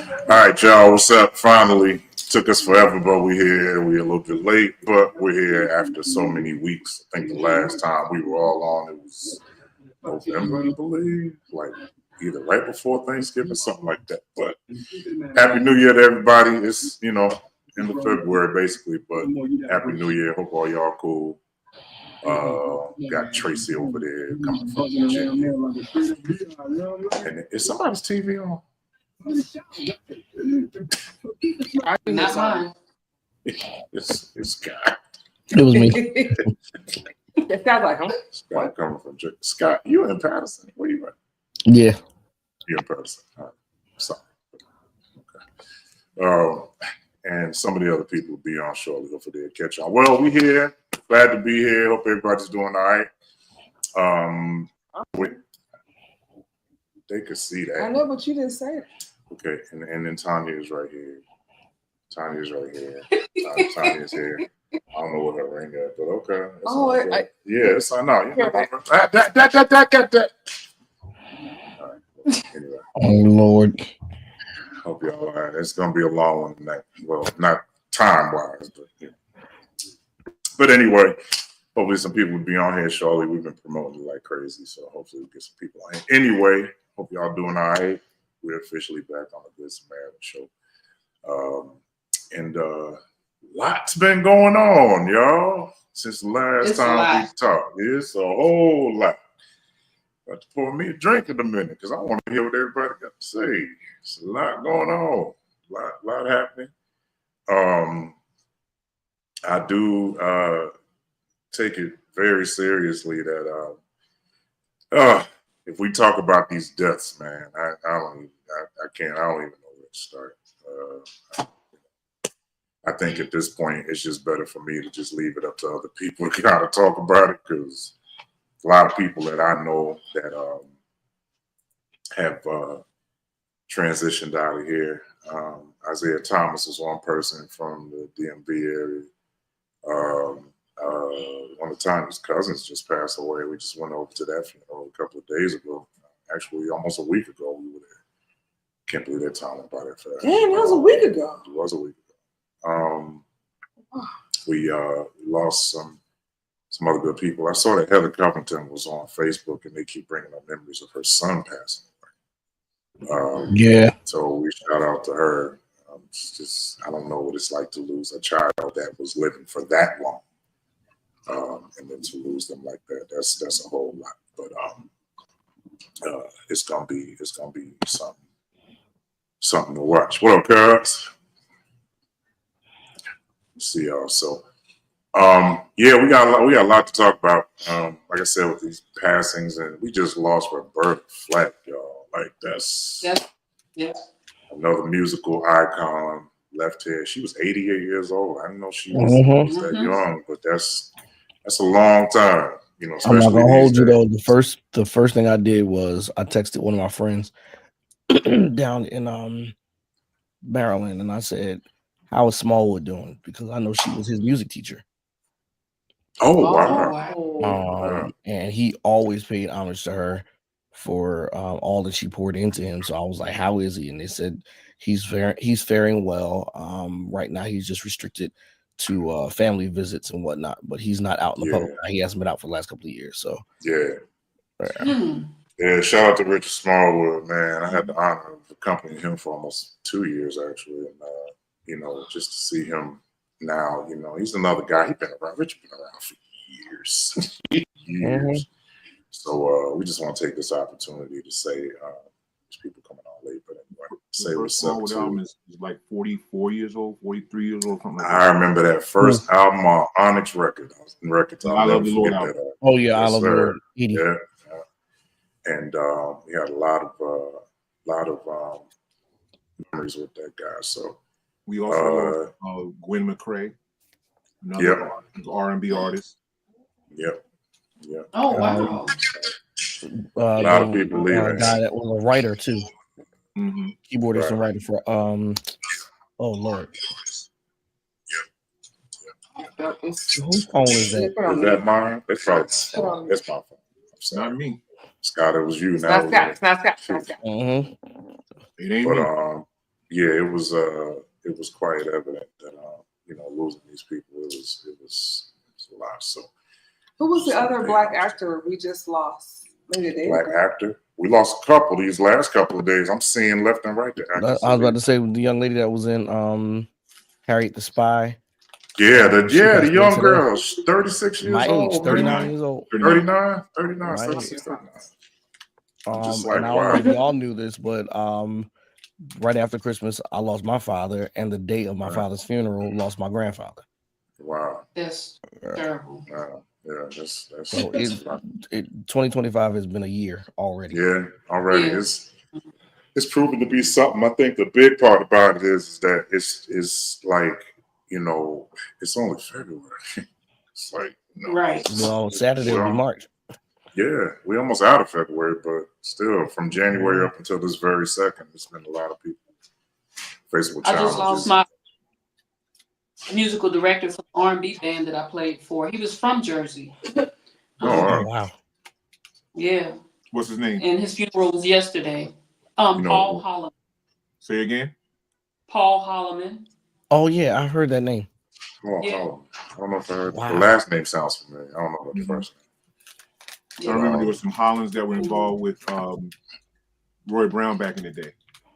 All right, y'all. What's up? Finally, took us forever, but we're here. We're a little bit late, but we're here after so many weeks. I think the last time we were all on, it was November, I believe, like either right before Thanksgiving, something like that. But Happy New Year to everybody. It's end of February basically, but Happy New Year. Hope all y'all cool. Got Tracy over there coming from Virginia. And is somebody's TV on? Not mine. It's Scott. It was me. It sounds like him. Scott coming from Virginia. Scott, you in Patterson? Where you at? Yeah. You're in Patterson. All right. Sorry. Okay. And some of the other people will be on shortly. Hopefully they'll catch on. Well, we here. Glad to be here. Hope everybody's doing all right. They could see that. I know, but you didn't say it. Okay, and then Tanya is right here. Tanya's right here. Tanya's here. I don't know what her ring at, but okay. Yes, I know. That. All right. Anyway. Oh Lord. Hope y'all all right. It's gonna be a long one tonight. Well, not time wise, but But anyway, hopefully some people will be on here shortly. We've been promoting it like crazy, so hopefully we'll get some people on here. Anyway, hope y'all doing all right. We're officially back on the Good Samaritan show. And lots been going on, y'all, since the last time we talked. It's a whole lot. Got to pour me a drink in a minute because I want to hear what everybody got to say. It's a lot going on, a lot happening. I do take it very seriously that if we talk about these deaths, man, I don't even know where to start. I think at this point it's just better for me to just leave it up to other people to kind of talk about it because a lot of people that I know that have transitioned out of here. Isaiah Thomas was one person from the DMV area. One of Tanya's cousins just passed away. We just went over to that funeral a couple of days ago. Actually, almost a week ago, we were there. Can't believe that time went by that fast. Damn, that was a week ago. It was a week ago. We lost some other good people. I saw that Heather Covington was on Facebook, and they keep bringing up memories of her son passing away. Yeah. So we shout out to her. It's just, I don't know what it's like to lose a child that was living for that long, and then to lose them like that. That's a whole lot. But it's gonna be something to watch. What up, Cubs? See y'all. So, yeah, we got a lot to talk about. Like I said, with these passings, and we just lost Roberta Flack, y'all. Like that's another musical icon left here. She was 88 years old. I didn't know she was that young, but that's a long time. You know, I'm not gonna hold you though. The first thing I did was I texted one of my friends down in Maryland, and I said, "How is Smallwood doing?" Because I know she was his music teacher. Oh wow! And he always paid homage to her for all that she poured into him. So I was like, "How is he?" And they said he's faring well. Right now, he's just restricted to family visits and whatnot, but he's not out in the public. He hasn't been out for the last couple of years. So yeah. Shout out to Richard Smallwood, man. I had the honor of accompanying him for almost 2 years actually, and just to see him now, he's another guy. He's been around. Richard been around for years, years. So we just want to take this opportunity to say, there's people coming on late, but anyway, say what's up to. Is like 44 years old, 43 years old, something like that. I remember that first album on Onyx Records. I love the Lord album. Oh yeah, I love the Lord. Yeah. And we had a lot of memories with that guy. So we also lost Gwen McCrae, another R&B artist. Yep. Oh wow. A lot of people leaving. A guy that was a writer too. Keyboardist and writer for oh Lord. Whose phone is that? Is that mine? That's probably that's my phone. It's not me. Scott, it was you now. It's not Scott. It ain't but me. yeah, it was quite evident that losing these people it was a lot. So Who was the so other they black lost. actor we just lost? Maybe a day Black ago. actor. We lost a couple these last couple of days. I'm seeing left and right the I actors. was about to say the young lady that was in Harriet the Spy. Yeah, She the passed away young today. girl, 36 years My age, old, 39 years old. 39, My 36, age. 39. I'm just like, And I don't know wow. if y'all knew this, but right after Christmas, I lost my father, and the day of my father's funeral, lost my grandfather. Wow. That's terrible. Yeah, that's So that's a lot. 2025 has been a year already. Yeah, already. Yeah. It's proven to be something. I think the big part about it is that it's like, it's only February. It's like, Right. Well, Saturday will be March. Yeah, we're almost out of February, but still, from January up until this very second, it's been a lot of people facing with I challenges. just lost my musical director for the R&B band that I played for. He was from Jersey. Oh, Wow. Yeah. What's his name? And his funeral was yesterday. Paul Holloman. Say again? Paul Holloman. Oh yeah, I heard that name. I don't know if I heard Wow. the last name sounds familiar. I don't know what the first name. Yeah. I remember there was some Hollands that were involved with Roy Brown back in the day.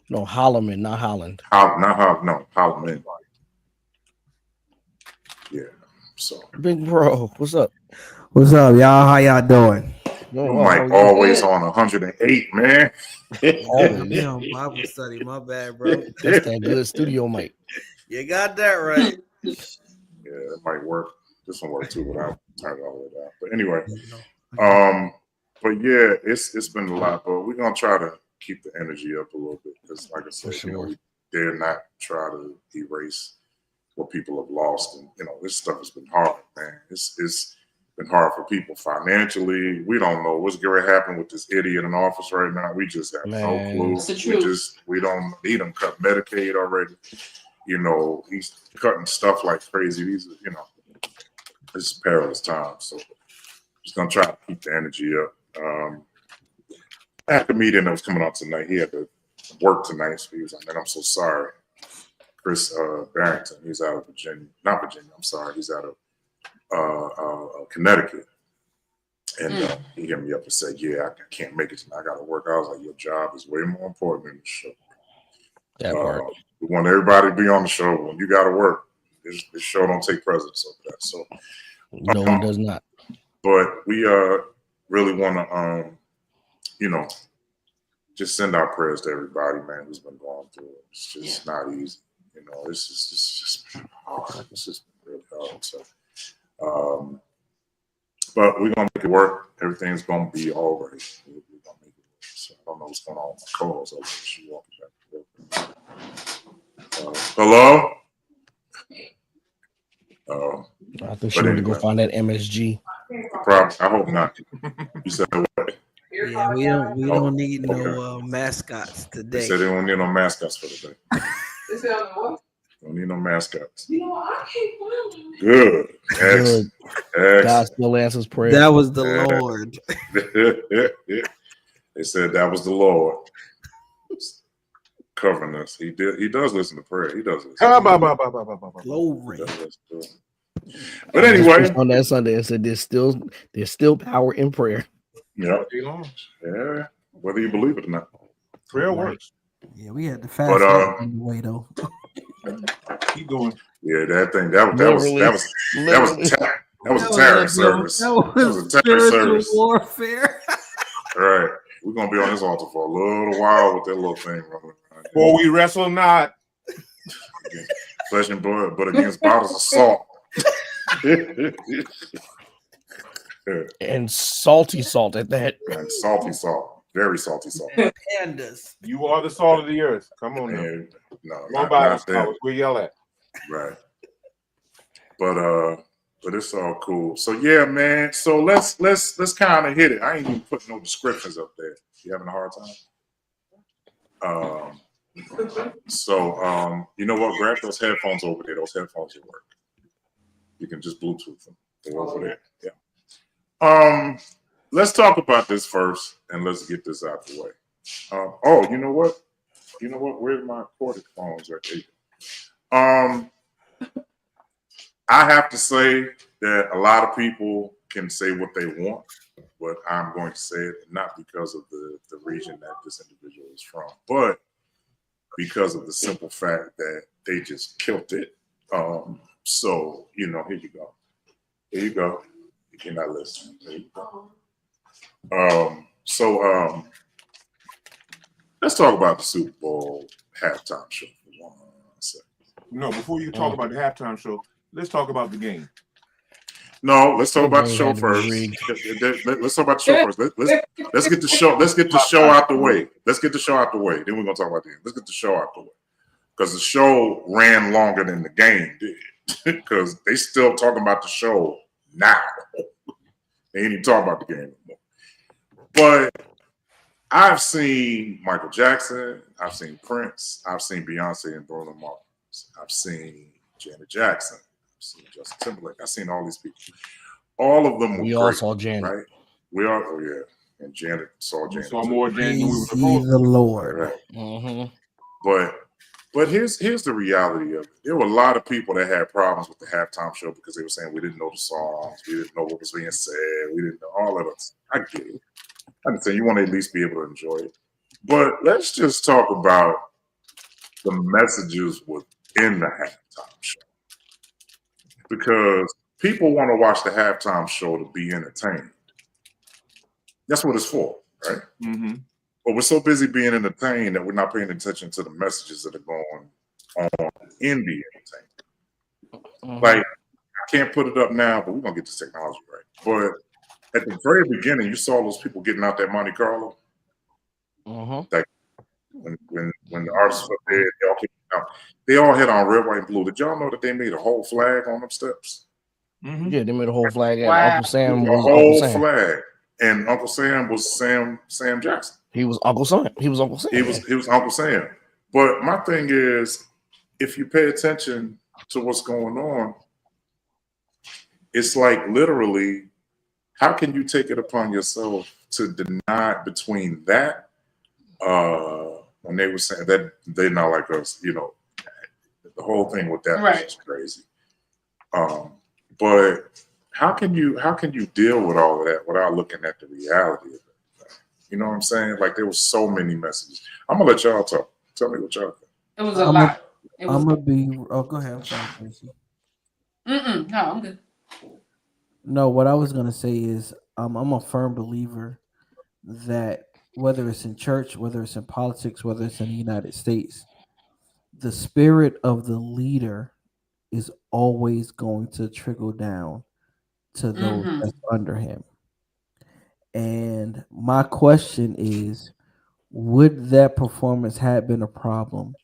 No, Holloman, not Holland. Holloman. Yeah. So Big bro, what's up? What's up, y'all? How y'all doing? I'm like always on 108, man. Always. Yeah, Bible study. My bad, bro. That's that good studio mic. You got that right. Yeah, it might work. This one work too, but I'll turn it all the way down. But anyway, but yeah, it's been a lot, but we're gonna try to keep the energy up a little bit because, like I said, we dare not try to erase what people have lost, and this stuff has been hard, man. It's been hard for people financially. We don't know what's going to happen with this idiot in office right now. We just have no clue. We don't need him cut Medicaid already. He's cutting stuff like crazy. This is perilous time. So just gonna try to keep the energy up. I had a comedian that was coming on tonight. He had to work tonight, so he was like, "Man, I'm so sorry." Chris Barrington, he's out of not Virginia. I'm sorry, he's out of Connecticut, and he hit me up and said, "Yeah, I can't make it tonight. I got to work." I was like, "Your job is way more important than the show." That part. We want everybody to be on the show. When you got to work, this show don't take precedence over that. So no, it does not. But we really want to, just send our prayers to everybody, man, who's been going through it. It's just not easy. It's just been hard. It's just been really hard. So, but we're gonna make it work. Everything's gonna be all right. We're gonna make it work. So I don't know what's going on with my co-host over there. She walking back to work. Hello. I think she went to go find that MSG. I hope not. You said what? Yeah, we don't need no mascots today. They said they don't need no mascots for today. They said what? Don't need no mascots. I can't find them. Good. Excellent. God still answers prayer. That was the Lord. They said that was the Lord covering us. He does listen to prayer. He does listen. Glory. But anyway, on that Sunday, I said there's still power in prayer. Yeah. Yeah. Whether you believe it or not, prayer works. Yeah, we had to fast anyway though. Keep going. Yeah, that thing that was a terror service. That was a terror service. Warfare. All right, we're gonna be on this altar for a little while with that little thing running around. For we wrestle not flesh and blood, but against bottles of salt. And salty salt at that. And salty salt. Very salty salt. Pandas. You are the salt of the earth. Come on now. And, no, not that. We yell at. Right. But it's all cool. So yeah, man. So let's kind of hit it. I ain't even putting no descriptions up there. You having a hard time? You know what? Grab those headphones over there. Those headphones will work. You can just Bluetooth them. They're over there. Yeah. Let's talk about this first, and let's get this out the way. You know what? You know what? Where's my corded phones right there? I have to say that a lot of people can say what they want, but I'm going to say it not because of the region that this individual is from, but because of the simple fact that they just killed it. So, you know, here you go. Here you go. You cannot listen. There you go. Let's talk about the Super Bowl halftime show for 1 second. No, before you talk about the halftime show, let's talk about the game. No, let's talk about the show Had to be first. rigged. Let's talk about the show first. Let's get the show. Let's get the show out the way. Let's get the show out the way. Then we're gonna talk about the game. Let's get the show out the way because the show ran longer than the game did. Because they still talking about the show now. They ain't even talking about the game anymore. But I've seen Michael Jackson. I've seen Prince. I've seen Beyonce and Bruno Mars. I've seen Janet Jackson. I've seen Justin Timberlake. I've seen all these people. All of them were We great, all saw Janet. right? We all, oh yeah. And Janet saw We Janet. saw too. more Janet than we were Praise supposed ye the to. Lord. Right. Mm-hmm. But here's the reality of it. There were a lot of people that had problems with the halftime show because they were saying we didn't know the songs, we didn't know what was being said, we didn't know all of it. I get it. I understand you want to at least be able to enjoy it. But let's just talk about the messages within the halftime show. Because people want to watch the halftime show to be entertained. That's what it's for, right? Mm-hmm. But we're so busy being entertained that we're not paying attention to the messages that are going on in the entertainment. Mm-hmm. Like, I can't put it up now, but we're going to get this technology right. But at the very beginning, you saw those people getting out that Monte Carlo. Mm-hmm. Like, when the artists were there, they all had on red, white, and blue. Did y'all know that they made a whole flag on them steps? Mm-hmm. Yeah, they made a whole flag. And Wow. Uncle Sam A was Uncle whole Sam. flag. And Uncle Sam was Sam Jackson. He was Uncle Sam. He was Uncle Sam. He was Uncle Sam. But my thing is, if you pay attention to what's going on, it's like literally, how can you take it upon yourself to deny between that when they were saying that they're not like us, you know, the whole thing with that was just crazy. But how can you deal with all of that without looking at the reality of it? You know what I'm saying? Like there was so many messages. I'm gonna let y'all talk. Tell me what y'all think. It was a lot. It was, I'm gonna be. Oh, go ahead. I'm sorry, Tracy. no, I'm good. No, what I was gonna say is, I'm a firm believer that whether it's in church, whether it's in politics, whether it's in the United States, the spirit of the leader is always going to trickle down to those Mhm. that's under him. And my question is, would that performance have been a problem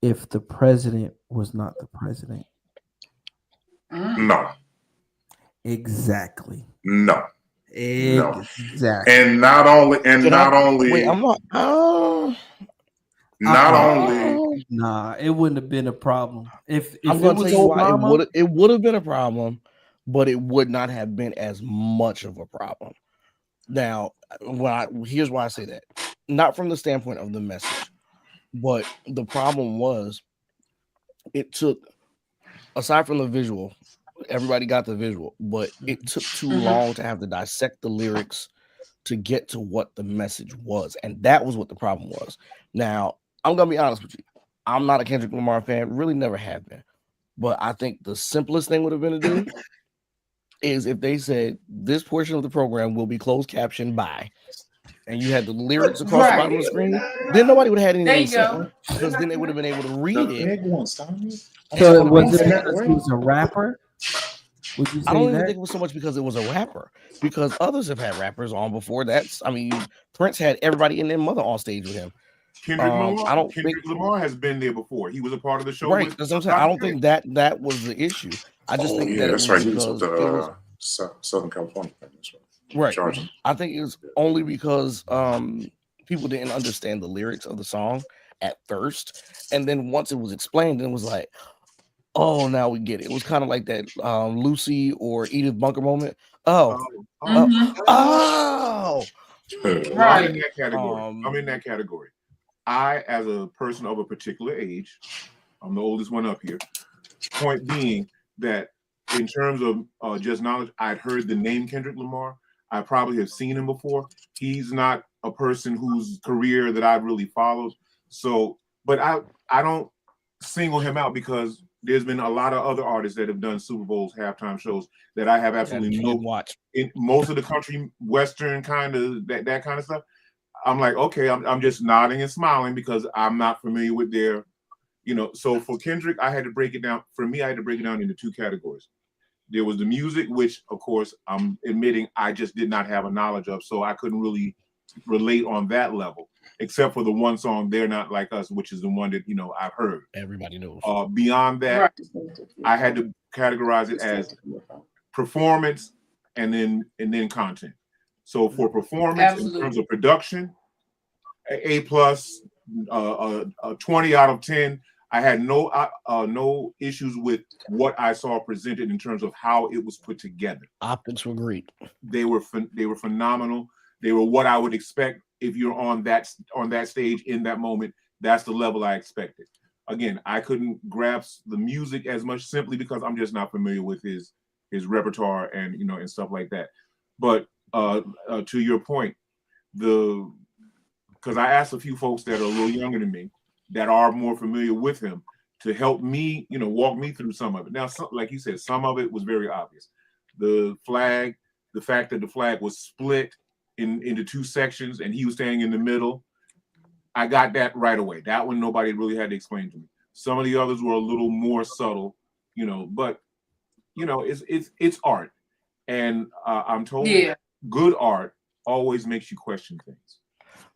if the president was not the president? No. Exactly. No. Exactly. And not only Wait, I'm not. Nah, it wouldn't have been a problem if I'm it going to was tell you why Obama. it would have been a problem, but it would not have been as much of a problem. Now, here's why I say that. Not from the standpoint of the message, but the problem was it took, aside from the visual, everybody got the visual, but it took too long to have to dissect the lyrics to get to what the message was. And that was what the problem was. Now, I'm going to be honest with you. I'm not a Kendrick Lamar fan, really never have been. But I think the simplest thing would have been to do is if they said this portion of the program will be closed captioned by, and you had the lyrics across the bottom of the screen, then nobody would have had anything to say. Because then they would have been able to read it. So was it because he was a rapper? Would you say I don't even that? think it was so much because it was a rapper, because others have had rappers on before. Prince had everybody and their mother on stage with him. Kendrick Lamar. Kendrick Lamar has been there before. He was a part of the show. Right. With That's what I'm saying. I don't think that was the issue. I just think that that's it was right. He was because with it was Southern California. That's right. Charging. I think it was only because people didn't understand the lyrics of the song at first, and then once it was explained, it was like, oh, now we get it. It was kind of like that Lucy or Edith Bunker moment. Right. Right. I'm in that category. I'm in that category. I, as a person of a particular age, I'm the oldest one up here. Point being that in terms of just knowledge, I'd heard the name Kendrick Lamar. I probably have seen him before. He's not a person whose career that I've really followed. So, but I don't single him out because there's been a lot of other artists that have done Super Bowls halftime shows that I have absolutely no watch. In most of the country western kind of that kind of stuff. I'm like, okay, I'm just nodding and smiling because I'm not familiar with their, So for Kendrick, I had to break it down. For me, I had to break it down into two categories. There was the music, which of course I'm admitting I just did not have a knowledge of, so I couldn't really relate on that level, except for the one song "They're Not Like Us," which is the one that I've heard. Everybody knows. Beyond that, I had to categorize it as performance and then content. So for performance, in terms of production, A plus, 20 out of 10. I had no issues with what I saw presented in terms of how it was put together. Optics were great. They were phenomenal. They were what I would expect if you're on that stage in that moment. That's the level I expected. Again, I couldn't grasp the music as much simply because I'm just not familiar with his repertoire and and stuff like that. But to your point, because I asked a few folks that are a little younger than me that are more familiar with him to help me, walk me through some of it. Now, like you said, some of it was very obvious. The flag, the fact that the flag was split into two sections and he was standing in the middle, I got that right away. That one nobody really had to explain to me. Some of the others were a little more subtle, but it's art, and I'm told good art always makes you question things.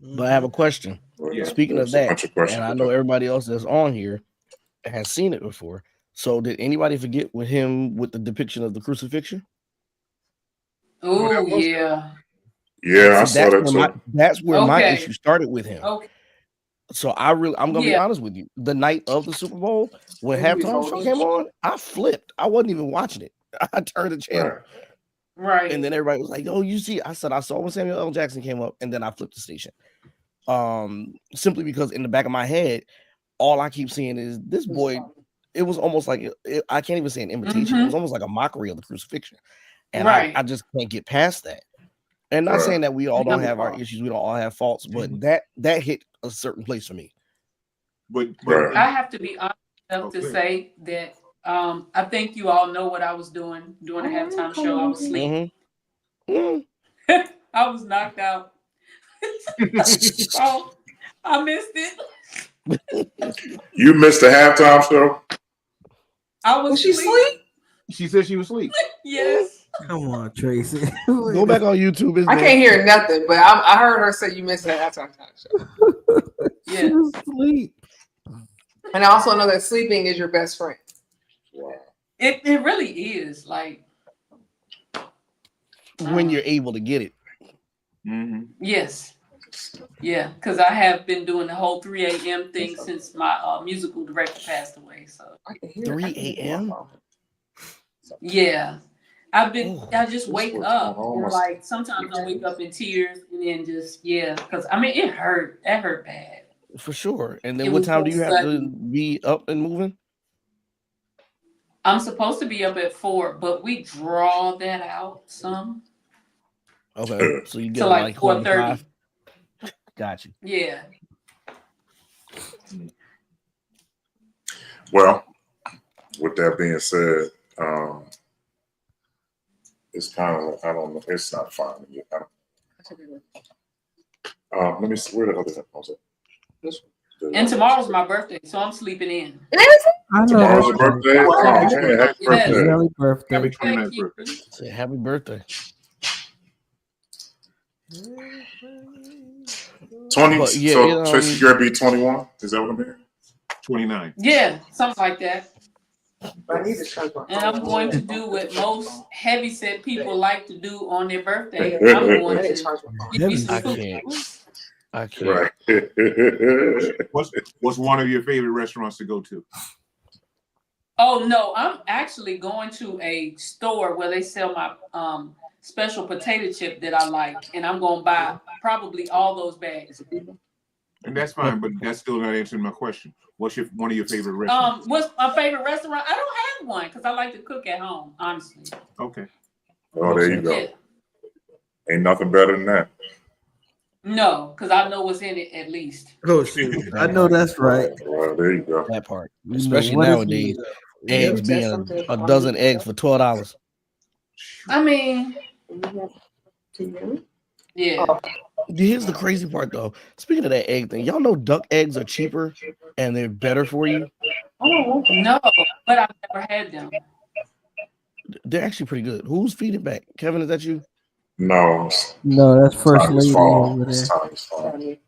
But I have a question. Yeah. Speaking of that, and I know everybody else that's on here has seen it before. So did anybody forget with him with the depiction of the crucifixion? Oh yeah. Yeah, I saw that too. That's where my issue started with him. Okay. So I'm gonna be honest with you. The night of the Super Bowl, when halftime show came on, I flipped. I wasn't even watching it. I turned the channel. Right. And then everybody was like, "Oh, you see?" I said, "I saw when Samuel L. Jackson came up," and then I flipped the station. Simply because in the back of my head, all I keep seeing is this boy. It was almost like I can't even say an imitation. It was almost like a mockery of the crucifixion, and I just can't get past that. And not saying that we all don't have our issues, we don't all have faults, but that hit a certain place for me. But I have to be honest enough to say that I think you all know what I was doing during the halftime show. I was sleeping. I was knocked out. Oh, I missed it. You missed the halftime show? Was she asleep? She said she was asleep. Yes. Come on, Tracy. Go back on YouTube. I can't hear nothing, but I heard her say you missed the halftime show. Yeah. Sleep. And I also know that sleeping is your best friend. It really is. Like when you're able to get it. Yes. Yeah, because I have been doing the whole 3 a.m. thing since my musical director passed away. So 3 a.m. Yeah. I just wake up or like sometimes I wake up in tears and then just because I mean it hurt. That hurt bad. For sure. And then what time do you have to be up and moving? I'm supposed to be up at 4, but we draw that out some. Okay. So you get to like 4:30. Got you. Yeah. Well, with that being said, it's kind of, I don't know, it's not fine. Let me see, where the other headphones at? And tomorrow's my birthday, so I'm sleeping in. I know. Tomorrow's your birthday? Oh, man, happy birthday. Happy birthday. Happy 29th birthday. Say happy birthday. 20, But yeah, so Tracy, you're gonna be 21? Is that what I'm hearing? 29. Yeah, something like that. I need to charge my And I'm going to do what most heavyset people like to do on their birthday. I'm going to give you some food. I can't. Right. What's one of your favorite restaurants to go to? Oh no, I'm actually going to a store where they sell my special potato chip that I like, and I'm gonna buy probably all those bags. And that's fine, but that's still not answering my question. What's one of your favorite restaurants? What's my favorite restaurant? I don't have one because I like to cook at home, honestly. Okay. Oh, there you go. Yeah. Ain't nothing better than that. No, because I know what's in it at least. Oh shoot, I know that's right. Well, there you go. That part, You know, especially what is nowadays, it? eggs Yeah. being a dozen eggs for $12. I mean, yeah. Here's the crazy part, though. Speaking of that egg thing, y'all know duck eggs are cheaper and they're better for you. No, but I've never had them. They're actually pretty good. Who's feeding back? Kevin, is that you? No, No, that's first Tanya's lady phone. over It's there. Tanya's phone.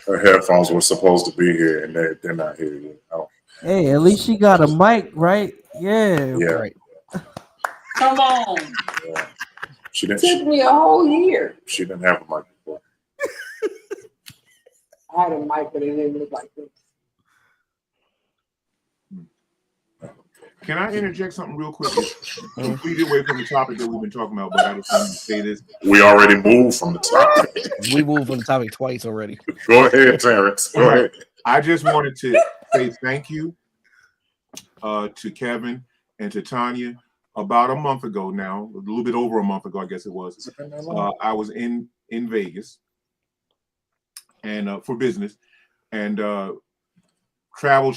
Her headphones were supposed to be here, and they're not here yet. Oh, Hey, at least she got a mic, right? Yeah. yeah. Right. Come on. Yeah. She didn't. It took me a whole year. She didn't have a mic before. I had a mic, but it didn't look like this. Can I interject something real quick? Completely away from the topic that we've been talking about, but I just wanted to say this. We already moved from the topic. We moved from the topic twice already. Go ahead, Terrence. Go ahead. I just wanted to say thank you to Kevin and to Tanya. About a month ago now, a little bit over a month ago, I guess it was. I was in Vegas and for business, and travel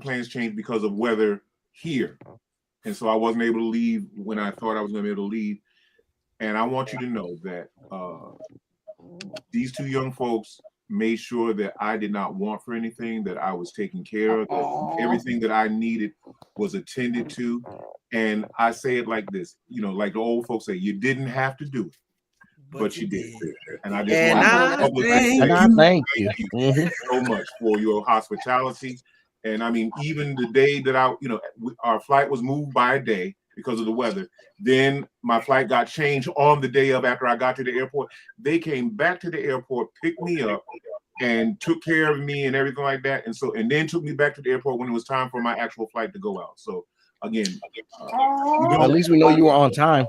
plans changed because of weather here, and so I wasn't able to leave when I thought I was going to be able to leave. And I want you to know that these two young folks made sure that I did not want for anything, that I was taken care of, that everything that I needed was attended to. And I say it like this, you know, like the old folks say, you didn't have to do it, but you did. And I just want to thank you so much for your hospitality. And I mean, even the day that our flight was moved by a day because of the weather. Then my flight got changed on the day of after I got to the airport. They came back to the airport, picked me up, and took care of me and everything like that. And then took me back to the airport when it was time for my actual flight to go out. So again, at least we know you were on time.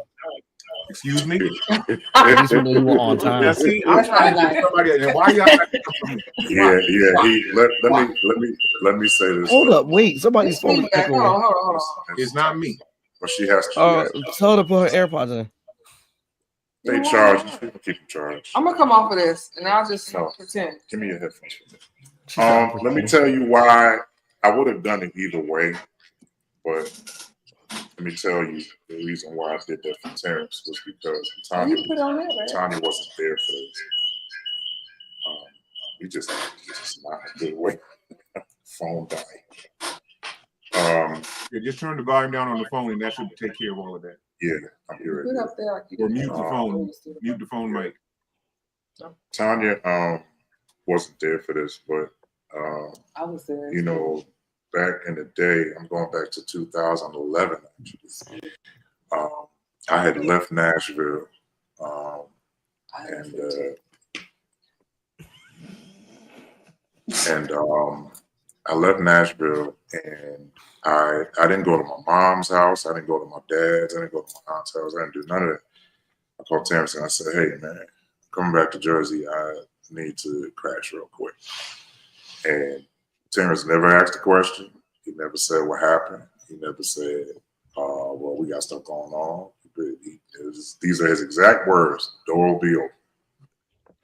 Excuse me. At least we know you were on time. Now, see, I'm trying to get somebody. And why y'all? Yeah. Let me say this. Hold up, wait. Somebody's phone. Hold on. It's not me. But she has to. Tell her to put her AirPods in. They charge. You can keep them charged. I'm gonna come off of this, and I'll just pretend. Give me your headphones. Let me tell you why I would have done it either way, but let me tell you the reason why I did that for Terrence was because Tanya wasn't there for this. We just not a good way. Phone dying. Yeah, just turn the volume down on the phone, and that should take care of all of that. Yeah, I'm here. Or mute the phone. Mute the phone mic. Tanya wasn't there for this, but I was there. you know, back in the day, I'm going back to 2011 actually. I had left Nashville, and I left Nashville, and I didn't go to my mom's house. I didn't go to my dad's. I didn't go to my aunt's house. I didn't do none of that. I called Terrence and I said, "Hey man, coming back to Jersey, I need to crash real quick." And Terrence never asked a question. He never said what happened. He never said, well, we got stuff going on. These are his exact words. Door will be open.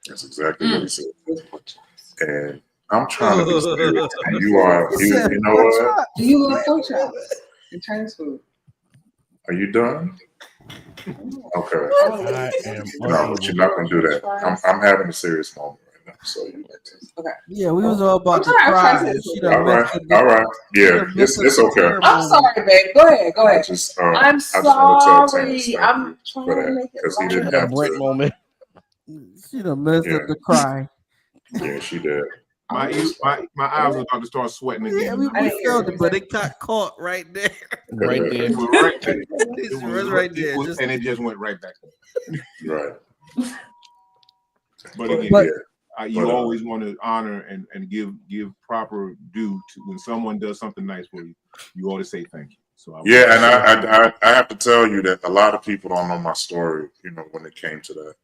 That's exactly what he said. And I'm trying to be serious. And you know what? Do you love pork chops and Chinese food? Are you done? Okay. I am. No, but you're not going to do that. I'm having a serious moment right now. So you okay. Yeah, we was all about to I'm cry. trying to all right. Yeah, it's okay. I'm sorry, babe. Go ahead. I'm sorry. I'm trying to make it because he didn't have Brent to. moment. She done messed up the cry. Yeah, she did. My eyes were about to start sweating again. Yeah, we felt it, but it got caught right there. Right there. It was right there. It was right there. And it just went right back. Right. But again, you always want to honor and give proper due to when someone does something nice for you. You ought to say thank you. So I have to tell you that a lot of people don't know my story. You know, when it came to that,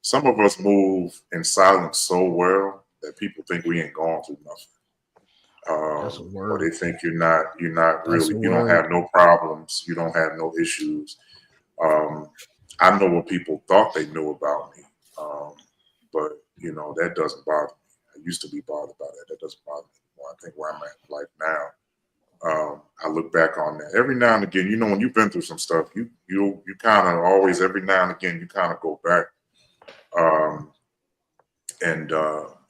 some of us move in silence so well that people think we ain't going through nothing. That's a Or word. they think you're not That's really, a you don't word. have no problems, you don't have no issues. I know what people thought they knew about me, but you know that doesn't bother me. I used to be bothered by that. That doesn't bother me anymore. I think where I'm at in life now, I look back on that every now and again. You know, when you've been through some stuff, you kind of always every now and again you kind of go back, and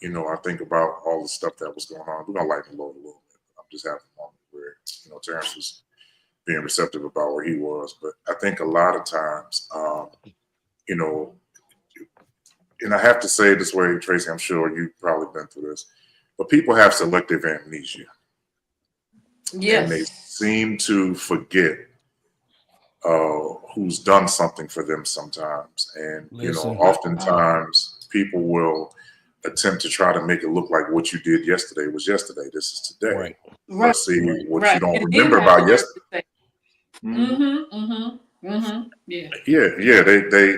you know, I think about all the stuff that was going on. We're gonna lighten the load a little bit. I'm just having a moment where you know Terrence was being receptive about where he was, but I think a lot of times, you know, and I have to say it this way, Tracy, I'm sure you've probably been through this, but people have selective amnesia. Yes. And they seem to forget who's done something for them sometimes. And, you know, Listen. oftentimes people will attempt to try to make it look like what you did yesterday was yesterday. This is today. Right. But see, what you don't And remember then have about the yesterday. Yeah. Yeah.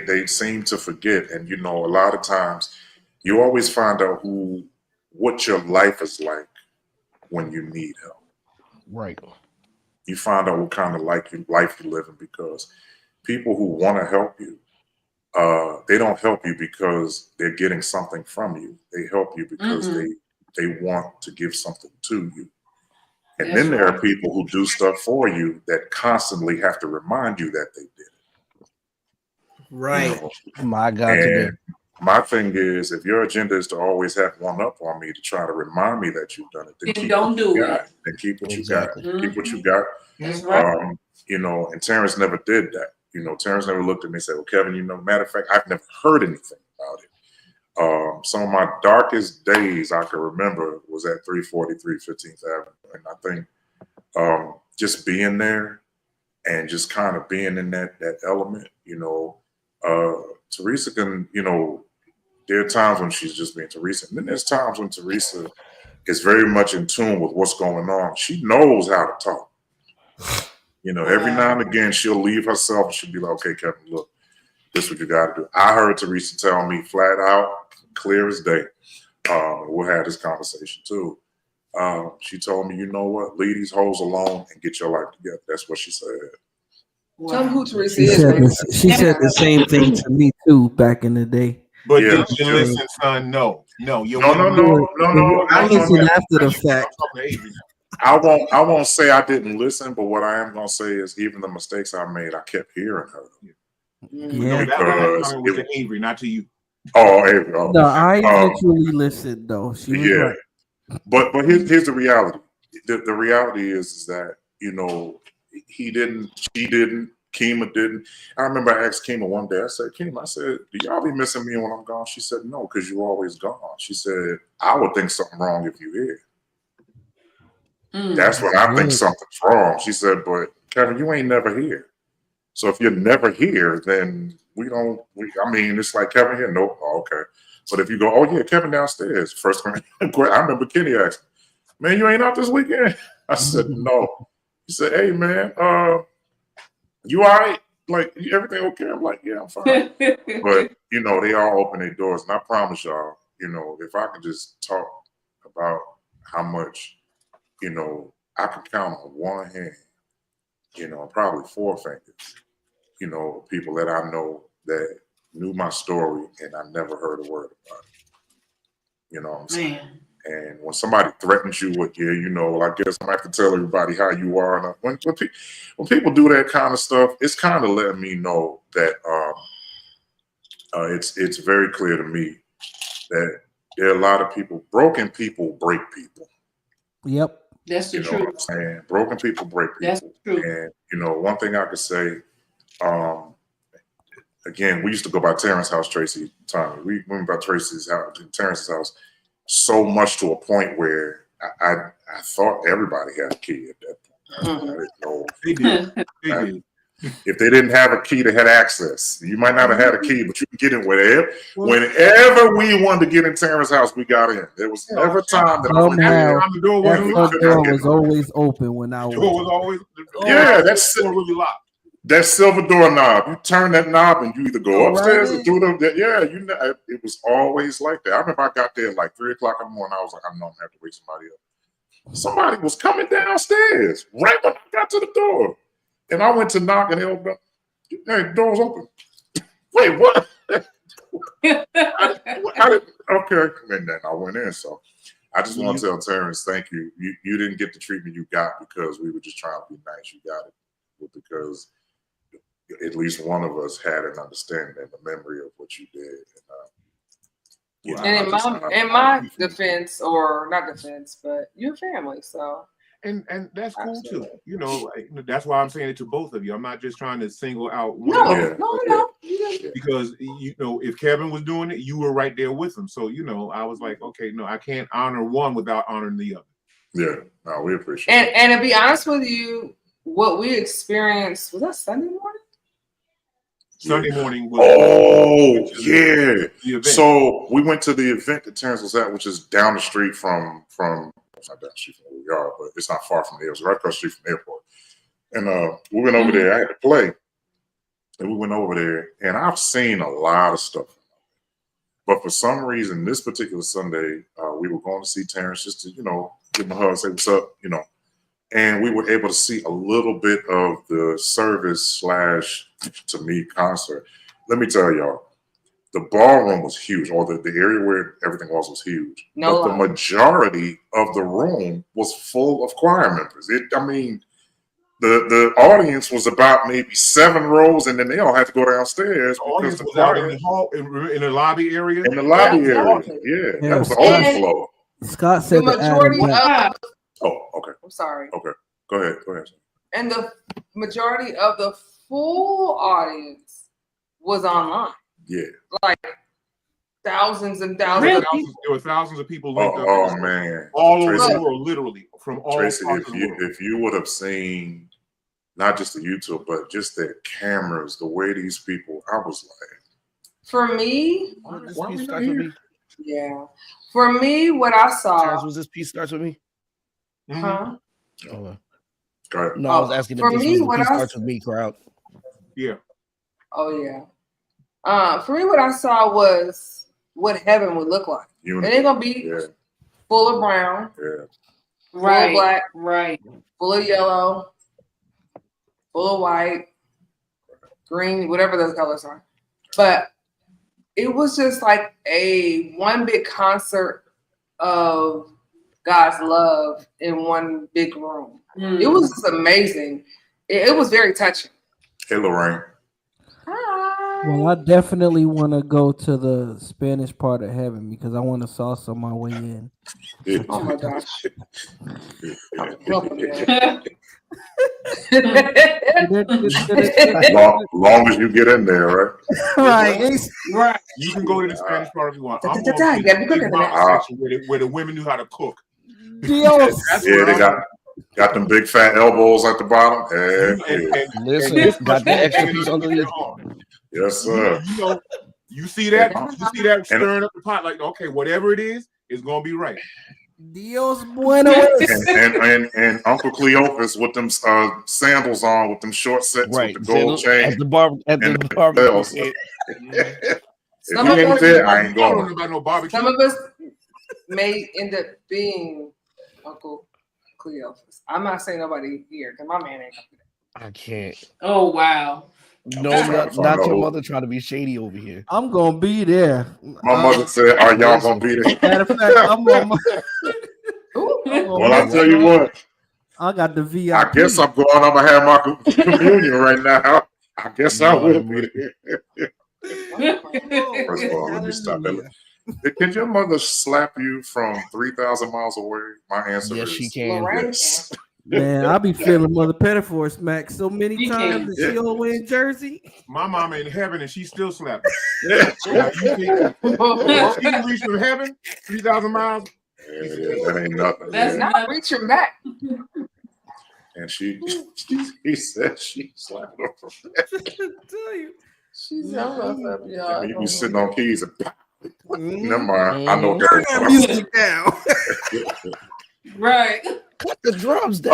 They seem to forget. And, you know, a lot of times you always find out what your life is like when you need help. Right. You find out what kind of life you're living, because people who want to help you, they don't help you because they're getting something from you. They help you because they want to give something to you. And then there are people who do stuff for you that constantly have to remind you that they did it. Right. You know? My God, and today. my thing is, if your agenda is to always have one up on me to try to remind me that you've done it, then keep don't do it. Then keep what Exactly. you got. Keep what you got. That's right. You know, and Terrence never did that. You know, Terrence never looked at me and said, well, Kevin, you know, matter of fact, I've never heard anything about it. Some of my darkest days I can remember was at 343 15th Avenue. And I think just being there and just kind of being in that element, you know, Teresa can, you know, there are times when she's just being Teresa. And then there's times when Teresa is very much in tune with what's going on. She knows how to talk. You know, every now and again, she'll leave herself and she'll be like, okay, Kevin, look, this is what you got to do. I heard Teresa tell me flat out, clear as day. We'll have this conversation too. She told me, you know what, leave these hoes alone and get your life together. That's what she said. Tell me who Teresa She is. said the same thing to me too back in the day. But Yeah, did you listen, son? No. No. I listen after the fact. I'm talking to Avery now. I won't say I didn't listen, but what I am gonna say is even the mistakes I made, I kept hearing her. Yeah. That comment was to Avery, not to you. Oh, Avery. Oh. No, I eventually listened though. She was right. But here's the reality. The reality is that, you know, he didn't, she didn't, Kima didn't. I remember I asked Kima one day, I said, Kima, I said, do y'all be missing me when I'm gone? She said, no, because you're always gone. She said, I would think something wrong if you're here. That's when I think something's wrong. She said, but Kevin, you ain't never here. So if you're never here, then I mean, it's like Kevin here. Nope. Oh, okay. But if you go, oh yeah, Kevin downstairs. First time, I remember Kenny asked me, man, you ain't out this weekend? I said, no. He said, hey man, you all right? Like, everything okay? I'm like, yeah, I'm fine. But, you know, they all open their doors. And I promise y'all, you know, if I could just talk about how much, you know, I could count on one hand, you know, probably four fingers, you know, people that I know that knew my story and I never heard a word about it. You know what I'm saying? Man. And when somebody threatens you with, yeah, you know, well, I guess I'm going to have to tell everybody how you are. And when people do that kind of stuff, it's kind of letting me know that it's very clear to me that there are a lot of people, broken people break people. Yep. That's the you know truth. what I'm saying? Broken people break people. That's true. And, you know, one thing I could say, again, we used to go by Terrence's house, Tracy, Tommy. We went by Tracy's house, Terrence's house, so much to a point where I thought everybody had a key at that point. I didn't know. They did. They did. If they didn't have a key, they had access. You might not have had a key, but you can get in wherever. Whenever we wanted to get in Terrence's house, we got in. There was never time that the door was always open when I was. Yeah, that's door really locked. That silver doorknob. You turn that knob and you either go upstairs or through the. Yeah, it was always like that. I remember I got there at like 3 o'clock in the morning. I was like, I know I'm gonna have to wake somebody up. Somebody was coming downstairs right when I got to the door, and I went to knock and they opened up. Hey, the door's open. Wait, what? Okay, and then I went in. So I just want to tell Terrence, thank you. You didn't get the treatment you got because we were just trying to be nice. You got it because at least one of us had an understanding and the memory of what you did. And in my defense, or not defense, but you're family, so. And that's cool too. You know, that's why I'm saying it to both of you. I'm not just trying to single out one. No. Because you know, if Kevin was doing it, you were right there with him. So you know, I was like, okay, no, I can't honor one without honoring the other. Yeah, no, we appreciate it. And to be honest with you, what we experienced was that Sunday morning. Sunday morning was the event. So we went to the event that Terrence was at, which is down the street from it's not down the street from where we are, but it's not far from there. It was right across the street from the airport. And we went over there. I had to play. And we went over there, and I've seen a lot of stuff. But for some reason, this particular Sunday, we were going to see Terrence just to, give him a hug, say what's up, And we were able to see a little bit of the service / to me concert. Let me tell y'all, the ballroom was huge, or the area where everything was huge. But the majority of the room was full of choir members. The audience was about maybe 7 rows, and then they all had to go downstairs because the was out in the hall, in the lobby area. In the lobby area, that was the overflow. Scott said the majority of. Oh, okay. I'm sorry. Okay, go ahead. And the majority of the full audience was online. Yeah, like thousands and thousands. There were thousands of people linked up. Oh man, all over the world, literally from all Tracy, parts of the world. If you would have seen not just the YouTube, but just their cameras, the way these people, I was like, for me, yeah. For me, what I saw. Terrence, was this piece starts with me? Huh? Okay. Go ahead. No, I was asking for if me, what starts with me crowd. Yeah. Oh yeah. For me, what I saw was what heaven would look like. It ain't gonna be full of brown, full of black, full of yellow, full of white, green, whatever those colors are. But it was just like a one big concert of God's love in one big room. It was just amazing. It was very touching. Hey, Lorraine. Hi. Well, I definitely want to go to the Spanish part of heaven because I want to salsa my way in. Oh my gosh. long as you get in there, right? Right. You can go to the Spanish part if you want. I'm where the women knew how to cook. Dios. They got them big fat elbows at the bottom. Listen, got the extra piece under the arm. Yes, sir. You see that? You see that stirring up the pot? Like, okay, whatever it is, it's gonna be right. Dios bueno. and Uncle Cleophas with them sandals on, with them short sets with the gold chain at the bar. Some of us, I ain't going. About no barbecue. Some of us may end up being Uncle Cleophas. I'm not saying nobody here because my man ain't gonna do that. I can't. Oh wow. No, not your mother trying to be shady over here. I'm gonna be there. My mother said, "Are y'all gonna be there?" Matter of fact, well, I'll tell you what. I got the VIP. I guess I'm going. I'm gonna have my communion right now. I guess I will be there. First of all, let me stop that. Can your mother slap you from 3,000 miles away? My answer is yes, she can. Yes. Man, I be feeling Mother Pettifor smack so many times that she all the way in Jersey. My mama in heaven and she still slapping. She can reach from heaven 3,000 miles. That ain't nothing. That's not reaching back. And he said she slapped her from that. She's up, y'all. You be sitting on keys and never mind. I know that music down. Right. cut the drums down.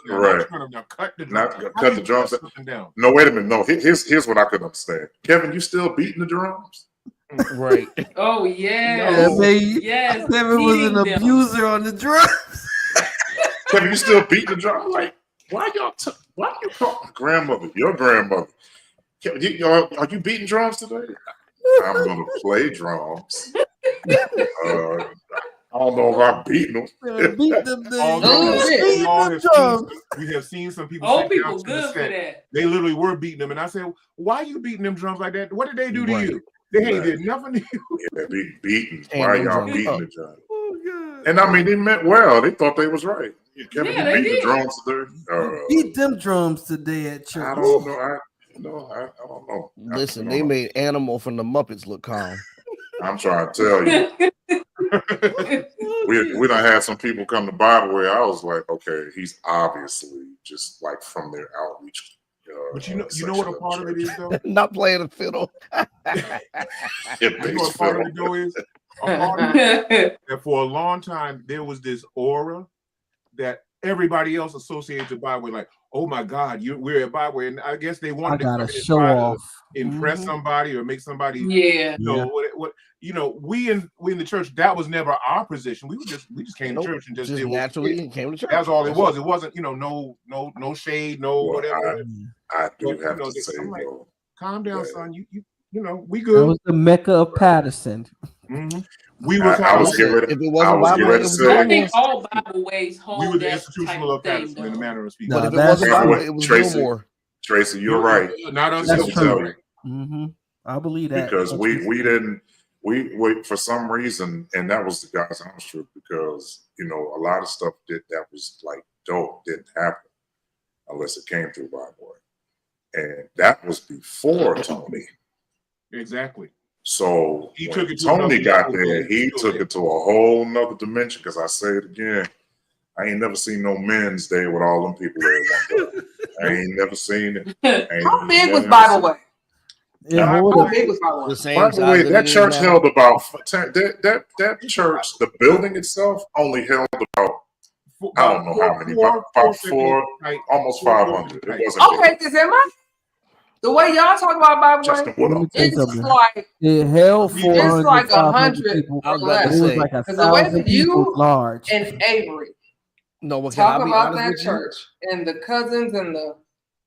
Right. Now cut the drums. Not cut the drums down. No, wait a minute. No, here's what I couldn't understand. Kevin, you still beating the drums? Right. Oh yeah. No. Yes. Kevin was an abuser on the drums. Kevin, you still beating the drums? Like, why you call my grandmother? Your grandmother? Kevin, are you beating drums today? I'm gonna play drums. I don't know if I'm beating them. Beat them. We have seen some people. Old people good for that. They literally were beating them, and I said, "Why are you beating them drums like that? What did they do to you? They did nothing to you." Yeah, beating. Why y'all beating the drums? Oh, God. And I mean, they meant well. They thought they was right. Kevin, you beat the drums today. Beat them drums today at church. I don't know. I don't know. Listen, they made Animal from the Muppets look calm. I'm trying to tell you. we done had some people come to Bible where I was like, okay, he's obviously just like from their outreach. But you know what a part of it is though? Not playing the fiddle. You know what part of it though is? A part of it, that for a long time there was this aura that everybody else associates with Bible with, like, oh my God, we're at Bible, and I guess they wanted to show off, impress somebody or make somebody. Yeah. What we in the church, that was never our position. We just came to church and just did naturally came to church. That's all it was. It wasn't no shade, whatever. I do have to say, like, calm down, son. You we good. That was the Mecca of Patterson. Mm-hmm. We were. I was getting ready. I think all Bible ways hold. We were the institutional of Patterson in the manner of speaking. But if it wasn't Bible, it was Gilmore. Tracy, you're right. Not us. I believe that because we didn't. We for some reason, and that was the God's honest truth, because a lot of stuff that was like dope didn't happen unless it came through Bible, and that was before Tony. Exactly. So when Tony got there, he took it to a whole nother dimension. Because I say it again, I ain't never seen no men's day with all them people there. I ain't never seen it. How big was Bible Way? How big was Bible Way? By the way, that church held about that church. The building itself only held about I don't know how many, about four, almost 500. It wasn't okay. Because the way y'all talk about Bible Way, it's like it held 400. It's like 100 or less. It was like 1,000 people large. And Avery. No, talk about that church and the cousins and the.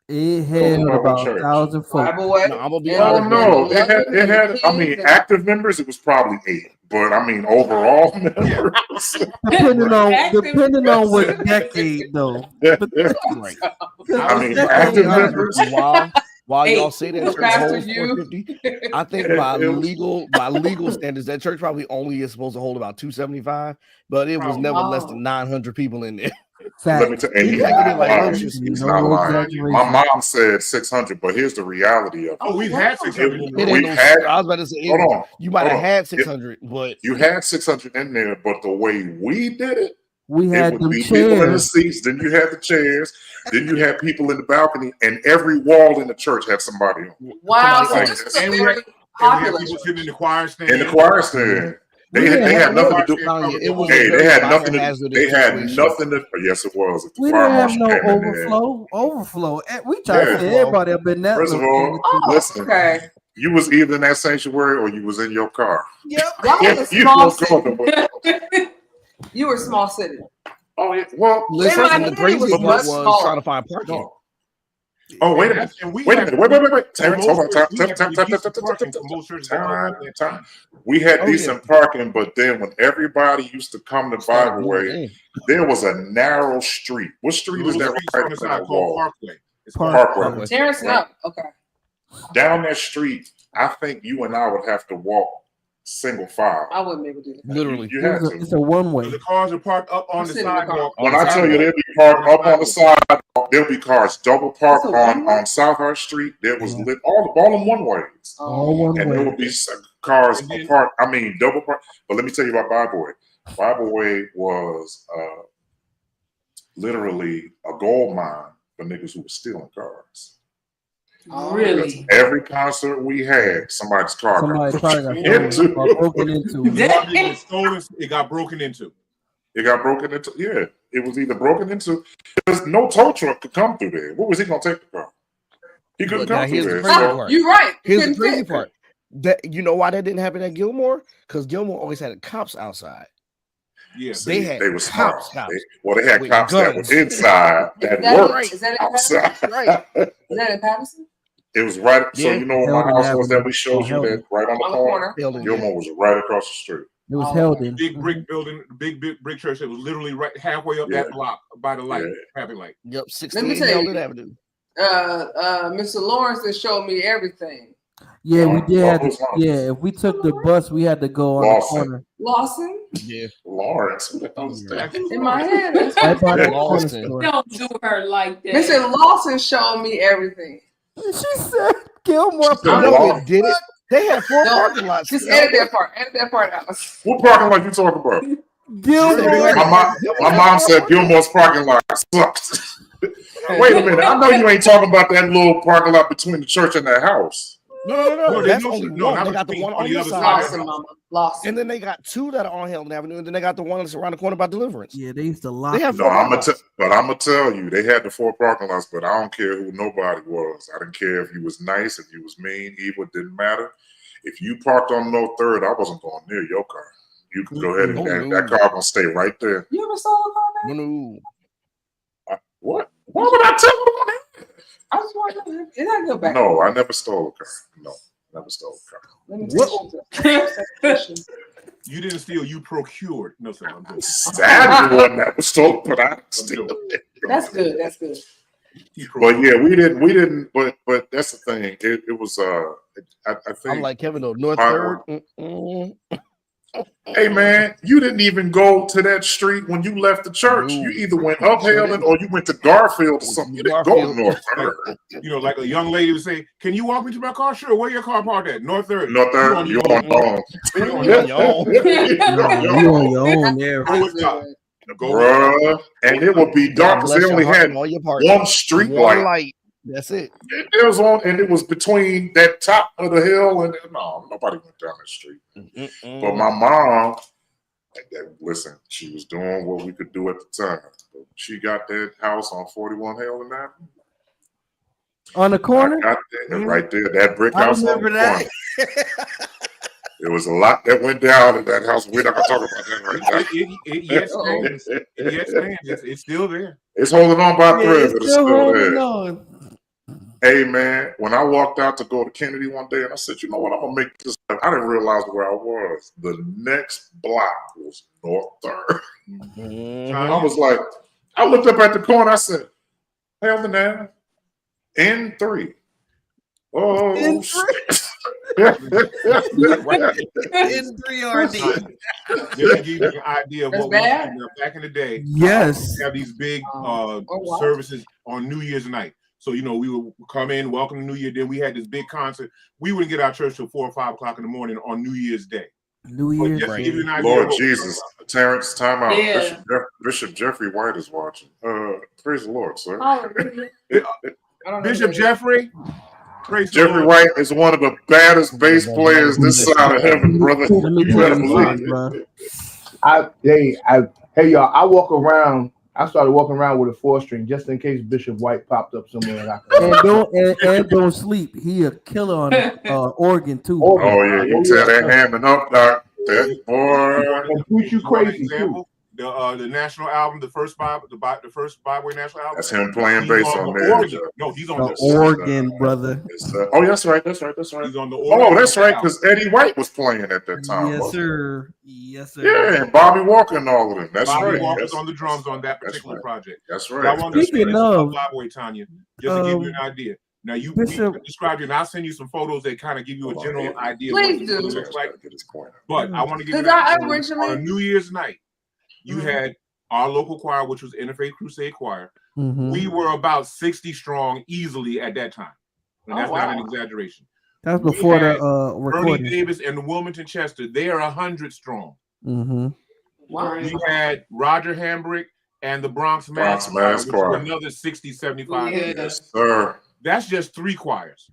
It had about 1,000 folks. Bible Way. No, I'm gonna be honest. No, it had. I mean, active members. It was probably 8, but I mean, overall members. depending on what decade, though. Right. I mean, active members. While y'all say that church holds 450, I think by legal standards, that church probably only is supposed to hold about 275, but it was never less than 900 people in there. Let me tell you, he's not lying. My mom said 600, but here's the reality of it. Oh, we've had 600. I was about to say, hold on. You might have had 600, but you had 600 in there. But the way we did it, we had them chairs. People in the seats. Then you had the chairs. Then you had people in the balcony, and every wall in the church had somebody on. Wow, so this is very popular. People sitting in the choir stand. In the choir stand. They had nothing to do. They had nothing to. They had nothing to. Yes, it was. We didn't have no overflow. We tried to get everybody up in that. First of all, listen. You was either in that sanctuary or you was in your car. Yep, that was a small city. You were a small city. Oh yeah. Well, listen. The crazy part was trying to find parking. Oh, wait a minute. Wait. Terrence, hold on. Time. We had decent parking, but then when everybody used to come to Bible Way, there was a narrow street. What street is that right beside the wall? Parkway. Terrence, no. Okay. Down that street, I think you and I would have to walk single file. I wouldn't be able to do that. Literally. You had to. It's a one-way. The cars are parked up on the sidewalk. When I tell you they'll be parked up on the sidewalk, there'll be cars double parked on South Hart Street. There was lit all in one ways. And there would be cars parked, double parked. But let me tell you about Bible Way. Bible Way was literally a gold mine for niggas who were stealing cars. Really? Every concert we had, somebody's car got broken into. It got broken into. It got broken into. Yeah, it was either broken into. Because no tow truck could come through there. What was he gonna take the car? He couldn't come through there. So, you're right. Here's the crazy part. That you know why that didn't happen at Gilmore? Because Gilmore always had cops outside. Yeah, they were smart. cops. They had cops that were inside that worked outside. Right. Is that in Patterson? It was right. So Yeah. you know where my house was that we showed you that right on the corner. Hilden, Gilmore was right across the street. It was held in big brick building, big brick church that was literally right halfway up that block by the light, traffic light. Yep, 16 Let me tell you, Hilden Avenue. Mr. Lawrence has showed me everything. Yeah, we did. If we took the bus, we had to go on the corner. Lawson? Yeah. Lawrence. What the hell is that? In my head. Don't do her like that. Mr. Lawson showed me everything. She said Gilmore. Did it? They had 4 parking lots. Just edit that part. Edit that part out. What parking lot you talking about? Gilmore. My mom said Gilmore's parking lot sucks. Wait a minute. I know you ain't talking about that little parking lot between the church and that house. No. That's only one. They got the one on the other side. Lost. And then they got 2 that are on Hilden Avenue, and then they got the one that's around the corner by Deliverance. Yeah, they used to lock. I'm gonna tell you, they had the 4 parking lots, but I don't care who nobody was. I didn't care if you was nice, if you was mean, evil, didn't matter. If you parked on North 3rd, I wasn't going near your car. You can go ahead and that car gonna stay right there. You ever stole a car, man? No. What? Why would I tell you? I just want to. Is that go back? No, I never stole a car. No, never stole a car. Let me tell you. You didn't steal. You procured. No, sir. I'm Sadly, one that was stolen, but I still. That's good. That's good. But yeah, we didn't. But that's the thing. It was. I think. I'm like Kevin though. North 3rd. Hey man, you didn't even go to that street when you left the church. You either went up Hilden or you went to Garfield or something. You didn't go to North 3rd. You know, like a young lady would say, "Can you walk me to my car?" Sure. Where your car parked at? North 3rd. North 3rd. You on your own. You on your own there. Bruh. And it would be dark because they only had one street light. That's it. It was on, and it was between that top of the hill and no, nobody went down that street. But my mom, listen, she was doing what we could do at the time. She got that house on 41 Hilden Avenue. On the corner? I got that, right there, that brick house. I remember that. There was a lot that went down in that house. We're not going to talk about that right now. It's still there. It's holding on by a thread, but it's still holding there. On. Hey man, when I walked out to go to Kennedy one day, and I said, "You know what? I'm gonna make this." I didn't realize where I was. The next block was North 3rd. I was like, I looked up at the corner. I said, "Hilden Avenue, N3." Oh, N3. N3RD. Just to give you an idea of what we did back in the day. Yes, we have these big services on New Year's night. So, you know, we would come in, welcome to New Year. Then we had this big concert. We wouldn't get out of church till 4 or 5 o'clock in the morning on New Year's Day. New Year's Day. Day. Lord Jesus. Terrence, time out. Yeah. Bishop Jeffrey White is watching. Praise the Lord, sir. Bishop Jeffrey. Praise Jeffrey White is one of the baddest bass players this side of heaven, brother. You better believe it. Hey, y'all, I started walking around with a 4-string just in case Bishop White popped up somewhere. And don't sleep. He a killer on organ too. Oh yeah, you tear that Hammond up, doc. That boy. And preach you crazy too. The national album, the first Bible national album. That's him playing bass on there. No, he's on the organ, brother. Oh, that's right. He's on the organ. Oh, that's right, because Eddie White was playing at that time. Yes, sir. Yes, sir. Yeah, and Bobby Walker and all of them. That's Bobby right. Bobby Walker's on the drums on that particular project. That's right. I want to Speaking of Flyboy Tanya, just to give you an idea. Now you describe it, and I'll send you some photos that kind of give you a general idea of what it looks like. But I want to give you on a New Year's night. You had our local choir, which was Interfaith Crusade Choir. We were about 60 strong easily at that time. And that's not an exaggeration. That's before the recording. Bernie Davis and the Wilmington Chester, they are 100 strong. Wow. We had Roger Hambrick and the Bronx Mass Choir, another 60, 75. Yes, sir. That's just 3 choirs.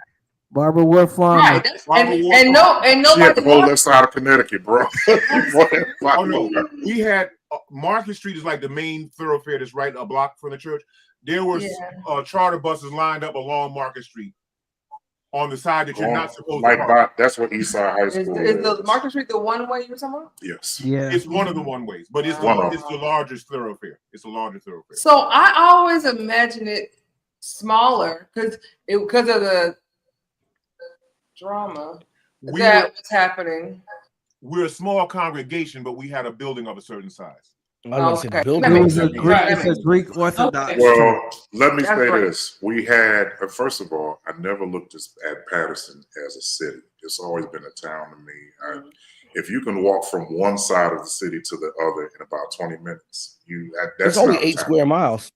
Barbara Wood Farmer. Right. And nobody the whole left side of Connecticut, bro. Oh no, we had Market Street is like the main thoroughfare that's right a block from the church. There were charter buses lined up along Market Street on the side that you're not supposed to park. That's what Eastside High School is. Is the Market Street the one way you were talking about? Yes. Yeah. It's one of the one ways, but it's the largest thoroughfare. It's the largest thoroughfare. So I always imagine it smaller because of the drama that was happening. We're a small congregation, but we had a building of a certain size. It was a Greek Orthodox. Well, let me say this. We had, first of all, I never looked at Patterson as a city. It's always been a town to me. If you can walk from one side of the city to the other in about 20 minutes, that's only 8 square miles.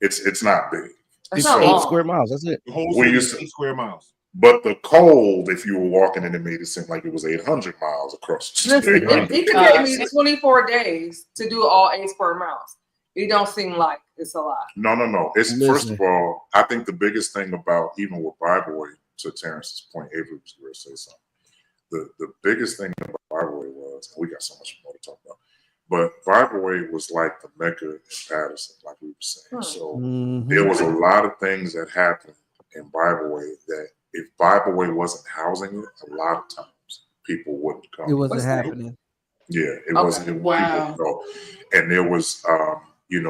It's not big. It's 8 square miles. That's it. The whole city is 8 square miles. But the cold, if you were walking in, it made it seem like it was 800 miles across the street. Listen, it could take me 24 days to do all 8 square miles. It don't seem like it's a lot. No. It's first of all, I think the biggest thing about even with Bible Way, to Terrence's point, Avery was going to say something. The biggest thing about Bible Way was, and we got so much more to talk about, but Bible Way was like the Mecca in Patterson, like we were saying. So there was a lot of things that happened in Bible Way that if Bible Way wasn't housing it, a lot of times people wouldn't come. It wasn't happening. Yeah, it wasn't. Wow. And there was, we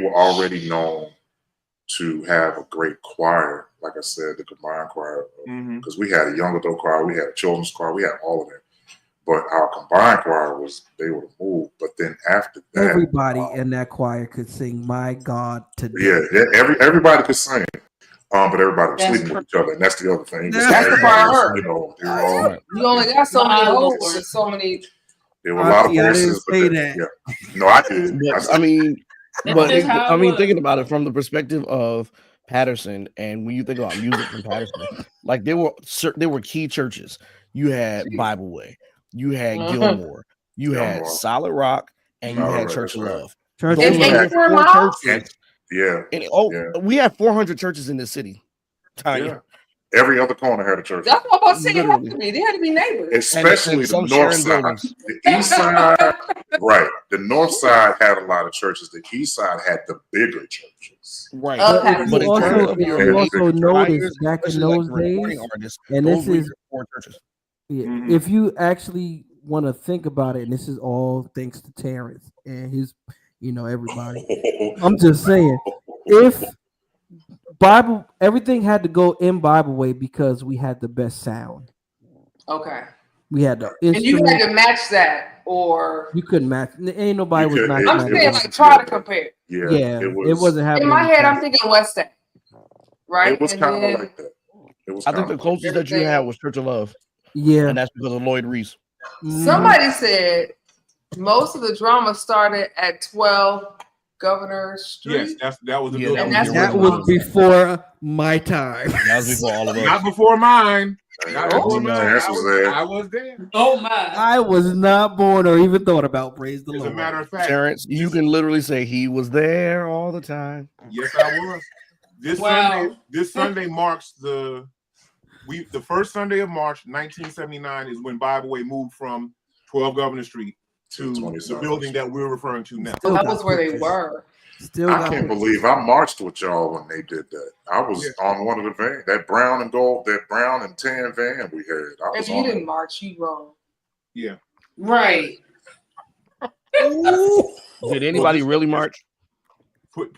were already known to have a great choir. Like I said, the combined choir, because we had a young adult choir, we had a children's choir, we had all of that. But our combined choir they were moved. But then after that, everybody in that choir could sing "My God" today. Yeah, everybody could sing. But everybody was sleeping with each other, and that's the other thing. That's the part I heard. You only got so many hosts and so many. There were a lot of voices. I didn't say that. Yeah. No, I did. Thinking about it from the perspective of Patterson, and when you think about music from Patterson, like there were key churches. You had Bible Way, you had Gilmore, you had Solid Rock, and you had Church of Love. Yeah. And, we have 400 churches in this city. Yeah. Every other corner had a church. That's what I was saying. They had to be neighbors. Especially the north side. The east side, right. The north side had a lot of churches. The east side had the bigger churches. Right. But you also notice back in those days, and this is 4 churches. Yeah, if you actually want to think about it, and this is all thanks to Terrence and his everybody. I'm just saying, if everything had to go in Bible Way because we had the best sound. Okay. We had the and you had to match that, or you couldn't match. Ain't nobody was matching. I'm saying like try to compare. Yeah, it wasn't happening. In my head, I'm thinking West End, right? It was kind of like that. I think the closest that you had was Church of Love. Yeah, and that's because of Lloyd Reese. Somebody said most of the drama started at 12 Governor Street. Yes, that was the building. That was before my time. That was before all of us. Not before mine. I was there. Oh my! I was not born or even thought about. Praise the Lord. As a matter of fact, Terrence, you can literally say he was there all the time. Yes, I was. This Sunday marks the first Sunday of March, 1979, is when Bible Way moved from 12 Governor Street to the building that we're referring to now. So that was where they were. I can't believe I marched with y'all when they did that. I was on one of the vans, that brown and tan van we had. If you didn't march, you wrong. Yeah. Right. Did anybody really march? Put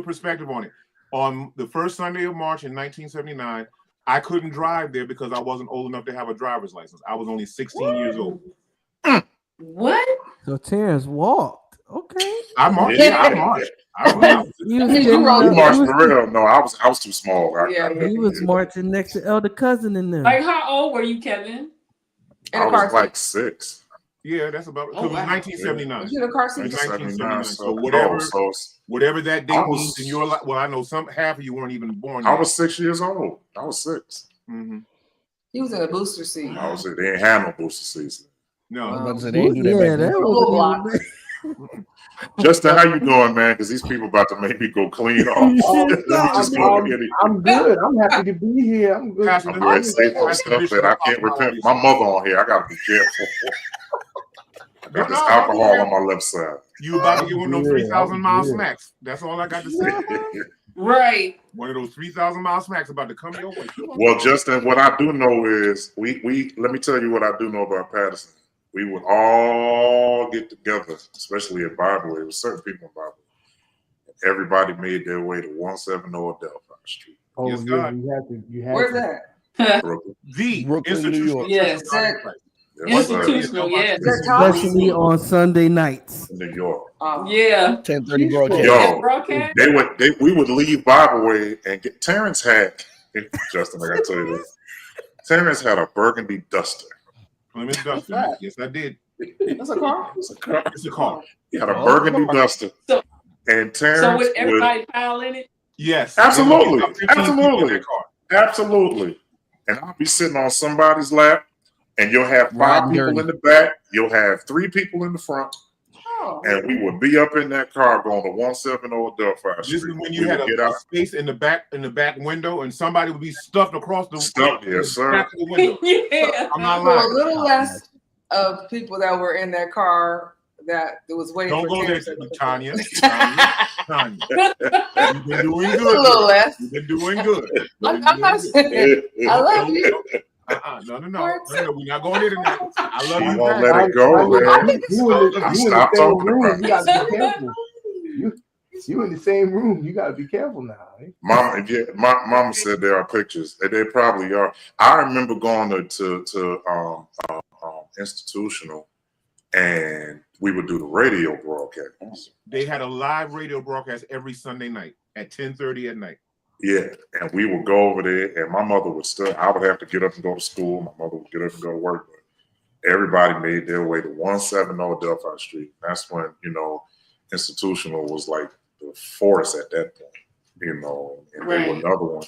perspective on it. On the first Sunday of March in 1979, I couldn't drive there because I wasn't old enough to have a driver's license. I was only 16 years old. What? So Terrence walked. Okay. I marched. I marched. You marched for real? No, I was too small. He was marching next to Elder Cousin in there. Like, how old were you, Kevin? I was like 6. Yeah, that's about. It was 1979. You in a car seat? 1979. So whatever that date means in your life. Well, I know half of you weren't even born yet. I was 6 years old. I was 6. Mm-hmm. He was in a booster seat. They didn't have no booster seats. No. That was Justin, how you doing, man? Because these people about to make me go clean off. I'm good. I'm happy to be here. I'm good. I'm ready to say some stuff that I can't repent. My mother on here. I gotta be careful. I got this alcohol on my left side. You about to get one of those 3,000 mile smacks. That's all I got to say. Right. One of those 3,000 mile smacks about to come your way. Well, Justin, what I do know is we let me tell you what I do know about Patterson. We would all get together, especially at Bible. There were certain people in Bible. Everybody made their way to 170 Adelphi Street. Oh, Yes, yeah, God. you have Where's to. that? Brooklyn. The Brooklyn, New institutional York. Yes. Yes, sir. Institutional, yes. Especially on Sunday nights. New York. Yeah. 10:30 broadcast. Yo, Broadcast? we would leave Bible Way and get Terrence had Justin, I gotta tell you this. Terrence had a burgundy duster. Plymouth Duster. Yes, I did. That's a car? It's a car. It's a car. He had a burgundy duster. So- And Terrence So would everybody pile in it? Yes. Absolutely. There were 15 people in Absolutely. that car. Absolutely. And I'll be sitting on somebody's lap, and you'll have 5 Riding people dirty. in the back, you'll have 3 people in the front, Oh. and we would be up in that car going to 170 Adelphi This Street. is when We you had would a get out. space in the back window, and somebody would be stuffed across the Yes, sir. back of the window. Yeah. I'm not So a lying. little less of people that were in that car that was waiting Don't for go there, Terrence. Tanya. Tanya. You've been doing Just a good. little less. You've been doing good. I'm not saying I love you. No. We're not going there tonight. I love She you. won't back. let it go, man. You in I the stopped same talking room, about you gotta be careful. You in the same room, you gotta be careful now. Eh? Mama said there are pictures. And they probably are. I remember going to institutional, and we would do the radio broadcast. They had a live radio broadcast every Sunday night at 10:30 at night. Yeah, and we would go over there, and my mother would still. I would have to get up and go to school. My mother would get up and go to work. But everybody made their way to 170 Adelphi Street. That's when institutional was like the force at that point. And they were another one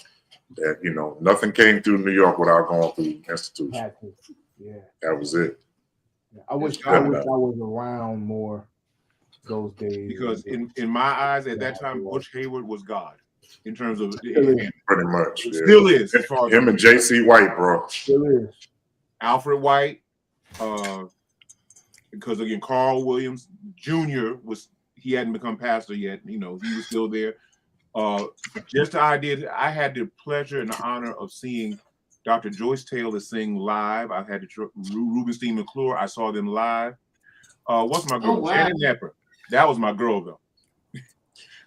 that nothing came through New York without going through institution. Yeah, That was it. I wish I was around more those days. Because in my eyes at that time, Butch Hayward was God in terms of Pretty much. Yeah. Still is. As far as Him and J.C. White, bro. Still is. Alfred White, because again, Carl Williams Jr. he hadn't become pastor yet. He was still there. Just the idea that I had the pleasure and the honor of seeing Dr. Joyce Taylor sing live. I had Rubenstein McClure. I saw them live. What's my girl? Oh, wow. Janet Knapper. That was my girl though.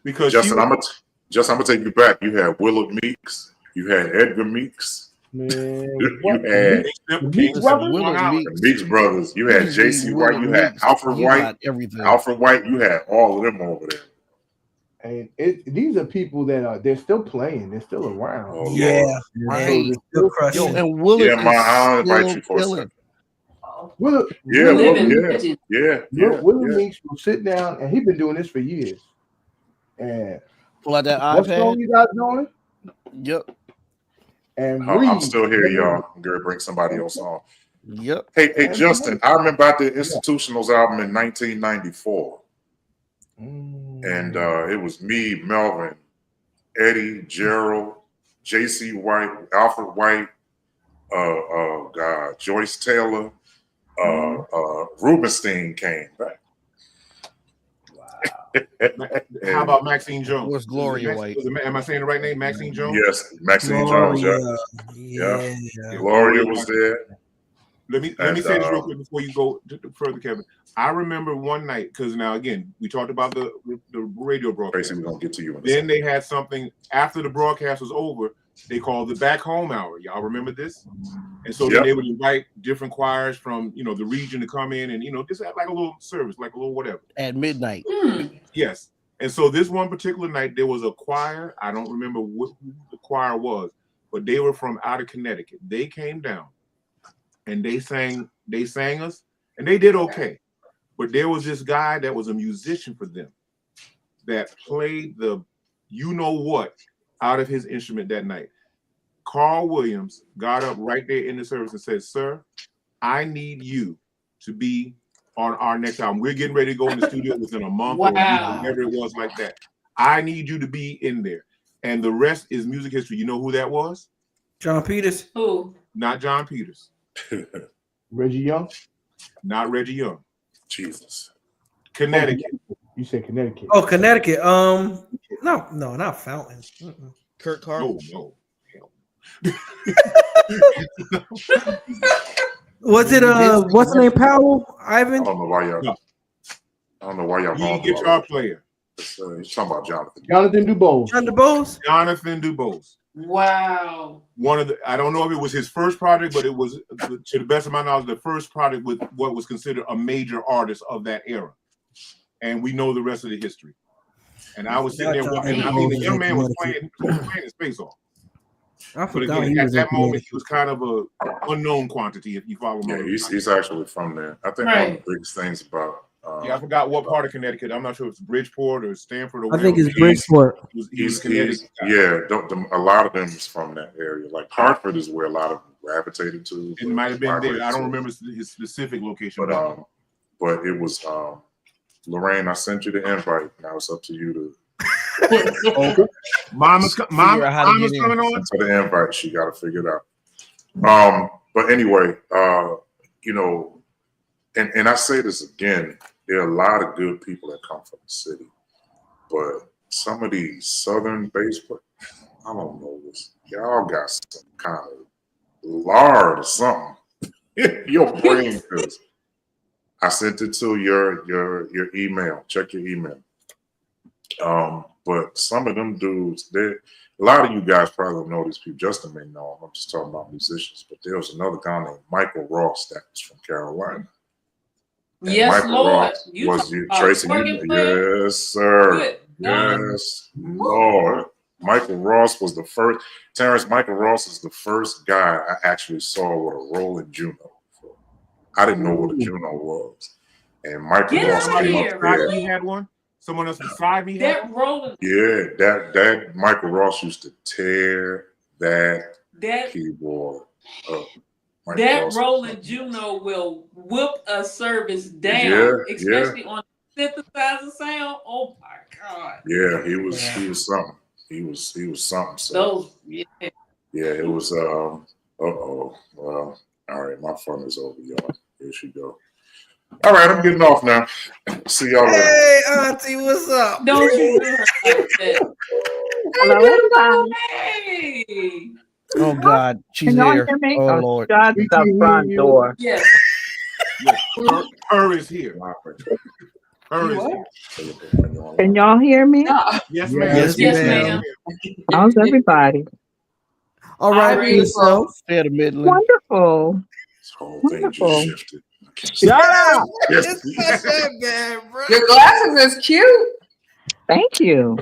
Because Justin, I'm gonna take you back. You had Willard Meeks. You had Edgar Meeks. Man, You had Meeks the Meeks brothers. You had J.C. White. You had Alfred White. Everything. Alfred White. You had all of them over there. and these are people that they're still playing. They're still around. Oh, Yeah, Lord. right. Still crushing. Yo, and Willard Yeah, I'll invite you for a killing. second. Willard Yeah. Meeks will sit down, and he's been doing this for years. And Pull out that what song iPad. you guys doing? Yep. And I'm still here, y'all. I'm gonna bring somebody else on. Yep. Hey, Justin, I remember I did Institutional's album in 1994. And it was me, Melvin, Eddie, Gerald, J.C. White, Alfred White, Joyce Taylor, Rubenstein came back. How about Maxine Jones? What's Gloria White? Am I saying the right name? Maxine Jones? Yes, Maxine Jones. Yeah. Gloria was there. Let me say this real quick before you go further, Kevin. I remember one night, because now again, we talked about the radio broadcast. Basically, we're gonna get to you. Then they had something after the broadcast was over. They called the Back Home Hour. Y'all remember this? And so then they would invite different choirs from the region to come in and just have like a little service, like a little whatever. At midnight. Yes. And so this one particular night, there was a choir. I don't remember who the choir was, but they were from out of Connecticut. They came down and they sang us, and they did okay. But there was this guy that was a musician for them that played the what out of his instrument that night. Carl Williams got up right there in the service and said, "Sir, I need you to be on our next album. We're getting ready to go in the studio within a month or whatever it was like that. I need you to be in there." And the rest is music history. You know who that was? John Peters. Who? Not John Peters. Reggie Young. Not Reggie Young. Jesus. Connecticut. You said Connecticut. Oh, Connecticut. No, not Fountain. Kurt Carter. No. Was it what's the name? Powell? Ivan? I don't know why y'all He going guitar player. He's talking about Jonathan. Jonathan Dubose. Jonathan Dubose. Wow. I don't know if it was his first project, but it was, to the best of my knowledge, the first project with what was considered a major artist of that era. And we know the rest of the history. And I was sitting there watching. I mean, the young man was playing his face off. But again, at that moment, he was kind of a unknown quantity, if you follow me. Yeah, he's actually from there. I think one of the biggest things about I forgot what part of Connecticut. I'm not sure if it's Bridgeport or Stamford or I think it's Bridgeport. A lot of them is from that area. Like Hartford is where a lot of them gravitated to. It might have been there. I don't remember his specific location. But it was Lorraine. I sent you the invite. Now it's up to you to. Mama's coming on. For the invite, she got to figure it out. But anyway, you know, and I say this again. There are a lot of good people that come from the city, but some of these southern-based, I don't know this. Y'all got some kind of lard or something. Your brain, because I sent it to your email. Check your email. But some of them dudes, a lot of you guys probably don't know these people. Justin may know them. I'm just talking about musicians. But there was another guy named Michael Ross that was from Carolina. And yes, Michael Lord. Ross Tracy? Yes, sir. Good. Yes, Lord. Michael Ross was the first. Terrence, Michael Ross is the first guy I actually saw with a rolling Juno. I didn't know what a Juno was. And Michael Ross came up there. He had one. Someone else beside me had that rolling. Yeah, that Michael Ross used to tear that keyboard up. That rolling Juno will whip a service down, especially on synthesizer sound. Oh my God! Yeah, he was something. He was something. So yeah, it was. Well, all right, my fun is over, y'all. Here she go. All right, I'm getting off now. See y'all later. Hey, Auntie, what's up? Don't you do her like that. Hello, Hey. Oh God, she's there. Oh Lord, shut the front door. Yes. Her is here. Her is here. Can y'all hear me? No. Yes, ma'am. Yes, ma'am. How's everybody? All right, yourself. Wonderful. This whole thing just shifted. Shut up. It's not that bad, bro. Your glasses is cute. Thank you.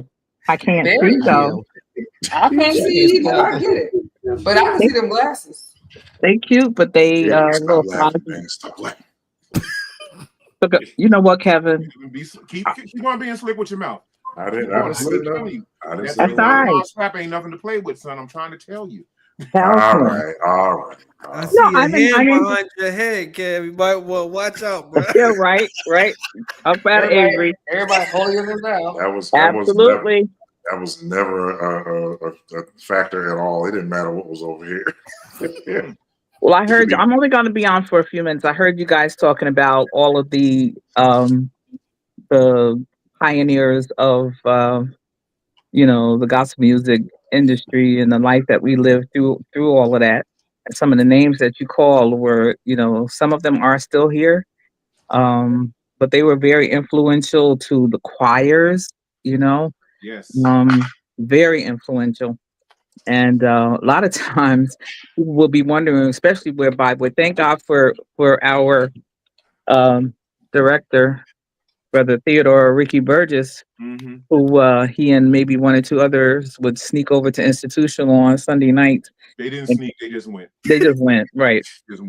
I can't Very see though. I can't see either. I get it. But I can see them glasses. They cute, but they little Stop laughing. You know what, Kevin? Keep on being slick with your mouth. I didn't say nothing. That's all right. Slap ain't nothing to play with, son. I'm trying to tell you. All right. I see a hand behind your head, Kev. You might watch out, bro. Yeah, right. Up at Avery. Everybody holier than thou. That was never a factor at all. It didn't matter what was over here. Well, I heard I'm only going to be on for a few minutes. I heard you guys talking about all of the pioneers of the gospel music industry and the life that we lived through all of that. And some of the names that you called were, some of them are still here, but they were very influential to the choirs. Yes. Very influential. And a lot of times people will be wondering, especially but thank God for our director, Brother Theodore Ricky Burgess, who he and maybe one or two others would sneak over to Institutional on Sunday night. They didn't sneak, they just went. They just went, right.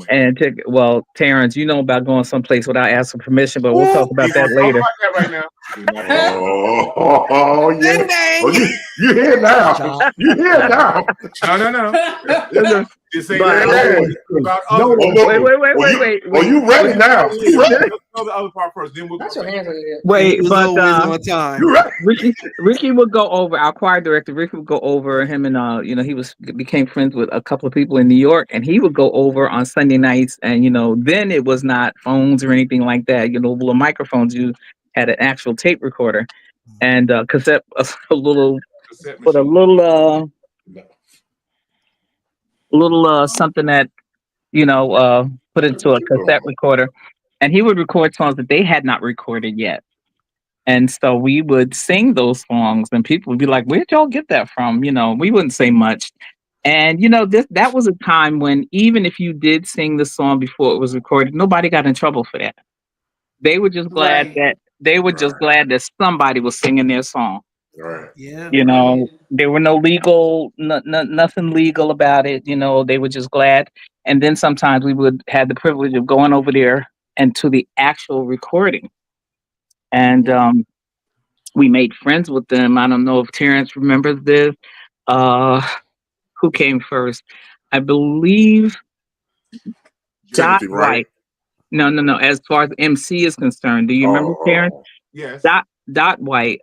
And Terrence, you know about going someplace without asking permission, but we'll talk about that later. Talk about that right now. Oh, yeah. Oh, you here now. You here now. No. This ain't But- about No, others. wait. Well, you ready now? Let's know the other part first. Then we'll That's your hands in the air. Wait, He was but always on time. You ready? Ricky would go over, our choir director. Ricky would go over him, and he became friends with a couple of people in New York, and he would go over on Sunday nights. And then it was not phones or anything like that. Little microphones. You had an actual tape recorder and cassette, a little something that put into a cassette recorder, and he would record songs that they had not recorded yet. And so we would sing those songs, and people would be like, "Where'd y'all get that from?" We wouldn't say much. And that was a time when even if you did sing the song before it was recorded, nobody got in trouble for that. They were just glad that somebody was singing their song. Right. Yeah. There were no legal, nothing legal about it. They were just glad. And then sometimes we would have the privilege of going over there and to the actual recording. And we made friends with them. I don't know if Terrence remembers this. Who came first? I believe Dot Timothy White. No. As far as MC is concerned, do you remember Terrence? Yes. Dot White.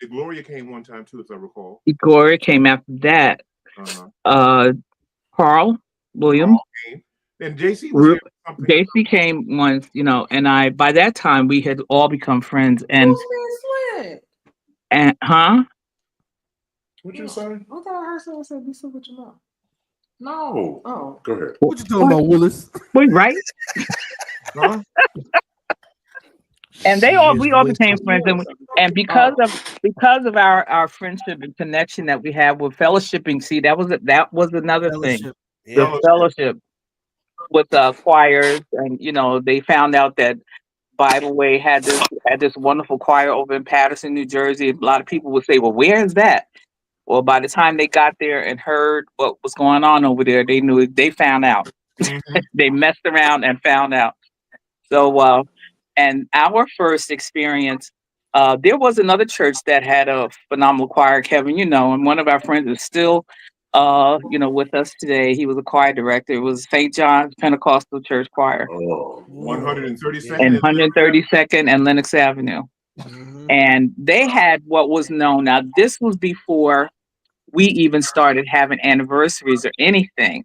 Gloria came one time too, if I recall. Gloria came after that. Carl Williams. And JC was JC came once, and by that time we had all become friends. And What you say? I thought I heard someone say, "Be still with your mouth." No. Oh, go ahead. What you talking about, Willis? Wait, right? And we all became friends, and because of our friendship and connection that we have with fellowshipping. See, that was another thing. The fellowship with choirs, and they found out that Bible Way had this wonderful choir over in Patterson, New Jersey. A lot of people would say, "Well, where is that?" Well, by the time they got there and heard what was going on over there, they knew it. They found out. They messed around and found out. So, and our first experience, there was another church that had a phenomenal choir, Kevin, and one of our friends is still, with us today. He was a choir director. It was St. John's Pentecostal Church Choir. 132nd and 132nd and Lenox Avenue. And they had what was known. Now, this was before we even started having anniversaries or anything.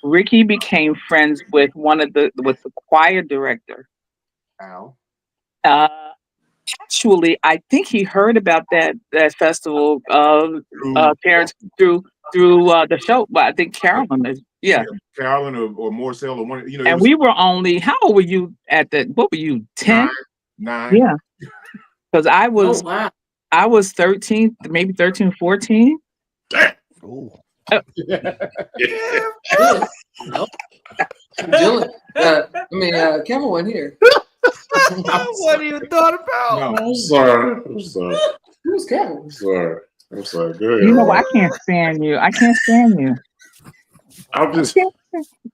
Ricky became friends with the choir director. Al. Actually, I think he heard about that festival parents through the show. But I think Carolyn is Carolyn or Morcell or one. And we were only, how old were you at that? What were you, 10? 9. Yeah, because I was 13, maybe 13, 14. Oh. Dylan. Kevin went here. What are you thought about? No, I'm sorry. Who's Kevin? I'm sorry. Go ahead. I can't stand you. I'm just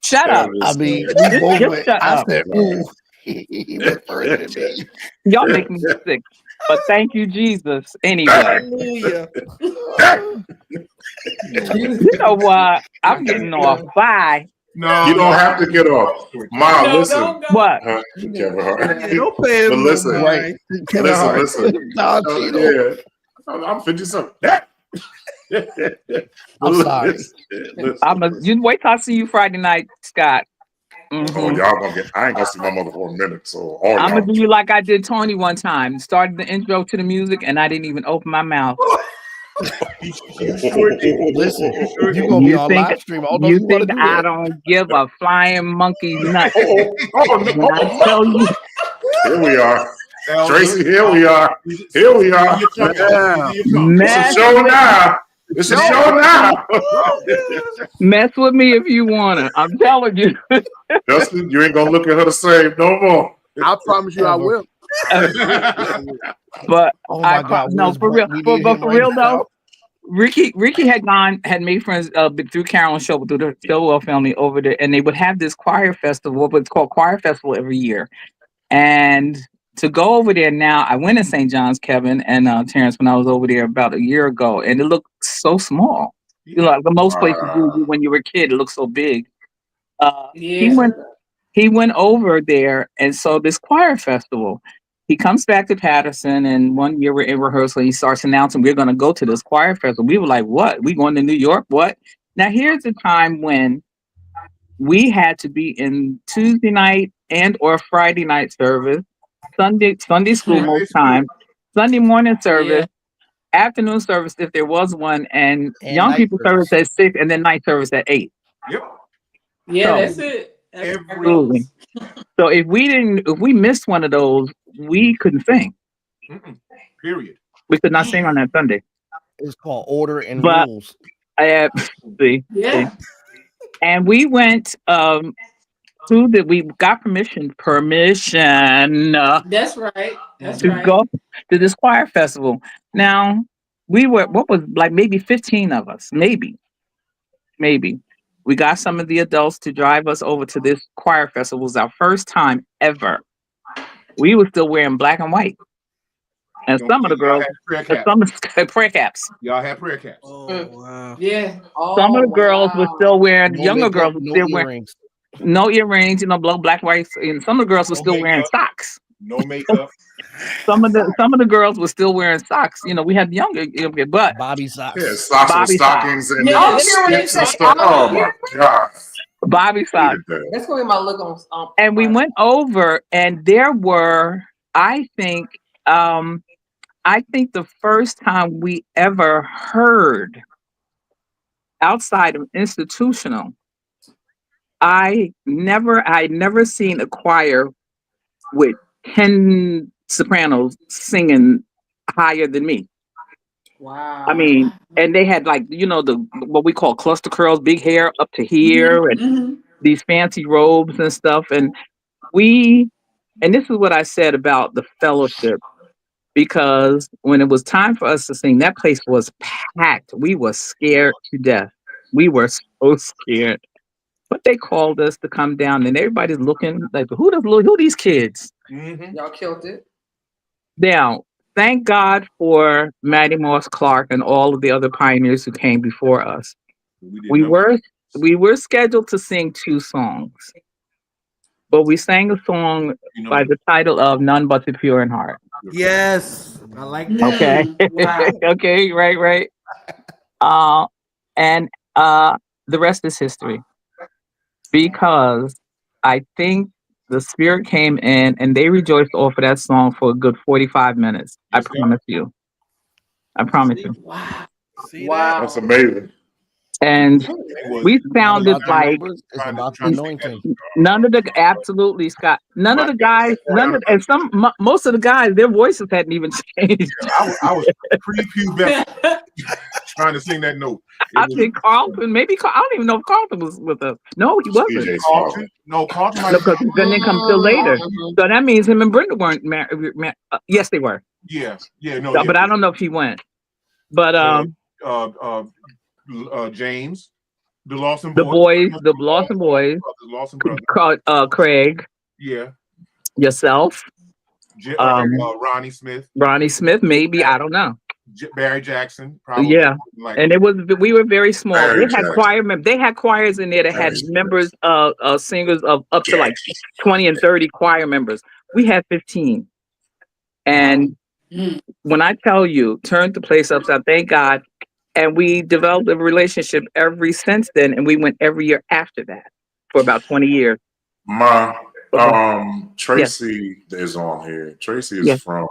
shut up. I mean, we both went. I said, "Ooh." He went further than me. Y'all make me sick. But thank you, Jesus. Anyway. Hallelujah. You know what? I'm getting off. Bye. No, you don't have to get off. Mom, listen. What? Kevin Hart. Don't pay him. But listen, right. listen. I'm 50-something. I'm sorry. You wait till I see you Friday night, Scott. Mm-hmm. Oh, y'all gonna get. I ain't gonna see my mother for a minute, so I'm gonna do you like I did Tony one time. Started the intro to the music, and I didn't even open my mouth. Listen, you're gonna be on live stream. You think I don't give a flying monkey nut? I tell you. Here we are. Tracy, here we are. It's a show now. It's a show now. Mess with me if you wanna. I'm telling you. Justin, you ain't gonna look at her the same no more. I promise you I will. But oh my God, no, for real. But for real though, Ricky had made friends through Carolyn's show, through the Stillwell family over there, and they would have this choir festival. But it's called Choir Festival every year. And to go over there now, I went to St. John's, Kevin and Terrence, when I was over there about a year ago, and it looked so small. You know, like the most places do when you were a kid, it looked so big. He went over there and saw this choir festival. He comes back to Patterson, and one year we're in rehearsal. He starts announcing we're going to go to this choir festival. We were like, "What? We going to New York? What?" Now here's the time when we had to be in Tuesday night and or Friday night service, Sunday school most times, Sunday morning service, afternoon service if there was one, and young people service at 6, and then night service at 8. Yep. Yeah, that's it. Absolutely. So if we missed one of those, we couldn't sing. Period. We could not sing on that Sunday. It's called order and rules. See. And we went we got permission. That's right. To go to this choir festival. Now we were like maybe 15 of us, maybe. We got some of the adults to drive us over to this choir festival. It was our first time ever. We were still wearing black and white. And some of the girls had prayer caps. Y'all had prayer caps. Oh, wow. Yeah. Some of the girls were still wearing, younger girls were still wearing earrings. No earrings, black, white, and some of the girls were still wearing socks. No makeup. Some of the girls were still wearing socks. We had younger, but Bobby socks. Yeah, socks Bobby with stockings and skips and stuff. Oh my God. Bobby socks. That's gonna be my look on. And we went over, and there were, I think the first time we ever heard outside of institutional, I'd never seen a choir with 10 sopranos singing higher than me. Wow. I mean, and they had like, what we call cluster curls, big hair up to here, and these fancy robes and stuff. And this is what I said about the fellowship, because when it was time for us to sing, that place was packed. We were scared to death. We were so scared. But they called us to come down, and everybody's looking like, who these kids? Y'all killed it. Now, thank God for Mattie Moss Clark and all of the other pioneers who came before us. We were scheduled to sing 2 songs, but we sang a song by the title of "None But the Pure in Heart." Yes, I like that. Okay, Wow. okay, right. And the rest is history, because I think the Spirit came in and they rejoiced off of that song for a good 45 minutes. I promise you. Wow. Wow. That's amazing. And we sounded like it's about the anointing. none of the absolutely Scott. None of the guys, most of the guys, their voices hadn't even changed. I was pre-pubescent trying to sing that note. I think Carlton, I don't even know if Carlton was with us. No, he wasn't. Carlton might Because he didn't come till later. So that means him and Brenda weren't married. Yes, they were. Yeah, But I don't know if he went. But James, the Lawson boys, the Lawson brothers, Craig, yourself, Ronnie Smith, maybe, I don't know. Barry Jackson, probably. Yeah, and we were very small. They had choirs in there that had members, singers of up to like 20 and 30 choir members. We had 15, and when I tell you, turned the place upside. Thank God. And we developed a relationship ever since then, and we went every year after that for about 20 years. Tracy is on here. Tracy is from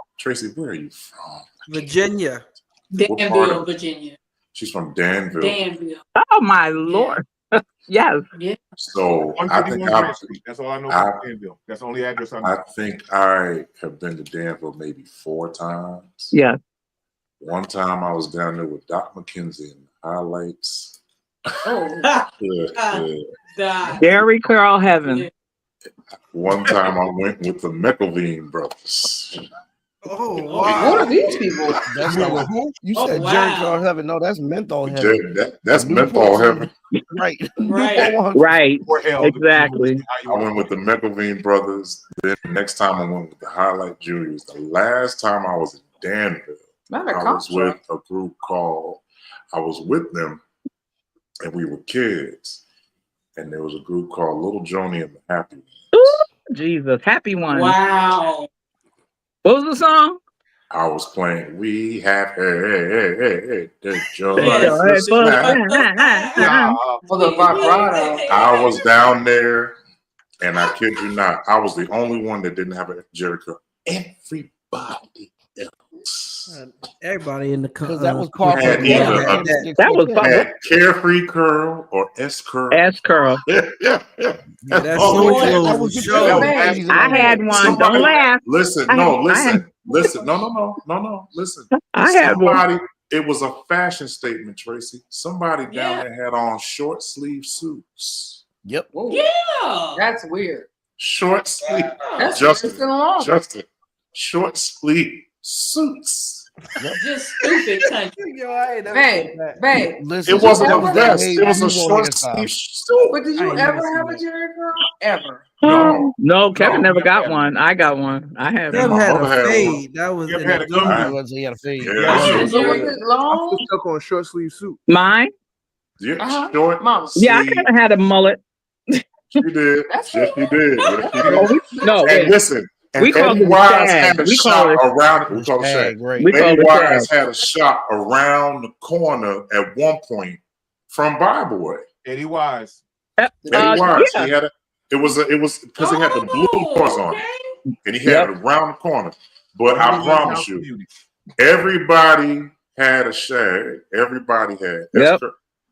where are you from? Virginia. Danville, Virginia. She's from Danville. Oh my Lord. Yes. Yeah. So I think that's all I know from Danville. That's the only address I know. I think I have been to Danville maybe 4 times. Yeah. One time I was down there with Doc McKenzie in the highlights. Gary Carl Heaven. One time I went with the McElveen brothers. Oh, What wow. are these people? That's not you said Jericho in heaven. No, that's menthol heaven. That's menthol heaven. Right. Right. Exactly. I went with the McElveen brothers. Then next time I went with the Highlight Juniors. The last time I was in Danville, I was with a group called, I was with them and we were kids. And there was a group called Little Joni and the Happy Ones. Ooh, Jesus, Happy Ones. Wow. What was the song? I was playing We Have the Joy. For the vibrato. I was down there, and I kid you not, I was the only one that didn't have a Jericho. Everybody else. Everybody in the because that was part had of either that was had Carefree Curl or S Curl. S Curl. That's I had one. Don't laugh. Listen, listen. No. Listen. I had one. It was a fashion statement, Tracy. Somebody down there had on short sleeve suits. Yep. Whoa. Yeah. That's weird. Short sleeve. That's Justin. Short sleeve suits. Just stupid country. Babe. Listen, it wasn't a vest. It was a short sleeve suit. But did you ever have a Jericho? Ever? No, Kevin never got one. I got one. I had Never one. had a fade. That was in had a the He had a fade. Was it long? I'm stuck on a short sleeve suit. Mine? Yeah, short. Yeah, I kind of had a mullet. She did. Yes, she did. No, and listen. And we call Eddie it Wise shag. had a shot around. We call it shag. Eddie Wise had a shot around the corner at one point from Bible Way. Eddie Wise. Eddie Wise. Yeah. He had it. It was because he had the blue doors on it, and he had it around the corner. But I promise you, everybody had a shag. Everybody had.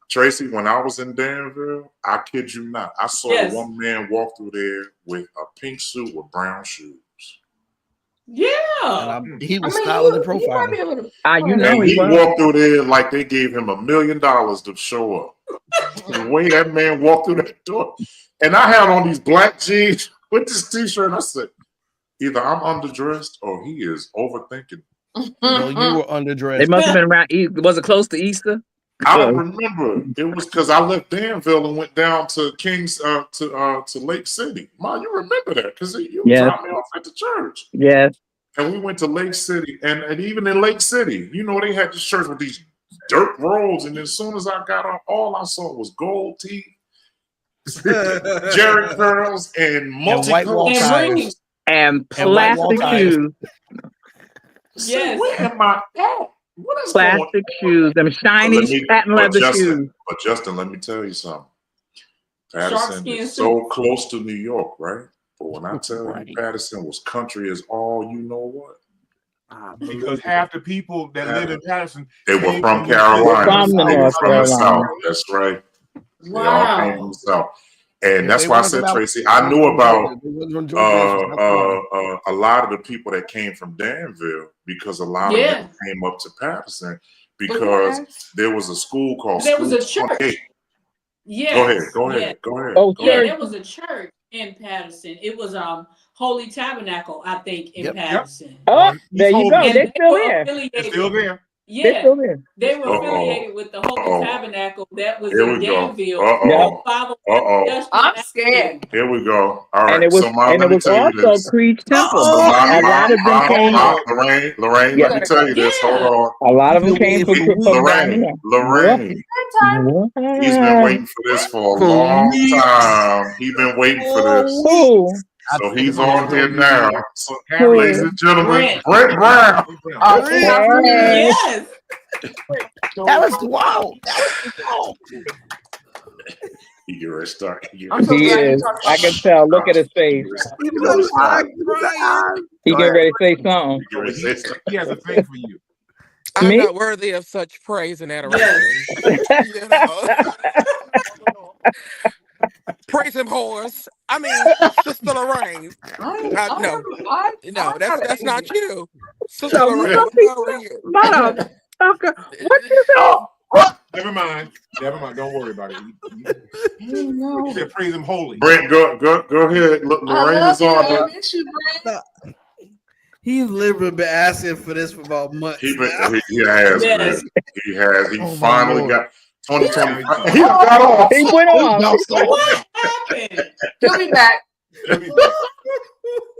Tracy, when I was in Danville, I kid you not, I saw one man walk through there with a pink suit with brown shoes. Yeah, he was styling and profiling. He walked through there like they gave him $1 million to show up. The way that man walked through that door, and I had on these black jeans with this T-shirt. I said, either I'm underdressed or he is overthinking. No, you were underdressed. It must have been around. Was it close to Easter? I don't remember. It was because I left Danville and went down to Kings to Lake City. Mom, you remember that because you dropped me off at the church. Yes. And we went to Lake City, and even in Lake City, you know, they had this church with these dirt roads, and as soon as I got on, all I saw was gold teeth, Jerry curls, and multicolored rings and plastic shoes. Yes. Where am I at? What is plastic shoes, them shiny satin leather shoes. But Justin, let me tell you something. Patterson is so close to New York, right? But when I tell you Patterson was country as all you know what? Because half the people that live in Patterson, they were from Carolina. They were from the South. That's right. Wow. They all came from the South. And that's why I said, Tracy, I knew about a lot of the people that came from Danville because a lot of them came up to Patterson because there was a school called There was a church. Yeah. Go ahead. Oh, yeah, there was a church in Patterson. It was Holy Tabernacle, I think, in Patterson. Oh, there you go. They're still there. They're still there. Yeah, they were affiliated with the Holy Tabernacle that was in Danville. I'm scared. Here we go. All right. And it was, so, Mom, let me tell you this. Creech Temple. A lot of them came. Lorraine, let me tell you this. Hold on. A lot of them came from Lorraine. He's been waiting for this for a long time. He's been waiting for this. So he's on here now. So, ladies and gentlemen, Brent Brown. Yes. That was wow. He get ready to start. He is. I can tell. Look at his face. He get ready to say something. He has a thing for you. I'm not worthy of such praise and adoration. You know? Praise him, horse. I mean, Sister Lorraine. No, that's not you. Sister Lorraine, how are you? Motherfucker, what you say? Never mind. Don't worry about it. You said praise him holy. Brent, go ahead. Look, Lorraine is on. He's literally been asking for this for about months. He now. has. Yes. He has. He Oh, my finally Lord. got 2020. He got off. He went off. What happened? He'll be back.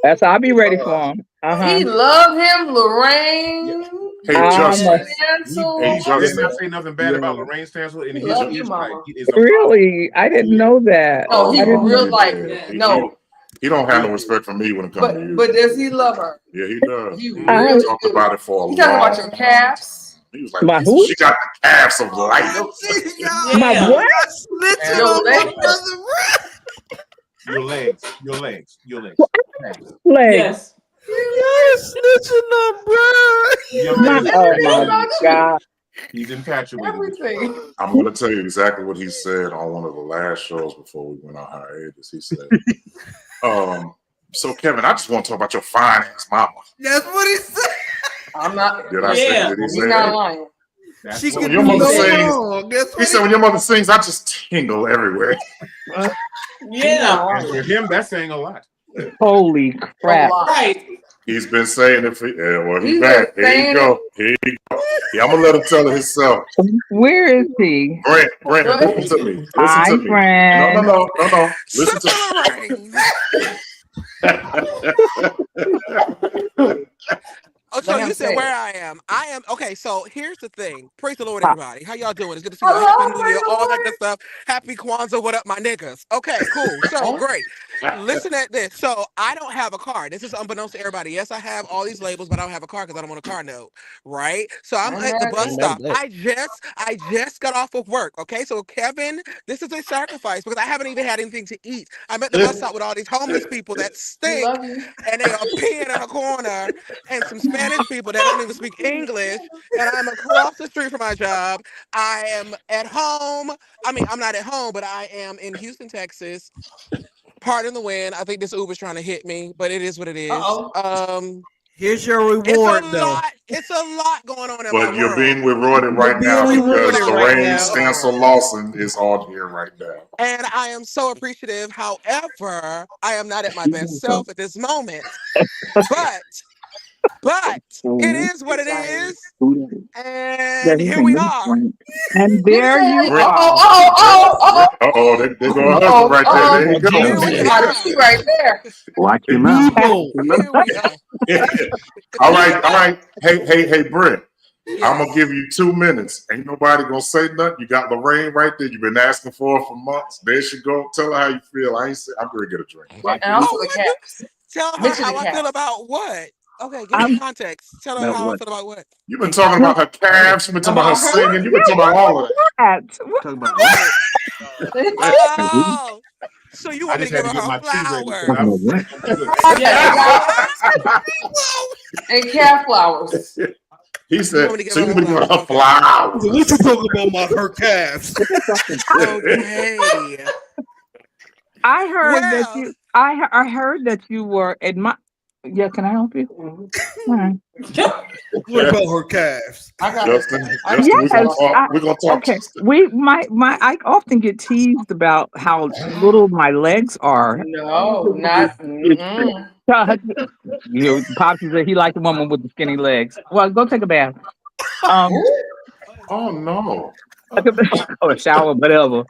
That's I'll be ready for him. He loved him, Lorraine. Hey, Justin. Stansel. Hey, He did Justin. not say nothing bad about Lorraine Stansel, and He love you, his mama. right. He is a Really? I didn't know that. No, he I didn't real know. like no. He don't have no respect for me when it comes to you. But does he love her? Yeah, he does. He He really talked do. about it for a He talking about your long calves. He was like, My who? she got the calves of life. My Yeah. what? Snitching Your on my legs. brother. your legs. Legs. Yes. You're snitching on bro. Your My, legs. oh my God. He's infatuated. Everything. I'm going to tell you exactly what he said on one of the last shows before we went on hiatus. He said, so Kevin, I just want to talk about your fine ass mama. That's what he said. I'm not. Did I say? Yeah. Did he He's say not that? lying. She So could when do your no mother sings, wrong. That's he what said when your mother sings, I just tingle everywhere. He's Yeah. not And for lying. him, that's saying a lot. Holy A crap. lot. Right. He's been saying it for, yeah, well, he's He's back. been Here you saying go. Here you go. Yeah, I'm going to let him tell it himself. Where is he? Brent, listen to me. Listen Hi, to me. friend. No. Listen Sister to Lorraine. Oh, so Let him you say said where it. I am. I am okay. So here's the thing. Praise the Lord, Hi. everybody. How y'all doing? It's good to see y'all. Happy Hello, New praise Year, the all that Lord. good stuff. Happy Kwanzaa. What up, my niggas? Okay, cool. So great. Listen at this. So I don't have a car. This is unbeknownst to everybody. Yes, I have all these labels, but I don't have a car because I don't want a car note. Right. So I'm I'm at the mad bus at Amen stop. to that. I just got off of work. Okay. So Kevin, this is a sacrifice because I haven't even had anything to eat. I'm at the bus stop with all these homeless people that We stink love you. and they are peeing in a corner and some Spanish people that don't even speak English. And I'm across the street from my job. I am at home. I mean, I'm not at home, but I am in Houston, Texas. Pardon the wind. I think this Uber's trying to hit me, but it is what it is. Uh-oh. Here's your reward, though. It's a lot going on in my But you're world. being rewarded right being now because rewarded right Lorraine now. Stansel Lawson is on here right now. And I am so appreciative. However, I am not at my best self at this moment. But it is what it is. And here we are. And He there said, you Brent, are. there go her husband right there. There you go. Here we Got a are. key right there. Watch your mouth. Evil. Here we are. All right. Hey, Brent. Yes. I'm gonna give you 2 minutes. Ain't nobody gonna say nothing. You got Lorraine right there. You've been asking for her for months. There she go. Tell her how you feel. I'm gonna get a drink. And also the caps. Tell her Mention how the I feel caps. about what? Okay, give me context. Tell her About how I what? feel about what. You've been talking about her calves. You've been talking about her singing. You've been talking about all of that. Talk about what? Oh, so you I want me just to had give to her get my her tea ready. flowers? Talking about what? And calf flowers. He said, want me to give so her you've her been giving her flowers? flowers. What you talking about my her calves? Okay. I heard that Well, I heard that you were yeah, can I help you? All right. What about her calves? I got Justin, Yes, we're gonna talk. okay. I often get teased about how little my legs are. No, not. Poppy said he liked the woman with the skinny legs. Well, go take a bath. Oh no. Or a shower, whatever.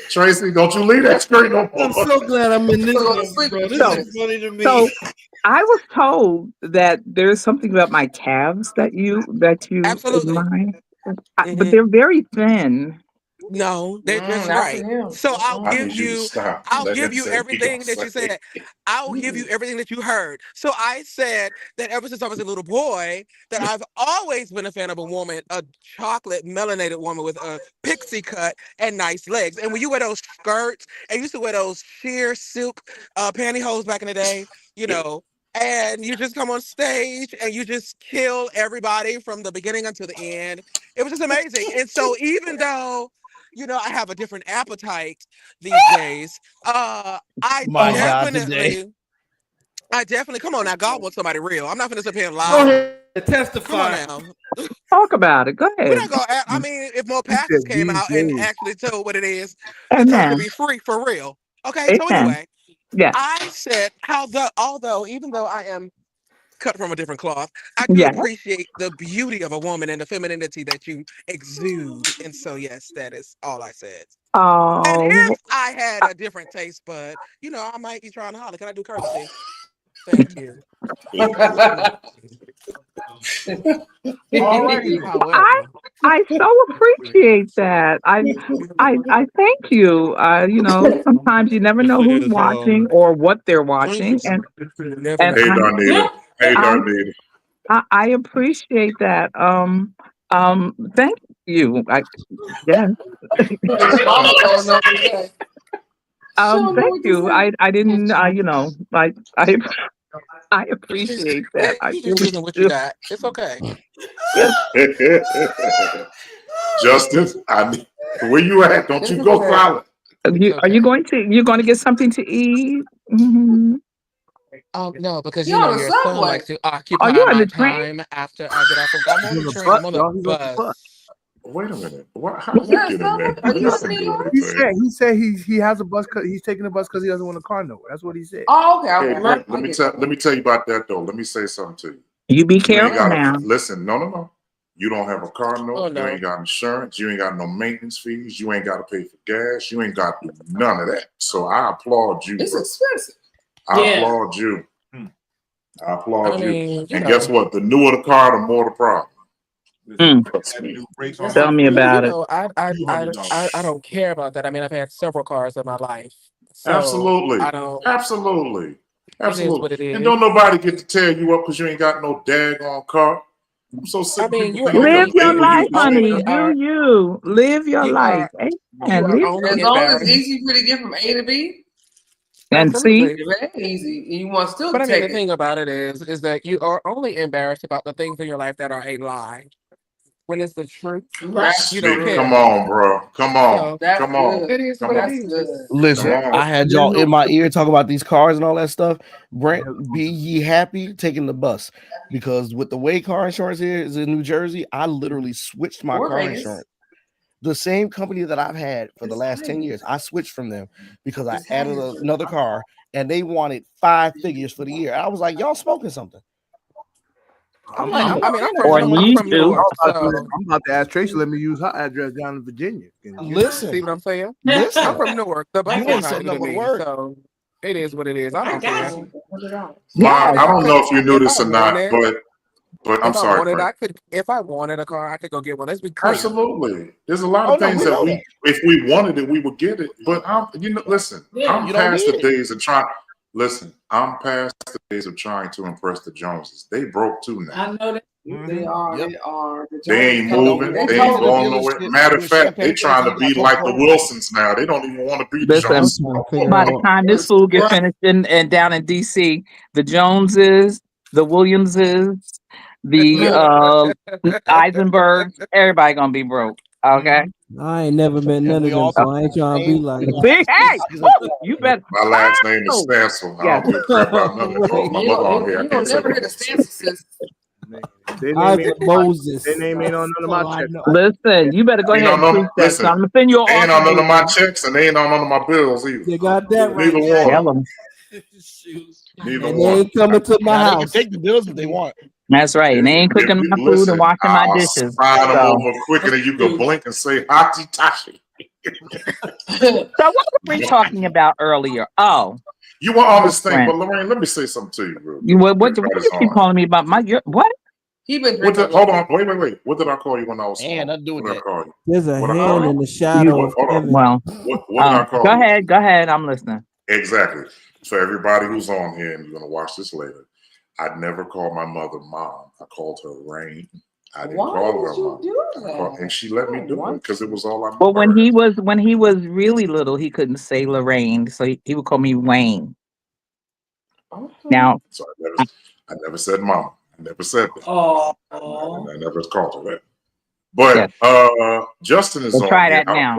Tracy, don't you leave that screen no more. I'm so glad I'm in this movie, bro. This is funny to me. So I was told that there's something about my calves that you absolutely. admire, but they're very thin. No, they're just Not for right. him. So I'll I give need you to you, stop. I'll Let give him you say what he everything gonna that you say. said. I'll give you everything that you heard. So I said that ever since I was a little boy, that I've always been a fan of a woman, a chocolate melanated woman with a pixie cut and nice legs. And when you wear those skirts, and you used to wear those sheer silk pantyhose back in the day, you know, and you just come on stage and you just kill everybody from the beginning until the end. It was just amazing. And so even though, you know, I have a different appetite these days, I My God, today. definitely, come on now, God wants somebody real. I'm not gonna sit here and Go lie. ahead, testify. Come on now. Talk about it. Go We're ahead. not gonna, I mean, if more pastors came out and actually told what it is, the church would Amen. be free for real. Okay, so Amen. anyway, Yes. I said although even though I am cut from a different cloth, I do Yes. appreciate the beauty of a woman and the femininity that you exude. And so, yes, that is all I said. And Oh, if I had a different taste bud, I might be trying to holler. Can I do courtesy? Thank you. All righty. However, I so appreciate that. I thank you. Sometimes you never know who's watching or what they're watching, never and know. Hey, Darnita. Hey, I Darnita. I appreciate that. Thank you. Yeah. Mama don't know what to say. She don't know Thank what to you. say. I didn't. I appreciate that. I You just really using what you do. got. It's okay. Yes. Justin, where you at? Don't This you is go fair. silent. It's Are you okay. going to get something to eat? Hmm. No, because You on the your son subway? likes to Are you occupy on my the train? time after I get off. I'm He's on on the the train. bus, I'm on the y'all. He's on the bus. bus. Wait a minute. How Is did that you a get in there? subway? Are you That in didn't New do York? anything. He said he has a bus. He's taking the bus because he doesn't want a car nowhere. That's what he said. Oh, okay. Hey, Okay. Brent, I let me get tell you about that though. Let me say something to you. You be You ain't careful got now. listen. No. You don't have a car Oh note. You no. ain't got insurance. You ain't got no maintenance fees. You ain't got to pay for gas. You ain't got to do none of that. So I applaud you, It's bro. expensive. I applaud you. I applaud I you. mean, And guess what? The newer the car, the more the problem. Mm, Trust me. tell me about it. I don't care about that. I mean, I've had several cars in my life, so I Absolutely. don't. Absolutely. It is Absolutely. what it And is. don't nobody get to tear you up because you ain't got no daggone car. I'm so sick I of mean, people you thinking Live because only your label you life, you as honey. only something. Do are you live your you life? are you And are live only As long as it's embarrassed. easy for you to get from A to B, and see. Absolutely. if it ain't easy, and you want to still But I mean, take the it. thing about it is that you are only embarrassed about the things in your life that are a lie. When it's the truth, That's you don't Speak. Come good. care. on, bro. Come on. So That's Come on. good. it is Come what it on. That's is. good. Come Listen, on. I had y'all in my ear talking about these cars and all that stuff. Brent, be ye happy taking the bus because with the way car insurance here is in New Jersey, I literally switched my Or car Vegas. insurance. The same company that I've had for the It's last 10 Vegas. years, I switched from them because I It's added Vegas. another car and they wanted 5 figures for the year. I was like, y'all smoking something. I'm like, I'm I'm not Or paying no money I'm for need from this to. car. Newark, I'm so about to ask Tracy. Let me use her address down in Virginia. see Listen, what I'm saying? I'm listen, from Newark. The bus you is ain't not said new to nothing but a me, word. so it is what it is. I I don't got care. you. $100. Ma, Yes. I don't know if you knew If I this or not, wanted, but I'm if I sorry, wanted, Brent. I could. If I wanted a car, I could go get one. Let's be clear. Absolutely. There's a lot Oh of no, things we that know that. if we wanted it, we would get it. But listen, I'm You don't past need the it. days of trying. Listen, I'm past the days of trying to impress the Joneses. They broke too now. I know that. They are. Yep. They are. The They Joneses ain't And don't told be you. moving. They walking They into ain't the told going you. nowhere. dealership Matter of with fact, they champagne trying flavored to and got be Coke like the on it. Wilsons now. They don't even want to be the Listen, I'm Joneses. trying to figure by the out. time this food get finished down in DC, the Joneses, the Williamses, the Eisenbergs, everybody gonna be broke. Okay. I ain't never met And none we of them, all so come I from ain't the trying to be same like. See, hey, woo, you better. My last name is Oh, Stancil. I yes. don't give a crap about none of that. Oh, Right. my You mother on don't, here. I you can't don't say never what hear I'm the gonna say. stances. Their name ain't Isaac on my, their Moses. name ain't on none of my all I checks. know. Listen, you better go Ain't ahead on and preach none. that. So Listen, I'm gonna send you an ain't on offering, none of my Adrian. checks and they ain't on none of my bills either. You got that right, Neither Jack. one. Tell them. Shoot. Neither And they one. ain't coming to my Now they can house. take the bills if they want. That's right. And they ain't cooking my food and Listen, washing my I'll dishes. sign them So, over quicker than you can blink and say Hachi Tashi. so what were we talking about earlier? Oh, You want all oh, this thing, Brent. but Lorraine, let me say something to you real You quick. what you Everybody's keep on. calling me about what? He been What drinking a did, little hold bit. on, wait. What did I call you when I was And smoking? nothing to do with What did I that. call you? There's a What I call hand you? in the You shadow What? of Hold on. heaven. well, What did I call you? go ahead. I'm listening. Exactly. So everybody who's on here and you're gonna watch this later, I'd never call my mother mom. I called her Rain. I didn't Why call would her you mom. do And that? she let me Oh, do it why? because it was all I knew Well, about her. when he was really little, he couldn't say Lorraine, so he would call me Wayne. Okay. Now, So I never said mom. I never said that. Oh, I never called her that. yeah, But Justin is so on try here. that now.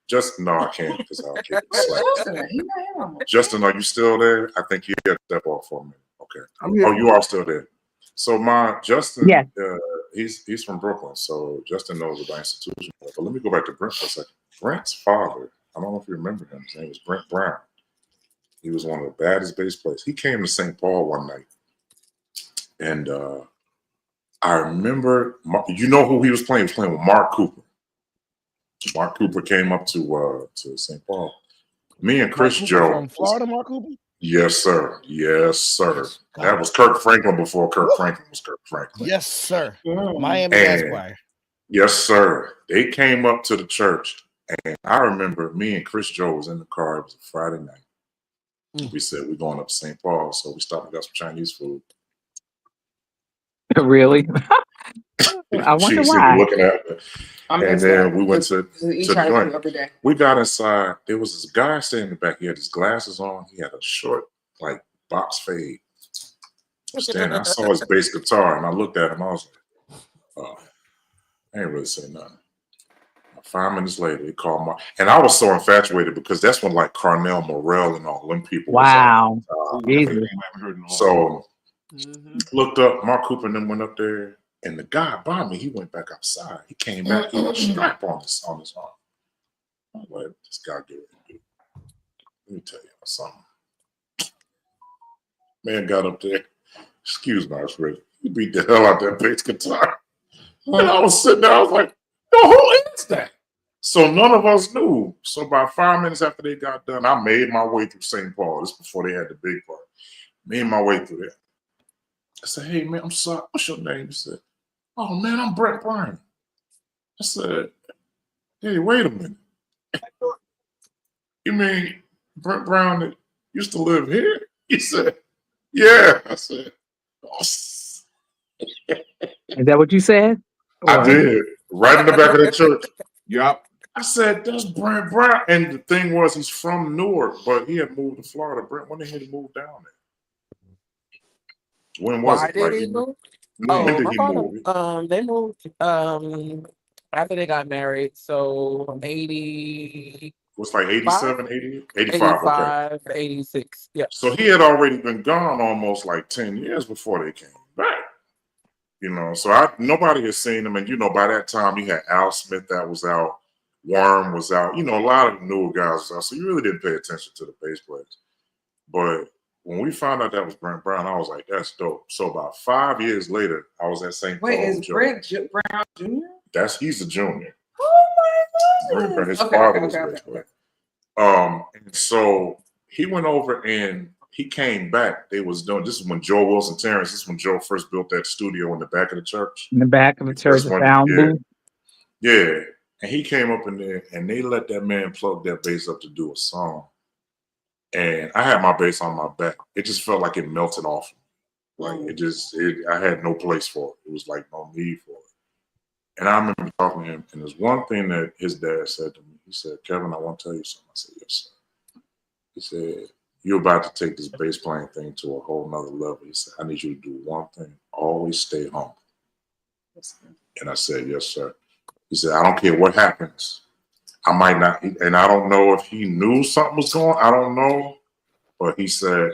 Justin, no, I can't because I'll get Where's slapped. Justin at? He not here no more. Justin, are you still there? I think you had to step off for a minute. Okay. I'm here. Oh, you are still there. So Justin, Yes. he's from Brooklyn, so Justin knows about institutional. But let me go back to Brent for a second. Brent's father, I don't know if you remember him. His name was Brent Brown. He was one of the baddest bass players. He came to St. Paul one night, and I remember. You know who he was playing? He was playing with Mark Cooper. Mark Cooper came up to St. Paul. Me and Chris Joe from Florida. Mark Cooper. Yes, sir. Yes, sir. That was Kirk Franklin before Kirk Franklin was Kirk Franklin. Yes, sir. Miami Esquire. Yes, sir. They came up to the church, and I remember me and Chris Joe was in the car. It was a Friday night. We said we're going up to St. Paul, so we stopped and got some Chinese food. Really? I wonder why. Looking at me. And then we went to the joint. Every day. We got inside. There was this guy sitting in the back. He had his glasses on. He had a short, like, box fade. Standing. I saw his bass guitar, and I looked at him. I was like, oh, I ain't really saying nothing. 5 minutes later, they called Mark. And I was so infatuated because that's when, like, Carnell Morel and all them people Wow. So, looked up. Mark Cooper and them went up there. And the guy by me, he went back outside. He came back, he had a strap on his arm. I was like, this guy get it. Let me tell you something. Man got up there. Excuse my friend. He beat the hell out that bass guitar. And I was sitting there, I was like, yo, who is that? So none of us knew. So about 5 minutes after they got done, I made my way through St. Paul. This before they had the big part. Made my way through there. I said, hey, man, I'm sorry. What's your name? He said, oh, man, I'm Brent Bryan. I said, hey, wait a minute. You mean Brent Brown that used to live here? He said, yeah. I said, oh. Is that what you said? I did. Right in the back of the church. Yep. I said, that's Brent Brown. And the thing was, he's from Newark, but he had moved to Florida. Brent, when did he move down there? When was Why it? did he move? When did he move? They moved after they got married. So 80. Was like 87, 80, 85, 85, okay. 86. Yeah. So he had already been gone almost like 10 years before they came back. You know, so nobody had seen him. And, you know, by that time you had Al Smith that was out. Worm was out. You know, a lot of the newer guys was out. So you really didn't pay attention to the bass players. But when we found out that was Brent Brown, I was like, that's dope. So about 5 years later, I was at St. Paul. Wait, is Brent Brown Jr.? He's a junior. Oh my Brent Brown, goodness. his father was a bass player. And so he went over and he came back. They was doing, this is when Joe Wilson Terrence, this is when Joe first built that studio in the back of the church. In the back of the church, the sound booth. Yeah. And he came up in there and they let that man plug that bass up to do a song. And I had my bass on my back. It just felt like it melted off. Like I had no place for it. It was like no need for it. And I remember talking to him, and there's one thing that his dad said to me. He said, Kevin, I want to tell you something. I said, yes, sir. He said, you're about to take this bass playing thing to a whole nother level. He said, I need you to do one thing. Always stay humble. And I said, yes, sir. He said, I don't care what happens. I might not, and I don't know if he knew something was going on. I don't know. But he said,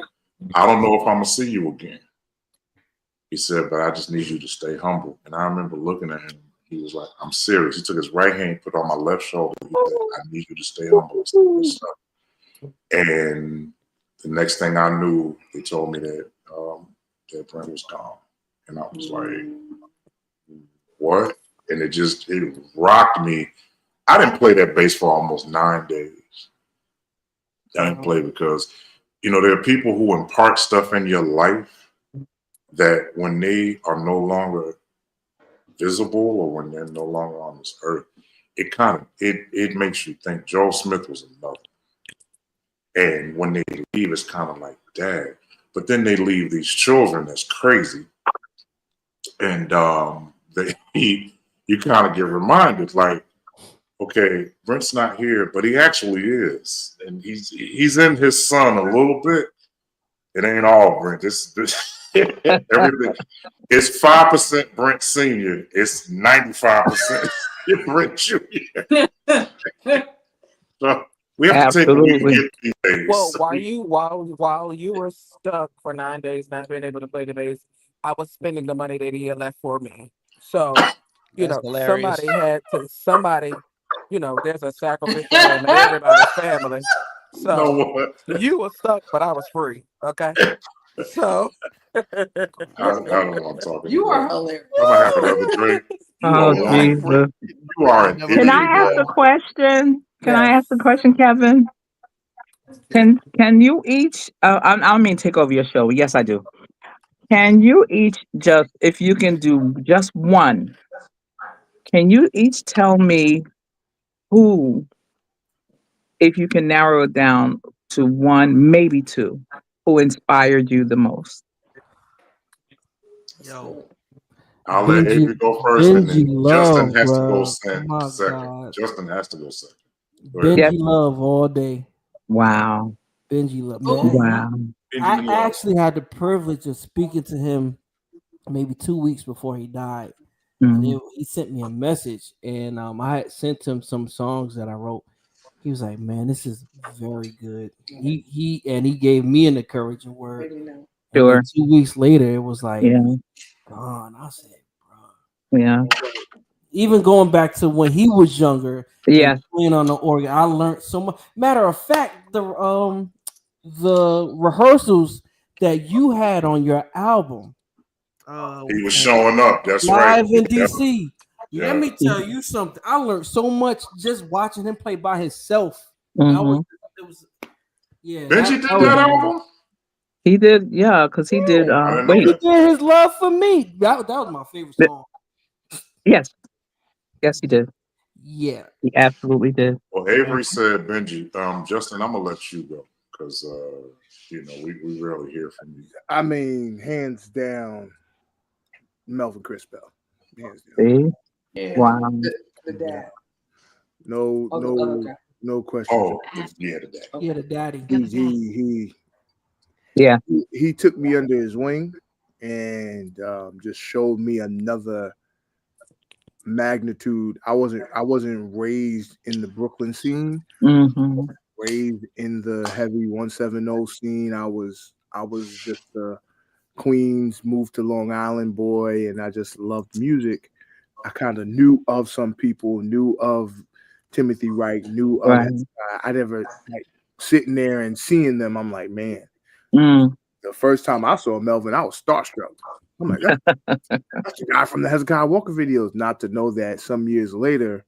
I don't know if I'm going to see you again. He said, but I just need you to stay humble. And I remember looking at him. He was like, I'm serious. He took his right hand, put it on my left shoulder. He said, I need you to stay humble. And the next thing I knew, they told me that Brent was gone. And I was like, what? And it rocked me. I didn't play that bass for almost 9 days. I didn't play because, you know, there are people who impart stuff in your life that when they are no longer visible or when they're no longer on this earth, it makes you think. Joel Smith was another. And when they leave, it's kind of like, dad. But then they leave these children that's crazy. And you kind of get reminded, like, okay, Brent's not here, but he actually is. And he's in his son a little bit. It ain't all Brent. This everything. It's 5% Brent Senior. It's 95% Brent Junior. So we have to take what we can get these days. Well, while you were stuck for 9 days not being able to play the bass, I was spending the money that he had left for me. So, you know, hilarious. somebody, you know, there's a sacrificial lamb in everybody's family. So what? you were stuck, but I was free. Okay. So I don't want to talk You anymore. are hilarious. I'm gonna have another drink. You Oh, are I'm one. free. Jesus. You are an Never Can idiot, I been ask a man. question? Can I yes. ask a question, Kevin? Can you each? I don't mean take over your show. Yes, I do. Can you each just, if you can do just one, can you each tell me who, if you can narrow it down to one, maybe two, who inspired you the most? Yo, I'll let Benji, Avery go first, and Benji then Justin Love, has to go bro. Oh my second. God. Justin has to go second. Go ahead. Yes. Benji Love all day. Wow. Benji Love, man. Oh, Wow. I Benjamin Love. actually had the privilege of speaking to him maybe 2 weeks before he died. And Mm. he sent me a message, and I had sent him some songs that I wrote. He was like, "Man, this is very good." He gave me an encouraging word, already know. and then Sure. 2 weeks later, it was like Yeah. gone. I said, "Bro." Yeah. Even going back to when he was younger and Yes. playing on the organ, I learned so much. Matter of fact, the rehearsals that you had on your album He was showing up. That's right. live in Yeah. DC. Let Yeah. me tell you something. I learned so much just watching him play by himself. That was Hmm. it was yeah. Benji did That was that amazing. album? He did. Yeah, because he did. I didn't know He Wait. that. did his love for me. That was my favorite song. Yes. Yes, he did. Yeah. He absolutely did. Well, Avery said Benji. Justin, I'm gonna let you go because we rarely hear from you. I mean, hands down, Melvin Crispell. Hands down. See? Yeah. Wow. The dad. No, Oh, the no, other guy. no questions. Oh, yeah, the dad. Yeah, the daddy. Yeah. He took me under his wing and just showed me another magnitude. I wasn't raised in the Brooklyn scene. Hmm. Raised in the heavy 170 scene. I was just a Queens, moved to Long Island boy, and I just loved music. I kind of knew of some people, knew of Timothy Wright, knew of Right. I never like sitting there and seeing them. I'm like, man, Mm. the first time I saw Melvin, I was starstruck. I'm like, that's the guy from the Hezekiah Walker videos. Not to know that some years later,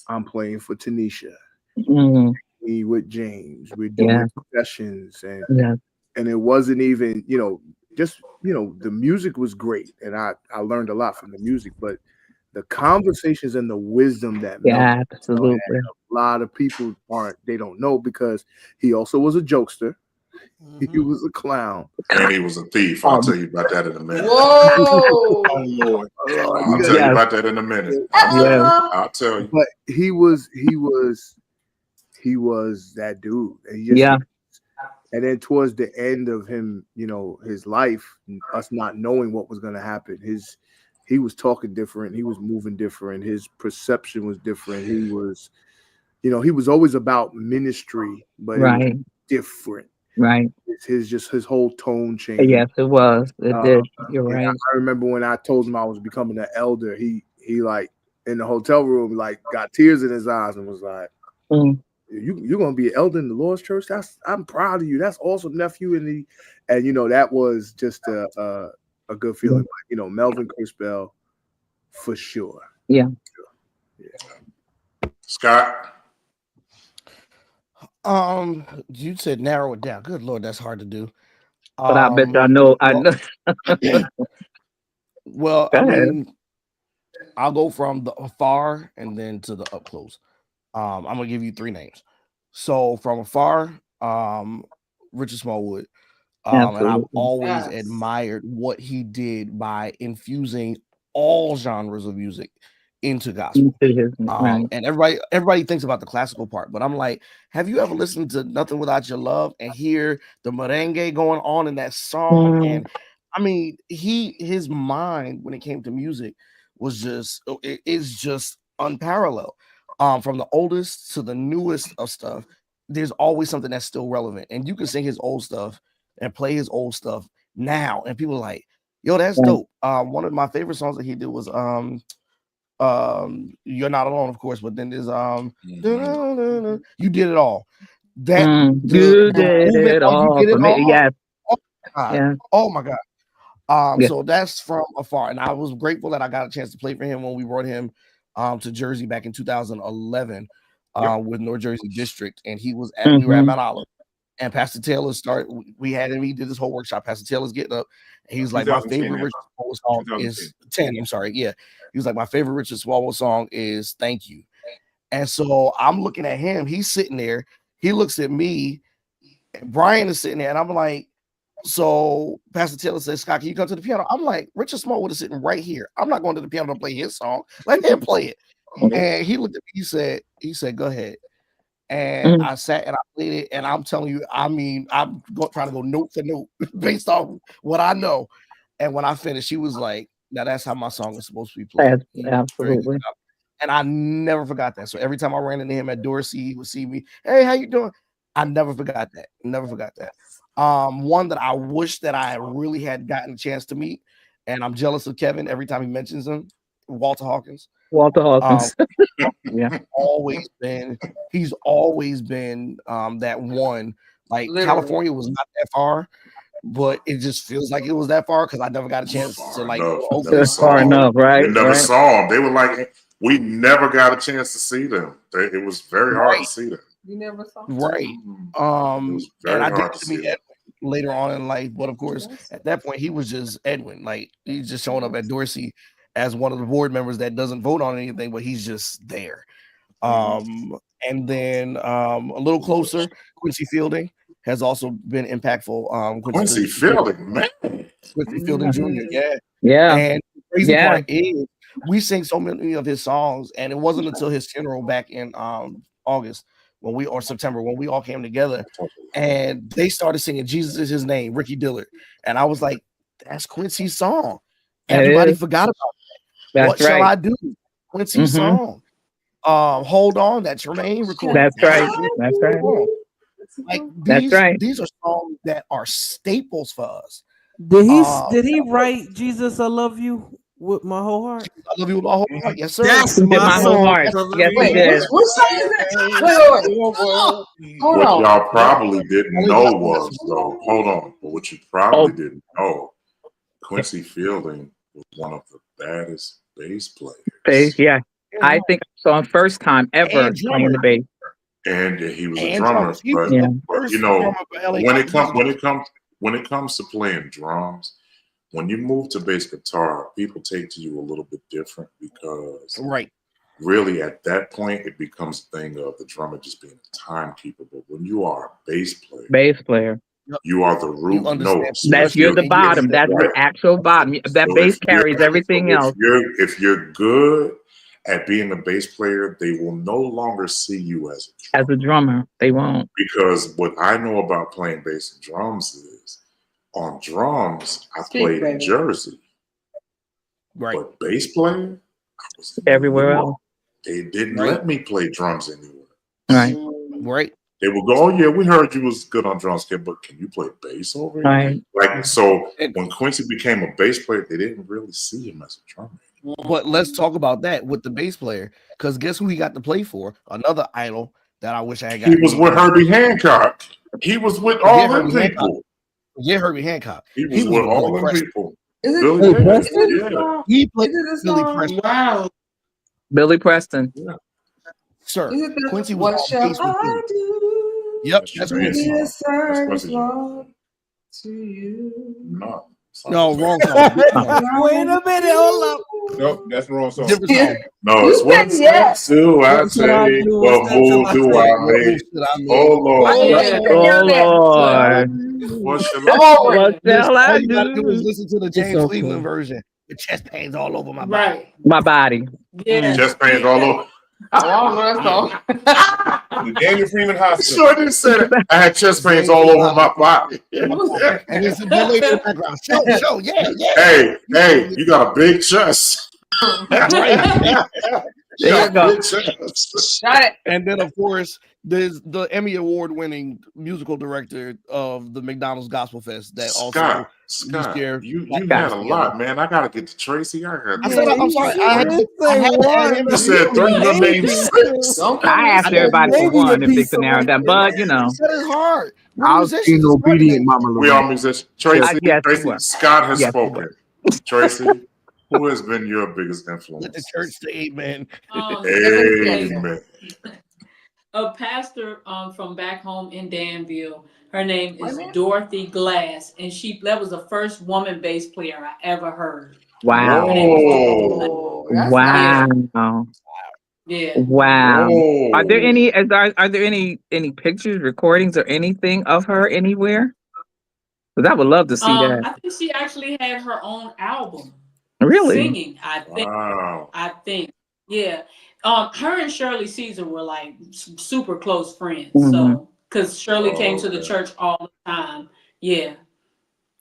I'm playing for Tanisha. Mm. Me with James, we're Yeah. doing sessions, Yeah. and it wasn't even just the music was great, and I learned a lot from the music, but the conversations and the wisdom that Melvin Yeah. Absolutely. had, a lot of people they don't know because he also was a jokester. He was a clown. And he was a thief. I'll tell you about that in a minute. Whoa. Oh Lord. I'll tell you about that in a minute. Yeah. I'll tell you. But he was that dude. And he just Yeah. and then towards the end of him, his life, us not knowing what was going to happen, he was talking different. He was moving different. His perception was different. He was, he was always about ministry, but it was Right. different. Right. His whole tone changed. Yes, it was. It did. You're right. I remember when I told him I was becoming an elder, he like in the hotel room, like got tears in his eyes and was like, you're gonna be an elder in the Lord's church. I'm proud of you. That's awesome, nephew. And that was just a good feeling. Yeah. But, Melvin Crispell for sure. Yeah. Scott. You said narrow it down. Good Lord, that's hard to do. But I bet I know. Well, Go I ahead. mean, I'll go from the afar and then to the up close. I'm gonna give you three names. So from afar, Richard Smallwood. And I've Absolutely. always Yes. admired what he did by infusing all genres of music into gospel. Right. And everybody thinks about the classical part, but I'm like, have you ever listened to Nothing Without Your Love and hear the merengue going on in that song? And I mean, his mind when it came to music was just unparalleled. From the oldest to the newest of stuff, there's always something that's still relevant, and you can sing his old stuff and play his old stuff now, and people are like, yo, that's dope. One of my favorite songs that he did was You're Not Alone, of course, but then there's You Did It All. That You did moving it on, you all did for it me. all. Yes. Oh my God. Yeah. Oh my God. Yeah. So that's from afar, and I was grateful that I got a chance to play for him when we brought him to Jersey back in 2011 with North Jersey District, and we were at Mount Olive, and Pastor Taylor we had him, he did this whole workshop. Pastor Taylor's getting up, and he was like, my favorite Richard Swalwell song is 10. I'm sorry, yeah. He was like, my favorite Richard Swalwell song is Thank You. And so I'm looking at him, he's sitting there, he looks at me, and Brian is sitting there, and I'm like, so Pastor Taylor says, Scott, can you come to the piano? I'm like, Richard Smallwood is sitting right here. I'm not going to the piano to play his song. Let him play it. And he looked at me, he said, go ahead. And I sat and I played it. And I'm telling you, I mean, I'm trying to go note for note based on what I know. And when I finished, he was like, now that's how my song is supposed to be played. Absolutely. And I never forgot that. So every time I ran into him at Dorsey, he would see me, hey, how you doing? I never forgot that. Never forgot that. One that I wish that I really had gotten a chance to meet, and I'm jealous of Kevin every time he mentions him, Walter Hawkins. Yeah. He's always been that one. Like Literally. California was not that far, but it just feels like it was that far because I never got a chance to like far enough, right? We never saw them. They were like, we never got a chance to see them. It was very hard to see them. You never saw him? Right. And I did meet Edwin later on in life, but of course, at that point, he was just Edwin. Like he's just showing up at Dorsey as one of the board members that doesn't vote on anything, but he's just there. And then a little closer, Quincy Fielding has also been impactful. Quincy Fielding, man. Quincy Fielding Jr. Yeah. And the crazy part is we sing so many of his songs, and it wasn't until his funeral back in August September when we all came together and they started singing Jesus Is His Name, Ricky Dillard. And I was like, that's Quincy's song. Everybody forgot about that. What shall I do? Quincy's song. Hold on, that's Jermaine recording. That's right. That's right. Like these are songs that are staples for us. Did he write Jesus I Love You with my whole heart? I love you with my whole heart. Yes, sir. That's my whole heart. Yes, Wait, he did. which song is that? Wait. Hold What on. y'all probably didn't know was though. Hold on. But what you probably didn't know, Quincy Fielding was one of the baddest bass players. Yeah. I think so on first time ever playing the bass. And he was a drummer. But you know, when it comes to playing drums, when you move to bass guitar, people take to you a little bit different because really at that point it becomes a thing of the drummer just being a timekeeper. But when you are a bass player, you are the root notes. You're the bottom. That's the actual bottom. That bass carries everything else. If you're good at being a bass player, they will no longer see you as a drummer. They won't. Because what I know about playing bass and drums is on drums, I played in Jersey. Right. But bass player, I was everywhere else. They didn't let me play drums anywhere. Right. Right. They would go, oh yeah, we heard you was good on drums, kid, but can you play bass over here? Right. Like so when Quincy became a bass player, they didn't really see him as a drummer. But let's talk about that with the bass player, because guess who he got to play for? Another idol that I wish I had got. He was with Herbie Hancock. He was with all them people. Yeah, Herbie Hancock. He was with all them people. Is it Billy Preston? He played Billy Preston. Wow. Billy Preston. Yeah. Sir, Is it the, Quincy what was shall on I do? Yep, that's Quincy. Be a service, Lord, to you. No, wrong song. Wait a minute, hold up. Nope, that's the wrong song. Different song. No, it's what do I take? What move do I make? Oh Lord. What shall I All you gotta do? do is listen to the James Cleveland version. The chest pains all over my body. My body. Yeah. Chest pains all over. The Daniel Freeman Hospital. Sure did say that. I had chest pains all over my body. And it's a delay in the background. Show, yeah. Hey, you got a big chest. There you go. Got it. And then, of course, there's the Emmy Award-winning musical director of the McDonald's Gospel Fest. That Scott, you had a lot, man. I gotta get to Tracy. I'm sorry. I had to add him. You said 3, you named 6. I asked everybody for one if they could narrow down, but you know, that is hard. I was being obedient, Mama. We all musicians. Tracy, yes, Tracy, Scott has yes, spoken. Tracy, who has been your biggest influence? Let the church say amen. Amen. A pastor from back home in Danville. Her name is Dorothy Glass, and that was the first woman bass player I ever heard. Wow. Wow. Yeah. Wow. Whoa. Are there any pictures, recordings, or anything of her anywhere? Because I would love to see that. I think she actually had her own album. Really? Singing, I think. Wow. I think. Yeah. Her and Shirley Caesar were like super close friends. Mm-hmm. So, because Shirley came to the church all the time. Yeah.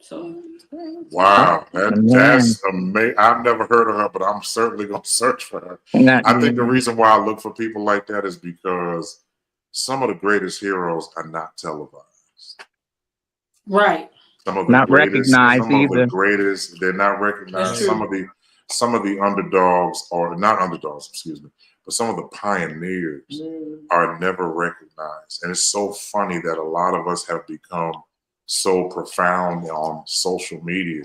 So. Wow, that's amazing. I've never heard of her, but I'm certainly gonna search for her. I think the reason why I look for people like that is because some of the greatest heroes are not televised. Right. Some of the not greatest, recognized some either. Of the greatest, they're not recognized. Some of the underdogs, or not underdogs, excuse me, but some of the pioneers are never recognized. And it's so funny that a lot of us have become so profound on social media,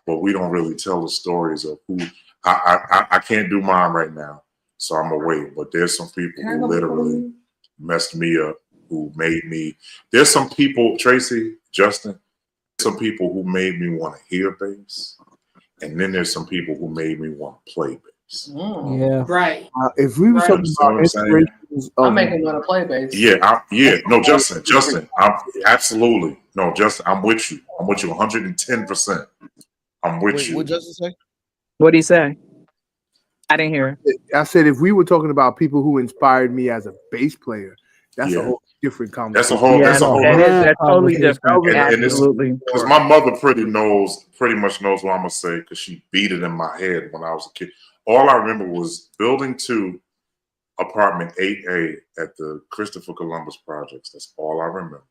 but we don't really tell the stories of who. I can't do mine right now, so I'm gonna wait. But there's some people who literally messed me up, who made me. There's some people, Tracy, Justin, some people who made me want to hear bass, and then there's some people who made me want to play bass. Yeah, right. If we were talking about inspirations, I'm making want to play bass. Yeah, no, Justin, I'm absolutely no, Justin. I'm with you. 110%. I'm with you. What Justin say? What did he say? I didn't hear. I said if we were talking about people who inspired me as a bass player, that's a whole different conversation. That's totally different. Absolutely. Because my mother pretty much knows what I'm gonna say because she beat it in my head when I was a kid. All I remember was Building 2, Apartment 8A at the Christopher Columbus Projects. That's all I remember.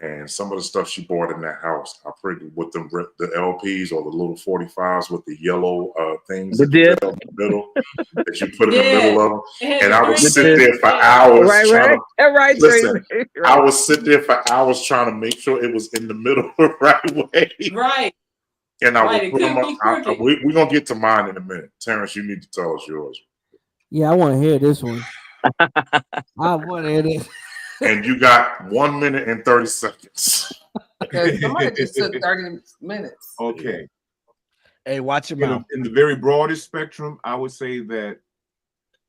And some of the stuff she bought in that house, I pretty with the LPs or the little 45s with the yellow things in the middle that you put in the middle of them. And I would sit there for hours I would sit there for hours trying to make sure it was in the middle the right way. Right. And I would put them up. We're going to get to mine in a minute. Terrence, you need to tell us yours. Yeah, I want to hear this one. I want to hear this. And you got 1 minute and 30 seconds. Somebody just took 30 minutes. Okay. Hey, watch your mouth. In the very broadest spectrum, I would say that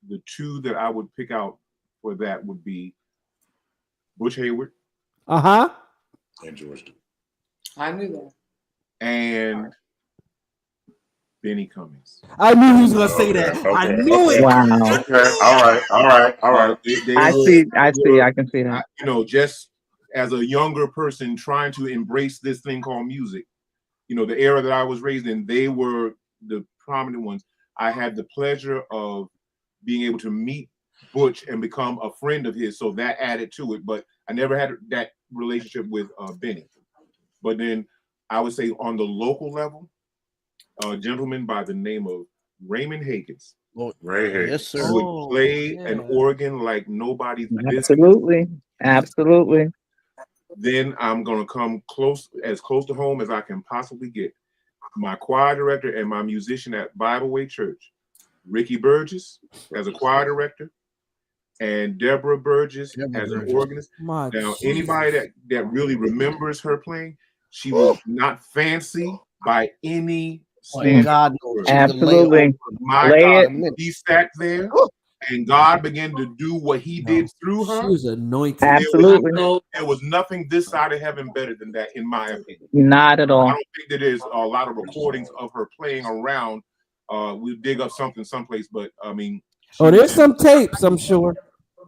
the two that I would pick out for that would be Butch Hayward. And George Duke. I knew that. And Benny Cummings. I knew he was gonna say that. Okay. I knew it. Wow. Okay. All right. I can see that. Just as a younger person trying to embrace this thing called music, the era that I was raised in, they were the prominent ones. I had the pleasure of being able to meet Butch and become a friend of his, so that added to it. But I never had that relationship with Benny. But then I would say on the local level, a gentleman by the name of Raymond Higgins. Ray Higgins. Yes, sir. Would play an organ like nobody's business. Absolutely. Then I'm going to come as close to home as I can possibly get. My choir director and my musician at Bible Way Church, Ricky Burgess, as a choir director, and Deborah Burgess as an organist. Now, anybody that really remembers her playing, she was not fancy by any standard. Absolutely. My God, he sat there, and God began to do what He did through her. She was anointed. Absolutely. There was nothing this side of heaven better than that, in my opinion. Not at all. I don't think that there's a lot of recordings of her playing around. We'll dig up something someplace, but I mean. There's some tapes, I'm sure.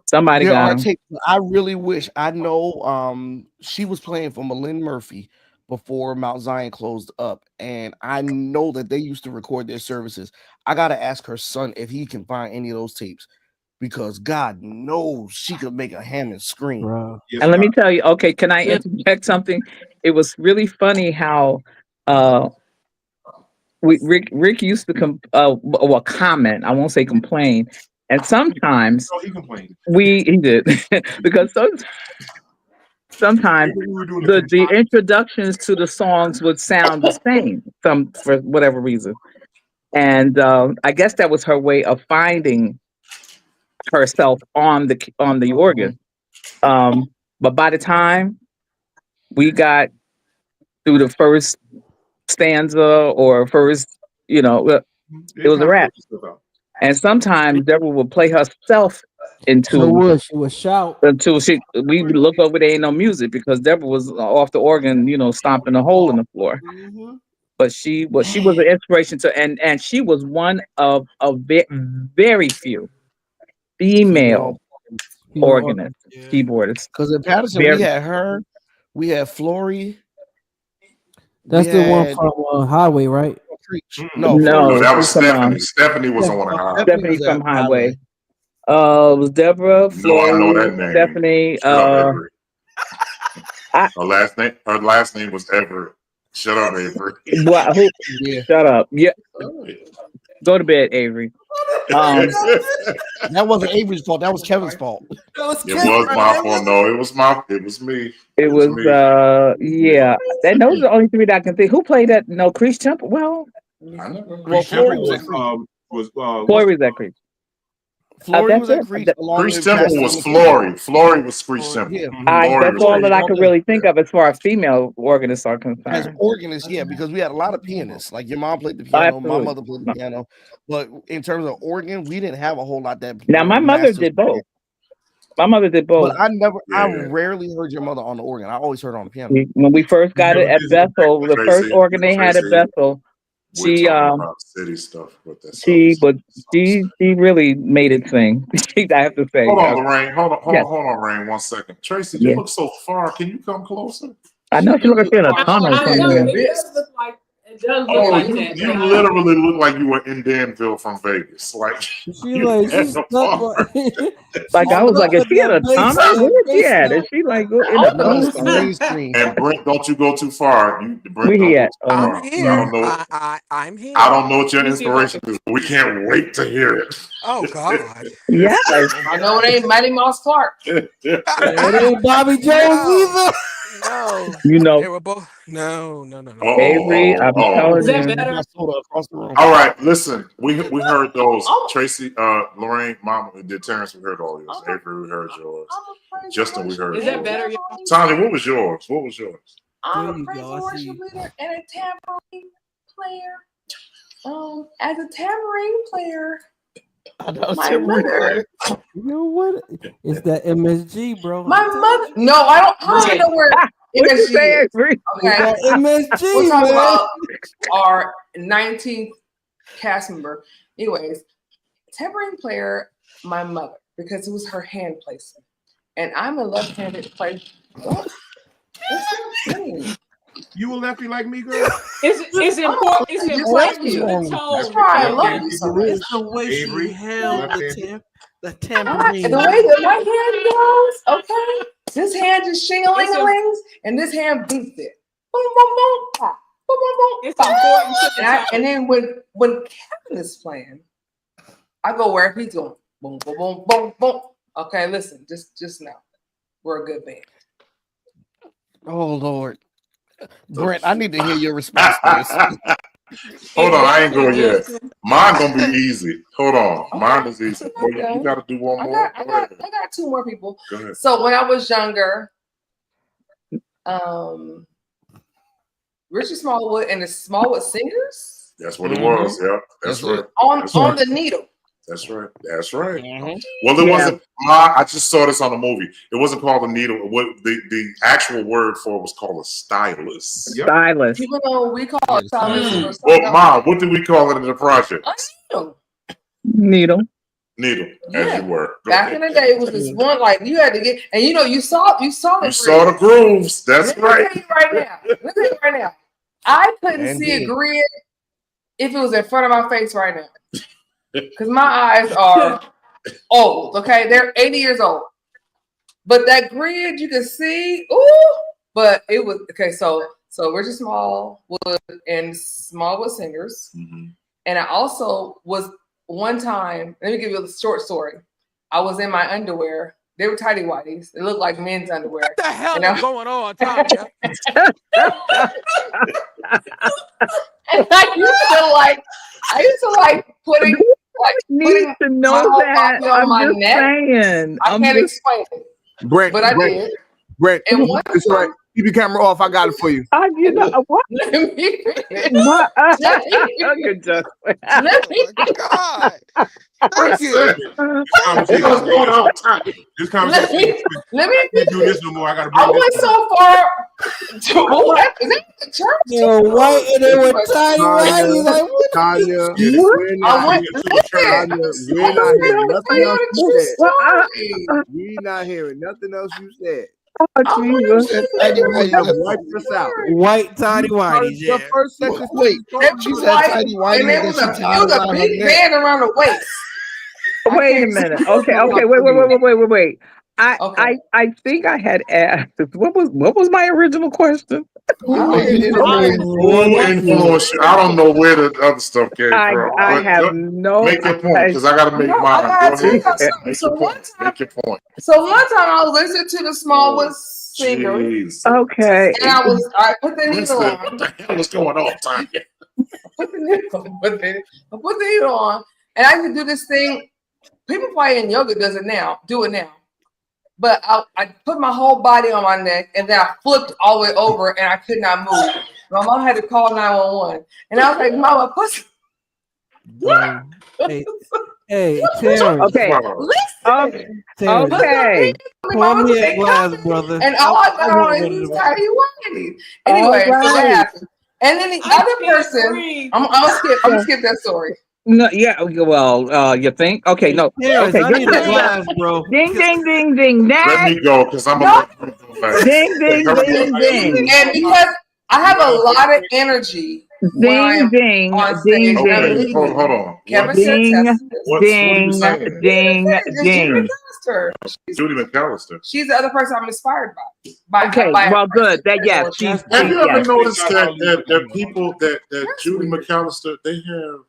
Somebody got I really wish. I know she was playing for Malin Murphy before Mount Zion closed up, and I know that they used to record their services. I gotta ask her son if he can find any of those tapes, because God knows she could make a Hammond scream. Bro. Yes, And let me God. tell you, okay, can I interject something? It was really funny how Rick used to comment. I won't say complain, and sometimes Oh, he complained. he did because sometimes We were doing the introductions to the songs would sound the same for whatever reason, and I guess that was her way of finding herself on the organ. But by the time we got through the first stanza or first, it was a wrap. And sometimes Deborah would play herself She would shout until we would look over, there ain't no music, because Deborah was off the organ, stomping a hole in the floor. But she was an inspiration to, and she was one of very few female organists, keyboardists. Because in Patterson we had her, we had Flory. That's the one from Highway, right? No, that was Stephanie. Stephanie was on Highway. Stephanie from Highway. It was Deborah, Flory, I know that name. Stephanie. Her last name was Everett. Shut up, Avery. Shut up. Yeah. Go to bed, Avery. That wasn't Avery's fault. That was Kevin's fault. It was my fault. No, it was me. It was yeah. And those are the only three that I can think. Who played that? No, Crease Temple. Well, Flory was at Crease. Flory was at Crease. Crease Temple was Flory. Flory was Crease Temple. Yeah. That's all that I could really think of as far as female organists are concerned. As organists, yeah, because we had a lot of pianists. Like your mom played the piano, my mother played the piano. But in terms of organ, we didn't have a whole lot that. Now my mother did both. But I rarely heard your mother on the organ. I always heard her on the piano. When we first got it at Bethel, the first organ they had at Bethel, she city stuff with that. She really made it sing. I have to say. Hold on, Lorraine. Hold on, Lorraine. 1 second. Tracy, you look so far. Can you come closer? I know she looks like in a tunnel somewhere. It does look like that. You literally look like you were in Danville from Vegas. Like she like she's like I was like, is she at a tunnel? Where is she at? Is she like in a tunnel? And Brent, don't you go too far. Where he at? I'm here. I don't know. I'm here. I don't know what your inspiration is. We can't wait to hear it. Oh God. Yes. I know it ain't Mighty Mouse Clark. It ain't Bobby Jones either. No. They were both. No. Avery, I'm telling you. All right, listen. We heard those. Tracy, Lorraine, Mama, did Terrence, we heard all yours. Avery, we heard yours. Justin, we heard yours. Is that better? Tanya, what was yours? I'm a praise and worship leader and a tambourine player. As a tambourine player, my mother. You know what? It's that MSG, bro. My mother. No, I don't know where MSG is. Okay. MSG. We'll talk about our 19th cast member. Anyways, tambourine player, my mother, because it was her hand placement, and I'm a left-handed player. What? You a lefty like me, girl? It's important. It's important to the tone. That's why I love you so much. It's the way she held the tambourine. The way that my hand goes, okay. This hand just shing-a-ling-a-lings, and this hand beats it. Boom, boom, boom, pop. Boom, boom, boom. It's important to the tone. And then when Kevin is playing, I go where he's going. Boom, boom, boom, boom, boom. Okay, listen, just know we're a good band. Oh Lord, Brent, I need to hear your response to this. Hold on, I ain't going yet. Mine gonna be easy. Hold on, mine is easy. Okay. You gotta do one more. I got 2 more people. Go ahead. So when I was younger, Richard Smallwood and the Smallwood Singers. That's what it was. Yep, that's right. On the needle. That's right. Well, it wasn't. I just saw this on a movie. It wasn't called a needle. What the actual word for it was called a stylus. Yep. Stylus. Even though we call it stylus. Well, Mom, what did we call it in the project? A needle. Needle. Needle, as you were. Back in the day, it was this one like you had to get, and you saw the grooves. That's right. Let me tell you right now. I couldn't see a grid if it was in front of my face right now, because my eyes are old. Okay, they're 80 years old, but that grid you can see. Ooh, but it was okay. So Richard Smallwood and Smallwood Singers, and I also was one time. Let me give you a short story. I was in my underwear. They were tighty whities. It looked like men's underwear. What the hell is going on, Tanya? And I used to like putting to know my whole that. body on I'm my just neck. saying. I can't explain it. Brent, but I did. Brent, And one it's right. Keep your camera off. I got it for you. You know what? Let me What? Good job. Let me. Oh my God. Thank you. This conversation. Let me do this no more. I gotta. I went so far. To what? Is that the church? Yo, white and they were tiny whitey. Like, what? Tanya, We're not hearing nothing else you said. We're not hearing nothing else you said. Oh, Jesus. White tiny whitey. Yeah. The first sentence. Wait, she said tiny whitey. And it was a big band around the waist. Wait a minute. Okay. Wait. I think I had asked. What was my original question? Who influenced you? I don't know where the other stuff came from. I have no. Make your point, because I got to make mine. Go ahead. Make your point. So one time I was listening to the Smallwood Singers. Okay. And I put the needle on. What the hell is going on, Tanya? Put the needle on, and I could do this thing. People probably in yoga do it now. But I put my whole body on my neck, and then I flipped all the way over, and I could not move. My mom had to call 911, and I was like, "Mama, what?" Hey, Terrence. Okay. Listen. Okay. Pour me a glass, brother. And all I got on is tidy whitey. Anyway, so that happened. And then the other person, I'm gonna skip that story. No, yeah, well, you think? Okay, no. Terrence, okay, I need a glass, bro. Ding, ding, ding, ding. Let me go, because I'm a ding, ding, ding, ding. And because I have a lot of energy. Ding, ding, ding, ding. Hold on. Kevin ding, ding. Judy McAllister. She's the other person I'm inspired by. Okay, well, good. That yes. Have you ever noticed that people that Judy McAllister they have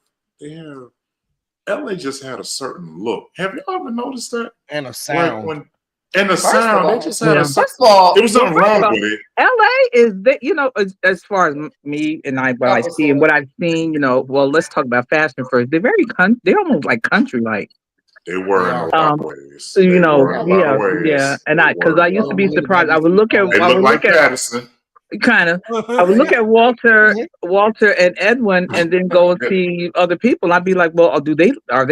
LA just had a certain look. Have you ever noticed that? And a sound. Like they just had a first of all, there was something wrong with it. LA is as far as me and what I see and what I've seen, well, let's talk about fashion first. They're very they're almost like country like. They were in a lot of ways. Yeah. And I used to be surprised. I would look at Patterson. Kind of. I would look at Walter and Edwin, and then go and see other people. I'd be like, well, are they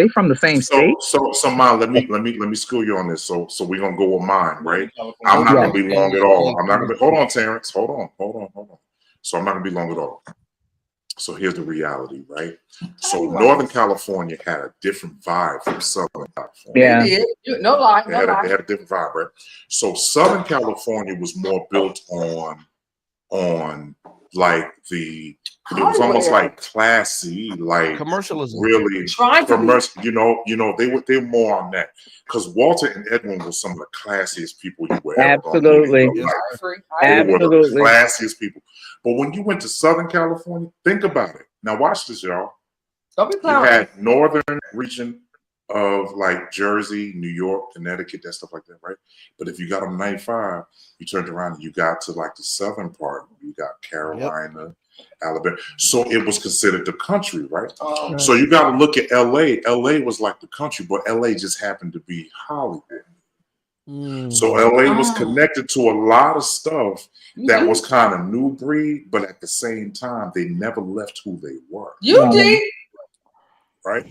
from the same state? So Mom, let me school you on this. So we're gonna go with mine, right? I'm not gonna be long at all. Hold on, Terrence. Hold on. So I'm not gonna be long at all. So here's the reality, right? So Northern California had a different vibe from Southern California. Yeah, no lie. They had a different vibe, right? So Southern California was more built on like it was almost like classy, like commercialism, really commercial. They were more on that, because Walter and Edwin were some of the classiest people you were ever absolutely. They were the classiest people. But when you went to Southern California, think about it. Now watch this, y'all. You had northern region of like Jersey, New York, Connecticut, that stuff like that, right? But if you got on 95, you turned around and you got to like the southern part. You got Carolina, Alabama. So it was considered the country, right? So you got to look at LA. LA was like the country, but LA just happened to be Hollywood. So LA was connected to a lot of stuff that was kind of new breed, but at the same time, they never left who they were. You did. Right?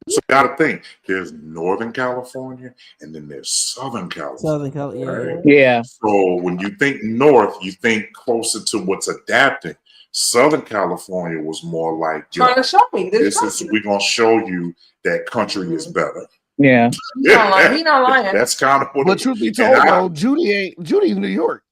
So you gotta think, there's Northern California and then there's Southern California. Right? Yeah. So when you think north, you think closer to what's adapting. Southern California was more like trying to show me we're gonna show you that country is better. Yeah. He not lying. That's kind of what. But truth be told, though, Judy's New York.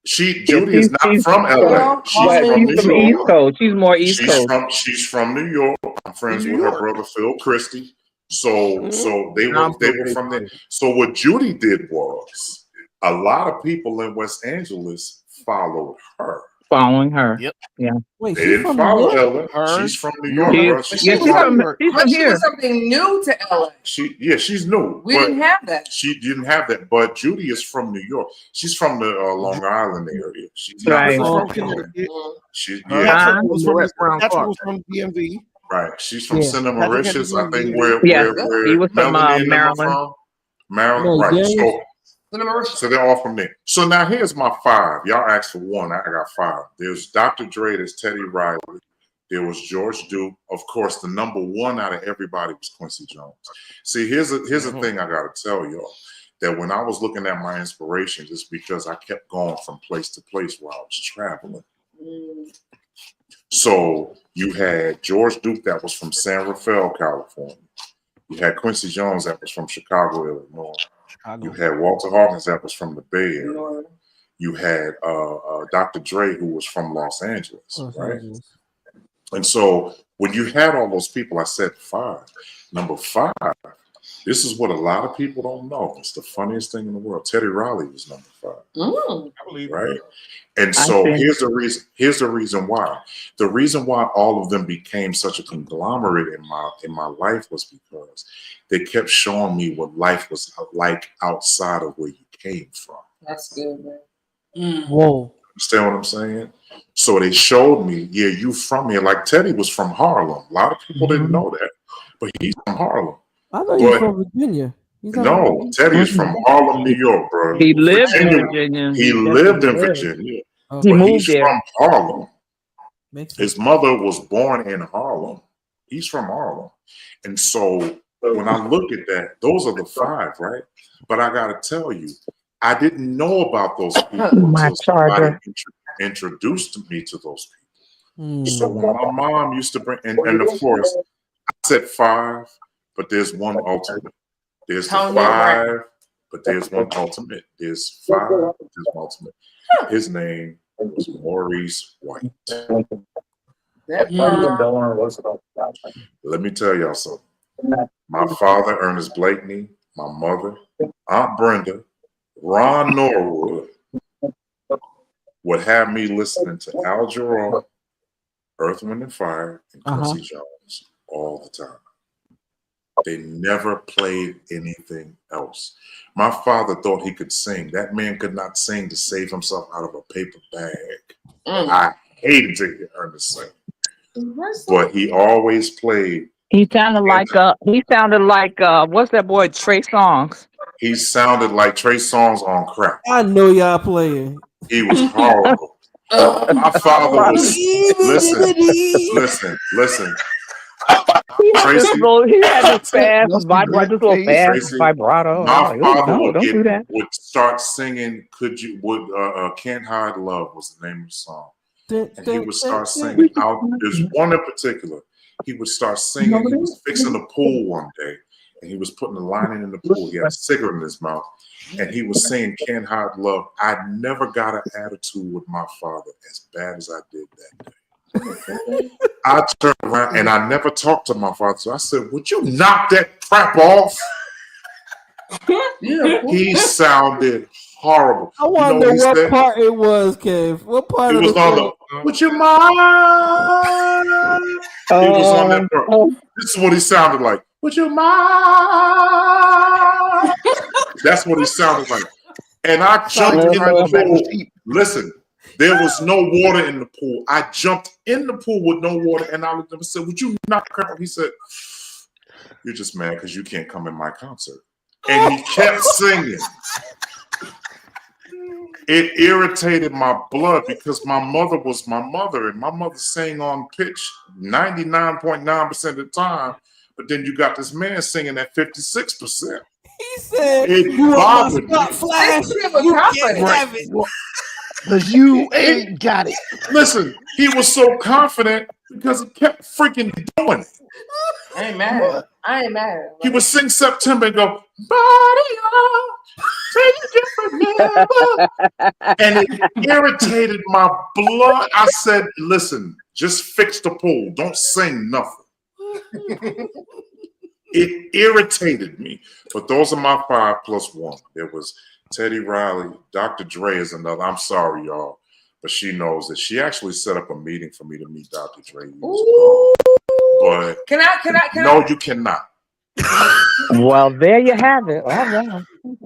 Judy is not from LA. She's from East Coast. She's more East Coast. She's from New York. I'm friends with her brother Phil Christie. So they were from there. So what Judy did was a lot of people in West Angeles followed her. Following her. Yep. Yeah. Wait, they didn't follow Ella. She's from New York. She's from here. Something new to LA. She's new. We didn't have that. She didn't have that. But Judy is from New York. She's from the Long Island area. She's not from Connecticut. Was from DMV. Right. She's from Santa Mauritius, I think. Where he was from Maryland. Maryland, right? So they're all from there. So now here's my 5. Y'all asked for 1. I got 5. There's Dr. Dre, there's Teddy Riley, there was George Duke. Of course, the number 1 out of everybody was Quincy Jones. See, here's the thing I gotta tell y'all. That when I was looking at my inspirations, it's because I kept going from place to place while I was traveling. So you had George Duke that was from San Rafael, California. You had Quincy Jones that was from Chicago, Illinois. You had Walter Hawkins that was from the Bay Area. You had Dr. Dre who was from Los Angeles, right? And so when you had all those people, I said 5. Number 5, this is what a lot of people don't know. It's the funniest thing in the world. Teddy Riley was number 5. I believe, right? And so here's the reason why. The reason why all of them became such a conglomerate in my life was because they kept showing me what life was like outside of where you came from. That's good, man. Whoa. Understand what I'm saying? So they showed me, you from here. Like Teddy was from Harlem. A lot of people didn't know that, but he's from Harlem. I thought he was from Virginia. No, Teddy is from Harlem, New York, bro. He lived in Virginia. He lived in Virginia. He moved there. From Harlem. His mother was born in Harlem. He's from Harlem. And so when I look at that, those are the 5, right? But I got to tell you, I didn't know about those people until somebody introduced me to those people. So when my mom used to bring, and of course, I said 5, but there's one ultimate. There's the 5, but there's one ultimate. There's 5, but there's one ultimate. His name was Maurice White. Let me tell y'all something. My father, Ernest Blakeney, my mother, Aunt Brenda, Ron Norwood would have me listening to Al Jarreau, Earth, Wind, and Fire, and Quincy Jones all the time. They never played anything else. My father thought he could sing. That man could not sing to save himself out of a paper bag. I hated to hear Ernest sing. But he always played. He sounded like what's that boy, Trey Songz? He sounded like Trey Songz on crack. I know y'all playing. He was horrible. My father was listen. He had this fast vibrato. My father would start singing. Can't Hide Love was the name of the song, and he would start singing. There's one in particular. He would start singing. He was fixing the pool one day, and he was putting the line in the pool. He had a cigarette in his mouth, and he was singing "Can't Hide Love." I never got an attitude with my father as bad as I did that day. I turned around and I never talked to my father. So I said, "Would you knock that crap off?" He sounded horrible. I want to know what part it was, Kev. What part it was on the "Would you mind?" He was on that part. This is what he sounded like. "Would you mind?" That's what he sounded like. And I jumped in the pool. Listen, there was no water in the pool. I jumped in the pool with no water, and I looked at him and said, "Would you not crap?" He said, "You're just mad because you can't come in my concert." And he kept singing. It irritated my blood because my mother was my mother, and my mother sang on pitch 99.9% of the time. But then you got this man singing at 56%. He said, "It bothered me." Flash. You can't have it. Because you ain't got it. Listen, he was so confident because he kept freaking doing it. I ain't mad. I ain't mad. He would sing September and go, body on, take it remember. And it irritated my blood. I said, listen, just fix the pool. Don't sing nothing. It irritated me. But those are my 5 plus 1. There was Teddy Riley. Dr. Dre is another. I'm sorry, y'all. But she knows that she actually set up a meeting for me to meet Dr. Dre years ago. But can I? No, you cannot. Well, there you have it. All right.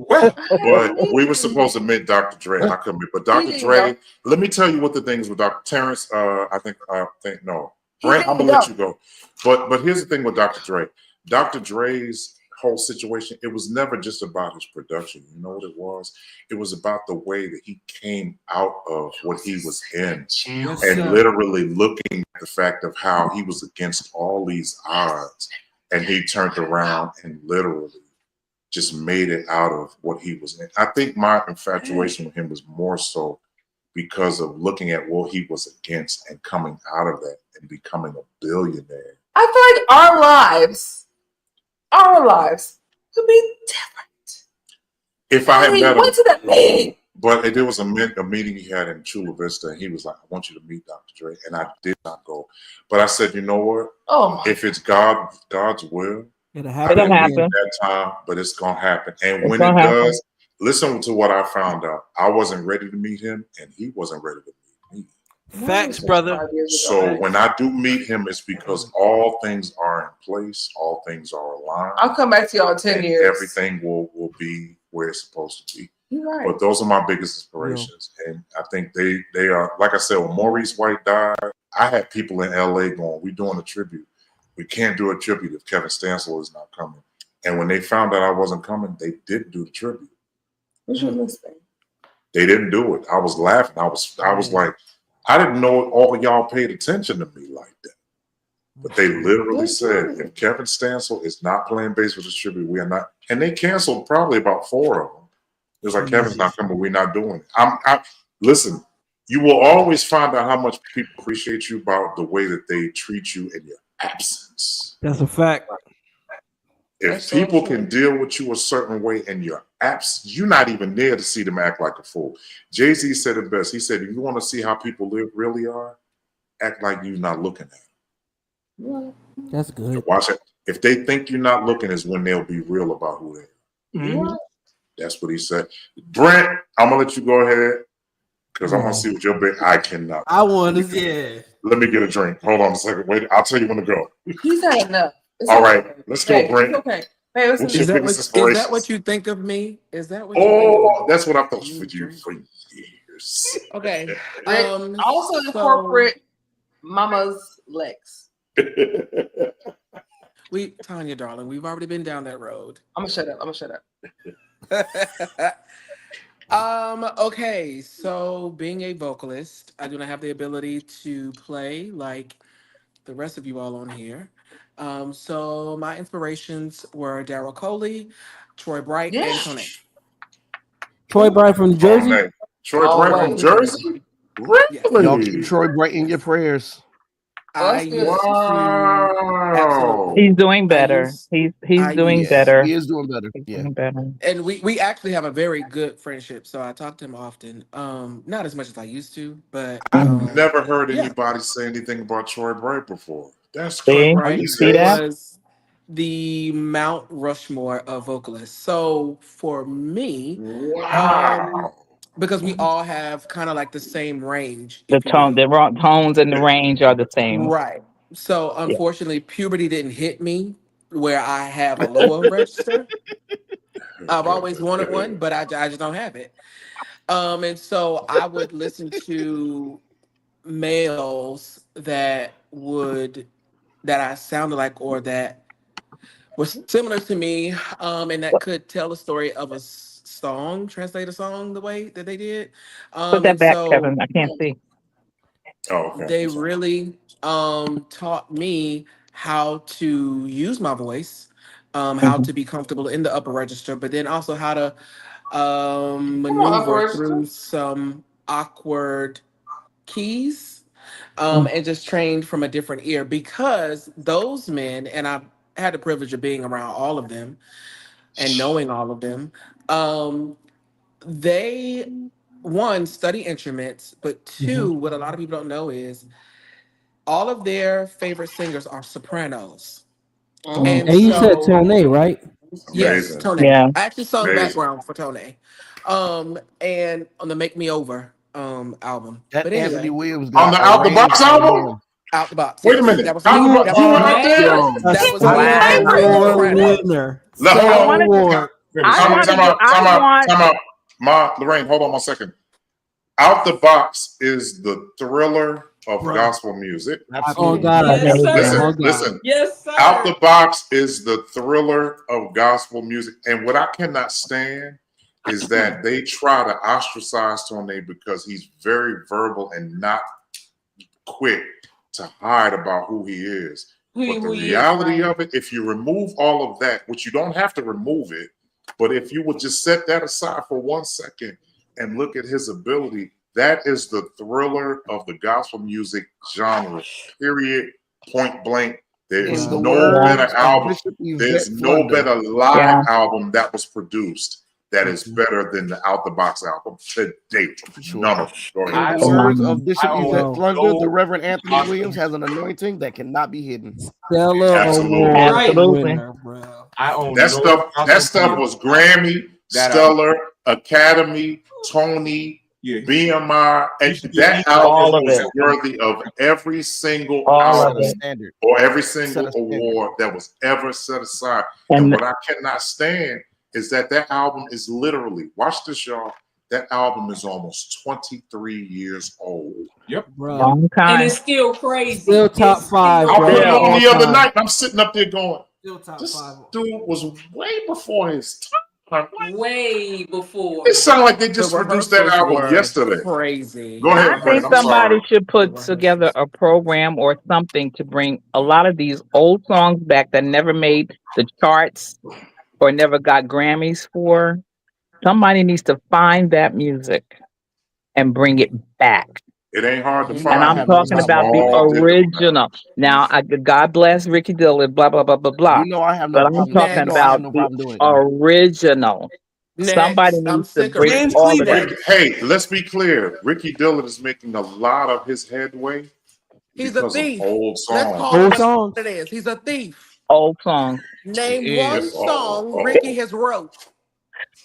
But we were supposed to meet Dr. Dre. I couldn't meet. But Dr. Dre, let me tell you what the things with Dr. Terrence. I think no. Brent, I'm gonna let you go. But here's the thing with Dr. Dre. Dr. Dre's whole situation, it was never just about his production. You know what it was? It was about the way that he came out of what he was in, and literally looking at the fact of how he was against all these odds, and he turned around and literally just made it out of what he was in. I think my infatuation with him was more so because of looking at what he was against and coming out of that and becoming a billionaire. I feel like our lives could be different. If I had met him, went to that meeting. But there was a meeting he had in Chula Vista, and he was like, I want you to meet Dr. Dre. And I did not go. But I said, you know what? If it's God's will, it'll happen. That time, but it's going to happen. And when it does, listen to what I found out. I wasn't ready to meet him, and he wasn't ready to meet me. Facts, brother. So when I do meet him, it's because all things are in place, all things are aligned. I'll come back to y'all in 10 years. Everything will be where it's supposed to be. You're right. But those are my biggest inspirations. And I think they are, like I said, when Maurice White died, I had people in LA going, we're doing a tribute. We can't do a tribute if Kevin Stansel is not coming. And when they found out I wasn't coming, they didn't do the tribute. What's your listening? They didn't do it. I was laughing. I was like, I didn't know all of y'all paid attention to me like that. But they literally said, if Kevin Stansel is not playing bass with the tribute, we are not. And they canceled probably about 4 of them. It was like, Kevin's not coming, we're not doing it. Listen, you will always find out how much people appreciate you about the way that they treat you in your absence. That's a fact. If people can deal with you a certain way in your absence, you're not even there to see them act like a fool. Jay-Z said it best. He said, if you want to see how people really are, act like you're not looking at them. That's good. Watch it. If they think you're not looking is when they'll be real about who they are. Mm-hmm. That's what he said. Brent, I'm going to let you go ahead because I'm going to see what your big. I cannot. I want to, yeah. Let me get a drink. Hold on a second. Wait, I'll tell you when to go. He's had enough. All right, let's go, Brent. Okay. Hey, is that what you think of me? Is that what? That's what I thought for you for years. Okay. Also incorporate Mama's legs. Tanya, darling, we've already been down that road. I'm gonna shut up. Okay, so being a vocalist, I do not have the ability to play like the rest of you all on here. So my inspirations were Daryl Coley, Troy Bright, and Tone. Troy Bright from Jersey? Troy Bright from Jersey? Really? Y'all keep Troy Bright in your prayers. Wow. He's doing better. He's doing better. He is doing better. Yeah. And we actually have a very good friendship. So I talk to him often. Not as much as I used to, but I've never heard anybody say anything about Troy Bright before. That's crazy. Right. You see that? Was the Mount Rushmore of vocalists. So for me, because we all have kind of like the same range. The tones and the range are the same. Right. So unfortunately, puberty didn't hit me where I have a lower register. I've always wanted one, but I just don't have it. And so I would listen to males that I sounded like or that was similar to me, and that could tell a story of a song, translate a song the way that they did. Put that back, Kevin. I can't see. Oh, okay. They really taught me how to use my voice, how to be comfortable in the upper register, but then also how to maneuver through some awkward keys, and just trained from a different ear because those men, and I had the privilege of being around all of them and knowing all of them. They one study instruments, but two, what a lot of people don't know is all of their favorite singers are sopranos. And And you said so Tone, right? yes, Amazing. Tone. Yeah. I actually sung Amazing. background for Tone. And on the Make Me Over album. That But Anthony anyway, Williams On got the Out the arranged Box by album? Lauren. Out the Box, Wait a yes. minute. That was Out the me. Box. That You was were me. out Man, there? A That was me Stellar singing the Wow. Award Sopranos. winner. Let, Stellar hold I on. want to. Award. I Time out, want to time do. out, I time out, want. time out. Lorraine, hold on 1 second. Out the Box is the thriller of Bro. gospel music. Oh Absolutely. God, I yes, hate that. sir. Listen, Oh God. listen. Yes, Out the sir. Box is the thriller of gospel music. And what I cannot stand is that they try to ostracize Tone because he's very verbal and not quick to hide about who he is. But the Who he is, reality right? of it, if you remove all of that, which you don't have to remove it, but if you would just set that aside for 1 second and look at his ability, that is the thriller of the gospel music genre. Period. Point blank. In There's the no Yeah. better words of album. Bishop There's Yvette no Thunder, better live Yeah. album that was produced that is better than the Out the Box album to date. for sure. None of them. Go In ahead. the I Sorry. own words of I Bishop own Yvette Yo, Thunder, the no Reverend Anthony gospel Williams has an anointing that cannot be hidden. Stellar Absolutely. Award Right. Absolutely. winner, bro. I own That no gospel stuff music was Grammy, that I Stellar, Academy, Tony, Yeah, BMI, he and should get that equal album All of was it. opportunity. worthy of every single All Set of a album it. standard. or every Set single a standard. award that was ever set aside. And And what I cannot stand is that album is literally, watch this, y'all. That album is almost 23 years old. Yep. Bro. long And time. it's still crazy. Still top It's five, still I put bro, it of Still. on all the other time. night and I'm sitting up there going, Still top this five. dude was way before his time. way It before. sounded like they The just produced that rehearsals album were yesterday. crazy. Go I ahead, The Brent. think I'm somebody sorry. rehearsals. should The put together rehearsals. a program or something to bring a lot of these old songs back that never made the charts or never got Grammys for. Somebody needs to find that music and bring it back. It ain't hard to Mhm. And I find I'm have it. no talking It's problem about doing the that. all digital now. original. Now, God bless Ricky Dillon, blah, blah, blah, blah, blah. You know I have no But I'm problem. You talking know I have about Next. no the problem doing it now. original. Somebody Next. I'm needs to sick of bring Ricky. James all of that. Cleveland. Rick, hey, let's be clear. Ricky Dillon is making a lot of his headway He's a because of thief. old Let's call songs. it Old what songs. it is. He's a thief. Old songs. He Name one is. song Ricky has wrote.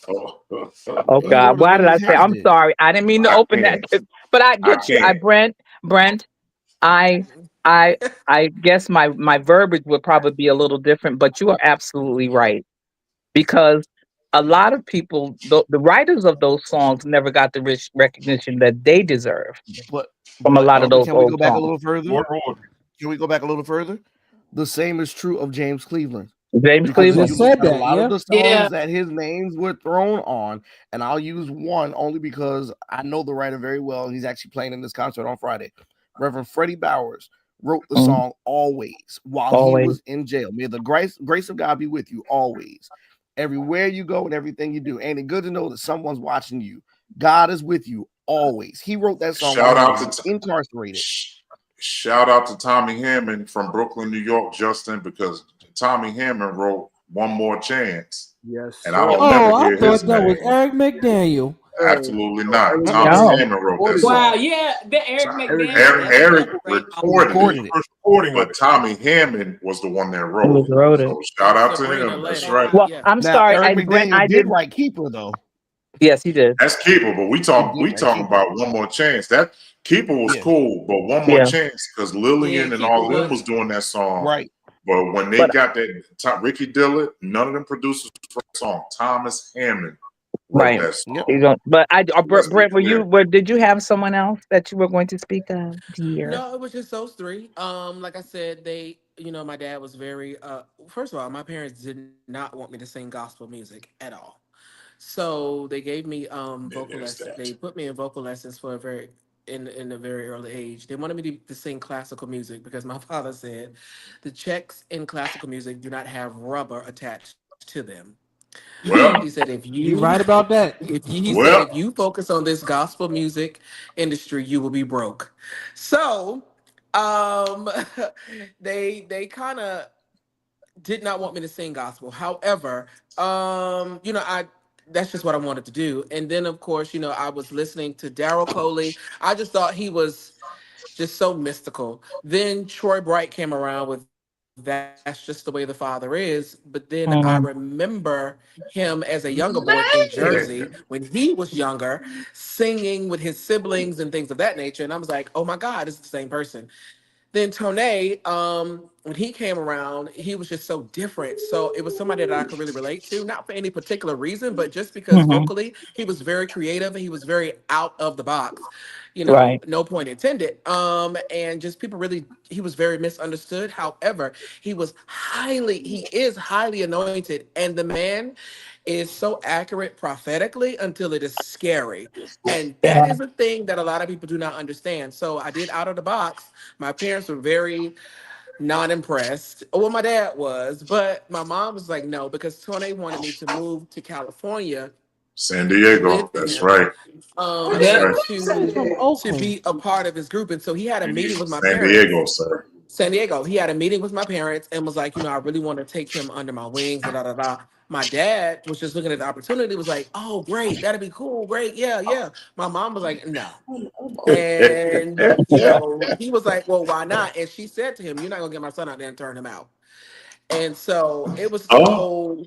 Oh He God, wrote as why did many I as say? Has I'm did. sorry. I didn't mean to I open that, can't. but I I get you. can't. Brent, I, I, I guess my verbiage would probably be a little different, but you are absolutely right because a lot of people, the writers of those songs, never got the rich recognition that they deserve But from a lot of Elder, those can we old go back a songs. little further? More order. Can we go back a little further? The same is true of James Cleveland. James Because I if Cleveland. you just look said at a that. lot of Yeah. the Yeah. songs that his names were thrown on, and I'll use one only because I know the writer very well, and he's actually playing in this concert on Friday. Reverend Freddie Bowers wrote the Mm, song Always while he always. was in jail. May the grace of God be with you always. Everywhere you go and everything you do. Ain't it good to know that someone's watching you? God is with you always. He wrote that song while Shout he out was to incarcerated. shout out to Tommy Hammond from Brooklyn, New York, Justin, because Tommy Hammond wrote "One More Chance," Yes, and I sir. don't Oh, never I hear his thought that was name. Eric McDaniel. Absolutely not. Eric Thomas McDaniel No. Hammond wrote that recorded it. Wow. song. Yeah. The Eric Eric McDaniel. Eric, That's a great He song. recorded it, recorded it. First recording of but it. Tommy Hammond was the one that He wrote was it. wrote it. So shout And out to Sabrina him. That's led it. right. Wow. Well, Yeah. I'm Now, sorry, Eric Brent, McDaniel I did did. write Keeper, though. Yes, he did. That's Keeper, but we He did write talking Keeper. about One More Chance. That Keeper was Yeah, cool, but One More Yeah, Chance because Yeah. Lillian and Keeper all of them was. was doing that song. right. But when they but got that Ricky Dillon, none of them producers wrote the song. Thomas Hammond wrote right. that Yep. song. You don't. But Let's be Brent, were you? clear. Did you have someone else that you were going to speak of here? No, it was just those three. Like I said, my dad was very first of all, my parents did not want me to sing gospel music at all. So they gave me Yeah, vocal there's lessons. that. They put me in vocal lessons for a very in a very early age. They wanted me to sing classical music because my father said the checks in classical music do not have rubber attached to them. Well, He said, You right about that. he said, well, if you focus on this gospel music industry, you will be broke. So, um, they kind of did not want me to sing gospel. However, I that's just what I wanted to do. And then of course, I was listening to Daryl Coley. I just thought he was just so mystical. Then Troy Bright came around with That's Just the Way the Father Is. But then I remember him as a younger boy in Jersey when he was younger, singing with his siblings and things of that nature. And I was like, oh my God, it's the same person. Then Tone, when he came around, he was just so different. So it was somebody that I could really relate to, not for any particular reason, but just because vocally he was very creative and he was very out of the box. Right. No point intended. And just people really, he was very misunderstood. However, he is highly anointed, and the man is so accurate prophetically until it is scary. And that Yeah. is a thing that a lot of people do not understand. So I did Out of the Box. My parents were very not impressed. Well, my dad was, but my mom was like, no, because Tony wanted me to move to California San to live Diego. with That's him, right. That's Yeah. right. He's from to Oakland. be a part of his group. And so he had a meeting with my San parents. Diego, sir. San Diego. He had a meeting with my parents and was like, I really want to take him under my wings and da da da. My dad was just looking at the opportunity, was like, oh, great, that'd be cool, great, yeah, yeah. My mom was like, no. And he was like, well, why not? And she said to him, you're not gonna get my son out there and turn him out. And so it was like a Oh, whole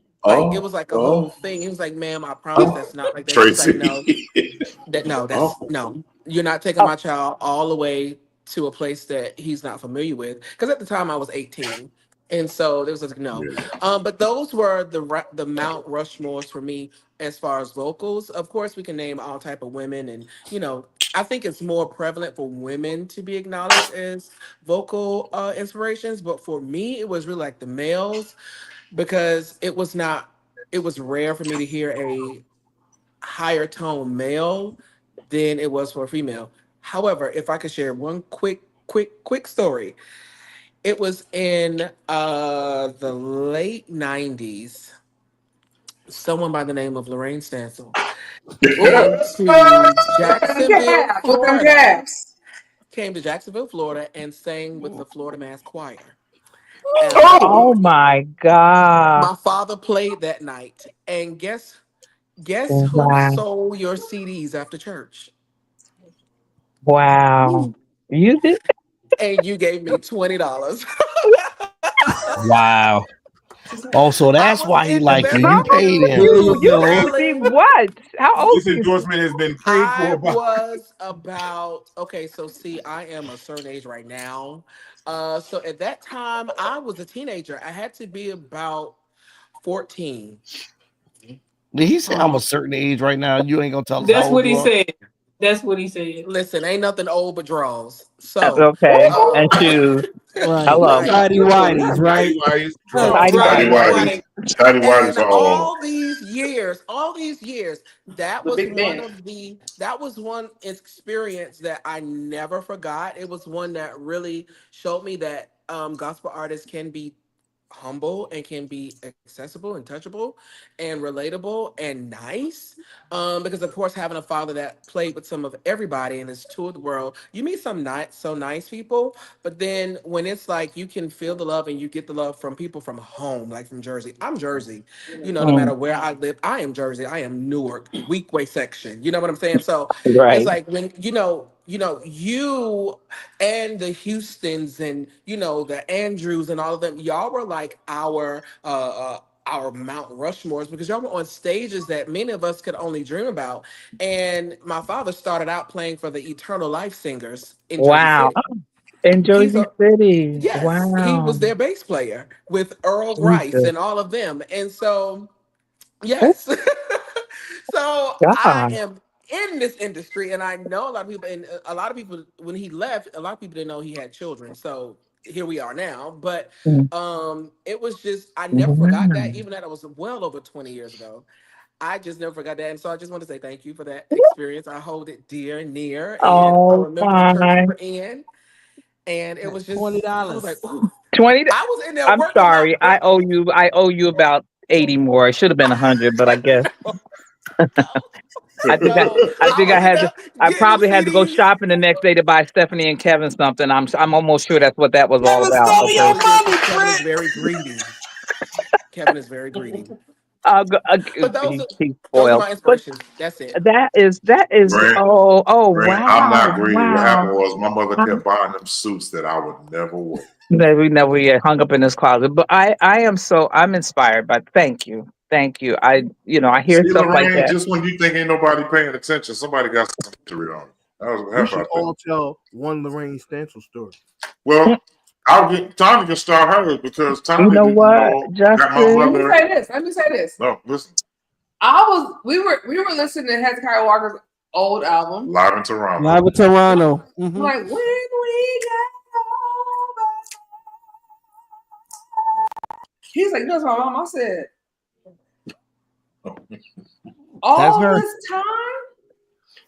it oh, was like a whole oh, thing. He was like, ma'am, I promise oh. that's not like that. He was like, no, Tracy. Oh, that's no, you're not taking my child all the way to a place that he's not familiar with. Because at the time I was 18. And so there was like, no. yeah. But those were the Mount Rushmores for me as far as vocals. Of course, we can name all type of women, and I think it's more prevalent for women to be acknowledged as vocal inspirations. But for me, it was really like the males, because it was rare for me to hear a higher tone male than it was for a female. However, if I could share one quick story, it was in the late 90s. Someone by the name of Lorraine Stansel came to Jacksonville, Jabs with them Florida. jabs. Came to Jacksonville, Florida, and sang with the Florida Mass Choir. Oh my God. My father played that night, and guess who Wow. sold your CDs after church? Wow. You did. And you gave me $20. Wow. Oh, so I that's was why he in the liked you. very You How old paid were him. There you? you You go. gave me selling. what? How old This were you? endorsement has been paid I for by. was about okay. So see, I am a certain age right now. So at that time, I was a teenager. I had to be about 14. Did he say I'm a certain age right now? You ain't gonna tell us how That's old what you he are? said. That's what he said. Listen, ain't nothing old but draws. So, Okay. And um, shoes. Right. Hello. right. Tidy whities, right? Tidy whities, Tidy draws. Tidy Right, whities. whities. right. Tidy whities And are all. all these years, The big man. that was one experience that I never forgot. It was one that really showed me that gospel artists can be humble and can be accessible and touchable and relatable and nice. Because of course, having a father that played with some of everybody and has toured the world, you meet some not so nice people. But then when it's like you can feel the love and you get the love from people from home, like from Jersey. I'm Jersey. No Mm, matter where I live, I am Jersey. I am Newark, Weekway section. You know what I'm saying? So it's right. like when you and the Houstons and the Andrews and all of them, y'all were like our Mount Rushmores, because y'all were on stages that many of us could only dream about. And my father started out playing for the Eternal Life Singers in Jersey Wow. City. In He's Jersey a City. Yes, he Wow. was their bass player with Earl Grice Jesus. and all of them. And so Oh yes. So I God. am in this industry, and I know a lot of people, and a lot of people, when he left, a lot of people didn't know he had children. So here we are now. But Mm, it was just, I never forgot wow. that, even that it was well over 20 years ago. I just never forgot that. And so I just want to say thank you for that experience. I hold it dear and near. And I Oh remember the church we my. were in. And it was $20. just, I was like, ooh. 20. I was in there I'm working my sorry. I owe you about 80 more. It should have been 100, but I guess I probably had to go shopping the next day to buy Stephanie and Kevin something. I'm almost sure that's what that was all about. Okay. Kevin is very greedy. Kevin is very greedy. But those He's are spoiled. my inspirations. That's it. That is Grant, wow. I'm not greedy. What happened Wow. was my mother kept buying them suits that I would never wear. We never get hung up in this closet. But I'm inspired by thank you. I hear See, stuff like Lorraine, that. just when you think ain't nobody paying attention, somebody got something to read on it. We should all tell one Lorraine Stansel story. Well, Tanya can start hers because Tanya, You know what, got my mother. Let me say this. No, listen. We were listening to Hezekiah Walker's old album, Live in Toronto. Mm-hmm. I'm like, when we got he's like, you know what my mom said? All this time,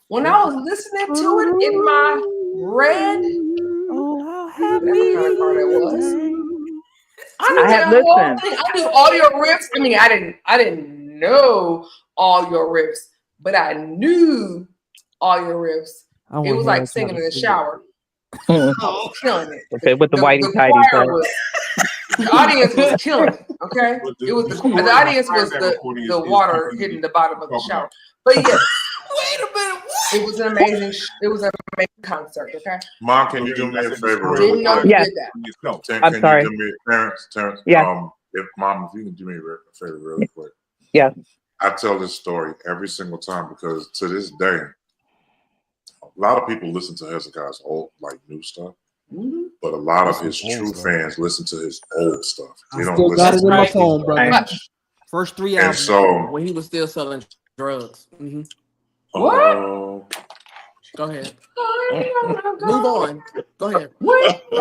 when I was listening to it in my red, that's the kind of car that was. I knew the whole thing. I knew all your riffs. I mean, I didn't know all your riffs, but I knew all your riffs. It was like singing in the shower. Killing it. Okay, with the whitey tighties. The audience was killing it. Okay, it was the audience was the water hitting the bottom of the shower. But yes, wait a minute. What? It was an amazing. It was an amazing concert. Okay. Mom, can you do me a favor? Didn't know you did that. I'm sorry. You do me, Terrence. Yeah. If you can do me a favor really quick. Yeah. I tell this story every single time because to this day, a lot of people listen to Hezekiah's old, new stuff. Mm-hmm. But a lot of his true fans listen to his old stuff. They don't listen got it in my to phone, brother. First 3 and albums. so when he was still selling drugs. Mm-hmm. What? Go ahead. Move on. Go ahead.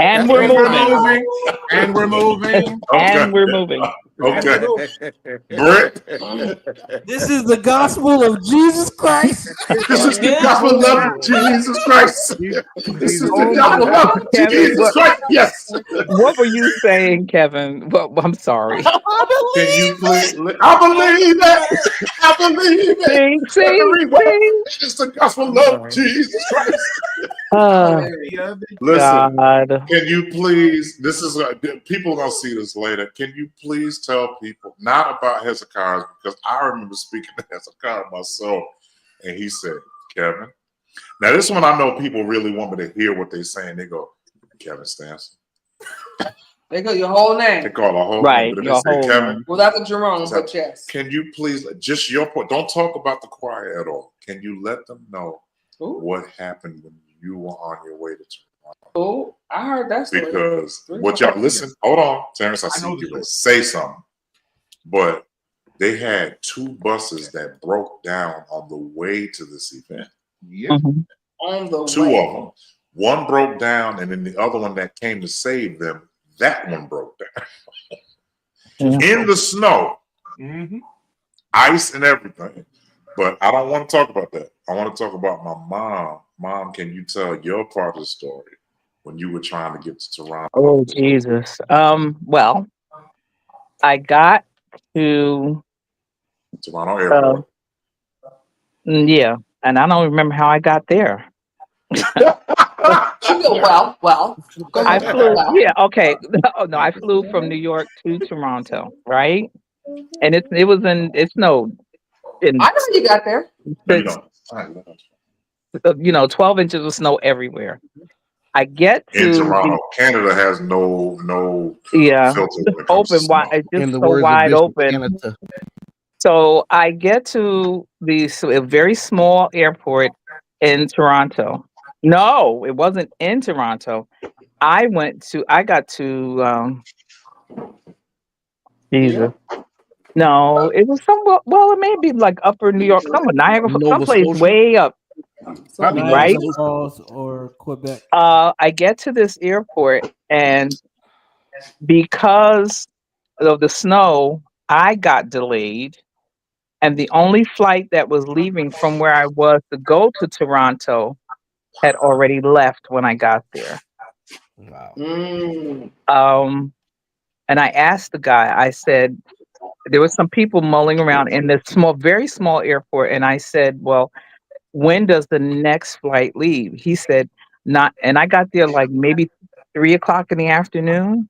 And we're moving. And we're moving. And we're moving. Okay. Britt. This is the gospel of Jesus Christ. This is the gospel of Jesus Christ. This is the gospel of Jesus Christ. Yes. What were you saying, Kevin? Well, I'm sorry. Can you please? I believe it. I believe it. See. It's the gospel of Jesus Christ. Listen, God. Can you please? This is people are gonna see this later. Can you please tell people not about Hezekiah because I remember speaking to Hezekiah myself, and he said, "Kevin." Now this one I know people really want me to hear what they're saying. They go, "Kevin Stanson." They go your whole name. They call the whole right. name. Your whole Kevin. name. Without the Jerome, but yes. Can you please just your point? Don't talk about the choir at all. Can you let them know what happened when you were on your way to Toronto? Oh, I heard that story. Because what y'all listen, hold on, Terrence, I see you gonna say something. But they had 2 buses that broke down on the way to this event. Yeah. Mm-hmm. On the 2 way. of them. One broke down, and then the other one that came to save them, that one broke down. In the snow. Mm-hmm. Ice and everything. But I don't want to talk about that. I want to talk about my mom. Mom, can you tell your part of the story when you were trying to get to Toronto? Oh, Jesus. Well, I got to Toronto Airport. Yeah, and I don't remember how I got there. Well. I flew. Yeah, okay. No, I flew from New York to Toronto, right? And it snowed. I know you got there. 12 inches of snow everywhere. I get to in Toronto. Canada has no filter open wide. It's just so wide open. So I get to a very small airport in Toronto. No, it wasn't in Toronto. I got to Jesus. No, it was somewhat. Well, it may be like Upper New York, somewhere Niagara, someplace way up. Right? Falls or Quebec. I get to this airport, and because of the snow, I got delayed, and the only flight that was leaving from where I was to go to Toronto had already left when I got there. Wow. And I asked the guy, I said, there was some people mulling around in this small, very small airport, and I said, "Well, when does the next flight leave?" He said, "Not." And I got there like maybe 3 o'clock in the afternoon.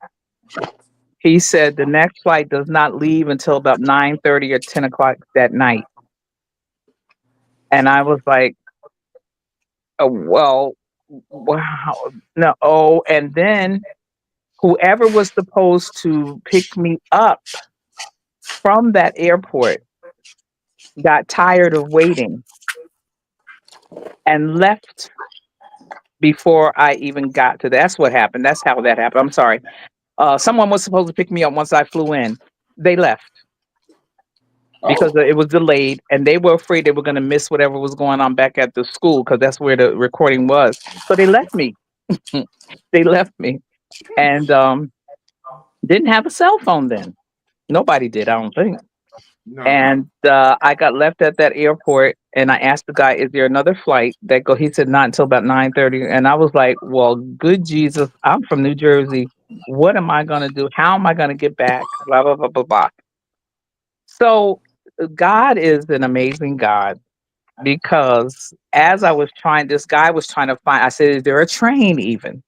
He said the next flight does not leave until about 9:30 or 10 o'clock that night. And I was like, oh, well, wow, no. Oh, and then whoever was supposed to pick me up from that airport got tired of waiting and left before I even got to. That's what happened. That's how that happened. I'm sorry. Someone was supposed to pick me up once I flew in. They left because it was delayed, and they were afraid they were going to miss whatever was going on back at the school because that's where the recording was. So they left me. They left me, and didn't have a cell phone then. Nobody did, I don't think. No. And I got left at that airport, and I asked the guy, "Is there another flight that go?" He said, "Not until about 9:30." And I was like, "Well, good Jesus, I'm from New Jersey. What am I gonna do? How am I gonna get back?" Blah blah blah blah blah. So God is an amazing God because as I was trying, this guy was trying to find. I said, "Is there a train even?"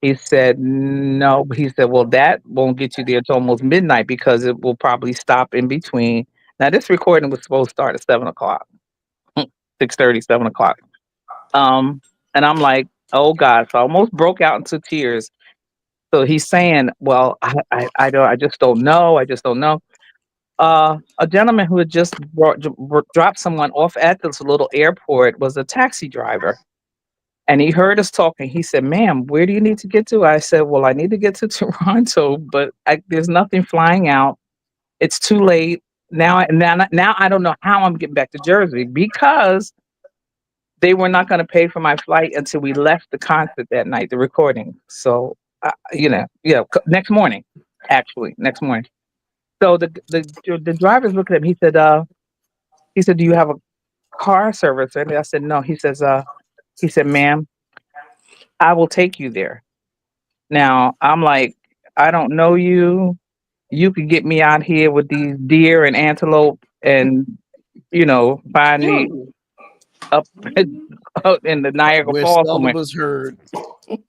He said, "No." He said, "Well, that won't get you there till almost midnight because it will probably stop in between." Now, this recording was supposed to start at 7 o'clock, 6:30, 7 o'clock. And I'm like, "Oh God!" So I almost broke out into tears. So he's saying, "Well, I don't, I just don't know. I just don't know." A gentleman who had just dropped someone off at this little airport was a taxi driver. And he heard us talking. He said, "Ma'am, where do you need to get to?" I said, "Well, I need to get to Toronto, but there's nothing flying out. It's too late. Now I don't know how I'm getting back to Jersey because they were not going to pay for my flight until we left the concert that night, the recording. So, next morning, actually, next morning. So the driver's looking at me. He said, "Do you have a car service?" And I said, "No." He said, "Ma'am, I will take you there." Now I'm like, "I don't know you. You could get me out here with these deer and antelope and, find me up out in the Niagara Where Falls seldom somewhere." is heard.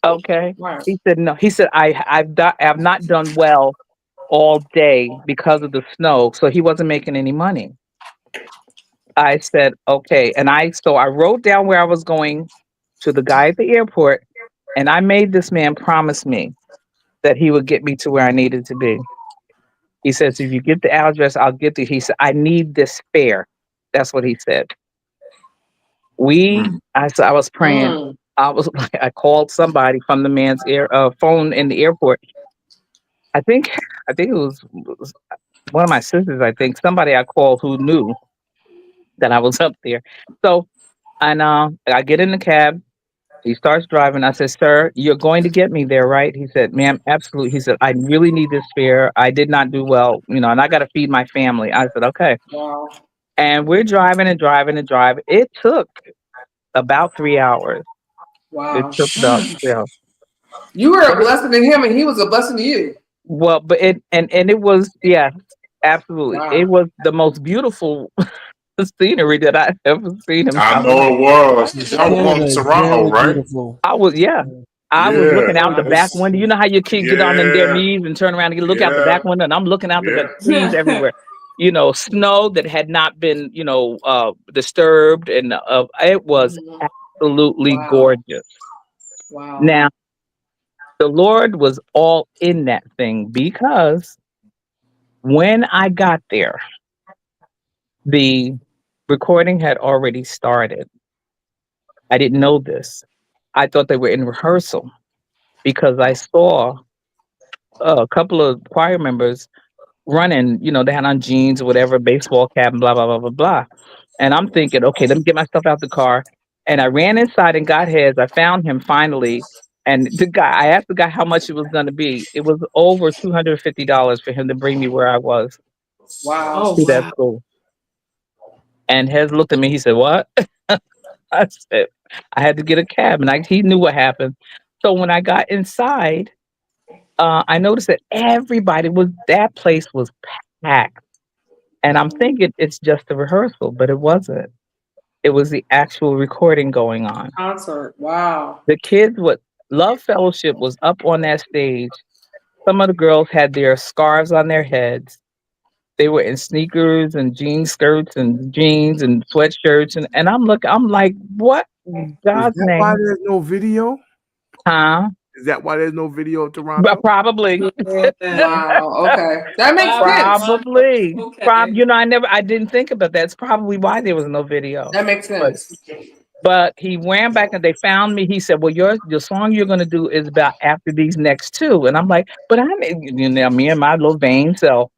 Okay. Right. He said, "No." He said, I've not done well all day because of the snow. So he wasn't making any money. I said, "Okay." And I wrote down where I was going to the guy at the airport, and I made this man promise me that he would get me to where I needed to be. He says, "If you get the address, I'll get to." He said, "I need this fare." That's what he said. I was praying. Mm. I was like, I called somebody from the man's phone in the airport. I think, it was one of my sisters. I think somebody I called who knew that I was up there. So, and I get in the cab. He starts driving. I said, "Sir, you're going to get me there, right?" He said, "Ma'am, absolutely." He said, "I really need this fare. I did not do well, and I got to feed my family." I said, "Okay." Wow. And we're driving and driving and driving. It took about 3 hours. It Wow. took about 3 hours. You were a blessing to him, and he was a blessing to you. Well, but it was, yeah, absolutely. Wow. It was the most beautiful scenery that I've ever seen in I my know life. it was. Y'all were going Canada to is Toronto, very right? beautiful. I was Yeah. looking out the back It's, window. You know how your kids get on their yeah. knees and turn around and look out the Yeah. back window, and I'm looking out the Yeah. trees everywhere. Snow that had not been, disturbed, and it was absolutely Wow. gorgeous. Wow. Now, the Lord was all in that thing because when I got there, the recording had already started. I didn't know this. I thought they were in rehearsal because I saw a couple of choir members running, they had on jeans or whatever, baseball cap and blah, blah, blah, blah, blah. And I'm thinking, okay, let me get my stuff out the car. And I ran inside and got his. I found him finally. And I asked the guy how much it was going to be. It was over $250 for him to bring me where I was Wow. Oh to that wow. school. And Hez looked at me. He said, "What?" I said, "I had to get a cab." And he knew what happened. So when I got inside, I noticed that that place was packed. And I'm thinking it's just a rehearsal, but it wasn't. It was the actual recording going on. Concert. Wow. The kids with Love Fellowship was up on that stage. Some of the girls had their scarves on their heads. They were in sneakers and jean skirts and jeans and sweatshirts. And I'm like, what in God's Is that why name? there's no video? Huh? Is that why there's no video of Toronto? Probably. Wow. Okay. That makes sense. Probably. Okay. I didn't think about that. It's probably why there was no video. That makes sense. But he ran back and they found me. He said, well, your song you're going to do is about after these next two. And I'm like, but me and my little vain self.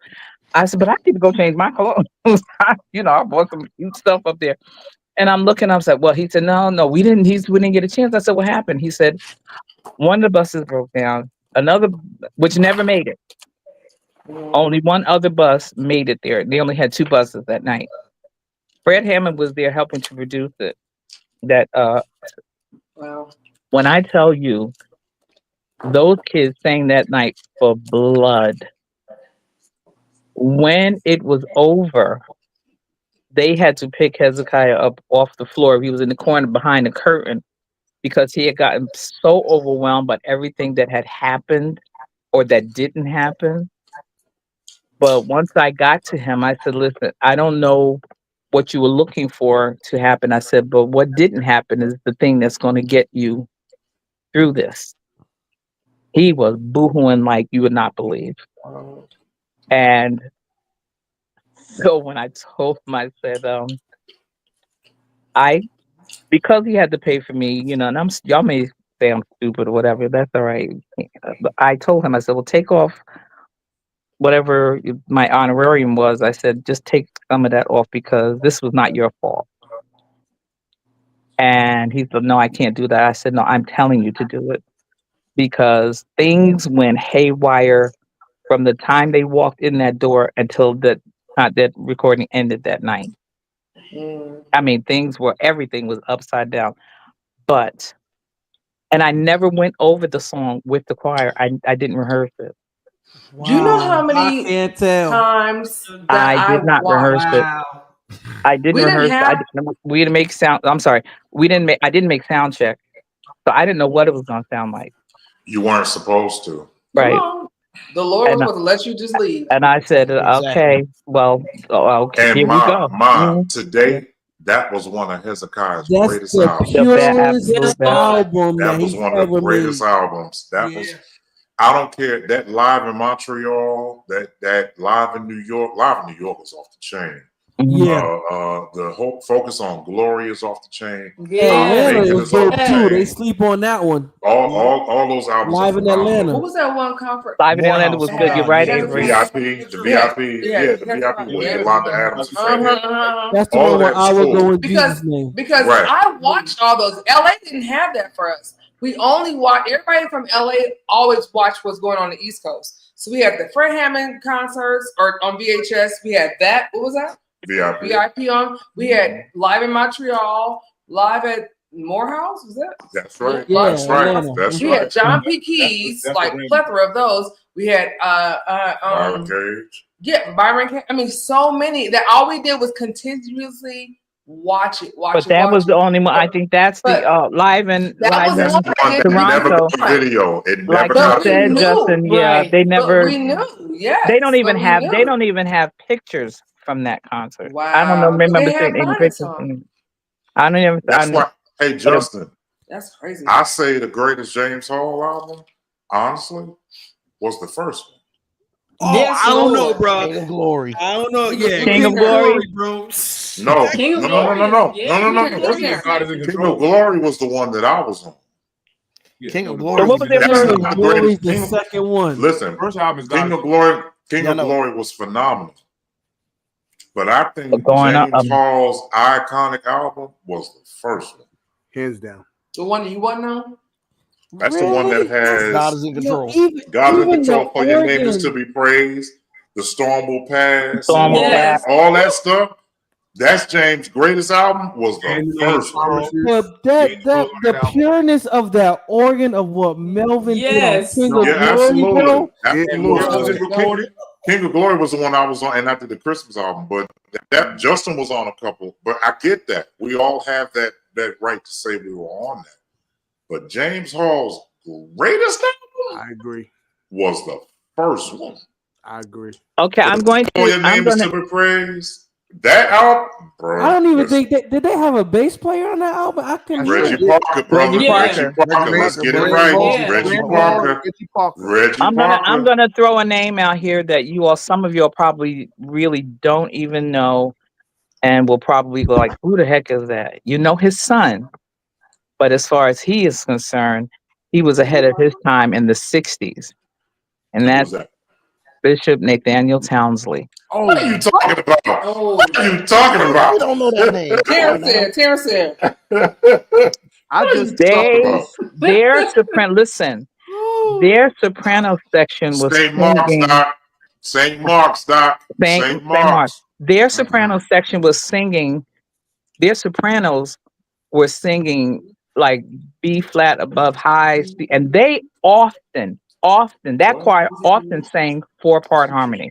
I said, but I need to go change my clothes. I bought some cute stuff up there. And I'm looking, I was like, well, he said, no, we didn't get a chance. I said, what happened? He said, one of the buses broke down, another, which never made it. Only one other bus made it there. They only had 2 buses that night. Fred Hammond was there helping to produce it. Wow. When I tell you, those kids sang that night for blood. When it was over, they had to pick Hezekiah up off the floor. He was in the corner behind the curtain because he had gotten so overwhelmed by everything that had happened or that didn't happen. But once I got to him, I said, listen, I don't know what you were looking for to happen. I said, but what didn't happen is the thing that's going to get you through this. He was boohooing like you would not believe. And so when I told him, I said, because he had to pay for me, and y'all may say I'm stupid or whatever, that's all right. But I told him, I said, well, take off whatever my honorarium was. I said, just take some of that off because this was not your fault. And he said, no, I can't do that. I said, no, I'm telling you to do it because things went haywire from the time they walked in that door until that recording ended that night. I mean, everything was upside down. And I never went over the song with the choir. I didn't rehearse it. Wow. Do you know how many times that I did not rehearse it? I didn't rehearse. We didn't make sound. I'm sorry. I didn't make sound check, so I didn't know what it was going to sound like. You weren't supposed to, right? The Lord was supposed to let you just leave. And I said, okay, well, okay, and here we go. Today, that was one of Hezekiah's That's greatest the albums. purest album that was one of the greatest albums. I don't care. That live in Montreal, that live in New York was off the chain. Yeah. The whole focus on Glory is off the chain. Atlanta was dope too. They sleep on that one. All those albums. Live in Atlanta. What was that one conference? Live in Atlanta was good. You're right, Avery. The VIP with Yolanda Adams. That's the one where I would go in Jesus' name. Because I watched all those. LA didn't have that for us. We only watch. Everybody from LA always watched what's going on the East Coast. So we had the Fred Hammond concerts or on VHS. We had that. What was that? VIP on. We had Live in Montreal, live at Morehouse. Was that? That's right. Yeah, that's right. That's we had John P. Keys, like plethora of those. We had Byron Cage. Yeah, Byron Cage. I mean, so many that all we did was continuously watch it. But that was the only one. I think that's the live in Toronto video. It never like you said, Justin. Yeah, they never. We knew. Yeah. They don't even have pictures from that concert. Wow. I don't know. Remember seeing any pictures? I don't even. That's why. Hey, Justin. That's crazy. I say the greatest James Hall album, honestly, was the first one. Oh, yes, I don't know, bro. King of Glory. I don't know. Yeah, King of Glory, bro. No. King of Glory was the one that I was on. King of Glory. So what was their Glory's the second one. Listen, first album is King of Glory. Glory was phenomenal. But I think James Hall's iconic album was the first one. Hands down. The one that you want now? That's the one that has God is in control. God is in control. For your name is to be praised. The storm will pass. Storm will pass. All that stuff. That's James' greatest album. Was the first one. But the pureness of that organ of what Melvin did on King of Glory, bro. Absolutely. King of Glory was the one I was on, and I did the Christmas album. But that Justin was on a couple. But I get that. We all have that right to say we were on that. But James Hall's greatest album, I agree, was the first one. I agree. Okay, I'm going to. Your name is to be praised. That album, bro. I don't even think did they have a bass player on that album? I couldn't hear Reggie it. Parker, brother. Reggie Reggie Parker. Let's get it right. Reggie Parker. I'm gonna throw a name out here that some of you all probably really don't even know, and will probably go like, "Who the heck is that?" You know his son, but as far as he is concerned, he was ahead of his time in the '60s, and that's Bishop Nathaniel Townsley. Oh, what are you talking about? What are you talking about? We don't know that name. Terrence said. Their soprano. Listen, their soprano section was St. Mark's, Doc. St. Mark's, Doc. St. Mark's. Their soprano section was singing. Their sopranos were singing like B flat above high, and they often that choir often sang 4-part harmony,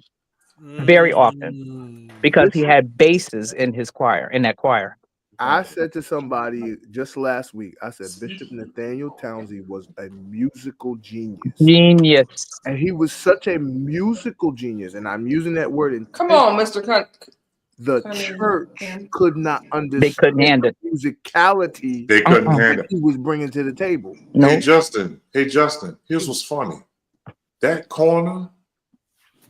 very often, because he had basses in his choir, in that choir. I said to somebody just last week, I said Bishop Nathaniel Townsley was a musical genius. And he was such a musical genius, and I'm using that word in. Come on, Mr. The church could not understand. They couldn't handle the musicality. They couldn't handle he was bringing to the table. Hey Justin, here's what's funny. That corner,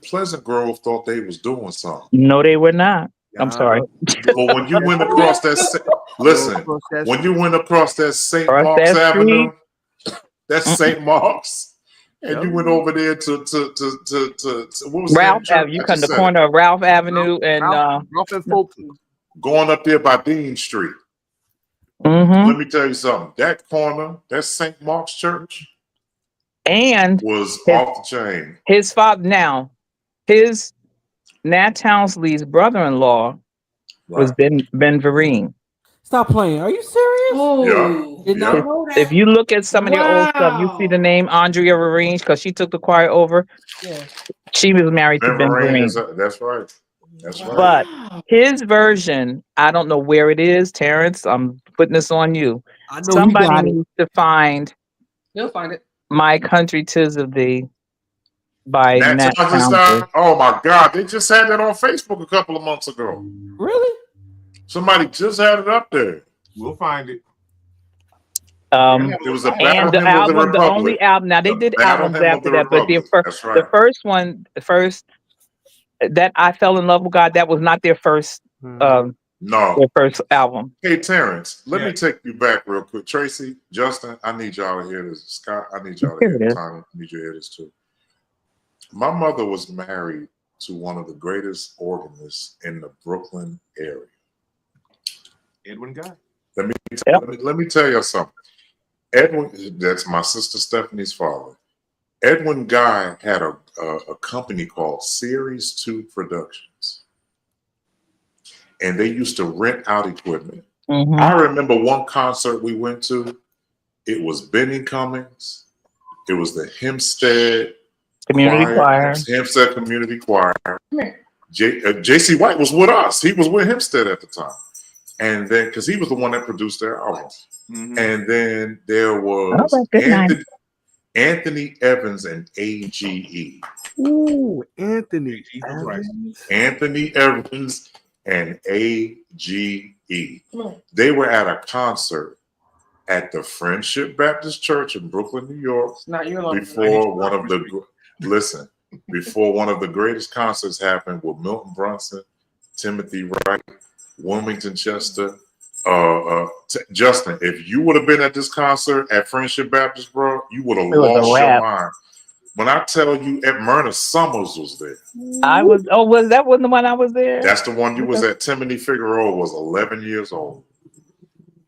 Pleasant Grove thought they was doing something. No, they were not. I'm sorry. But when you went across that, when you went across that St. Mark's Avenue, that's St. Mark's, and you went over there to what was Ralph Avenue. You come the corner of Ralph Avenue and Ralph and Fulton. Going up there by Dean Street. Mm-hmm. Let me tell you something. That corner, that St. Mark's Church, and was off the chain. His father, Nat Townsley's brother-in-law was Ben Vereen. Stop playing. Are you serious? Oh, did not know that. If you look at some of their old stuff, you see the name Andrea Vereen because she took the choir over. Yeah. She was married to Ben Vereen. That's right. That's right. But his version, I don't know where it is, Terrence. I'm putting this on you. I know somebody needs to find. You'll find it. My Country 'Tis of Thee by Nat Townsley. Oh my God! They just had that on Facebook a couple of months ago. Really? Somebody just had it up there. We'll find it. It was a and the album, the only album. Now they did albums after that, but the first one, that I Fell in Love with God, that was not their first. No, their first album. Hey Terrence, let me take you back real quick. Tracy, Justin, I need y'all to hear this. Scott, I need y'all to hear this. Tommy, I need you to hear this too. My mother was married to one of the greatest organists in the Brooklyn area. Edwin Guy. Let me tell you something. Edwin, that's my sister Stephanie's father. Edwin Guy had a company called Series 2 Productions. And they used to rent out equipment. Mm-hmm. I remember one concert we went to. It was Benny Cummings. It was the Hempstead Community Choir. Hempstead Community Choir. J.C. White was with us. He was with Hempstead at the time. And then, because he was the one that produced their album. Mm-hmm. And then there was Anthony Evans and AGE. Ooh, Anthony Evans. Anthony Evans and AGE. They were at a concert at the Friendship Baptist Church in Brooklyn, New York. Before one of the greatest concerts happened with Milton Brunson, Timothy Wright, Wilmington Chester. Justin, if you would have been at this concert at Friendship Baptist, bro, you would have lost your mind. When I tell you, Myrna Summers was there. Was that one the one I was there? That's the one you was at. Timothy Figueroa was 11 years old.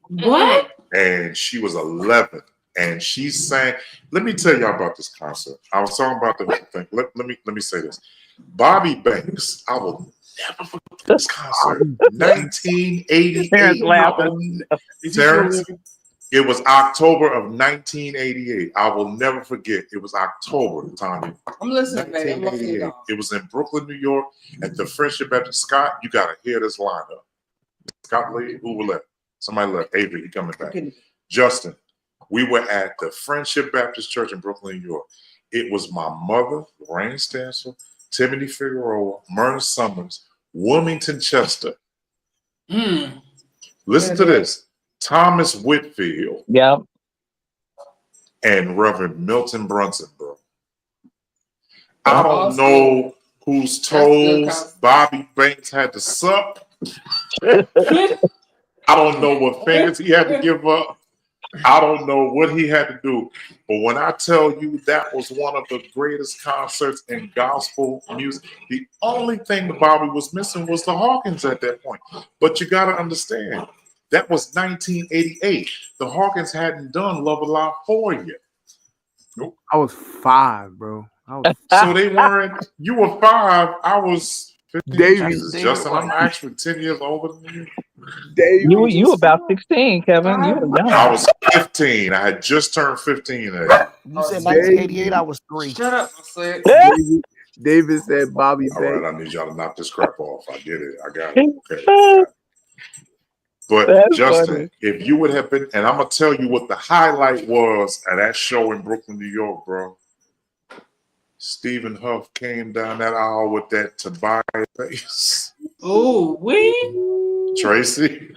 What? And she was 11. And she sang. Let me tell y'all about this concert. I was talking about the whole thing. Let me say this. Bobby Banks, I will never forget this concert. 1988. Terrence laughing. Terrence, It was October of 1988. I will never forget. It was October, Tommy. I'm listening, baby. I'm listening, 1988. y'all. It was in Brooklyn, New York, at the Friendship Baptist. Scott, you gotta hear this lineup. Scott Lee, who left? Somebody left. Avery, he coming back. Okay. Justin, we were at the Friendship Baptist Church in Brooklyn, New York. It was my mother, Lorraine Stansel, Timothy Figueroa, Myrna Summers, Wilmington Chester. Listen to this. Thomas Whitfield. Yep. And Reverend Milton Brunson, bro. I don't know whose toes Bobby Banks had to suck. I don't know what fingers he had to give up. I don't know what he had to do. But when I tell you that was one of the greatest concerts in gospel music, the only thing that Bobby was missing was the Hawkins at that point. But you got to understand, that was 1988. The Hawkins hadn't done Love Alive 4 yet. Nope. I was 5, bro. So they weren't. You were 5. I was 15. Justin, I'm actually 10 years older than you. You about 16, Kevin. You were young. I was 15. I had just turned 15. You said 1988. I was 3. Shut up, I said. David said Bobby Banks. All right, I need y'all to knock this crap off. I get it. I got it. Okay. But that's Justin, funny. if you would have been, and I'm gonna tell you what the highlight was at that show in Brooklyn, New York, bro. Stephen Huff came down that aisle with that Tobias face. Oh, we Tracy,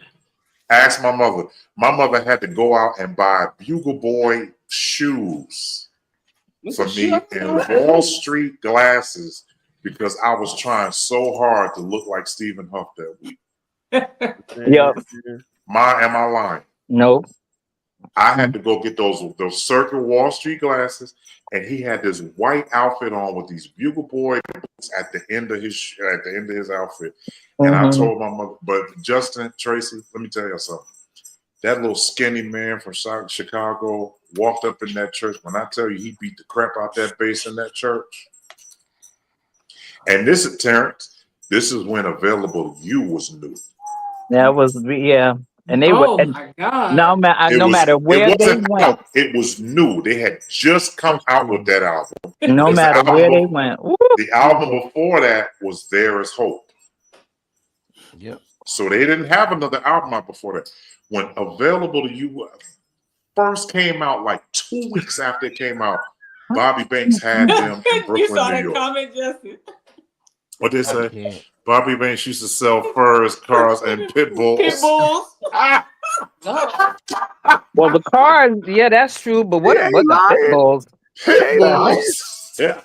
ask my mother. My mother had to go out and buy Bugle Boy shoes for me and Wall Street glasses because I was trying so hard to look like Stephen Huff that week. Yep. Am I lying? Nope. I had to go get those Circle Wall Street glasses, and he had this white outfit on with these Bugle Boy boots at the end of his outfit. And I told my mother, but Justin, Tracy, let me tell you something. That little skinny man from Chicago walked up in that church. When I tell you he beat the crap out that bass in that church. And this is Terrence. This is when Available to You was new. That was and they were. My God! No matter where they went, it was new. They had just come out with that album. No matter where they went. Ooh. The album before that was There Is Hope. Yep. So they didn't have another album out before that. When Available to You first came out, like 2 weeks after it came out, Bobby Banks had them in Brooklyn, You saw New that York. comment, Justin. What they say? Bobby Banks used to sell furs, cars, and pit bulls. Pit bulls. Well, the cars, that's true. But what the pit bulls? Pit bulls. Yeah.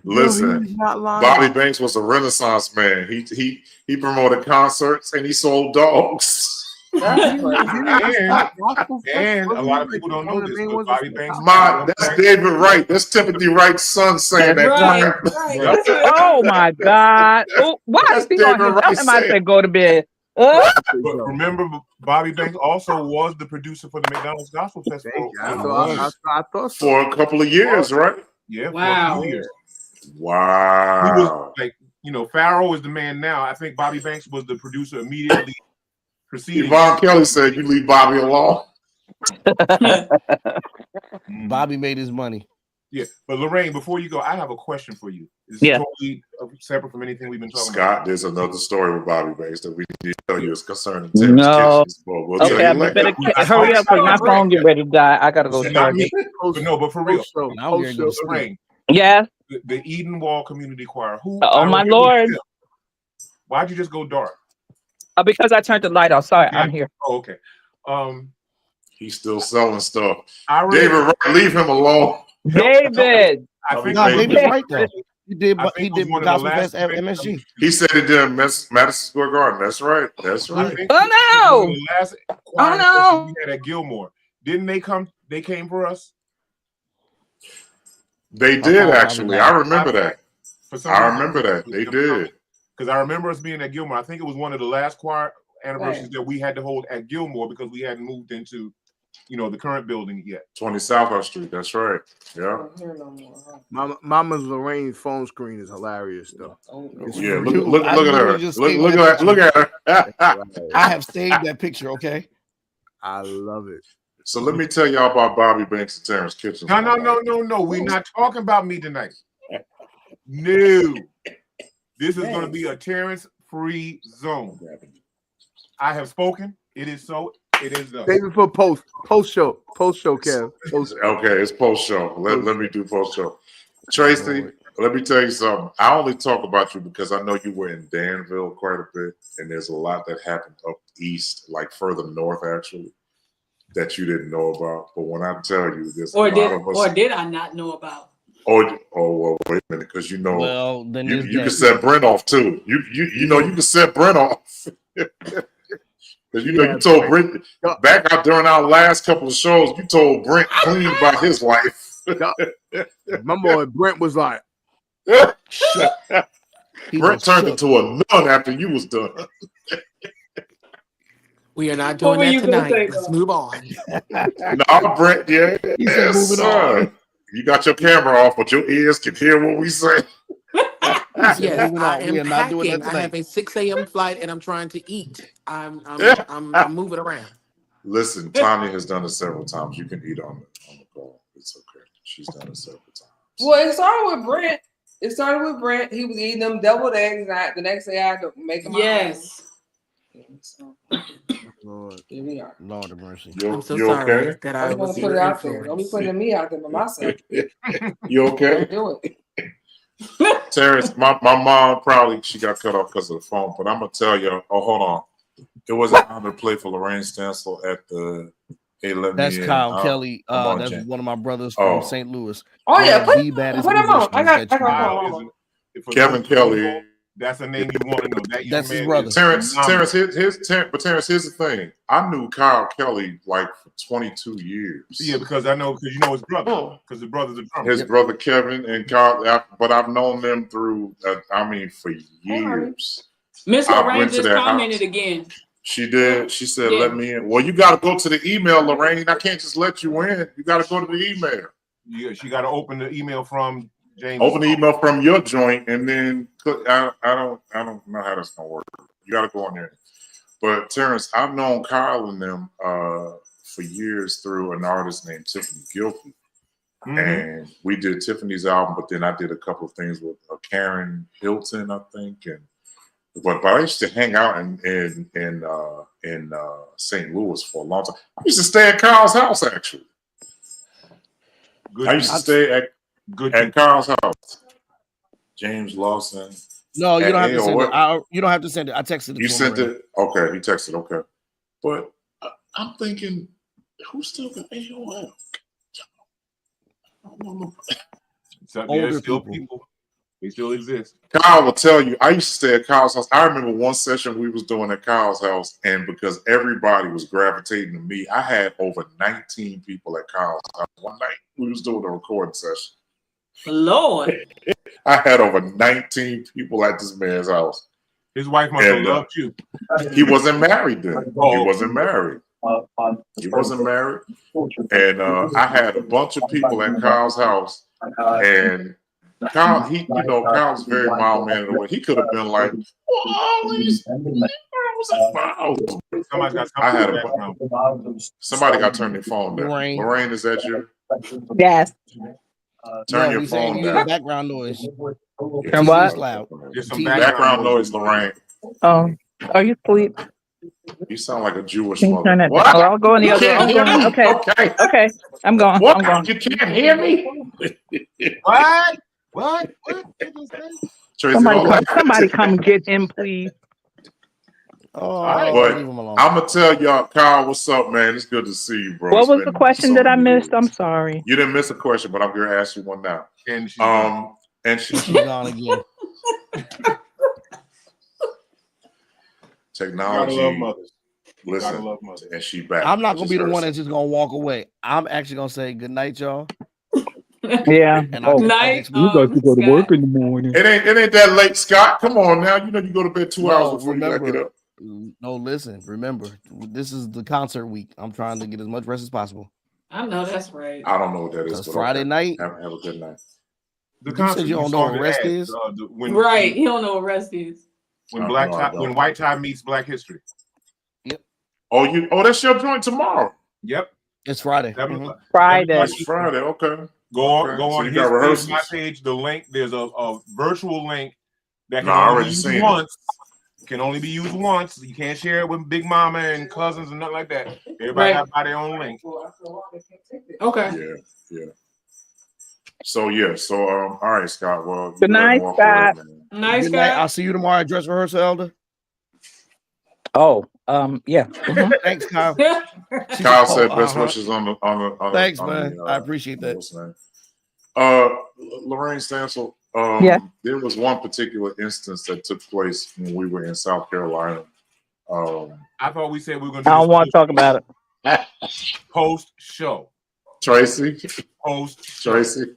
Listen, Bobby Banks was a Renaissance man. He promoted concerts and he sold dogs. And a lot of people don't know this, but Bobby Banks. That's David Wright. That's Timothy Wright's son saying that. Right. Oh my God! Oh, why is he on here? Tell him I said go to bed. But remember, Bobby Banks also was the producer for the McDonald's Gospel Festival. I thought so. For a couple of years, right? Yeah. Wow. For a few years. Wow. He was like, Pharaoh is the man now. I think Bobby Banks was the producer immediately preceding. Yvonne Kelly said, "You leave Bobby alone." Bobby made his money. Yeah, but Lorraine, before you go, I have a question for you. It's totally separate from anything we've been talking about. Scott, there's another story with Bobby Banks that we need to tell you. It's concerning No. Kitchens, but we'll tell you later. Better hurry up because my phone get ready to die. I gotta go charge it. But for real, Lorraine. Yeah. The Eden Wall Community Choir. Oh my Lord! Why'd you just go dark? Because I turned the light off. Sorry, I'm here. Oh, okay. He's still selling stuff. David Wright, leave him alone. David. I think David's right though. He did Gospel Fest at MSG. He said he did Madison Square Garden. That's right. That's right. Oh no! The last choir we had at Gilmore. Didn't they come? They came for us. They did actually. I remember that. I remember that. They did. Because I remember us being at Gilmore. I think it was one of the last choir anniversaries that we had to hold at Gilmore because we hadn't moved into, the current building yet. 20 South Street. That's right. Yeah. Mama's Lorraine's phone screen is hilarious though. Yeah. Look at her. Look at her. I have saved that picture. Okay. I love it. So let me tell y'all about Bobby Banks and Terrence Kitchens. No. We're not talking about me tonight. No. This is going to be a Terrence-free zone. I have spoken. It is so. It is done. Save it for post show, Kev. Okay, it's post show. Let me do post show. Tracy, let me tell you something. I only talk about you because I know you were in Danville quite a bit, and there's a lot that happened up east, like further north, actually, that you didn't know about. But when I tell you, there's a lot of us. Or did I not know about? Oh, well, wait a minute, because you know, well, then you can set Brent off too. You know, you can set Brent off. Because you told Brent back out during our last couple of shows, you told Brent clean about his wife. My boy Brent was like, Brent turned into a nun after you was done. We are not doing that tonight. Let's move on. No, Brent, yeah. He said moving on. You got your camera off, but your ears can hear what we say. Yes, I am packing. I have a 6 a.m. flight, and I'm trying to eat. I'm moving around. Listen, Tanya has done it several times. You can eat on the call. It's okay. She's done it several times. Well, it started with Brent. He was eating them deviled eggs. The next day I had to make them. Yes. So, Lord, here we are. Lord of mercy. I'm so sorry okay? that I was put it out there. Don't be putting me out there by myself. You okay? Don't do it. Terrence, my mom probably she got cut off because of the phone, but I'm gonna tell you. Oh, hold on. It was an honor to play for Lorraine Stansel at the. Hey, that's Kyle Kelly. That's Jen. one of my brothers from St. Louis. Oh yeah, put him on. I got Kevin Kelly. That's a name you want to know. That's his brother. Terrence, here's the thing. I knew Kyle Kelly like for 22 years. Yeah, because you know his brother. Because his brother's a drummer. His brother Kevin and Kyle, but I've known them through, for years. Miss Lorraine just commented again. She did. She said, "Let me in." Well, you got to go to the email, Lorraine. I can't just let you in. You got to go to the email. Yeah, she got to open the email from James. Open the email from your joint, and then I don't know how that's gonna work. You got to go in there. But Terrence, I've known Kyle and them for years through an artist named Tiffany Gilfie, and we did Tiffany's album. But then I did a couple of things with Karen Hilton, I think, and. But I used to hang out in St. Louis for a long time. I used to stay at Kyle's house actually. I used to stay at Kyle's house. James Lawson. No, you don't have to send it. You don't have to send it. I texted it. You sent it. Okay, he texted. Okay, but I'm thinking, who's still got AOL? There's still people. They still exist. Kyle will tell you, I used to stay at Kyle's house. I remember one session we was doing at Kyle's house, and because everybody was gravitating to me, I had over 19 people at Kyle's house. One night we was doing a recording session. Lord. I had over 19 people at this man's house. His wife must have loved you. He wasn't married then. He wasn't married. He wasn't married. And I had a bunch of people at Kyle's house, and Kyle, Kyle's very mild mannered away. He could have been like, somebody got to turn their phone down. Lorraine, is that you? Yes. Turn your phone down. Background noise. And what? Loud. There's some background noise, Lorraine. Oh, are you asleep? You sound like a Jewish Can you mother. turn it What? down? Well, I'll go in the You other can't room. hear me? Okay. I'm going. What? I'm going. You can't hear me? What? Somebody come get him, please. Oh, leave him alone. I'm gonna tell y'all, Kyle, what's up, man? It's good to see you, bro. What was the question that I missed? I'm sorry. You didn't miss a question, but I'm gonna ask you one now. And she's gone again. Technology. Gotta love mothers. Listen, and she back. I'm not gonna be the one that's just gonna walk away. I'm actually gonna say good night, y'all. Yeah. And night. You got to go to work in the morning. It ain't that late, Scott. Come on now. You know you go to bed 2 hours before you gotta get up. No, listen. Remember, this is the concert week. I'm trying to get as much rest as possible. I know that's right. I don't know what that is. Friday night. Have a good night. You said you don't know what rest is. Right. You don't know what rest is. When white tie meets Black history. Yep. Oh, that's your joint tomorrow. Yep. It's Friday. 7 o'clock. Friday. It's Friday. Okay. Go on So on you his got page, my rehearsals. page. The link, there's a virtual link that No, can I only already be used seen it. once. Can only be used once. You can't share it with Big Mama and cousins and nothing like that. Everybody got to buy their own link. Okay. Yeah. So all right, Scott. Well, Good night, Scott. Nice Good night. guy. I'll see you tomorrow at dress rehearsal, Elder. Oh, yeah. Thanks, Kyle. Kyle said best wishes on the Thanks, on man. the, I appreciate that. what's the name? Lorraine Stansel, Yeah. there was one particular instance that took place when we were in South Carolina. I thought we said we were going to I do don't want to talk about it. post show. Tracy.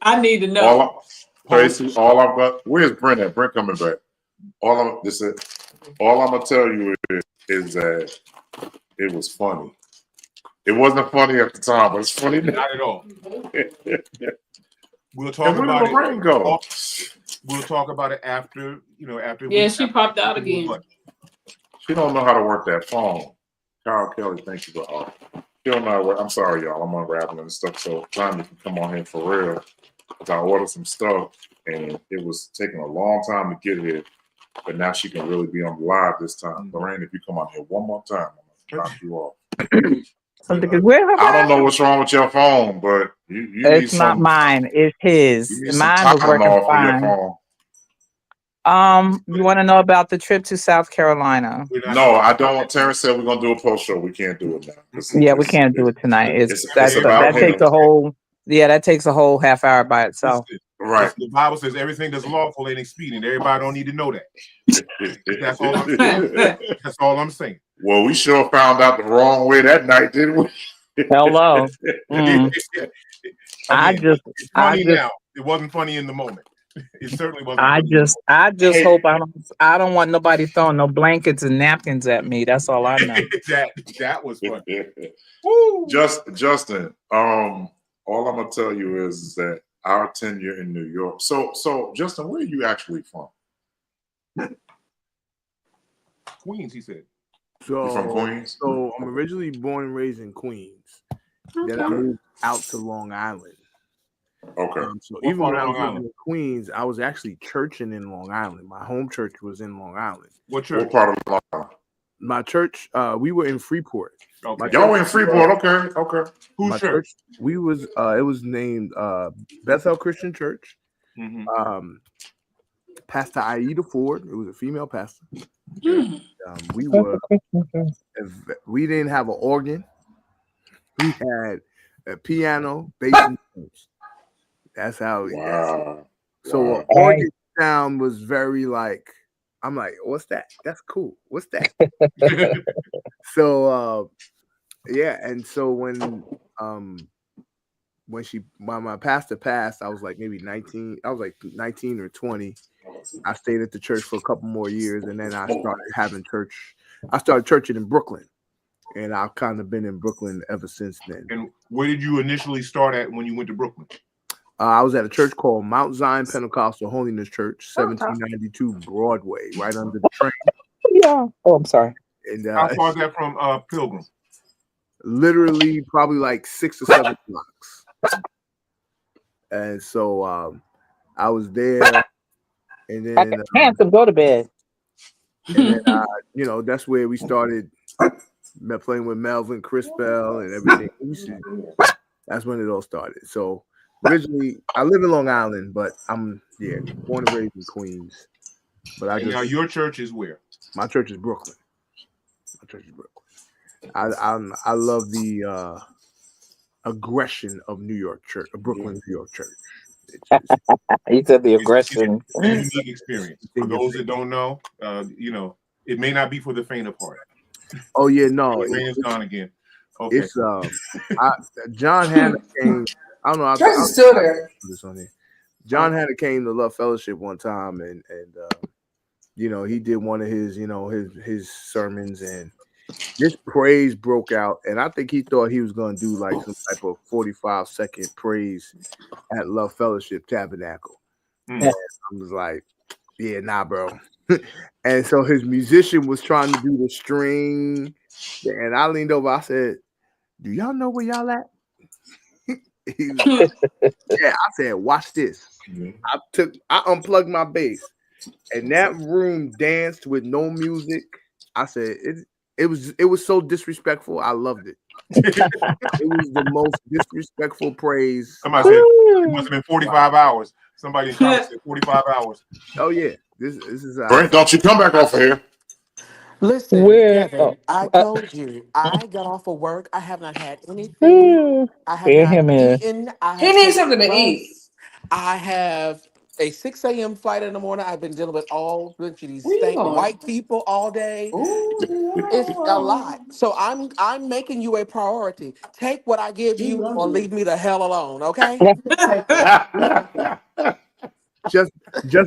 I need to know. All I've got. Where's Brent at? Brent coming back. All I'm gonna tell you is that it was funny. It wasn't funny at the time, but it's funny now. Not at all. We'll talk And where about did Lorraine go? We'll talk about it after, after. Yeah, she popped out again. She don't know how to work that phone. Kyle Kelly, thank you for all. She don't know how to work. I'm sorry, y'all. I'm unraveling and stuff. So trying to come on here for real. Because I ordered some stuff and it was taking a long time to get here. But now she can really be on live this time. Lorraine, if you come on here one more time, I'm gonna knock you off. I don't know what's wrong with your phone, but you It's need not mine. It's his. You need some Mine was working Tylenol for your fine. phone. You want to know about the trip to South Carolina? No, I don't. Terrence said we're gonna do a post show. We can't do it now. Yeah, we can't do it tonight. That takes him. a whole. Yeah, that takes a whole half hour by itself. Right. The Bible says everything that's lawful ain't expedient. Everybody don't need to know that. That's all I'm saying. That's all I'm saying. Well, we sure found out the wrong way that night, didn't we? Hello. It's funny now. It wasn't funny in the moment. It certainly wasn't. I just hope I don't want nobody throwing no blankets and napkins at me. That's all I know. that was funny. Justin, all I'm gonna tell you is that our tenure in New York. So Justin, where are you actually from? Queens, he said. So, you from Queens? So I'm originally born and raised in Queens. Then I moved out to Long Island. Okay. So even when I was living in Queens, I was actually churching in Long Island. My home church was in Long Island. What church? What part of Long Island? My church, we were in Freeport. Okay. Y'all were in Freeport. Okay. Whose church? We was. It was named Bethel Christian Church. Mm-hmm. Pastor Aida Ford. It was a female pastor. We didn't have an organ. We had a piano, bass, and drums. That's how. Wow. So organ sound was very like. I'm like, what's that? That's cool. What's that? So yeah, and so when my pastor passed, I was like maybe 19. I was like 19 or 20. I stayed at the church for a couple more years, and then I started having church. I started churching in Brooklyn, and I've kind of been in Brooklyn ever since then. And where did you initially start at when you went to Brooklyn? I was at a church called Mount Zion Pentecostal Holiness Church, 1792 Broadway, right under the train. Yeah. Oh, I'm sorry. And how far is that from Pilgrim? Literally, probably like 6 or 7 blocks. And so I was there, and then handsome, go to bed. And then that's where we started playing with Melvin Crispell and everything. That's when it all started. So originally, I live in Long Island, but I'm born and raised in Queens. But now your church is where? My church is Brooklyn. I love the aggression of New York church, Brooklyn, New York church. He said the aggression. It's a unique experience. For those that don't know, it may not be for the faint of heart. Oh yeah, no, Rain is gone again. Okay. It's John Hanna came. I don't know. Tracy's still there. John Hanna came to Love Fellowship one time, and he did one of his his sermons, and this praise broke out, and I think he thought he was going to do like some type of 45-second praise at Love Fellowship Tabernacle. And I was like, yeah, nah, bro. And so his musician was trying to do the string, and I leaned over. I said, do y'all know where y'all at? Yeah, I said, watch this. I unplugged my bass, and that room danced with no music. I said it was so disrespectful. I loved it. It was the most disrespectful praise. Somebody said it must have been 45 hours. Somebody in comments said 45 hours. Oh yeah, this is. Brent, don't you come back off of here. Listen, Kevin, I told you, I got off of work. I have not had anything. I have Hear not him in. eaten. I He have needs taken something to eat. rest. I have a 6 a.m. flight in the morning. I've been dealing with all bunch of these Where you stank going? white people all day. Ooh, It's a lot. So I'm making you a priority. Take what I give he you loves or you. leave me the hell alone, okay? Just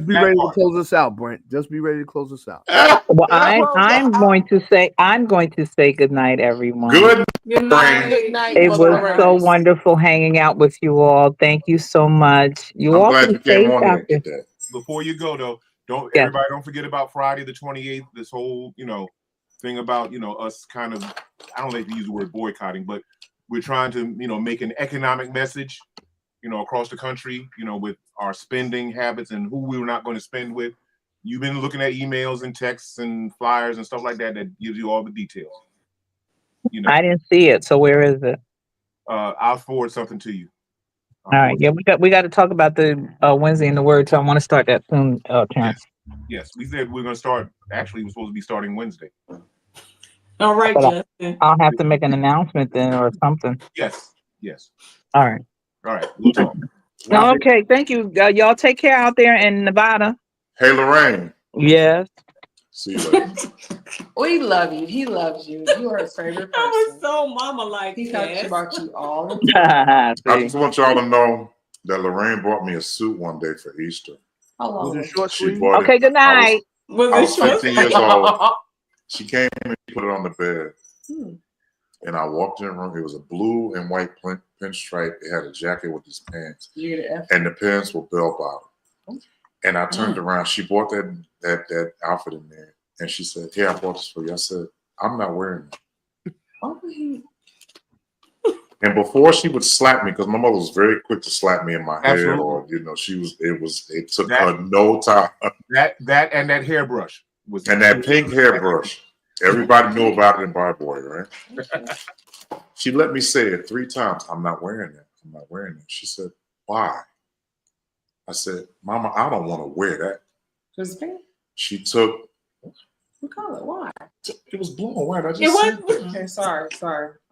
be That ready to part. close us out, Brent. Just be ready to close us out. Well, Well, I'm going to say good night, everyone. Good Good night. good night. night, It Mother was so Lorraine. wonderful hanging out with you all. Thank you so much. You I'm all glad be you came safe on out here and there. get that. Before you go though, Yes. don't forget about Friday the 28th. This whole thing about us kind of, I don't like to use the word boycotting, but we're trying to make an economic message across the country with our spending habits and who we're not going to spend with. You've been looking at emails and texts and flyers and stuff like that gives you all the details. I didn't see it. So where is it? I'll forward something to you. All right. Yeah, we got to talk about the Wednesday in the Word. So I want to start that soon, Terrence. Yes, we said we're going to start. Actually, we're supposed to be starting Wednesday. All right, But Justin. I'll have to make an announcement then or something. Yes. All right. All right. We'll talk. Okay. Thank you. Y'all take care out there in Nevada. Hey, Lorraine. Yes. See you later. We love you. He loves you. You are his favorite I was person. so mama like He talks yes. about you all the time. I just want y'all to know that Lorraine bought me a suit one day for Easter. How long? Was it short She sleeve? bought Okay, it. good night. I was 15 years old. She came and put it on the bed. And I walked in the room. It was a blue and white pinstripe. It had a jacket with these pants. And the pants were bell bottom. And I turned around. She bought that outfit in there. And she said, "Here, I bought this for you." I said, "I'm not wearing it." And before she would slap me, because my mother was very quick to slap me in my head, or it took her no time. That and that hairbrush and that pink hairbrush. Everybody knew about it in Bar Boy, right? She let me say it 3 times. "I'm not wearing it. I'm not wearing it." She said, "Why?" I said, "Mama, I don't want to wear that." Was it pink? She took. What color? Why? It was blue and white. I just said that. Okay, sorry.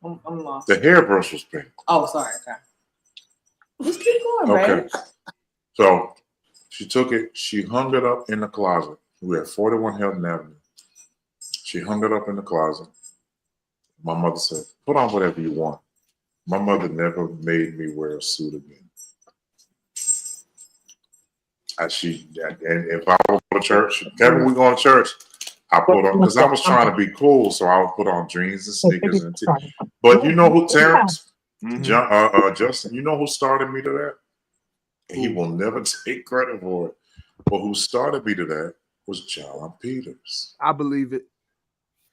I'm lost. The hairbrush was pink. Oh, sorry. Okay. Just keep going, Okay. babe. So she took it. She hung it up in the closet. We had 41 Hilton Avenue. She hung it up in the closet. My mother said, "Put on whatever you want." My mother never made me wear a suit again. And if I go to church, Kevin, we going to church, I put on, because I was trying to be cool, so I would put on jeans and sneakers and But you know who, Terrence, Justin, you know who started me to that? And he will never take credit for it. But who started me to that was John Peters. I believe it.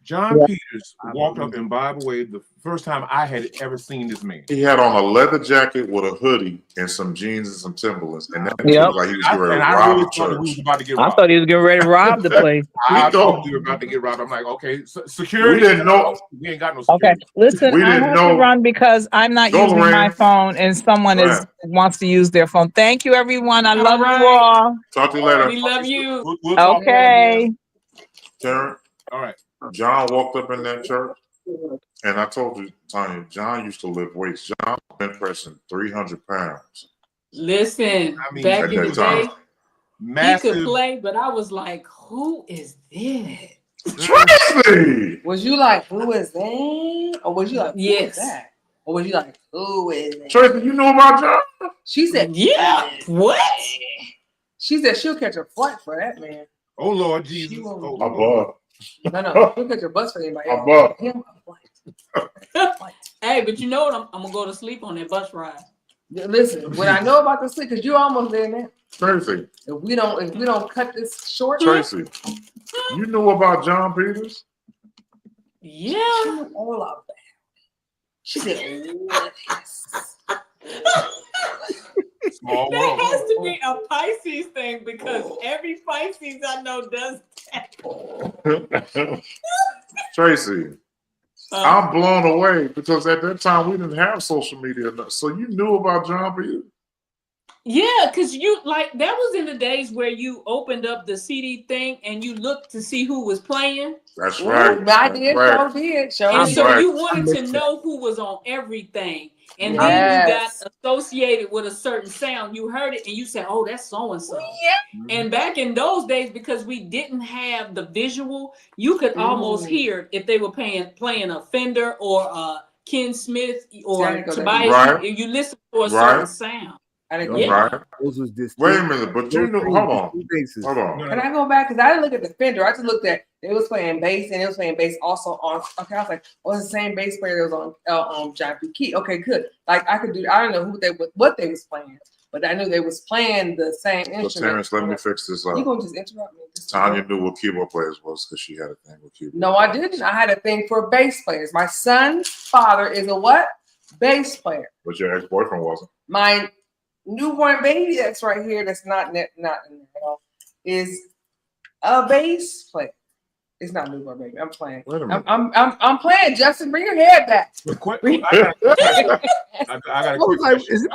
John Peters walked up in Bible Way the first time I had ever seen this man. He had on a leather jacket with a hoodie and some jeans and some Timberlands, and that was like he was getting ready to rob the church. I thought he was getting ready to rob the place. I thought we were about to get robbed. I'm like, okay, security. We didn't know. We ain't got no security. Okay, listen, I have to run because I'm not using my phone and someone wants to use their phone. Thank you, everyone. I love you all. Talk to you later. We love you. We'll talk Okay. Terrence. All right. John walked up in that church, and I told you, Tanya, John used to lift weights. John been pressing 300 pounds. Listen, back in the day, he could play, but I was like, "Who is this?" Tracy! Was you like, "Who is that?" Or was you like, "Who Yes. is that?" Or was you like, "Who is that?" Tracy, you know about John? She said, "Yeah." What? She said she'll catch a flight for that man. Oh Lord Jesus! Oh, No, she'll catch a bus for anybody else. Him a flight. Hey, but you know what? I'm gonna go to sleep on that bus ride. Listen, when I know about the sleep, because you're almost there now. Tracy. If we don't cut this short, Tracy, you knew about John Peters? Yeah. She knew all of that. She said, "What is?" Small That world. has to be a Pisces thing because every Pisces I know does that. Tracy, I'm blown away because at that time we didn't have social media, so you knew about John Peter. Yeah, because you like that was in the days where you opened up the CD thing and you looked to see who was playing. That's right. I did, And so you wanted to know who was on everything. And then you got associated with a certain sound. You heard it and you said, oh, that's so-and-so. Yeah. And back in those days, because we didn't have the visual, you could almost hear if they were playing a Fender or a Ken Smith or Tobias. Right. You listen for a certain sound. Right. Wait a minute, but you knew. Hold on. Hold on. Can I go back? Because I didn't look at the Fender. I just looked at it was playing bass, and it was playing bass also on. Okay, I was like, well, it's the same bass player that was on John P. Key. Okay, good. Like I could do. I don't know what they was playing, but I knew they was playing the same instrument. So Terrence, let me fix this up. You gonna just interrupt me? Tanya knew what keyboard players was because she had a thing with keyboard. No, I didn't. I had a thing for bass players. My son's father is a what? Bass player. But your ex-boyfriend wasn't. My newborn baby that's right here, that's not in there at all, is a bass player. It's not newborn baby. I'm playing. I'm playing. Justin, bring your head back. I got a quick question.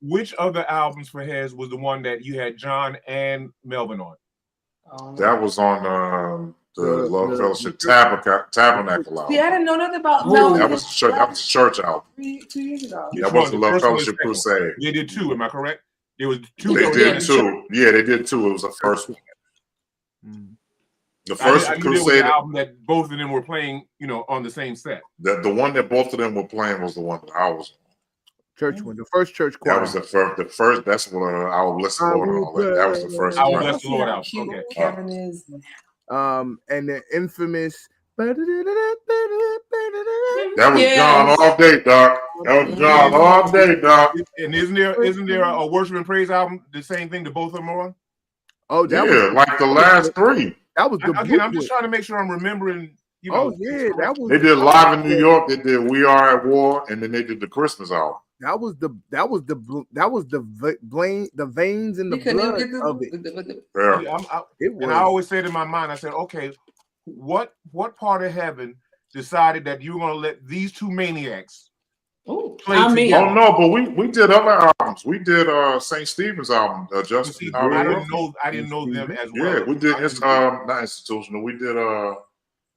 Which of the albums for Hez was the one that you had John and Melvin on? That was on the Love Fellowship Tabernacle album. See, I didn't know nothing about Melvin. That was the church album. 2 years ago. That was the Love Fellowship Crusade. They did two. Am I correct? There was two. They did two. Yeah, they did two. It was the first one. The first Crusade album that both of them were playing, on the same set. The one that both of them were playing was the one that I was on. Church one, the first church choir. That was the first. The first. That's what I will bless the Lord and all that. That was the first. I will bless the Lord out. Okay. Kevin is. And the infamous. That was John all day, Doc. That was John all day, Doc. And isn't there a worship and praise album? The same thing that both of them are on. Oh, that was like the last three. That was the. Again, I'm just trying to make sure I'm remembering. That was. They did Live in New York. They did We Are at War, and then they did the Christmas album. That was the veins in the blood of it. Yeah. And I always said in my mind, I said, okay, what part of heaven decided that you were going to let these two maniacs play together? Oh no, but we did other albums. We did St. Stephen's album. Justin. I didn't know them as well. Yeah, we did not institutional. We did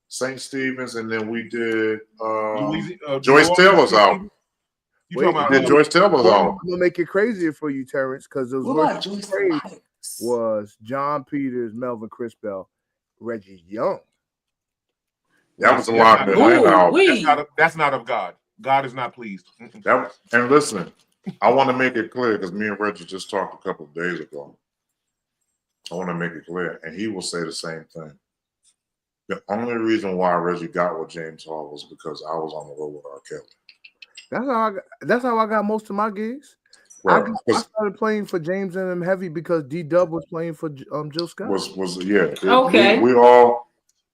St. Stephen's, and then we did Joyce Taylor's album. Joyce Taylor's album. I'm gonna make it crazier for you, Terrence, because those was John Peters, Melvin Crispell, Reggie Young. That was a lot of album. That's not of God. God is not pleased. And listen, I want to make it clear because me and Reggie just talked a couple of days ago. I want to make it clear, and he will say the same thing. The only reason why Reggie got with James Hall was because I was on the road with R. Kelly. That's how I got most of my gigs. Right. I started playing for James and them heavy because D-Dub was playing for Jill Scott. Okay. We all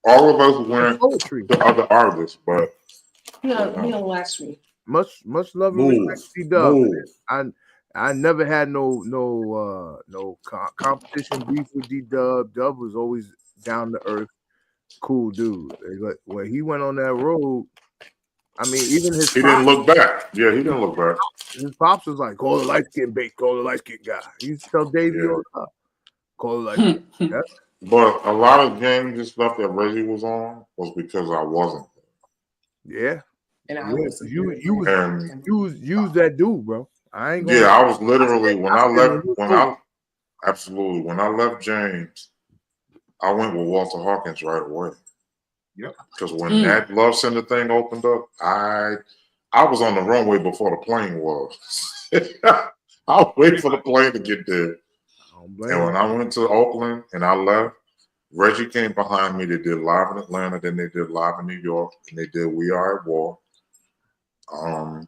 of us went to other artists, but he don't last me. Much love and respect to D-Dub. I never had no competition beef with D-Dub. Dub was always down to earth, cool dude. When he went on that road, I mean, even he didn't look back. Yeah, he didn't look back. His pops was like, call the light skin bait, call the light skin guy. He used to tell Davey all the time, call the light skin. Yeah. But a lot of games and stuff that Reggie was on was because I wasn't. Yeah. And I was you was that dude, bro. I ain't gonna I was literally when I left James, I went with Walter Hawkins right away. Yep. Because when that Love Center thing opened up, I was on the runway before the plane was. I was waiting for the plane to get there. And when I went to Oakland and I left, Reggie came behind me. They did Live in Atlanta, then they did Live in New York, and they did We Are at War. And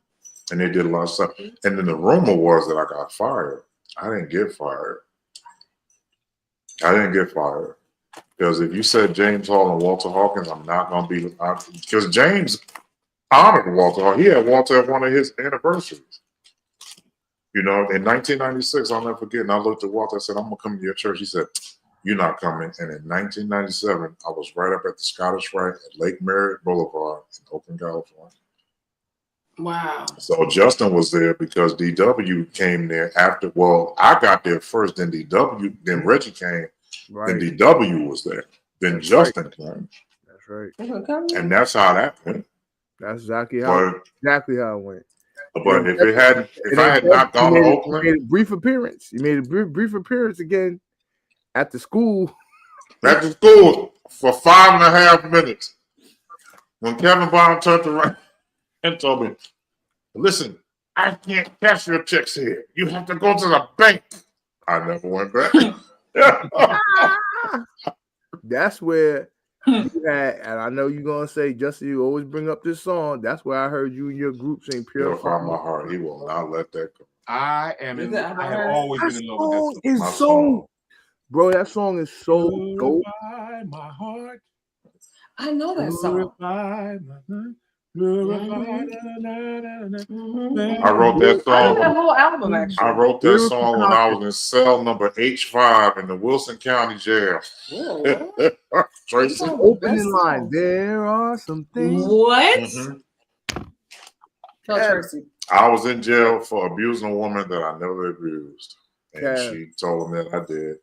they did a lot of stuff. And then the rumor was that I got fired. I didn't get fired. Because if you said James Hall and Walter Hawkins, I'm not going to be, because James, honored Walter. He had Walter at one of his anniversaries. You know, in 1996, I'll never forget. And I looked at Walter. I said, "I'm gonna come to your church." He said, "You're not coming." And in 1997, I was right up at the Scottish Rite at Lake Merritt Boulevard in Oakland, California. Wow. So Justin was there because DW came there after. Well, I got there first, then DW, then Reggie came, then DW was there, then Justin came. That's right. And that's how that went. That's exactly how it went. But if I had not gone to Oakland, you made a brief appearance. You made a brief appearance again at the school. At the school for 5.5 minutes. When Kevin Bond turned around and told me, "Listen, I can't cash your checks here. You have to go to the bank." I never went back. That's where you had, and I know you're gonna say, Justin, you always bring up this song. That's where I heard you and your group sing "Purify My Heart." He will not let that go. I have always been in love with that song. Bro, that song is so dope. My heart. I know that song. I wrote that song. I know that whole album, actually. I wrote that song when I was in cell number H5 in the Wilson County Jail. Tracy. Opening line. There are some things. What? Tell Tracy. I was in jail for abusing a woman that I never abused. And she told me that I did.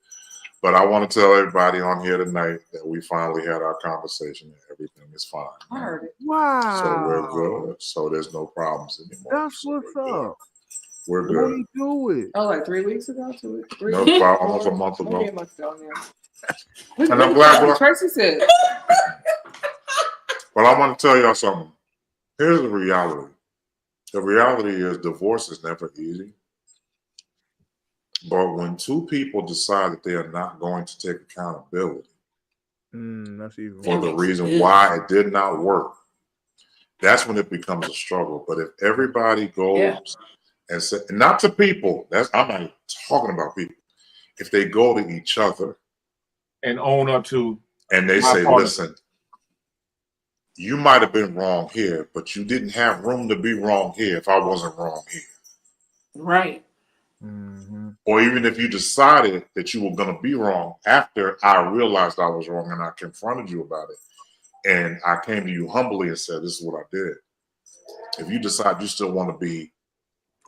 But I want to tell everybody on here tonight that we finally had our conversation and everything is fine. I heard it. Wow. So we're good. So there's no problems anymore. That's what's up. We're good. What do you do it? Oh, like 3 weeks ago? 2 weeks? 3 No, weeks? about almost a month ago. Maybe a month ago, yeah. And I'm glad. Tracy said. But I want to tell y'all something. Here's the reality. The reality is divorce is never easy. But when two people decide that they are not going to take accountability for the reason why it did not work, that's when it becomes a struggle. But if everybody goes and say, not to people, I'm not talking about people. If they go to each other and own up to, and they say, "Listen, you might have been wrong here, but you didn't have room to be wrong here if I wasn't wrong here." Right. Or even if you decided that you were going to be wrong after I realized I was wrong and I confronted you about it, and I came to you humbly and said, "This is what I did." If you decide you still want to be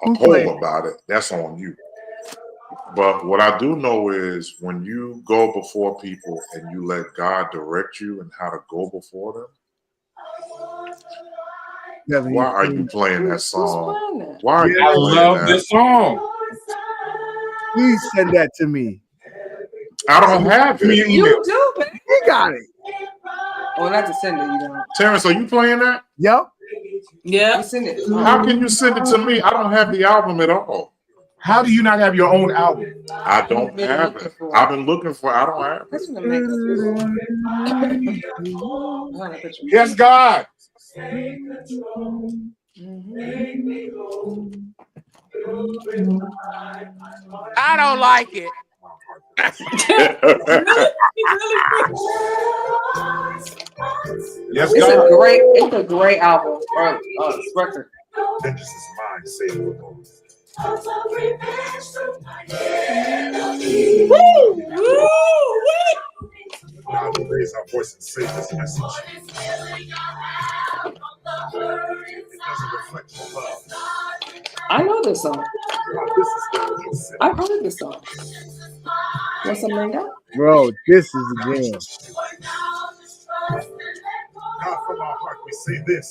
a whole about it, that's on you. But what I do know is when you go before people and you let God direct you and how to go before them, why are you playing that song? Why are you playing that? I love this song. Please send that to me. I don't have it. You do, baby. You got it. Oh, not to send it, you don't. Terrence, are you playing that? Yep. Yeah. You send it. How can you send it to me? I don't have the album at all. How do you not have your own album? I don't have it. I've been looking for it. I don't have it. Yes, God. I don't like it. Yes, it's a great album or record. Vengeance is mine, say the Lord. God will raise our voice and say this message. It doesn't reflect your love. I know this song. I've heard this song. Want some mango? Bro, this is the jam. God, from our heart, we say this.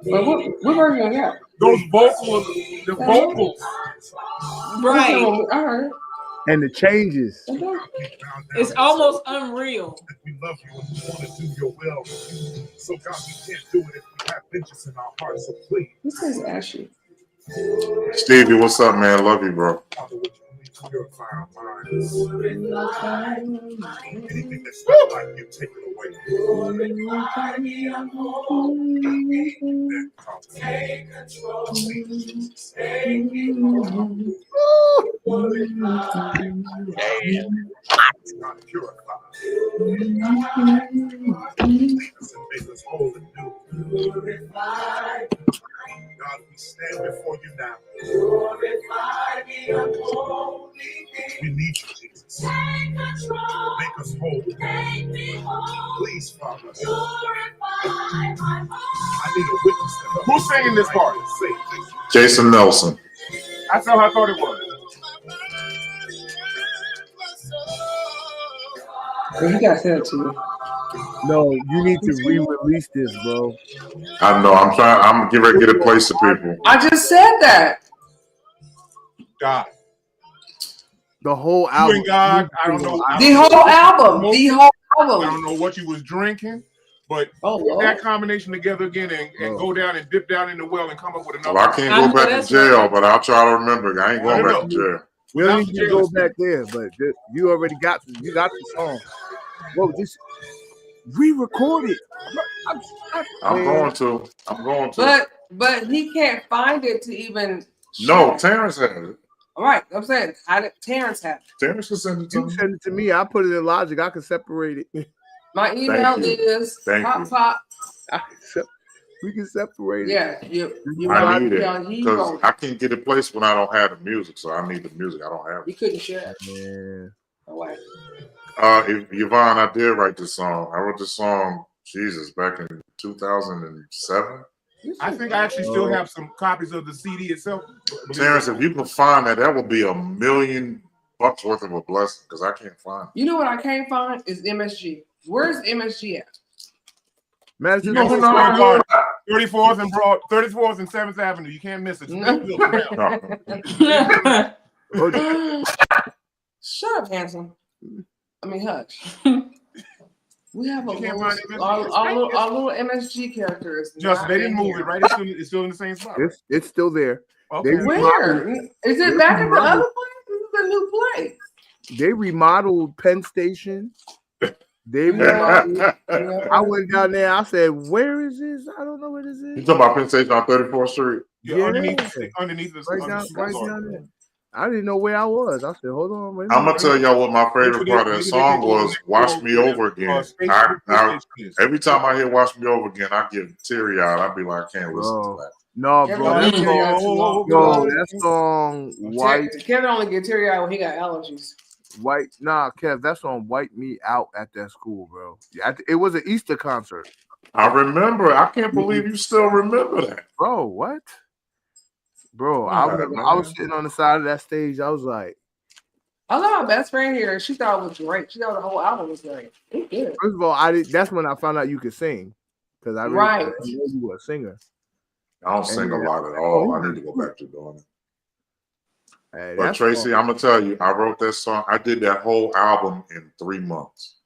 Well, what version is that? Those vocals, the vocals. Right. I heard it. And the changes. It's almost unreal. We love you and we want to do your will. So God, we can't do it if we have vengeance in our hearts. So please. This is Ashley. Stevie, what's up, man? Love you, bro. Purify our minds. Anything that's not like you, take it away. Take control. God purify. Make us whole and new. God, we stand before you now. We need you, Jesus. Make us whole. Please, Father. I need a witness. Who's singing this part? Jason Nelson. That's how I thought it was. Well, he got sent to you. No, you need to re-release this, bro. I know. I'm trying. I'm getting ready to get it placed to people. I just said that. God. The whole You album. and God, I don't know. The whole album. The whole I album. don't know what you was drinking, but put that combination together again and go down and dip down in the well and come up with another. Well, I can't go back to jail, but I'll try to remember. I ain't going back to jail. We don't need to go back there, but you already got the song. Well, just re-record it. I'm going to. But he can't find it to even. No, Terrence has it. All right, I'm saying, how did Terrence have it? Terrence can send it to me. You send it to me. I put it in Logic. I can separate it. My email is pop. We can separate it. Yeah, I need it because I can't get it placed when I don't have the music. So I need the music. I don't have it. You couldn't share it. Yeah. Oh, wait. Yvonne, I did write this song. I wrote this song, Jesus, back in 2007. I think I actually still have some copies of the CD itself. Terrence, if you can find that would be $1 million worth of a blessing because I can't find it. You know what I can't find is MSG. Where's MSG at? Imagine 34th and 7th Avenue. You can't miss it. Shut up, handsome. I mean, hush. We have our little MSG characters. Just they didn't move it, right? It's still in the same spot. It's still there. Okay. Where is it? Back at the other place? This is a new place. They remodeled Penn Station. They remodeled. I went down there. I said, "Where is this? I don't know where this is." You talking about Penn Station on 34th Street? Yeah, underneath the right down there. I didn't know where I was. I said, "Hold on, wait." I'm gonna tell y'all what my favorite part of the song was. "Wash Me Over Again." Every time I hear "Wash Me Over Again," I get teary eyed. I be like, I can't listen to that. No, bro, that song, White. Kevin only get teary eyed when he got allergies. Kev, that song wiped me out at that school, bro. It was an Easter concert. I remember. I can't believe you still remember that, bro. What? Bro, I was sitting on the side of that stage. I was like, I love my best friend here. She thought it was great. She thought the whole album was great. First of all, that's when I found out you could sing, because I knew you were a singer. I don't sing a lot at all. I need to go back to doing it. But Tracy, I'm gonna tell you, I wrote that song. I did that whole album in 3 months.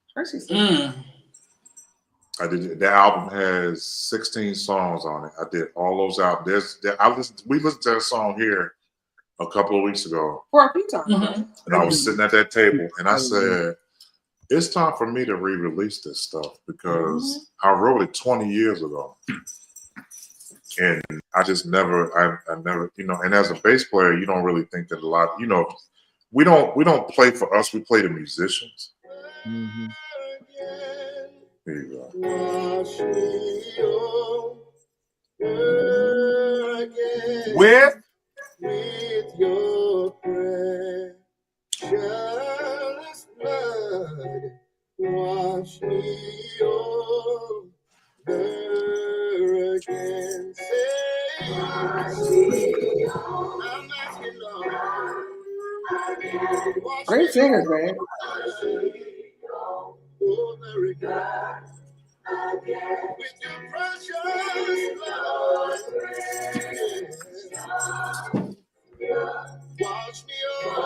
I did. The album has 16 songs on it. I did all those out. We listened to that song here a couple of weeks ago. For a few times. And I was sitting at that table and I said, it's time for me to re-release this stuff because I wrote it 20 years ago. And I just never, I never, and as a bass player, you don't really think that a lot, we don't play for us, we play the musicians. Mm-hmm. There you go. With your precious blood, wash me over again. I'm asking, Lord. Great singers, man. Over again. With your precious blood, wash me over.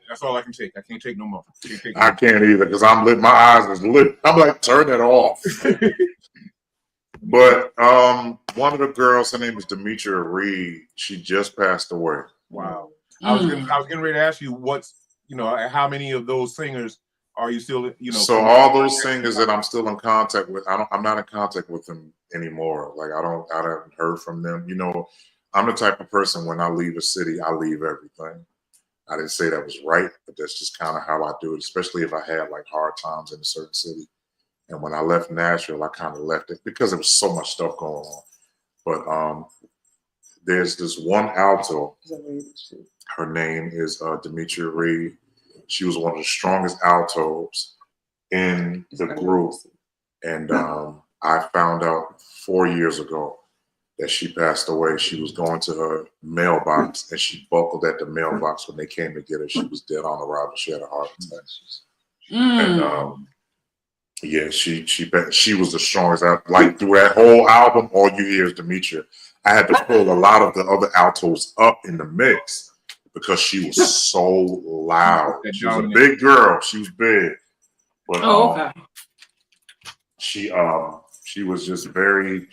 That's all I can take. I can't take no more. I can't either because I'm lit. My eyes is lit. I'm like, turn it off. But one of the girls, her name is Demetria Reed. She just passed away. Wow. I was getting ready to ask you how many of those singers Are you still, you know? So all those singers that I'm still in contact with, I'm not in contact with them anymore. Like I haven't heard from them. You know, I'm the type of person when I leave a city, I leave everything. I didn't say that was right, but that's just kind of how I do it, especially if I had like hard times in a certain city. And when I left Nashville, I kind of left it because there was so much stuff going on. But there's this one alto. Her name is Demetria Reed. She was one of the strongest altos in the group. And I found out 4 years ago that she passed away. She was going to her mailbox and she buckled at the mailbox when they came to get her. She was dead on arrival. She had a heart attack. And yeah, she was the strongest. Like through that whole album, all you hear is Demetria. I had to pull a lot of the other altos up in the mix because she was so loud. She was a big girl. She was big. But she was just very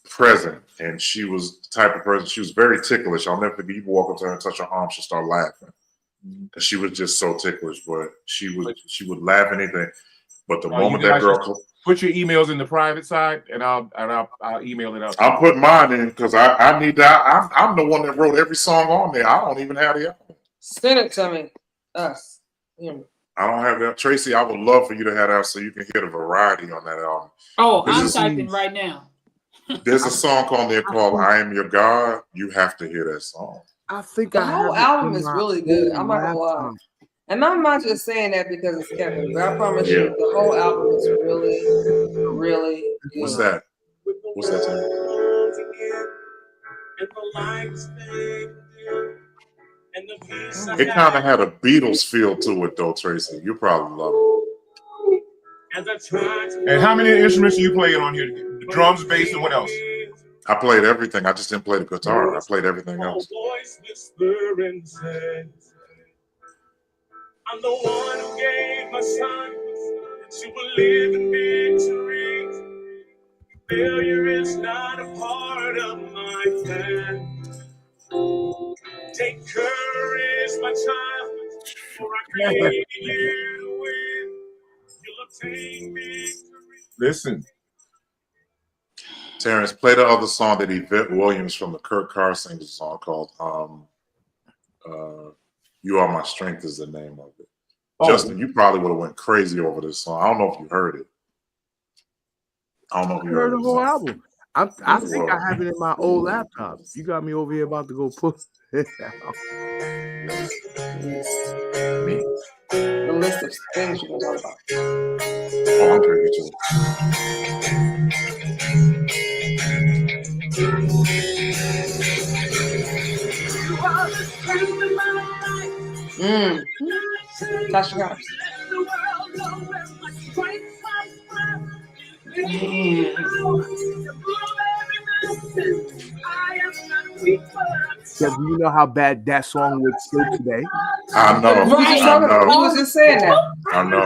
present, and she was the type of person. She was very ticklish. I'll never forget. You walk up to her and touch her arm, she'll start laughing because she was just so ticklish. But she would laugh anything. But the moment that girl put your emails in the private side, and I'll email it out. I'll put mine in because I need that. I'm the one that wrote every song on there. I don't even have the album. Send it to me. Us. I don't have that. Tracy, I would love for you to have that so you can hear the variety on that album. Oh, I'm typing right now. There's a song on there called I Am Your God. You have to hear that song. I think the whole album is really good. I'm not gonna lie. And I'm not just saying that because it's Kevin, but I promise you, the whole album is really, really good. What's that? What's that song? It kind of had a Beatles feel to it, though, Tracy. You probably love it. And how many instruments are you playing on here? The drums, bass, and what else? I played everything. I just didn't play the guitar. I played everything else. I'm the one who gave my son to live in victory. Failure is not a part of my plan. Take courage, my child, for I created you to win. You'll obtain victory. Listen. Terrence, play the other song that Yvette Williams from the Kurt Carr sings a song called You Are My Strength is the name of it. Oh. Justin, you probably would have went crazy over this song. I don't know if you heard it. I don't know if you heard the whole album. I think I have it in my old laptop. You got me over here about to go put it out. The list of things you can talk about. Oh, I'm pretty good Tasha Cobbs. Yeah, do you know how bad that song would feel today? I know. Right. I know. He was just saying that. I know.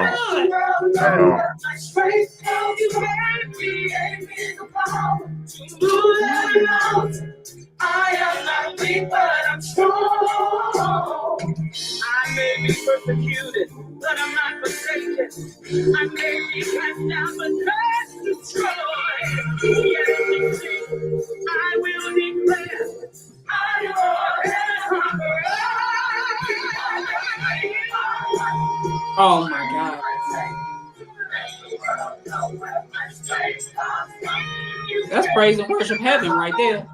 I am not weak, but I'm strong. I may be persecuted, but I'm not forsaken. I may be cast down, but not destroyed. Yes, I will declare I am a conqueror. Oh my God. That's praise and worship heaven right there.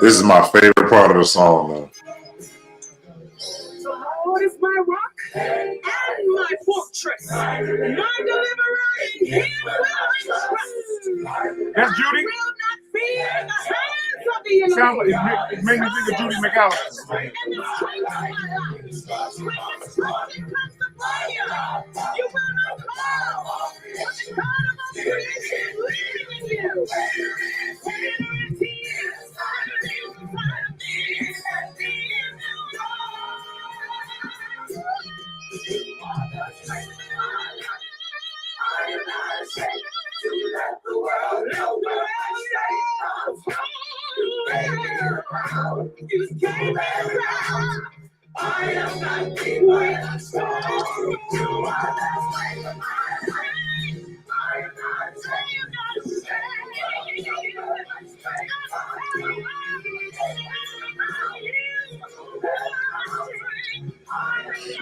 This is my favorite part of the song, though. The Lord is my rock and my fortress, my deliverer, in Him will I trust. That's Judy. I will not fear the hands of the enemy. Sounds like it made me think of Judy McAllister. And the strength of my life, when the destruction comes upon you, you will not fall. For the God of all creation is living in you. I am not the storm. You are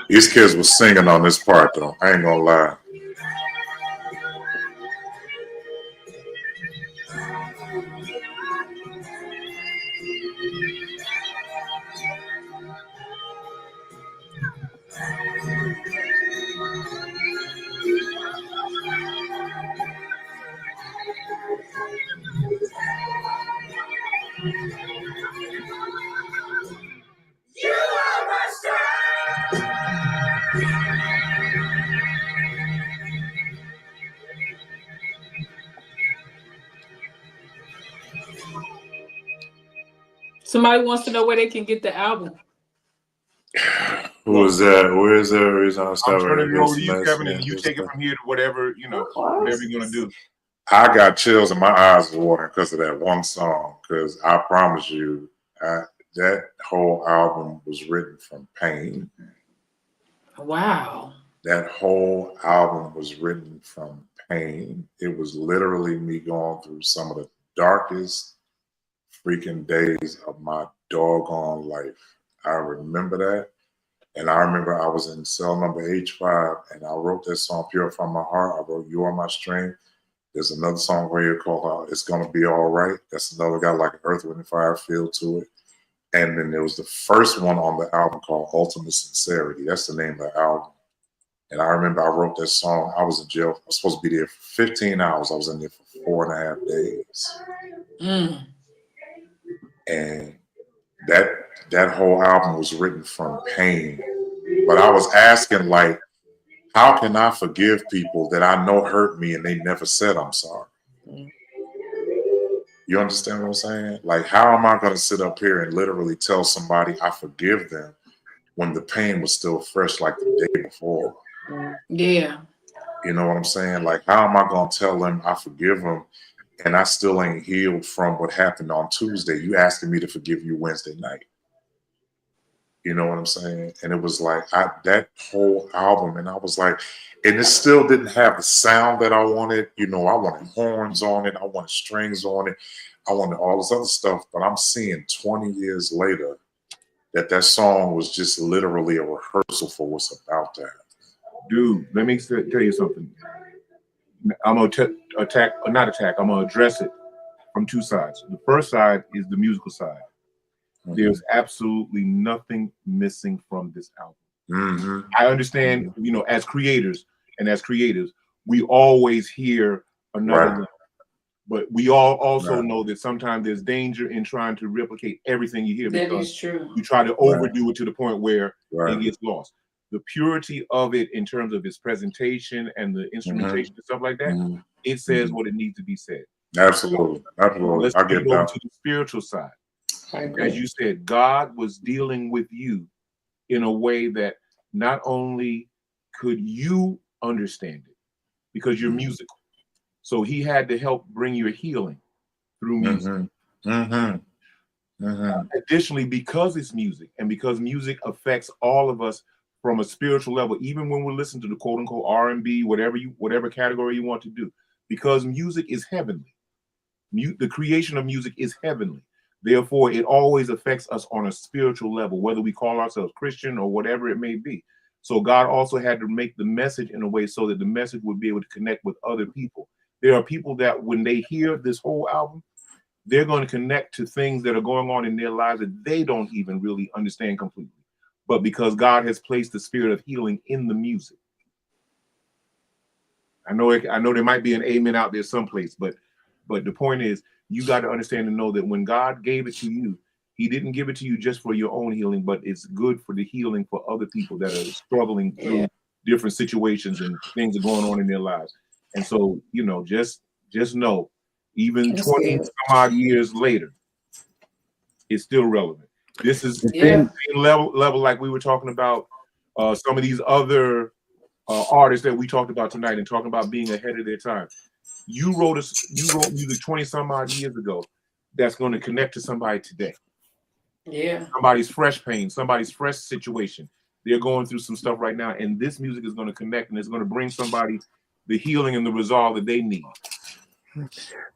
These kids were singing on this part though. I ain't gonna lie. You are my strength. Somebody wants to know where they can get the album. Who is that? Where is that? Reason I'm turning it over to you, Kevin, and you take it from here to whatever whatever you're gonna do. I got chills and my eyes are watering because of that one song. Because I promise you, that whole album was written from pain. Wow. That whole album was written from pain. It was literally me going through some of the darkest freaking days of my doggone life. I remember that. And I remember I was in cell number H5 and I wrote that song, Purify My Heart. I wrote You Are My Strength. There's another song right here called It's Gonna Be All Right. That's another got like an Earth, Wind, and Fire feel to it. And then there was the first one on the album called Ultimate Sincerity. That's the name of the album. And I remember I wrote that song. I was in jail. I was supposed to be there for 15 hours. I was in there for 4.5 days. Mm. And that whole album was written from pain. But I was asking, like, how can I forgive people that I know hurt me and they never said I'm sorry? You understand what I'm saying? Like, how am I going to sit up here and literally tell somebody I forgive them when the pain was still fresh like the day before? Yeah. You know what I'm saying? Like, how am I going to tell them I forgive them and I still ain't healed from what happened on Tuesday? You asking me to forgive you Wednesday night. You know what I'm saying? And it was like that whole album, and I was like, and it still didn't have the sound that I wanted. You know, I wanted horns on it, I wanted strings on it, I wanted all this other stuff. But I'm seeing 20 years later that song was just literally a rehearsal for what's about to happen. Dude, let me tell you something. I'm gonna I'm gonna address it from two sides. The first side is the musical side. There's absolutely nothing missing from this album. Mm-hmm. I understand, you know, as creators and as creatives, we always hear another level. But we all also know that sometimes there's danger in trying to replicate everything you hear because you try to overdo it to the point where it gets lost. The purity of it in terms of its presentation and the instrumentation and stuff like that, it says what it needs to be said. Absolutely. Absolutely. Let's get over to the spiritual side. As you said, God was dealing with you in a way that not only could you understand it because you're musical, so he had to help bring your healing through music. Additionally, because it's music and because music affects all of us from a spiritual level, even when we listen to the quote unquote R&B, whatever category you want to do, because music is heavenly. The creation of music is heavenly. Therefore, it always affects us on a spiritual level, whether we call ourselves Christian or whatever it may be. So God also had to make the message in a way so that the message would be able to connect with other people. There are people that when they hear this whole album, they're going to connect to things that are going on in their lives that they don't even really understand completely. But because God has placed the spirit of healing in the music. I know there might be an amen out there someplace, but the point is, you got to understand and know that when God gave it to you, he didn't give it to you just for your own healing, but it's good for the healing for other people that are struggling through different situations and things are going on in their lives. And so, you know, just know, even 20 some odd years later, it's still relevant. This is level like we were talking about some of these other artists that we talked about tonight and talking about being ahead of their time. You wrote music 20 some odd years ago that's going to connect to somebody today. Yeah. Somebody's fresh pain, somebody's fresh situation. They're going through some stuff right now, and this music is going to connect and it's going to bring somebody the healing and the resolve that they need.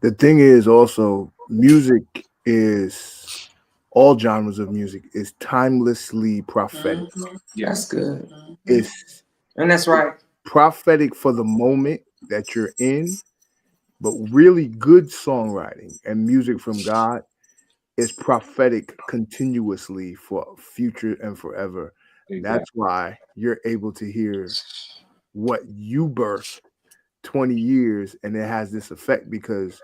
The thing is also, music is, all genres of music is timelessly prophetic. Mm-hmm. Yes. That's good. It's and that's right. Prophetic for the moment that you're in, but really good songwriting and music from God is prophetic continuously for future and forever. Exactly. That's why you're able to hear what you birthed 20 years and it has this effect because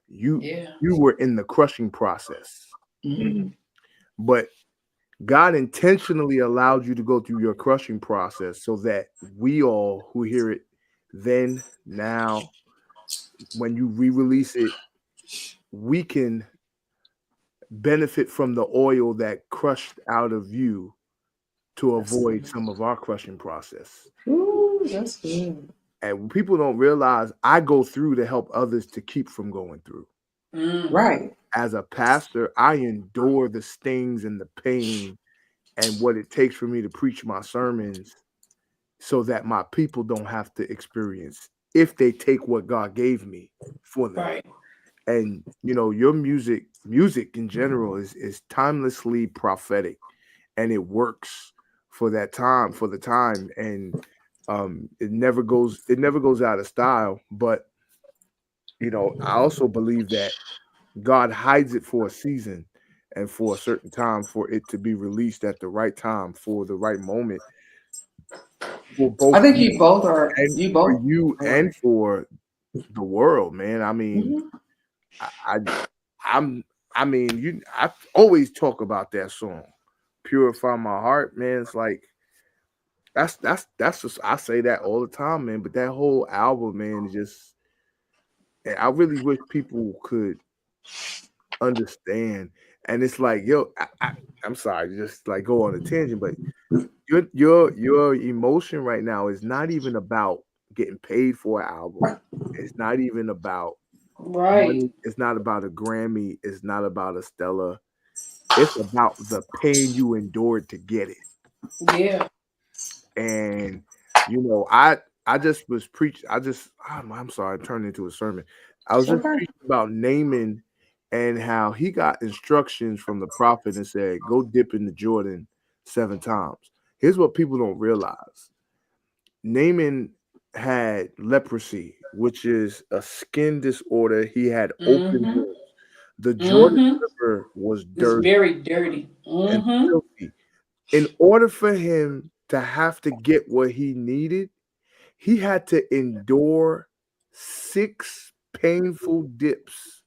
you were in the crushing process. Mm-hmm. But God intentionally allowed you to go through your crushing process so that we all who hear it then, now, when you re-release it, we can benefit from the oil that crushed out of you to avoid some of our crushing process. Ooh, that's good. And people don't realize I go through to help others to keep from going through. Right. As a pastor, I endure the stings and the pain and what it takes for me to preach my sermons so that my people don't have to experience if they take what God gave me for them. Right. And your music in general is timelessly prophetic, and it works for that time, for the time, and it never goes out of style. But I also believe that God hides it for a season and for a certain time for it to be released at the right time for the right moment. For both, I think you both are. And you both for you and for the world, man. I mean, I always talk about that song, "Purify My Heart," man. It's like that's just, I say that all the time, man. But that whole album, man, is just, I really wish people could understand. And it's like, yo, I'm sorry, just like go on a tangent, but your emotion right now is not even about getting paid for an album. It's not even about money. It's not about a Grammy. It's not about a Stella. It's about the pain you endured to get it. Yeah. And I just was preaching. I'm sorry, I turned into a sermon. I was just preaching about Naaman and how he got instructions from the prophet and said, "Go dip in the Jordan 7 times." Here's what people don't realize: Naaman had leprosy, which is a skin disorder. He had open wounds. The Jordan River was dirty. It's very dirty. And filthy. In order for him to have to get what he needed, he had to endure 6 painful dips.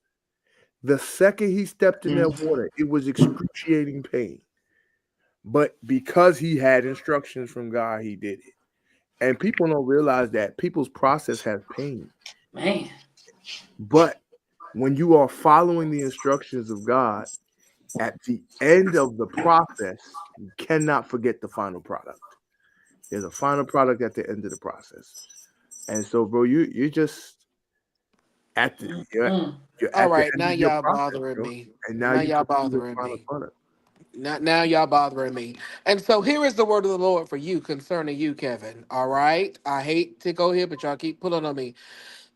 The second he stepped in that water, it was excruciating pain. But because he had instructions from God, he did it. And people don't realize that people's process has pain. Man. But when you are following the instructions of God, at the end of the process, you cannot forget the final product. There's a final product at the end of the process. And so, bro, you're just at the you're All at right, the now end of your y'all process, bothering bro. me. And Now now you y'all can see the bothering final me. product. Now y'all bothering me. And so here is the word of the Lord for you concerning you, Kevin. All right. I hate to go here, but y'all keep pulling on me.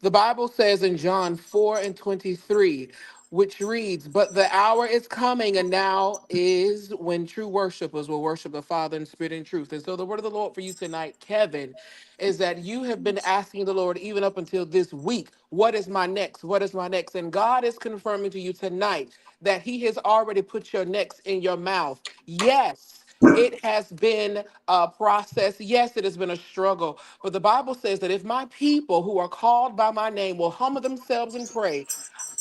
The Bible says in John 4:23, which reads, "But the hour is coming, and now is when true worshipers will worship the Father in spirit and truth." And so the word of the Lord for you tonight, Kevin, is that you have been asking the Lord even up until this week, what is my next? What is my next? And God is confirming to you tonight that He has already put your next in your mouth. Yes. It has been a process. Yes, it has been a struggle. But the Bible says that if my people who are called by my name will humble themselves and pray,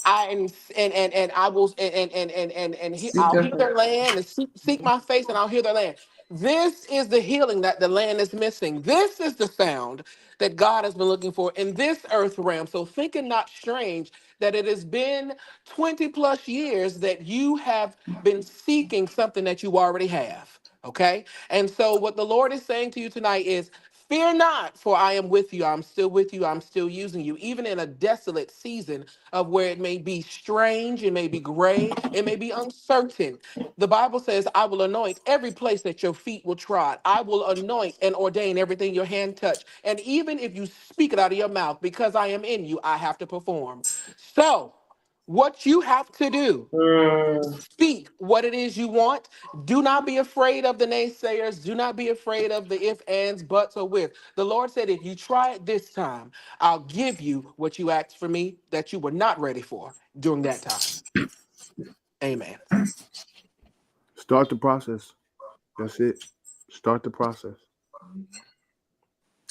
I will I'll hear their land and seek my face and I'll hear their land. This is the healing that the land is missing. This is the sound that God has been looking for in this earth realm. So think it not strange that it has been 20 plus years that you have been seeking something that you already have. Okay. And so what the Lord is saying to you tonight is Fear not, for I am with you. I'm still with you. I'm still using you. Even in a desolate season of where it may be strange, it may be gray, it may be uncertain. The Bible says, I will anoint every place that your feet will trod. I will anoint and ordain everything your hand touch. And even if you speak it out of your mouth, because I am in you, I have to perform. So, what you have to do, speak what it is you want. Do not be afraid of the naysayers. Do not be afraid of the if, ands, buts, or with. The Lord said, if you try it this time, I'll give you what you asked for me that you were not ready for during that time. Amen. Start the process. That's it. Start the process.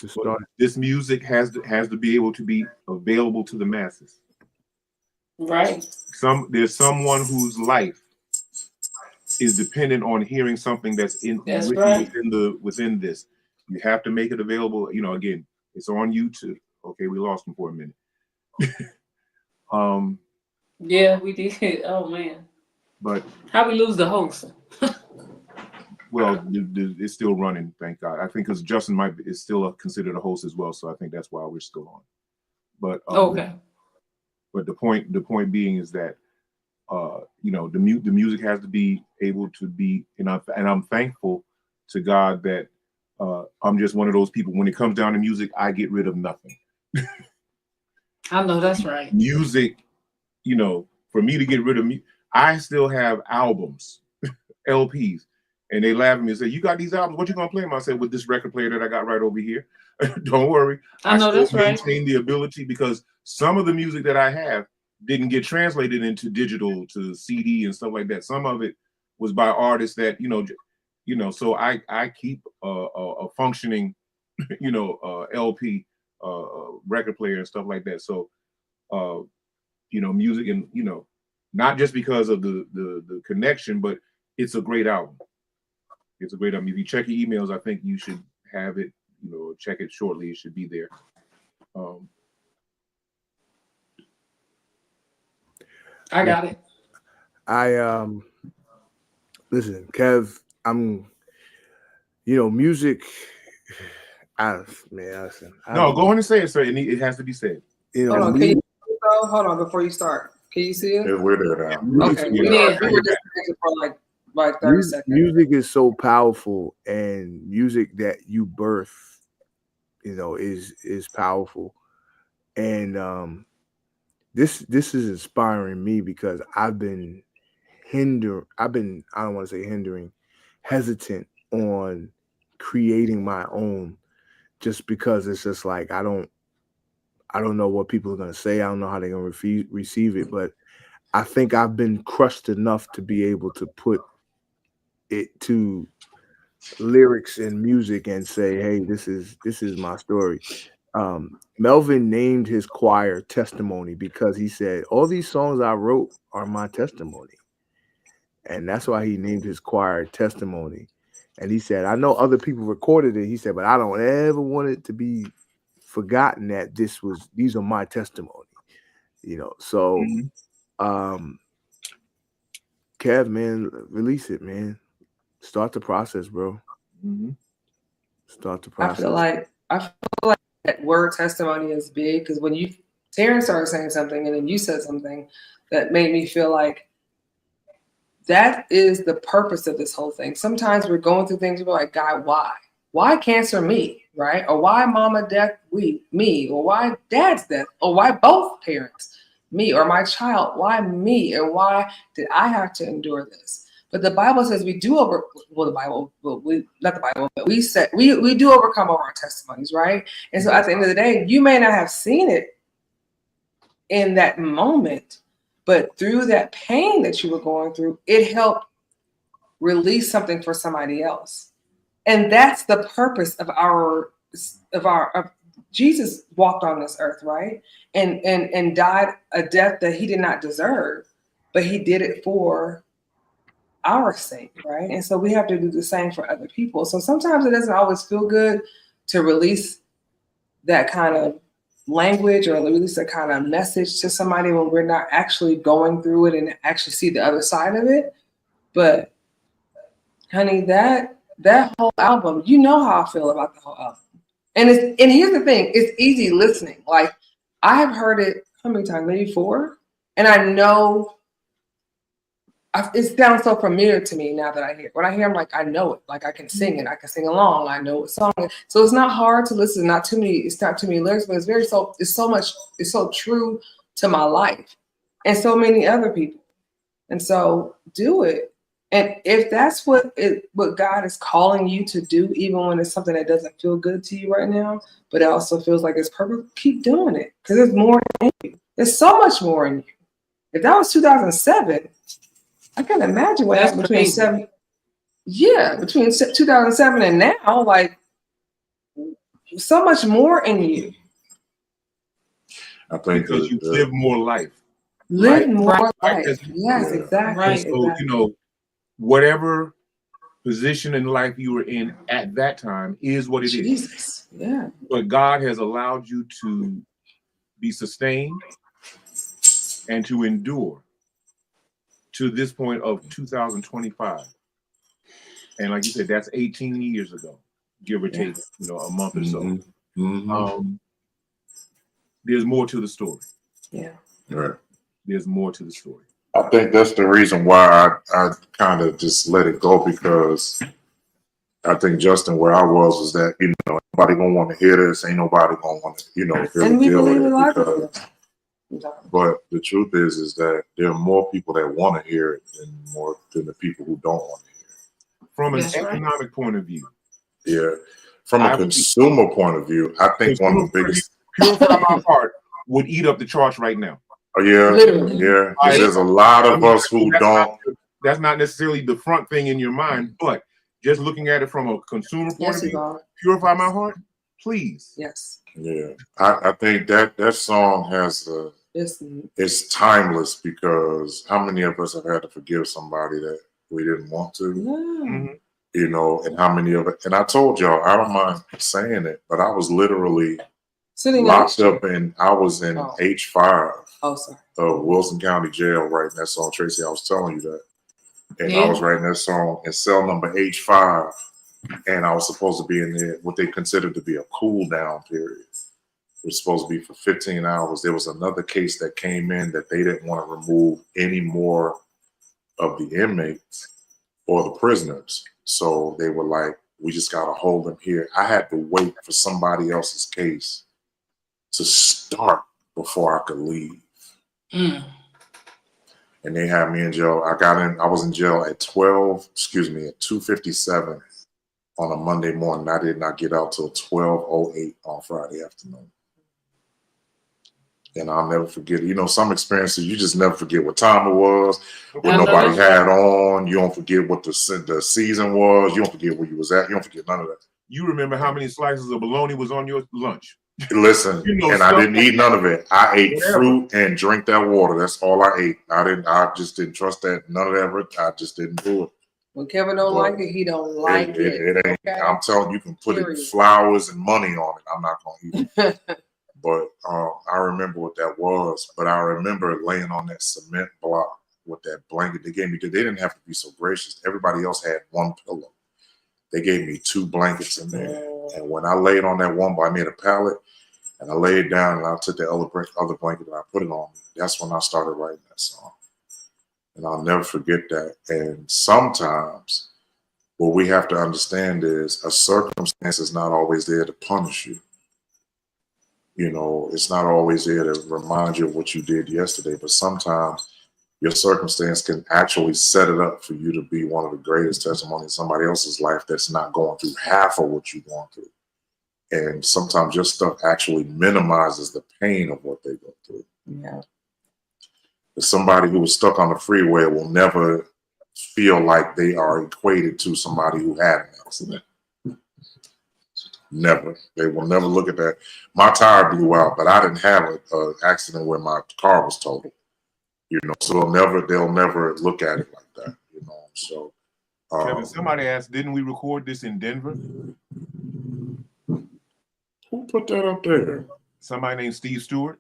Just start. This music has to be able to be available to the masses. Right. There's someone whose life is dependent on hearing something that's within this. You have to make it available. Again, it's on YouTube. Okay, we lost him for a minute. Yeah, we did. Oh man. But how we lose the host? Well, it's still running, thank God. I think because Justin is still considered a host as well, so I think that's why we're still on. But okay. But the point being is that the music has to be able to be, and I'm thankful to God that I'm just one of those people. When it comes down to music, I get rid of nothing. I know that's right. Music, for me to get rid of me, I still have albums, LPs. And they laugh at me and say, "You got these albums? What you gonna play them?" I said, "With this record player that I got right over here." Don't worry. I know that's right. Maintain the ability because some of the music that I have didn't get translated into digital to CD and stuff like that. Some of it was by artists that So I keep a functioning, LP, record player and stuff like that. So, music and not just because of the connection, but it's a great album. It's a great album. If you check your emails, I think you should have it, check it shortly. It should be there. I got it. Listen, Kev, music. Listen. No, go on and say it, sir. It has to be said. Hold on, hold on before you start. Can you see it? Yeah, we're there now. Okay, we were disconnected for like 30 seconds. Music is so powerful, and music that you birth, is powerful. And this is inspiring me because I've been hesitant on creating my own, just because it's just like I don't know what people are going to say. I don't know how they're going to receive it, but I think I've been crushed enough to be able to put it to lyrics and music and say, hey, this is my story. Melvin named his choir Testimony because he said, all these songs I wrote are my testimony. And that's why he named his choir Testimony. And he said, I know other people recorded it. He said, but I don't ever want it to be forgotten that these are my testimony. So Kev, man, release it, man. Start the process, bro. Start the process. I feel like that word testimony is big because when Terrence started saying something and then you said something that made me feel like that is the purpose of this whole thing. Sometimes we're going through things, we're like, God, why? Why cancer me, right? Or why mama death me? Or why dad's death? Or why both parents me? Or my child, why me? And why did I have to endure this? But the Bible says we do we do overcome over our testimonies, right? And so at the end of the day, you may not have seen it in that moment, but through that pain that you were going through, it helped release something for somebody else. And that's the purpose of Jesus walked on this earth, right? And died a death that he did not deserve, but he did it for our sake, right? And so we have to do the same for other people. So sometimes it doesn't always feel good to release that kind of language or release that kind of message to somebody when we're not actually going through it and actually see the other side of it. But honey, that whole album, you know how I feel about the whole album. And here's the thing, it's easy listening. Like I have heard it how many times? Maybe 4. And I know it sounds so familiar to me now that I hear it. When I hear, I'm like, I know it. Like I can sing it. I can sing along. I know what song. So it's not hard to listen. It's not too many lyrics, but it's so true to my life and so many other people. And so do it. And if that's what God is calling you to do, even when it's something that doesn't feel good to you right now, but it also feels like it's purpose, keep doing it. Because there's more in you. There's so much more in you. If that was 2007, I can't imagine what happened between 2007 and now. Like, so much more in you. I think because you live more life. Live more life. Yes, exactly. And so, you know, whatever position in life you were in at that time is what it is. Yeah. But God has allowed you to be sustained and to endure to this point of 2025. And like you said, that's 18 years ago, give or take, you know, a month or so. There's more to the story. Yeah. Right. There's more to the story. I think that's the reason why I kind of just let it go, because I think, Justin, where I was that, you know, nobody gonna want to hear this. Ain't nobody gonna want to, you know, hear the deal with it. But the truth is that there are more people that want to hear it than the people who don't want to hear it. From an economic point of view. Yeah. From a consumer point of view, I think one of the biggest. Purify My Heart would eat up the charts right now. Oh, yeah. Literally. Yeah. There's a lot of us who don't. That's not necessarily the front thing in your mind, but just looking at it from a consumer point of view, Purify My Heart, please. Yes. Yeah. I think that song has it's timeless, because how many of us have had to forgive somebody that we didn't want to? Yeah. You know, and how many of it? And I told y'all, I don't mind saying it, but I was literally locked up I was in H5 of Wilson County Jail writing that song. Tracy, I was telling you that. And I was writing that song in cell number H5, and I was supposed to be in there, what they considered to be a cool down period. It was supposed to be for 15 hours. There was another case that came in that they didn't want to remove any more of the inmates or the prisoners. So they were like, we just got to hold them here. I had to wait for somebody else's case to start before I could leave. And they had me in jail. I was in jail at 2:57 on a Monday morning. I did not get out till 12:08 on Friday afternoon. And I'll never forget, you know, some experiences, you just never forget what time it was, what nobody had on. You don't forget what the season was. You don't forget where you was at. You don't forget none of that. You remember how many slices of bologna was on your lunch. Listen, you know, and I didn't eat none of it. I ate fruit and drank that water. That's all I ate. I just didn't trust that. None of that. I just didn't do it. When Kevin don't like it, he don't like it. It ain't. Okay? I'm telling you, can put it flowers and money on it. I'm not gonna eat it. But I remember what that was. But I remember laying on that cement block with that blanket they gave me. They didn't have to be so gracious. Everybody else had one pillow. They gave me 2 blankets in there. And when I laid on that one, I made a pallet, and I laid down, and I took the other blanket and I put it on me. That's when I started writing that song. And I'll never forget that. And sometimes what we have to understand is a circumstance is not always there to punish you. You know, it's not always there to remind you of what you did yesterday, but sometimes your circumstance can actually set it up for you to be one of the greatest testimonies in somebody else's life that's not going through half of what you're going through. And sometimes your stuff actually minimizes the pain of what they go through. Yeah. Somebody who was stuck on the freeway will never feel like they are equated to somebody who had an accident. Never. They will never look at that. My tire blew out, but I didn't have an accident where my car was totaled. You know, so they'll never look at it like that. You know, so. Kevin, somebody asked, didn't we record this in Denver? Who put that up there? Somebody named Steve Stewart.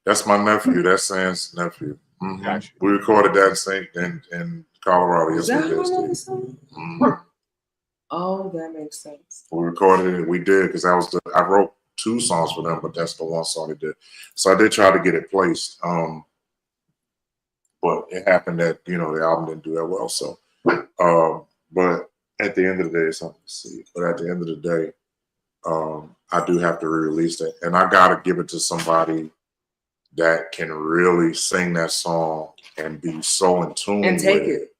That's my nephew. That's Sam's nephew. Mm-hmm. We recorded that in Colorado. Yes, we did. Oh, that makes sense. We recorded it. We did because I wrote 2 songs for them, but that's the one song they did. So I did try to get it placed. But it happened that the album didn't do that well. So, but at the end of the day, it's something to see. But at the end of the day, I do have to re-release it, and I gotta give it to somebody that can really sing that song and be so in tune and take with it.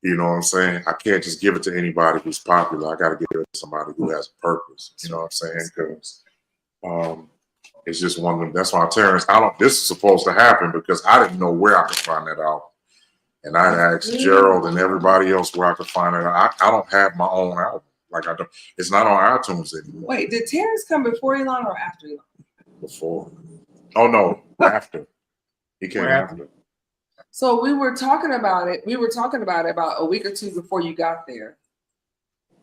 You know what I'm saying? I can't just give it to anybody who's popular. I got to give it to somebody who has a purpose. You know what I'm saying? Because it's just one of them. That's why Terrence, this is supposed to happen because I didn't know where I could find that album. And I asked Gerald and everybody else where I could find it. I don't have my own album. Like I don't. It's not on iTunes anymore. Wait, did Terrence come before Elon or after Elon? Before. Oh no, after. He came after. So we were talking about it. We were talking about it about a week or 2 before you got there,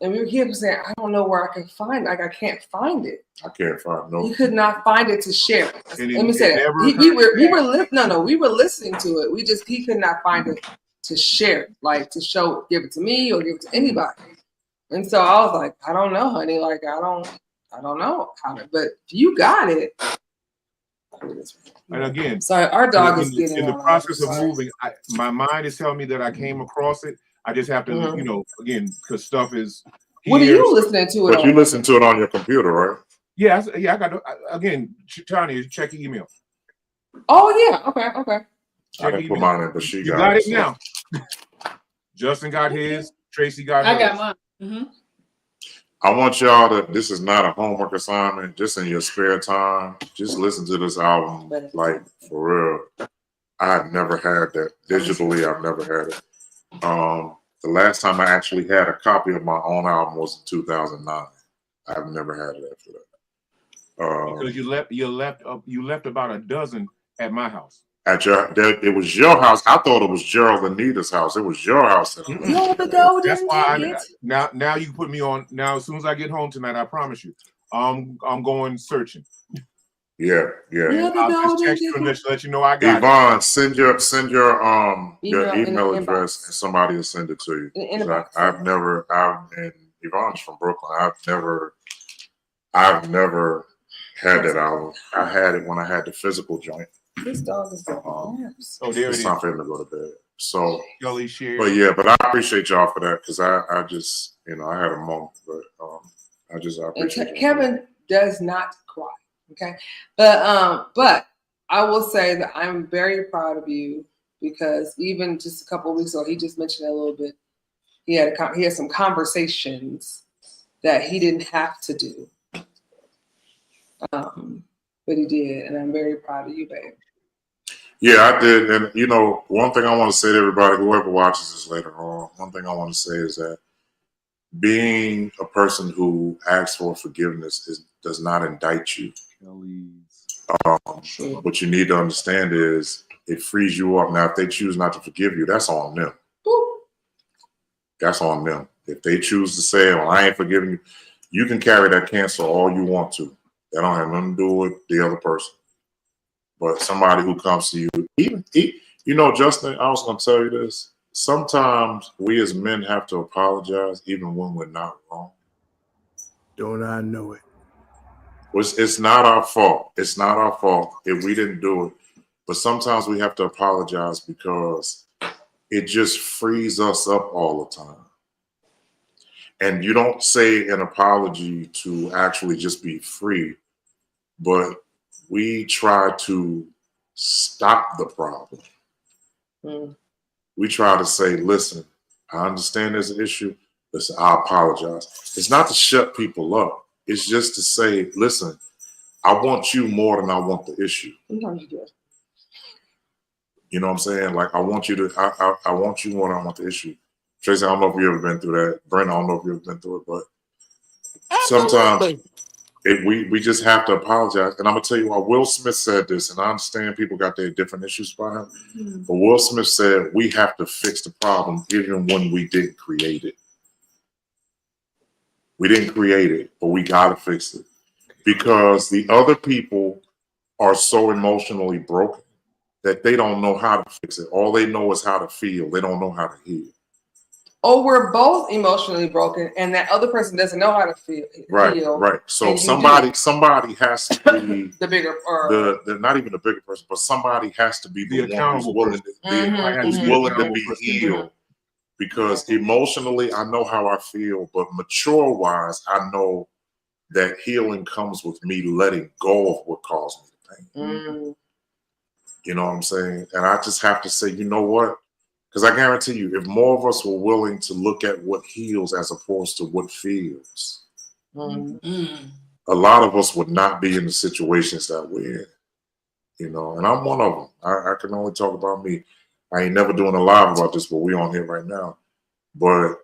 and we were here saying, "I don't know where I can find. Like I can't find it. I can't find no. He could not find it to share. Let me say that. We were listening to it. He could not find it to share, like to give it to me or give it to anybody. And so I was like, I don't know, honey. Like I don't know how to. But if you got it. And again, sorry, our dog is getting in the process of moving. My mind is telling me that I came across it. I just have to, again, because stuff is. What are you listening to? But you listen to it on your computer, right? Yeah, I got to, again, Tanya, check your email. Oh yeah, okay. I didn't put mine in, but she got it now. Justin got his. Tracy got hers. I got mine. Mm-hmm. I want y'all to, this is not a homework assignment, just in your spare time, just listen to this album, like, for real. I have never had that. Digitally, I've never had it. The last time I actually had a copy of my own album was in 2009. I've never had it after that. Because you left about a dozen at my house. It was your house. I thought it was Gerald and Nita's house. It was your house. That's why now you put me on. Now as soon as I get home tonight, I promise you, I'm going searching. Yeah. I'll just text you and let you know I got Yvonne, send your email address and somebody will send it to you. And Yvonne's from Brooklyn. I've never had that album. I had it when I had the physical joint. This dog is there it's time for him to go to bed. So, but I appreciate y'all for that because I just, I had a moment, but I appreciate Kevin does not cry, okay? But I will say that I'm very proud of you because even just a couple of weeks ago, he just mentioned a little bit. He had some conversations that he didn't have to do, but he did, and I'm very proud of you, babe. Yeah, I did. And, one thing I want to say to everybody, whoever watches this later on, one thing I want to say is that being a person who asks for forgiveness does not indict you. What you need to understand is it frees you up. Now, if they choose not to forgive you, that's on them. That's on them. If they choose to say, well, I ain't forgiving you, you can carry that cancer all you want to. That don't have nothing to do with the other person. But somebody who comes to you, even Justin, I was going to tell you this. Sometimes we as men have to apologize even when we're not wrong. Don't I know it? It's not our fault. It's not our fault if we didn't do it. But sometimes we have to apologize because it just frees us up all the time. And you don't say an apology to actually just be free, but we try to stop the problem. We try to say, listen, I understand there's an issue. Listen, I apologize. It's not to shut people up. It's just to say, listen, I want you more than I want the issue. Sometimes you do. You know what I'm saying? Like, I want you more than I want the issue. Tracy, I don't know if you've ever been through that. Brent, I don't know if you've ever been through it, but sometimes we just have to apologize. And I'm going to tell you why. Will Smith said this, and I understand people got their different issues about him. But Will Smith said we have to fix the problem even when we didn't create it. We didn't create it, but we got to fix it. Because the other people are so emotionally broken that they don't know how to fix it. All they know is how to feel. They don't know how to heal. or we're both emotionally broken, and that other person doesn't know how to feel. Right. So somebody has to be the bigger, the not even the bigger person, but somebody has to be the one who's willing to be healed. Because emotionally, I know how I feel, but mature-wise, I know that healing comes with me letting go of what caused me the pain. You know what I'm saying? And I just have to say, you know what? Because I guarantee you, if more of us were willing to look at what heals as opposed to what feels, a lot of us would not be in the situations that we're in. You know, and I'm one of them. I can only talk about me. I ain't never doing a live about this, but we on here right now. But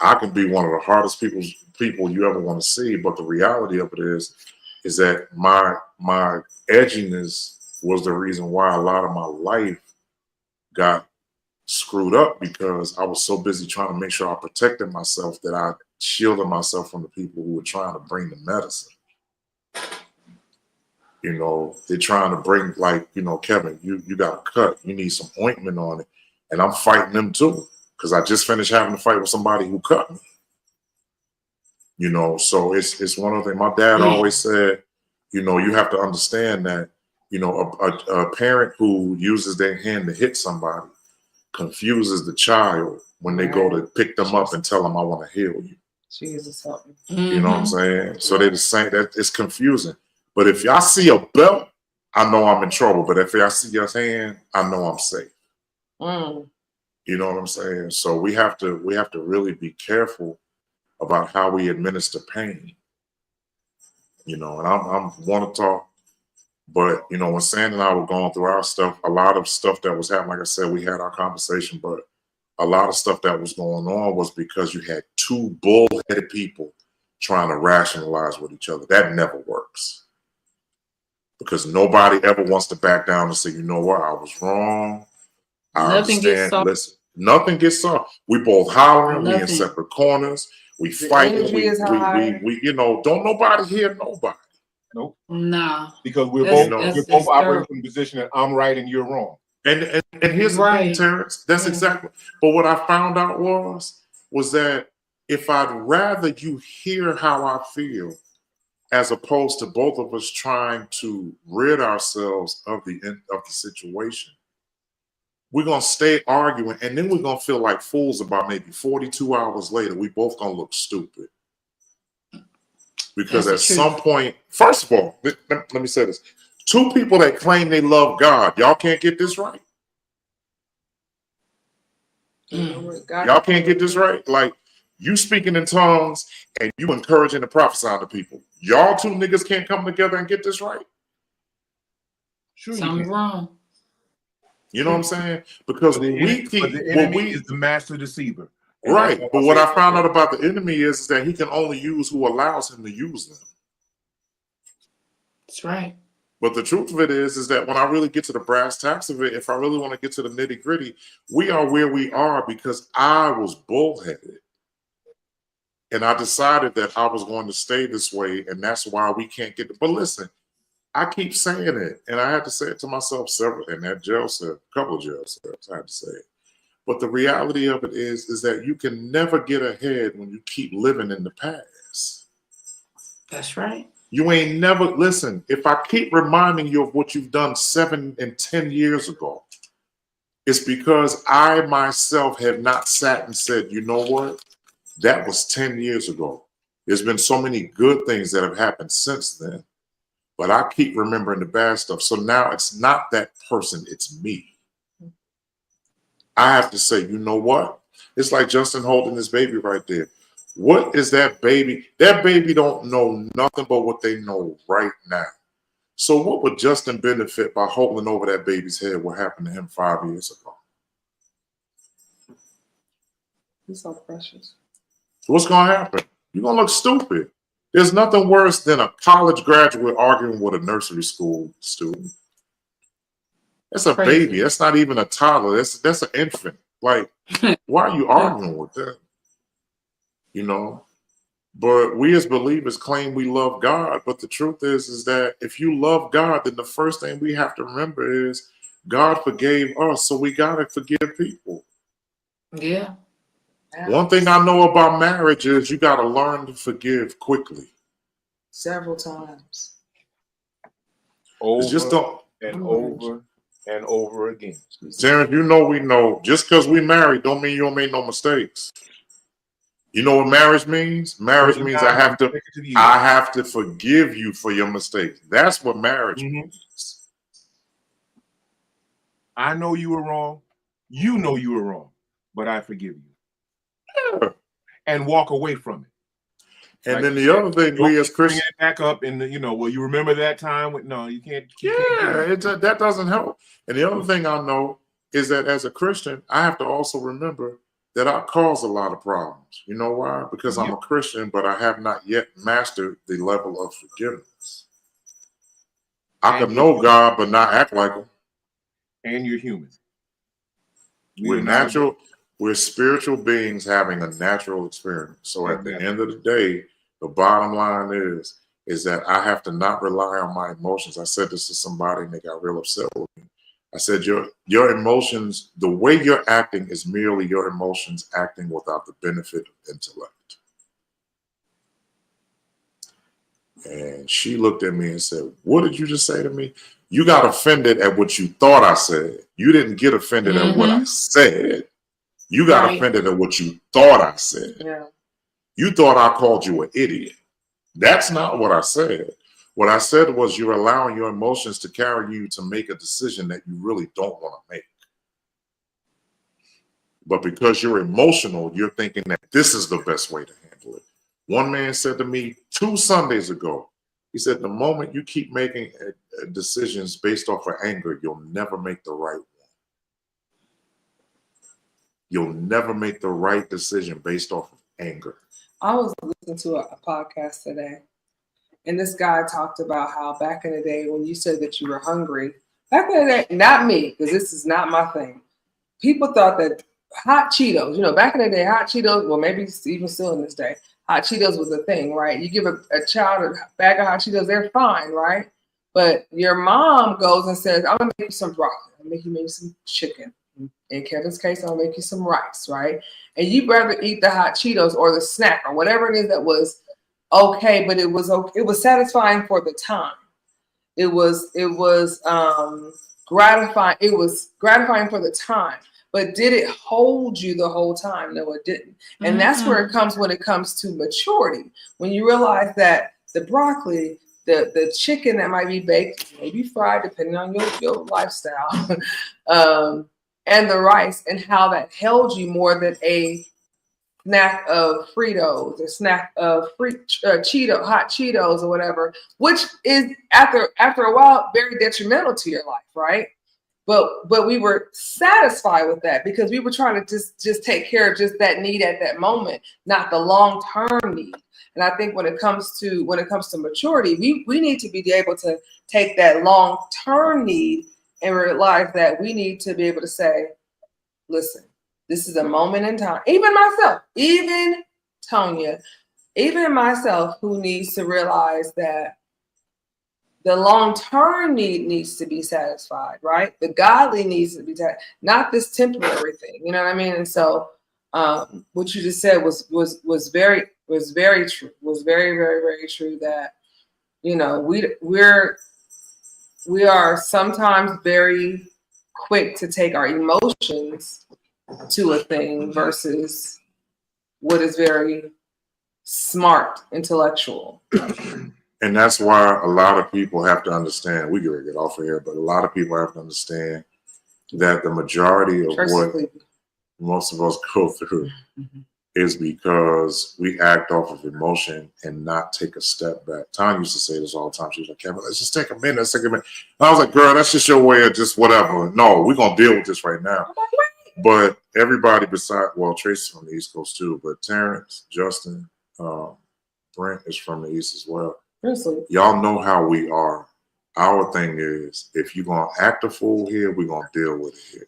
I can be one of the hardest people you ever want to see. But the reality of it is that my edginess was the reason why a lot of my life got screwed up, because I was so busy trying to make sure I protected myself that I shielded myself from the people who were trying to bring the medicine. You know, they're trying to bring, like, you know, Kevin, you got a cut, you need some ointment on it. And I'm fighting them too, because I just finished having a fight with somebody who cut me. You know, so it's one of the things. My dad always said, you know, you have to understand that, you know, a parent who uses their hand to hit somebody confuses the child when they go to pick them up and tell them, I want to heal you. Jesus help me. You know what I'm saying? So they're the same. That it's confusing. But if y'all see a belt, I know I'm in trouble. But if y'all see your hand, I know I'm safe. You know what I'm saying? So we have to really be careful about how we administer pain. You know, and I'm want to talk, but you know, when Sand and I were going through our stuff, a lot of stuff that was happening, like I said, we had our conversation, but a lot of stuff that was going on was because you had two bullheaded people trying to rationalize with each other. That never works. Because nobody ever wants to back down and say, you know what, I was wrong. I understand. Listen, nothing gets solved. We both hollering, we in separate corners, we fighting, we you know, don't nobody hear nobody. Nope. Nah. Because we're both operating from the position that I'm right and you're wrong. And here's the thing, Terrence. That's exactly. But what I found out was that if I'd rather you hear how I feel, as opposed to both of us trying to rid ourselves of the situation, we're gonna stay arguing, and then we're gonna feel like fools about maybe 42 hours later. We both gonna look stupid. Because at some point, first of all, let me say this. Two people that claim they love God, y'all can't get this right. Y'all can't get this right. Like, you speaking in tongues and you encouraging the prophesy to people. Y'all two niggas can't come together and get this right. Sure, something's wrong. You know what I'm saying? Because the enemy is the master deceiver. Right. But what I found out about the enemy is that he can only use who allows him to use them. That's right. But the truth of it is that when I really get to the brass tacks of it, if I really want to get to the nitty gritty, we are where we are because I was bullheaded. And I decided that I was going to stay this way, and that's why we can't get it. But listen, I keep saying it, and I had to say it to myself several, in that jail cell, a couple of jail cells, I had to say it. But the reality of it is that you can never get ahead when you keep living in the past. That's right. You ain't never, listen, if I keep reminding you of what you've done 7 and 10 years ago, it's because I myself have not sat and said, you know what? That was 10 years ago. There's been so many good things that have happened since then, but I keep remembering the bad stuff. So now it's not that person, it's me. I have to say, you know what? It's like Justin holding this baby right there. What is that baby? That baby don't know nothing but what they know right now. So what would Justin benefit by holding over that baby's head? What happened to him 5 years ago? He's so precious. So what's going to happen? You're going to look stupid. There's nothing worse than a college graduate arguing with a nursery school student. That's a baby. That's not even a toddler. That's an infant. Like, why are you arguing with that? You know? But we as believers claim we love God. But the truth is that if you love God, then the first thing we have to remember is God forgave us. So we got to forgive people. Yeah. One thing I know about marriage is you got to learn to forgive quickly. Several times. Over just don't, and over and over again. Terrence, you know we know. Just because we married don't mean you don't make no mistakes. You know what marriage means? Marriage means I have to forgive you for your mistakes. That's what marriage means. I know you were wrong. You know you were wrong, but I forgive you. Yeah. And walk away from it. And like then the other thing, we as Christians, it back up and well, you remember that time? No, you can't. That doesn't help. And the other thing I know is that as a Christian, I have to also remember that I cause a lot of problems. You know why? Because I'm a Christian, but I have not yet mastered the level of forgiveness. I could know God, but not act like him. And you're human. We're spiritual beings having a natural experience. So at the end of the day, the bottom line is that I have to not rely on my emotions. I said this to somebody and they got real upset with me. I said, your emotions, the way you're acting is merely your emotions acting without the benefit of intellect. And she looked at me and said, what did you just say to me? You got offended at what you thought I said. You didn't get offended at what I said. You got offended at what you thought I said. Yeah. You thought I called you an idiot. That's not what I said. What I said was you're allowing your emotions to carry you to make a decision that you really don't want to make. But because you're emotional, you're thinking that this is the best way to handle it. One man said to me 2 Sundays ago, he said, the moment you keep making decisions based off of anger, you'll never make the right one. You'll never make the right decision based off of anger. I was listening to a podcast today, and this guy talked about how back in the day when you said that you were hungry, back in the day, not me, because this is not my thing. People thought that hot Cheetos, back in the day, hot Cheetos, well, maybe even still in this day, hot Cheetos was a thing, right? You give a child a bag of hot Cheetos, they're fine, right? But your mom goes and says, I'm going to make you some broccoli. I'll make you maybe some chicken. In Kevin's case, I'll make you some rice, right? And you'd rather eat the hot Cheetos or the snack or whatever it is that was okay, but it was satisfying for the time. It was gratifying. It was gratifying for the time. But did it hold you the whole time? No, it didn't. And that's where it comes when it comes to maturity. When you realize that the broccoli, the chicken that might be baked, maybe fried, depending on your lifestyle, and the rice, and how that held you more than a snack of Fritos, a snack of hot Cheetos or whatever, which is after a while very detrimental to your life, right? But we were satisfied with that because we were trying to just take care of just that need at that moment, not the long-term need. And I think when it comes to maturity, we need to be able to take that long-term need and realize that we need to be able to say, listen, this is a moment in time. Even myself, even Tonya, even myself, who needs to realize that the long-term need needs to be satisfied, right? The godly needs to be satisfied, not this temporary thing. You know what I mean? And so what you just said was very true. Was very, very, very true that, we are sometimes very quick to take our emotions to a thing versus what is very smart, intellectual. And that's why a lot of people have to understand, we gotta get off of here, but a lot of people have to understand that the majority of what most of us go through is because we act off of emotion and not take a step back. Tom used to say this all the time. She was like, Kevin, let's just take a minute. Let's take a minute. And I was like, girl, that's just your way of just whatever. No, we're going to deal with this right now. But everybody besides, well, Tracy's from the East Coast too, but Terrence, Justin, Brent is from the East as well. Y'all know how we are. Our thing is, if you're going to act a fool here, we're going to deal with it here.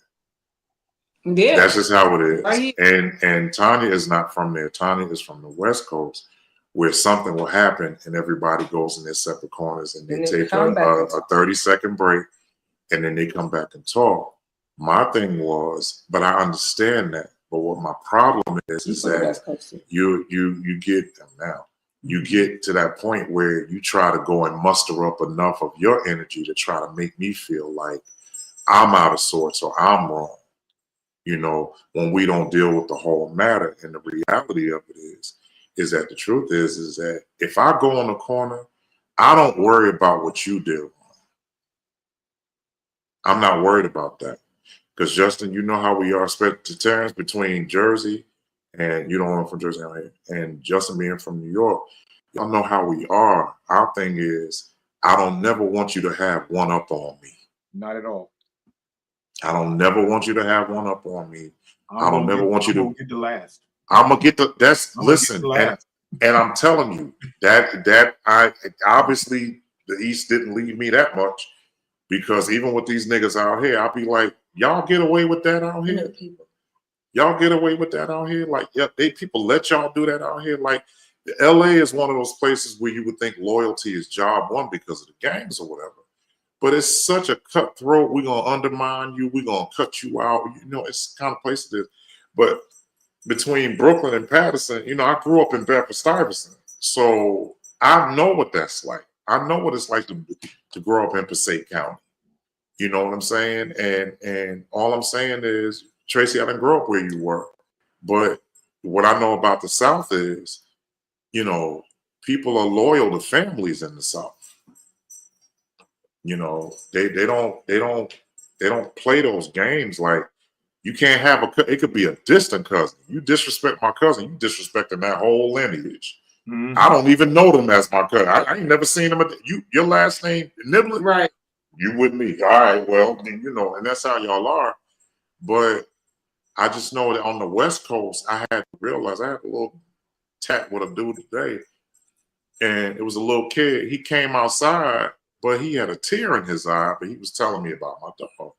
Yeah. That's just how it is. Right. And Tanya is not from there. Tanya is from the West Coast, where something will happen and everybody goes in their separate corners and they take a 30-second break and then they come back and talk. My thing was, but I understand that, But what my problem is that you get them now. You get to that point where you try to go and muster up enough of your energy to try to make me feel like I'm out of sorts or I'm wrong, you know, when we don't deal with the whole matter. And the reality of it is that the truth is that if I go on the corner, I don't worry about what you do. I'm not worried about that. Because Justin, you know how we are, to Terrence, between Jersey and you don't know from Jersey and Justin being from New York, y'all know how we are. Our thing is, I don't never want you to have one up on me. Not at all. I don't never want you to have one up on me. I don't never want you to get the last. I'm gonna get the listen, and I'm telling you that I obviously the East didn't leave me that much, because even with these niggas out here, I'll be like, y'all get away with that out here. Y'all get away with that out here. Like, yeah, people let y'all do that out here. Like, LA is one of those places where you would think loyalty is job one because of the gangs or whatever. But it's such a cutthroat. We're gonna undermine you. We're gonna cut you out. You know, it's the kind of place it is. But between Brooklyn and Patterson, you know, I grew up in Bedford-Stuyvesant, so I know what that's like. I know what it's like to grow up in Passaic County. You know what I'm saying? And all I'm saying is, Tracy, I didn't grow up where you were, but what I know about the South is, you know, people are loyal to families in the South. You know, they don't play those games. Like, you can't have it could be a distant cousin. You disrespect my cousin, you disrespecting that whole lineage. Mm-hmm. I don't even know them as my cousin. I ain't never seen them. Your last name Niblett, right? You with me? All right. Well, you know, and that's how y'all are. But I just know that on the West Coast, I had to realize I had a little chat with a dude today, and it was a little kid. He came outside, but he had a tear in his eye. But he was telling me about my dog.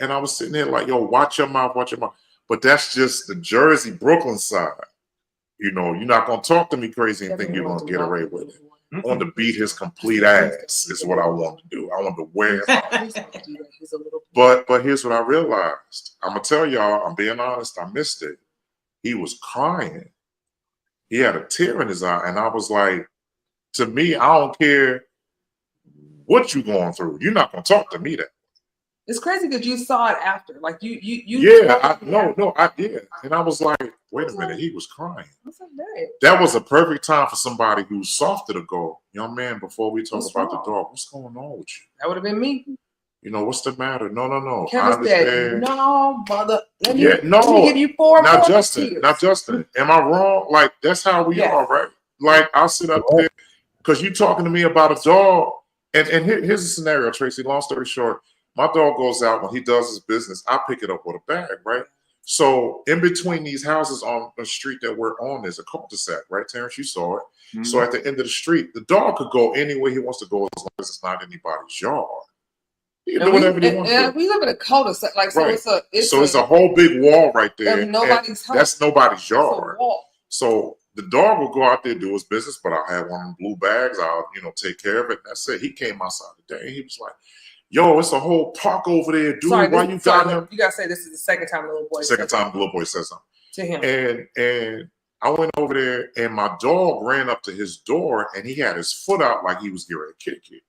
And I was sitting there like, yo, watch your mouth, watch your mouth. But that's just the Jersey, Brooklyn side. You know, you're not going to talk to me crazy and think you're going to get away with it. I want to beat his complete ass is what I want to do. I want to wear But here's what I realized. I'm going to tell y'all, I'm being honest, I missed it. He was crying. He had a tear in his eye. And I was like, to me, I don't care what you're going through. You're not going to talk to me that. It's crazy because you saw it after, like you. Yeah, I did, and I was like, wait a minute, he was crying. That was a perfect time for somebody who's softer to go, young man. Before we talk about the dog, what's going on with you? That would have been me. You know, what's the matter? No. Kevin said, no, brother. Let me give you Now, Justin, am I wrong? Like, that's how we are, right? Like, I'll sit up there because you talking to me about a dog, and here's a scenario, Tracy. Long story short. My dog goes out when he does his business. I pick it up with a bag, right? So in between these houses on the street that we're on, there's a cul-de-sac, right, Terrence? You saw it. Mm-hmm. So at the end of the street, the dog could go anywhere he wants to go as long as it's not anybody's yard. He can do whatever he wants to. We live in a cul-de-sac, like, so right. it's a whole big wall right there. Nobody's house. That's nobody's yard. So the dog will go out there, do his business, but I'll have one of them blue bags. I'll, take care of it. That's it. He came outside today and he was like, yo, it's a whole park over there, dude. Why you got him? You gotta say this is the second time the little boy. Second time the little boy said something to him. And I went over there, and my dog ran up to his door, and he had his foot out like he was getting ready to kick it.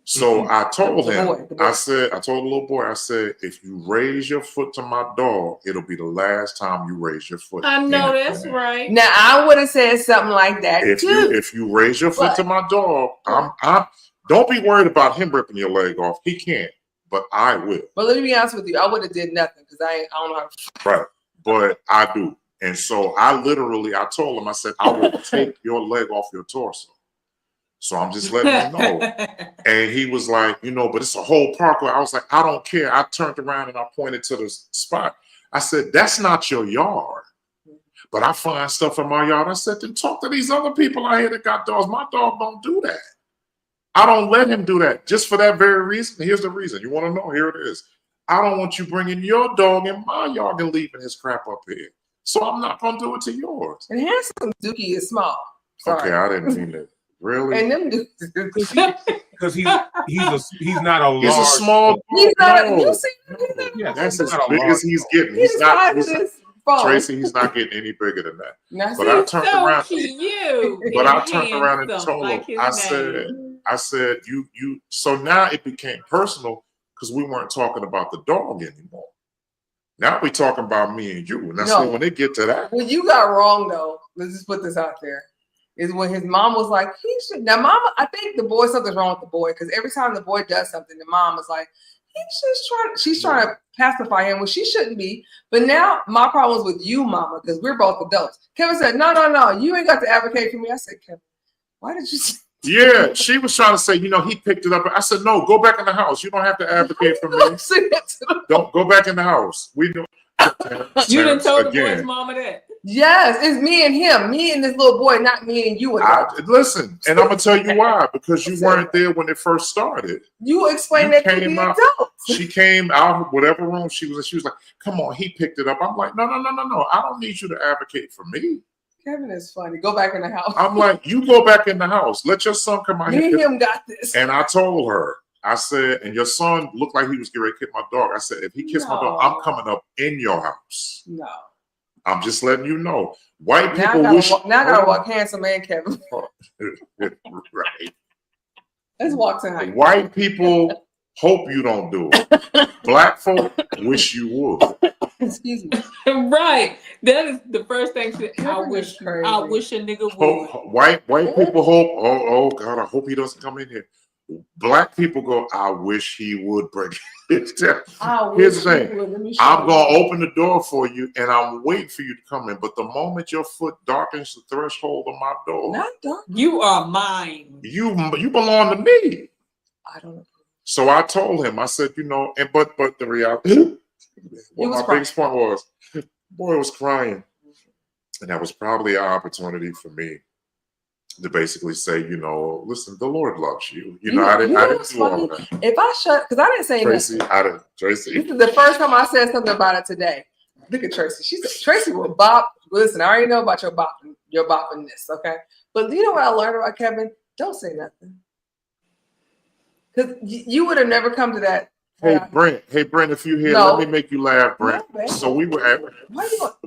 So I told him, I told the little boy, I said, if you raise your foot to my dog, it'll be the last time you raise your foot. I know that's right. Now I would have said something like that too. If you raise your foot to my dog, I'm don't be worried about him ripping your leg off. He can't, but I will. But let me be honest with you, I would have did nothing because I don't know how to. Right, but I do, and so I told him, I said, I will take your leg off your torso. So I'm just letting him know. And he was like, but it's a whole park. I was like, I don't care. I turned around and I pointed to the spot. I said, that's not your yard. But I find stuff in my yard. I said, then talk to these other people out here that got dogs. My dog don't do that. I don't let him do that just for that very reason. Here's the reason. You want to know? Here it is. I don't want you bringing your dog in my yard and leaving his crap up here. So I'm not going to do it to yours. And Handsome Dookie is small. Sorry. Okay, I didn't mean that. Really? And them dudes. Because he's not a large. He's a small. He's not. No. You see, Yeah, That's he's as not a big large as he's getting. he's He's not. this phone. Tracy, he's not getting any bigger than that. Now, But see, I He's turned so around. cute. But and I turned around and handsome, told like him. his name. I said, you. So now it became personal because we weren't talking about the dog anymore. Now we talking about me and you. Now, see, when they get to that, what you got wrong though, let's just put this out there, is when his mom was like, he should. Now, mama, I think the boy, something's wrong with the boy because every time the boy does something, the mom is like, she's trying to pacify him when she shouldn't be. But now my problem is with you, mama, because we're both adults. Kevin said, no, you ain't got to advocate for me. I said, Kevin, why did you say? Yeah, she was trying to say, he picked it up. I said, no, go back in the house. You don't have to advocate for me. Don't go back in the house. We do. You done told the boy's mama that? Yes, it's me and him, me and this little boy, not me and you. Listen, and I'm gonna tell you why. Because you weren't there when it first started. You explained that to the adults. She came out, whatever room she was in. She was like, "Come on," he picked it up. I'm like, "No. I don't need you to advocate for me." Kevin is funny. Go back in the house. I'm like, "You go back in the house. Let your son come out here." Me and him got this. And I told her, I said, and your son looked like he was getting ready to kiss my dog. I said, if he kissed my dog, I'm coming up in your house. No. I'm just letting you know. White Now people I gotta walk handsome and Kevin. Right. Let's walk tonight. White people hope you don't do it. Black folk wish you would. Excuse me. Right. That is the first thing. I wish a nigga would. White people hope. Oh God! I hope he doesn't come in here. Black people go, I wish he would break it. Here's the thing. I'm going to open the door for you and I'm waiting for you to come in. But the moment your foot darkens the threshold of my door, not dark. You are mine. You belong to me. I don't know. So I told him, I said, but the reality, what my biggest point was, boy was crying. And that was probably an opportunity for me to basically say, listen, the Lord loves you. I didn't do all of that. If I because I didn't say Tracy, nothing. Tracy. This is the first time I said something about it today. Look at Tracy. She said, Tracy will bop. Listen, I already know about your boppiness, okay? But you know what I learned about Kevin? Don't say nothing. Because you would have never come to that. Hey, Brent, if you're here, let me make you laugh, Brent. No, so we were at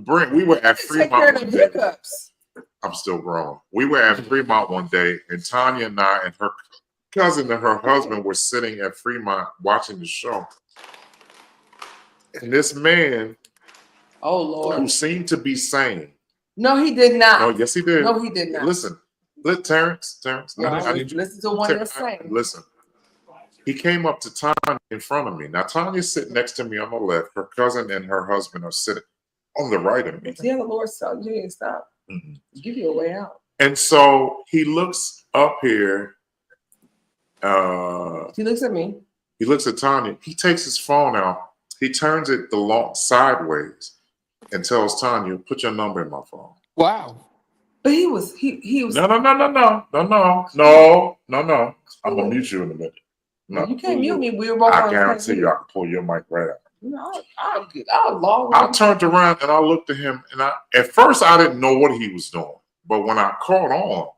Brent, we were at Fremont. Take care of the hiccups. I'm still grown. We were at Fremont one day, and Tanya and I and her cousin and her husband were sitting at Fremont watching the show. And this man, oh Lord, who seemed to be sane. No, he did not. No, yes, he did. No, he did not. Listen, Terrence. No, I need you listen to one that's sane. Listen. He came up to Tanya in front of me. Now Tanya's sitting next to me on the left. Her cousin and her husband are sitting on the right of me. Yeah, the Lord told you to stop. Mm-hmm. Give you a way out. And so he looks up here. He looks at me. He looks at Tanya. He takes his phone out. He turns it sideways and tells Tanya, "Put your number in my phone." Wow. But he was. No. I'm gonna mute you in a minute. No, you can't mute me. We were both. I guarantee you, I can pull your mic right out. I turned around and I looked at him, and at first I didn't know what he was doing, but when I caught on,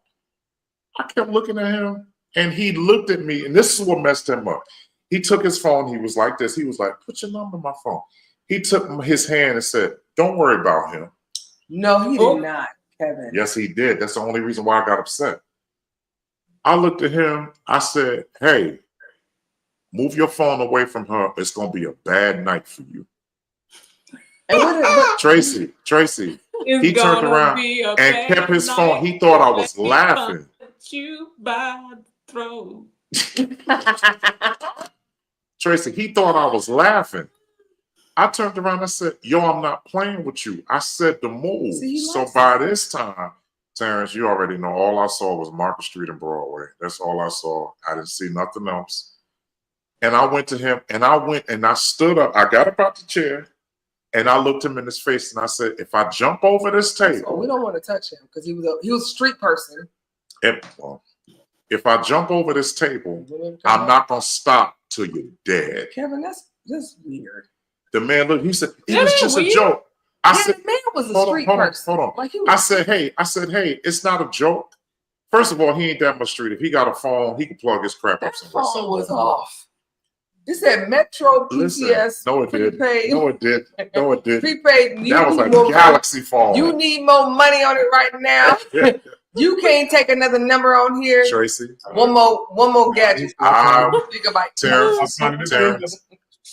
I kept looking at him, and he looked at me, and this is what messed him up. He took his phone. He was like this. He was like, "Put your number in my phone." He took his hand and said, "Don't worry about him." No, he did not, Kevin. Yes, he did. That's the only reason why I got upset. I looked at him. I said, "Hey, move your phone away from her. It's going to be a bad night for you." Tracy, he turned around and kept his phone. He thought I was laughing. You by the throat. Tracy, he thought I was laughing. I turned around and said, "Yo, I'm not playing with you." I said to move. So by this time, Terrence, you already know, all I saw was Market Street and Broadway. That's all I saw. I didn't see nothing else. And I went to him, and I stood up. I got up out the chair, and I looked him in his face, and I said, "If I jump over this table," we don't want to touch him because he was a street person. If I jump over this table, I'm not gonna stop till you're dead. Kevin, that's weird. The man looked. He said, "It was just a joke." I said, the man was a street person. Hold on. I said, hey, it's not a joke. First of all, he ain't that much street. If he got a phone, he can plug his crap up somewhere. Phone was off. It said Metro PCS. No, it did. No, it did. No, it did. Prepaid. That was a Galaxy phone. You need more money on it right now. You can't take another number on here. Tracy. One more gadget. Gigabyte. Terrence.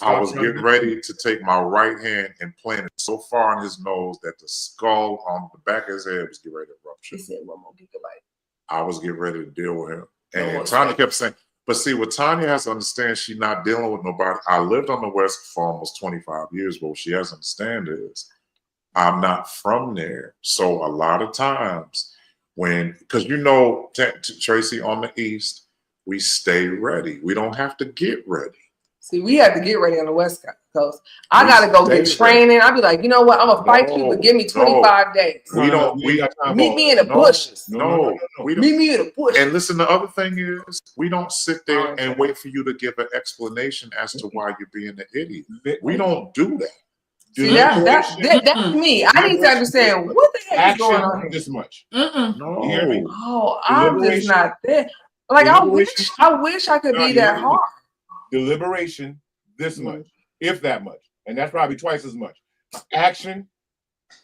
I was getting ready to take my right hand and plant it so far in his nose that the skull on the back of his head was getting ready to rupture. He said 1 more gigabyte. I was getting ready to deal with him. And Tanya kept saying, but see, what Tanya has to understand, she's not dealing with nobody. I lived on the West for almost 25 years, but what she has to understand is I'm not from there. So a lot of times because you know, Tracy, on the East, we stay ready. We don't have to get ready. See, we have to get ready on the West Coast. I got to go get training. I'll be like, you know what? I'm going to fight you, but give me 25 days. We don't. Meet me in the bushes. No. Meet me in the bush. And listen, the other thing is, we don't sit there and wait for you to give an explanation as to why you're being an idiot. We don't do that. See, that's me. I need to understand what the heck is going on here. This much. No. You hear me? Oh, I'm just not there. Like, I wish I could be that hard. Deliberation, this much, if that much, and that's probably twice as much. Action,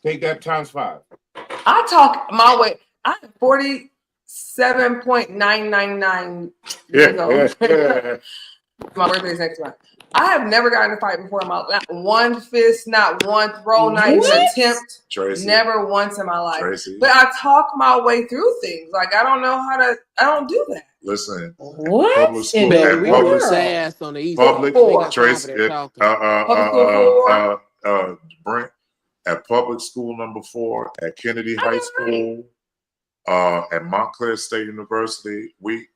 take that times 5. I talk my way. I'm 47.999 years old. My birthday's next month. I have never gotten in a fight before in my life. Not one fist, not one throw, not even an attempt. Tracy. Never once in my life. Tracy. But I talk my way through things. Like, I don't know how to. I don't do that. Listen, what? Public school, We were ass on the East. Public, Tracy, Brent, at public school number 4, at Kennedy High School, at Montclair State University, we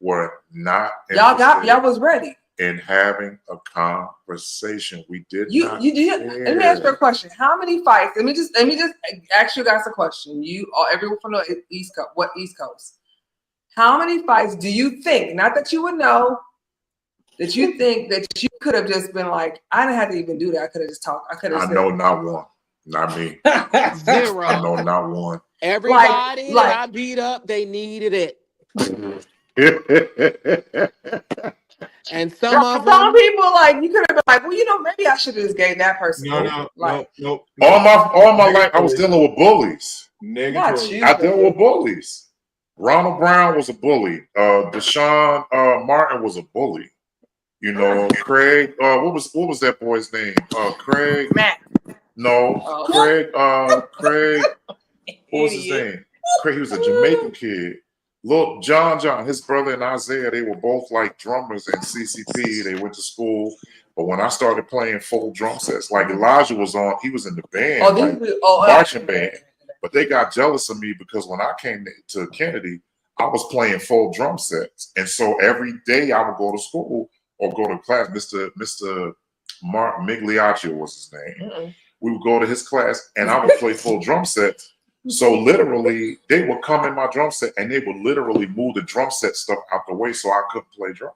were not. Y'all was ready in having a conversation. We did not. You did. Let me ask you a question. How many fights? Let me just ask you guys a question. Everyone from the East Coast. What East Coast? How many fights do you think, not that you would know, that you think that you could have just been like, I didn't have to even do that. I could have just talked. I know not one. Not me. 0. I know not one. Everybody that I beat up, they needed it. And some people like you could have been like, well, maybe I should have just gave that person. No. All my life, I was dealing with bullies. I dealt with bullies. Ronald Brown was a bully. Deshaun Martin was a bully. You know, Craig. What was that boy's name? Craig. Matt. No, Craig. Craig. What was his name? Craig. He was a Jamaican kid. Look, John, his brother and Isaiah, they were both like drummers in CCP. They went to school. But when I started playing full drum sets, like Elijah was on, he was in the band, marching band. But they got jealous of me because when I came to Kennedy, I was playing full drum sets. And so every day I would go to school or go to class. Mr. Mark Migliaccio was his name. We would go to his class and I would play full drum sets. So literally, they would come in my drum set and they would literally move the drum set stuff out the way so I couldn't play drums.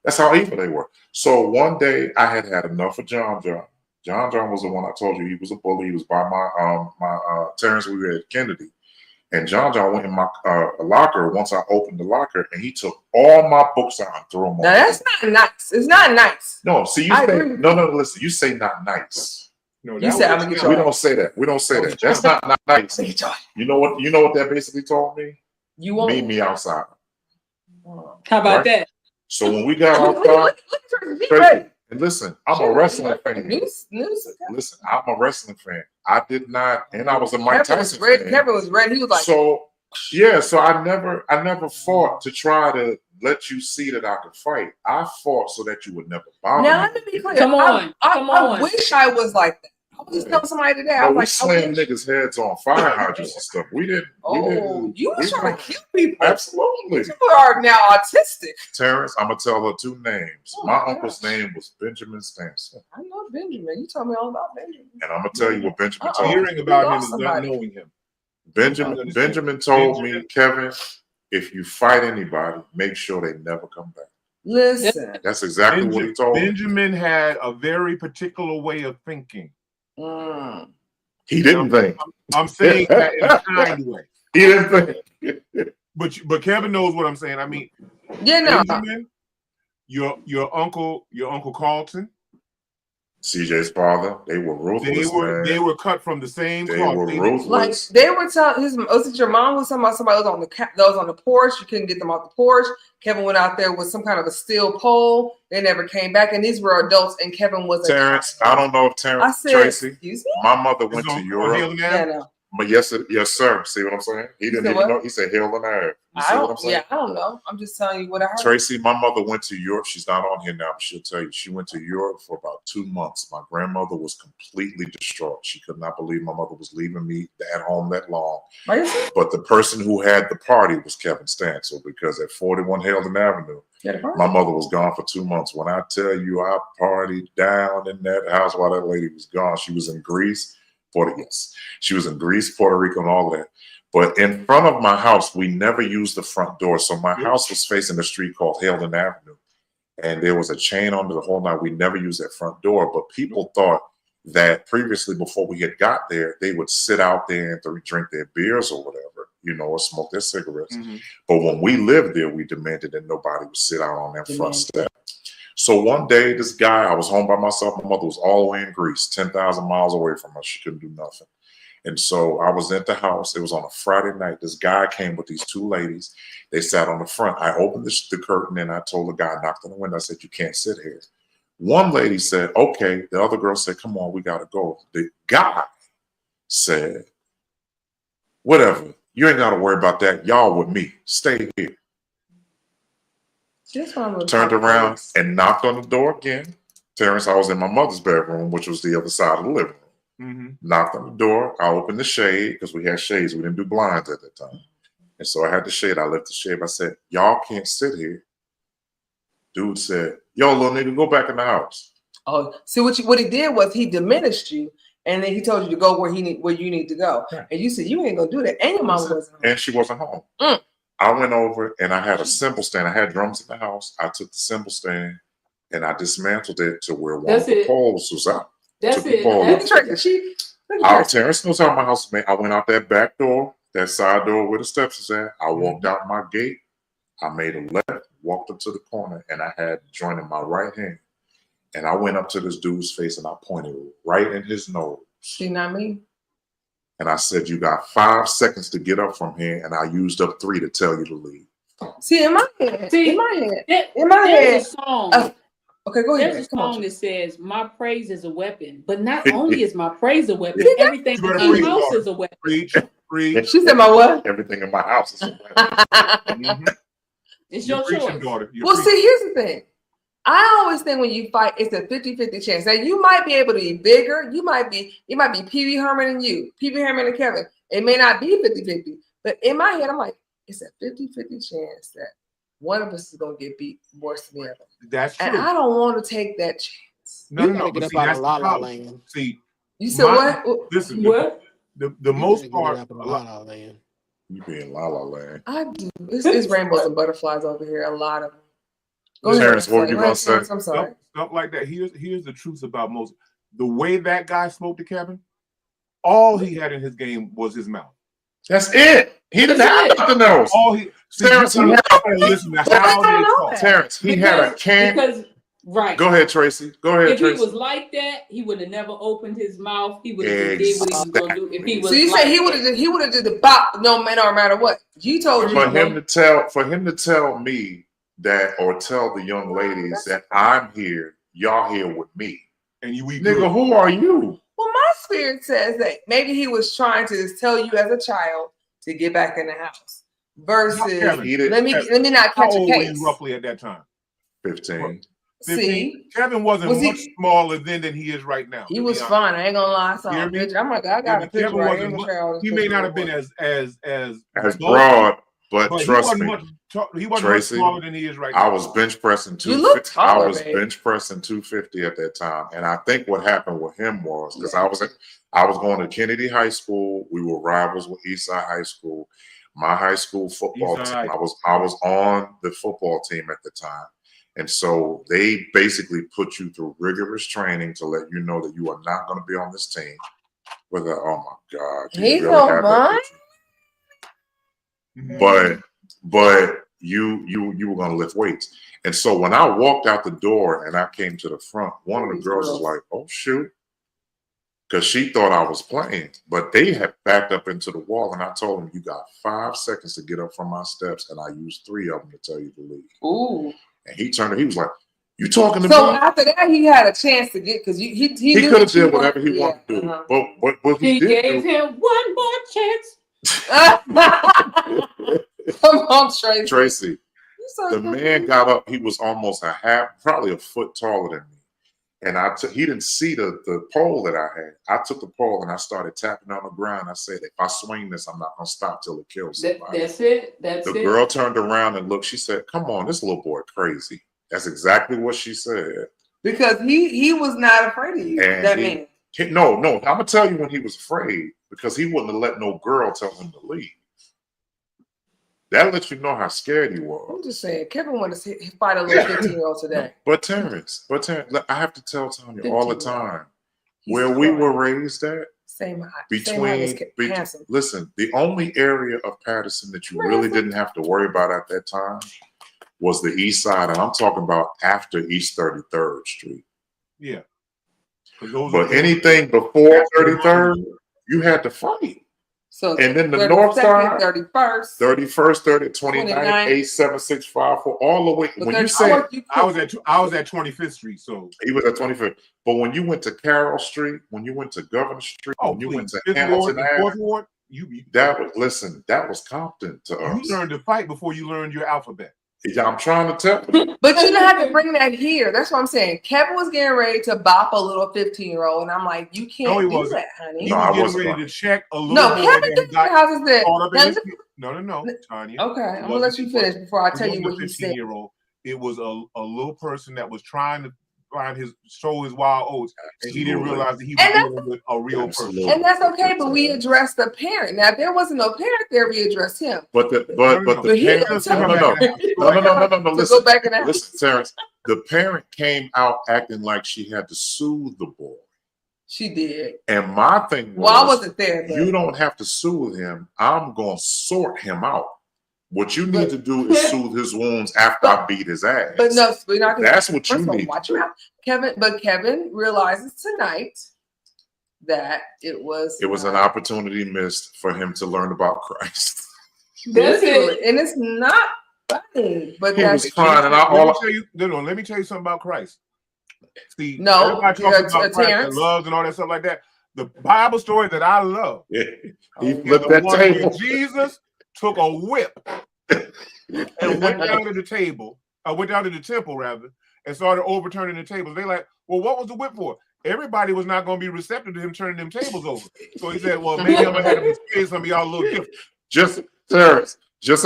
That's how evil they were. So one day I had enough of John. John was the one I told you he was a bully. He was by my Terrence. We were at Kennedy, and John went in my locker once I opened the locker, and he took all my books out and threw them on. Now that's not nice. It's not nice. No, see, you say no. Listen, you say not nice. No, you said I'm gonna get you. We don't say that. We don't say that. That's not nice. You know what? You know what that basically told me? You won't meet me outside. How about that? So when we got outside, and listen, I'm a wrestling fan. Listen, I'm a wrestling fan. I did not, and I was a Mike Tyson fan. Kevin was ready. He was like, so I never fought to try to let you see that I could fight. I fought so that you would never bother me. Now let me be clear. Come on. I wish I was like that. I was just telling somebody today. I was we slammed niggas' heads on fire hydrants and stuff. We didn't. You were trying to kill people. Absolutely. People are now autistic. Terrence, I'm gonna tell her 2 names. My uncle's name was Benjamin Stanson. I know Benjamin. You told me all about Benjamin. And I'm gonna tell you what Benjamin told me. Hearing about him is not knowing him. Benjamin told me, Kevin, if you fight anybody, make sure they never come back. Listen. That's exactly what he told me. Benjamin had a very particular way of thinking. He didn't think. I'm saying that in a kind way. He didn't think. But Kevin knows what I'm saying. I mean, Benjamin, your uncle Carlton, CJ's father, they were ruthless. They were cut from the same They cloth. were ruthless. Like they were telling was it your mom was talking about somebody was on the porch? You couldn't get them off the porch. Kevin went out there with some kind of a steel pole. They never came back, and these were adults. And Kevin was Terrence. I don't know if Terrence. I said, Tracy. Excuse me? My mother went to Europe. Yeah, no. But yes, sir. See what I'm saying? He didn't even know. He said Hill and Ave. You see what I'm saying? Yeah, I don't know. I'm just telling you what I heard. Tracy, my mother went to Europe. She's not on here now, but she'll tell you. She went to Europe for about 2 months. My grandmother was completely distraught. She could not believe my mother was leaving me at home that long. But the person who had the party was Kevin Stansel, because at 41 Haledon Avenue, my mother was gone for 2 months. When I tell you I partied down in that house while that lady was gone, she was in Greece. She was in Greece, Puerto Rico, and all of that. But in front of my house, we never used the front door. So my house was facing a street called Haledon Avenue. And there was a chain on the whole night. We never used that front door. But people thought that previously, before we had got there, they would sit out there and drink their beers or whatever, or smoke their cigarettes. But when we lived there, we demanded that nobody would sit out on that front step. So one day, this guy, I was home by myself. My mother was all the way in Greece, 10,000 miles away from us. She couldn't do nothing. And so I was at the house. It was on a Friday night. This guy came with these two ladies. They sat on the front. I opened the curtain and I told the guy, knocked on the window. I said, you can't sit here. One lady said, okay. The other girl said, come on, we got to go. The guy said, whatever. You ain't got to worry about that. Y'all with me. Stay here. Turned around and knocked on the door again. Terrence, I was in my mother's bedroom, which was the other side of the living room. Knocked on the door. I opened the shade because we had shades. We didn't do blinds at that time. And so I had the shade. I left the shade. I said, y'all can't sit here. Dude said, yo, little nigga, go back in the house. Oh, see what he did was he diminished you, and then he told you to go where you need to go. Right. And you said you ain't gonna do that. And your mom wasn't home. And she wasn't home. I went over and I had a cymbal stand. I had drums in the house. I took the cymbal stand and I dismantled it to where one of the poles was out. That's it. Terrence knows how my house is made. I went out that back door, that side door where the steps is at. I walked out my gate. I made a left, walked up to the corner, and I had the joint in my right hand. And I went up to this dude's face and I pointed right in his nose. See, not me. And I said, you got 5 seconds to get up from here. And I used up 3 to tell you to leave. See, in my head. There's a song. Okay, go ahead. There's a song that says, my praise is a weapon. But not only is my praise a weapon, everything in my house is a weapon. Preach. She said my what? Everything in my house is a weapon. It's your choice. Well, see, here's the thing. I always think when you fight, it's a 50-50 chance. Now, you might be able to be bigger. You might be Pee Wee Herman and you, Pee Wee Herman and Kevin. It may not be 50-50. But in my head, I'm like, it's a 50-50 chance that one of us is going to get beat worse than the other. That's true. And I don't want to take that chance. No. Get up out of La La Land. See, you said what? Listen, what? The most part. La La Land. You be in La La Land. I do. It's rainbows and butterflies over here. A lot of them. Terrence, what were you gonna say? I'm sorry. Stuff like that. Here's the truth about most. The way that guy spoke to Kevin, all he had in his game was his mouth. That's it. He didn't have nothing else. Terrence, he had a can. Right. Go ahead, Tracy. Go ahead, if Tracy. If he was like that, he would have never opened his mouth. He would have did what he was going to do. If he was, so you say he would have did the bop no matter what. You told for him to tell me that, or tell the young ladies that I'm here, y'all here with me. And nigga, who are you? Well, my spirit says that maybe he was trying to tell you as a child to get back in the house. Versus let me not catch a case. How old were you roughly at that time? 15. See, Kevin wasn't much smaller then than he is right now. He was fine. I ain't gonna lie. I saw a picture. I'm like, I got a picture right here. He may not have been as broad, but trust me, he wasn't Tracy, much smaller than he is right now. I was bench pressing 250. You look taller, I was bench pressing 250 at that time, and I think what happened with him was because I was going to Kennedy High School. We were rivals with Eastside High School. My high school football team. I was on the football team at the time. And so they basically put you through rigorous training to let you know that you are not going to be on this team. Oh my God. He's so fun. but you were gonna lift weights. And so when I walked out the door and I came to the front, one of the girls was like, "Oh shoot," because she thought I was playing. But they had backed up into the wall, and I told them, "You got 5 seconds to get up from my steps," and I used 3 of them to tell you to leave. Ooh. And he turned. He was like, "You talking to me?" So after that, he had a chance to get because he could have did whatever he wanted to do. But he did gave him one more chance. Come on, Tracy. Tracy. The man got up. He was almost probably a foot taller than me. And he didn't see the pole that I had. I took the pole and I started tapping on the ground. I said, if I swing this, I'm not going to stop till it kills somebody. That's it. That's the it. girl turned around and looked. She said, "Come on, this little boy crazy." That's exactly what she said. Because he was not afraid of you, and that man. No, I'm going to tell you when he was afraid, because he wouldn't have let no girl tell him to leave. That lets you know how scared he was. I'm just saying, Kevin wanted to fight a little 15-year-old today. But Terrence, I have to tell Tanya all the time, where we were raised at, listen, the only area of Patterson that you really didn't have to worry about at that time was the east side, and I'm talking about after East 33rd Street. Yeah. But anything before 33rd, you had to fight. So and then the north side, 31st, 29th, 87654, all the way. When you say I was at 25th Street, so he was at 25th. But when you went to Carroll Street, when you went to Governor Street, when you went to Hamilton Ave, that was Compton to us. You learned to fight before you learned your alphabet. Yeah, I'm trying to tell you. But you don't have to bring that here. That's what I'm saying. Kevin was getting ready to bop a little 15-year-old, and I'm like, you can't do that, honey. He was getting ready to check a little boy Kevin that got houses that. No, Tanya. Okay, I'm gonna let you finish before I tell you what you said. It was a little person that was trying to show his wild oats, and he didn't realize that he was dealing with a real person. And that's okay, but we addressed the parent. Now, if there wasn't no parent there, we addressed him. But the parent, no. Listen, Terrence. The parent came out acting like she had to soothe the boy. She did. And my thing was, I wasn't there. You don't have to soothe him. I'm gonna sort him out. What you need to do is soothe his wounds after I beat his ass. But no, we're not. That's what you need. Watch him out, Kevin. But Kevin realizes tonight that it was an opportunity missed for him to learn about Christ. That's it, and it's not funny. But he was crying, and let me tell you something about Christ. See, no, everybody talks about Christ and loves and all that stuff like that. The Bible story that I love, he flipped that table. Jesus took a whip and went down to the table. I went down to the temple rather, and started overturning the tables. They like, well, what was the whip for? Everybody was not going to be receptive to him turning them tables over. So he said, well, maybe I'm going to have to explain some of y'all a little different. Just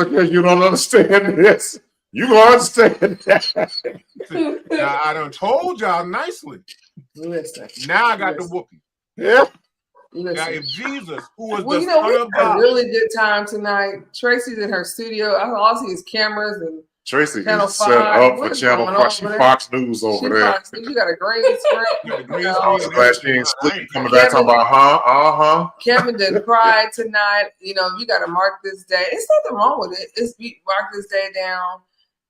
in case you don't understand this, you going to understand that. Now, I done told y'all nicely. Listen. Now I got the whooping. Yeah. Listen. Now, if Jesus, who was the son of God, a really good time tonight. Tracy's in her studio. All I see is cameras and Tracy is set up for Channel 5. She Fox News over there. You got a green screen. Glad she ain't split coming back talking about Kevin didn't cry tonight. You know, you got to mark this day. It's nothing wrong with it. It's mark this day down.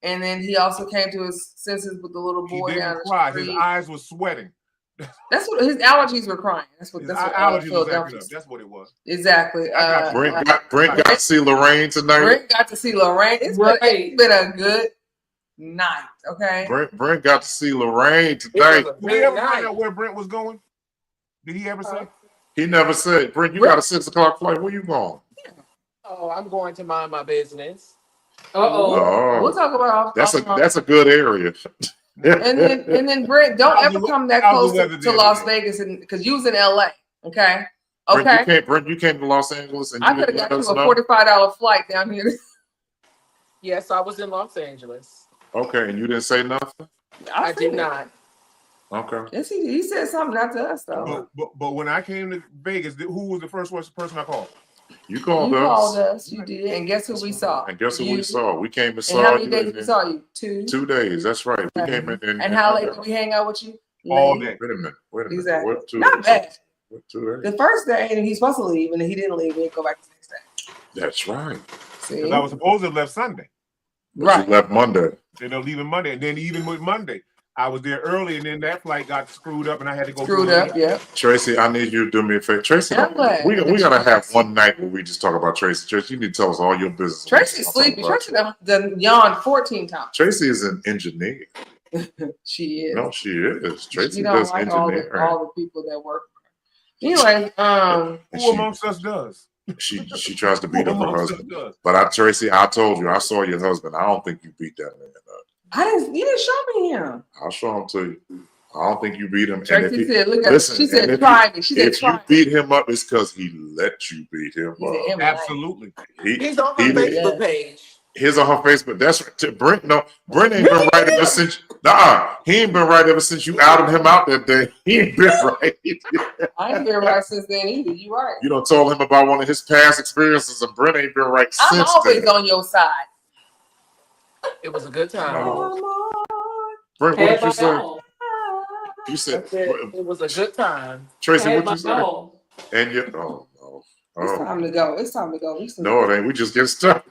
And then he also came to his senses with the little boy down the street. His eyes were sweating. That's what his allergies were crying. That's what allergies was acting up. That's what it was. Exactly. Brent got to see Lorraine tonight. Brent got to see Lorraine. It's been a good night. Okay. Brent got to see Lorraine tonight. Did we ever find out where Brent was going? Did he ever say? He never said. Brent, you got a 6 o'clock flight. Where you going? Oh, I'm going to mind my business. We'll talk about that's a good area. and then Brent, don't ever come that close to Las Vegas, because you was in LA. Okay. Brent, you came to Los Angeles, and I could have got you a $45 flight down here. Yes, I was in Los Angeles. Okay, and you didn't say nothing? I did not. Okay. Yes, he said something, not to us though. But when I came to Vegas, who was the first person I called? You called us. You did. And guess who we saw? We came and saw you. How many days we saw you? 2. 2 days. That's right. We came in. And how late did we hang out with you? All day. Wait a minute. Exactly. What, 2 Not bad. What, 2 days? The first day, and he's supposed to leave, and he didn't leave. He didn't go back the next day. That's right. Because I was supposed to have left Sunday. But you left Monday. Ended up leaving Monday, and then even with Monday, I was there early, and then that flight got screwed up, and I had to go. Tracy, I need you to do me a favor. Tracy, we gotta have one night where we just talk about Tracy. Tracy, you need to tell us all your business. Tracy's sleepy. Tracy done yawned 14 times. Tracy is an engineer. She is. No, she is. Tracy she don't does like engineering. all the people that work. Anyway, who amongst us does? She tries to beat up her husband. But Tracy, I told you, I saw your husband. I don't think you beat that man up. You didn't show me him. I'll show him to you. I don't think you beat him. Tracy said, "Look at." She said, "Try me." She said, "If you beat him up, it's because he let you beat him up." Absolutely. He's on her Facebook page. He's on her Facebook. That's right. Brent ain't been right ever since. He ain't been right ever since you outed him out that day. He ain't been right. I ain't been right since then either. You right. You done told him about one of his past experiences, and Brent ain't been right since then. I'm always on your side. It was a good time. Brent, what did you say? You said it was a good time. Tracy, what you say? And you, It's time to go. It's time to go. No, it ain't. We just get started.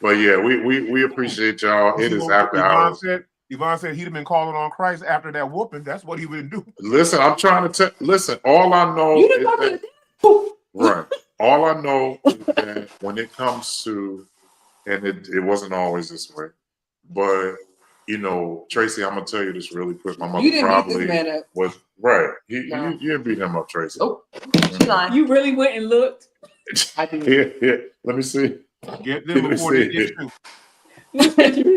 But yeah, we appreciate y'all. It is after hours. Yvonne said he'd have been calling on Christ after that whooping. That's what he would do. Listen, I'm trying to listen. All I know is that right. All I know is that when it comes to, and it wasn't always this way, but Tracy, I'm gonna tell you this really quick. My mother probably was right. You didn't beat him up, Tracy. Oh, you really went and looked. I did. Here. Let me see. Get them before they get you.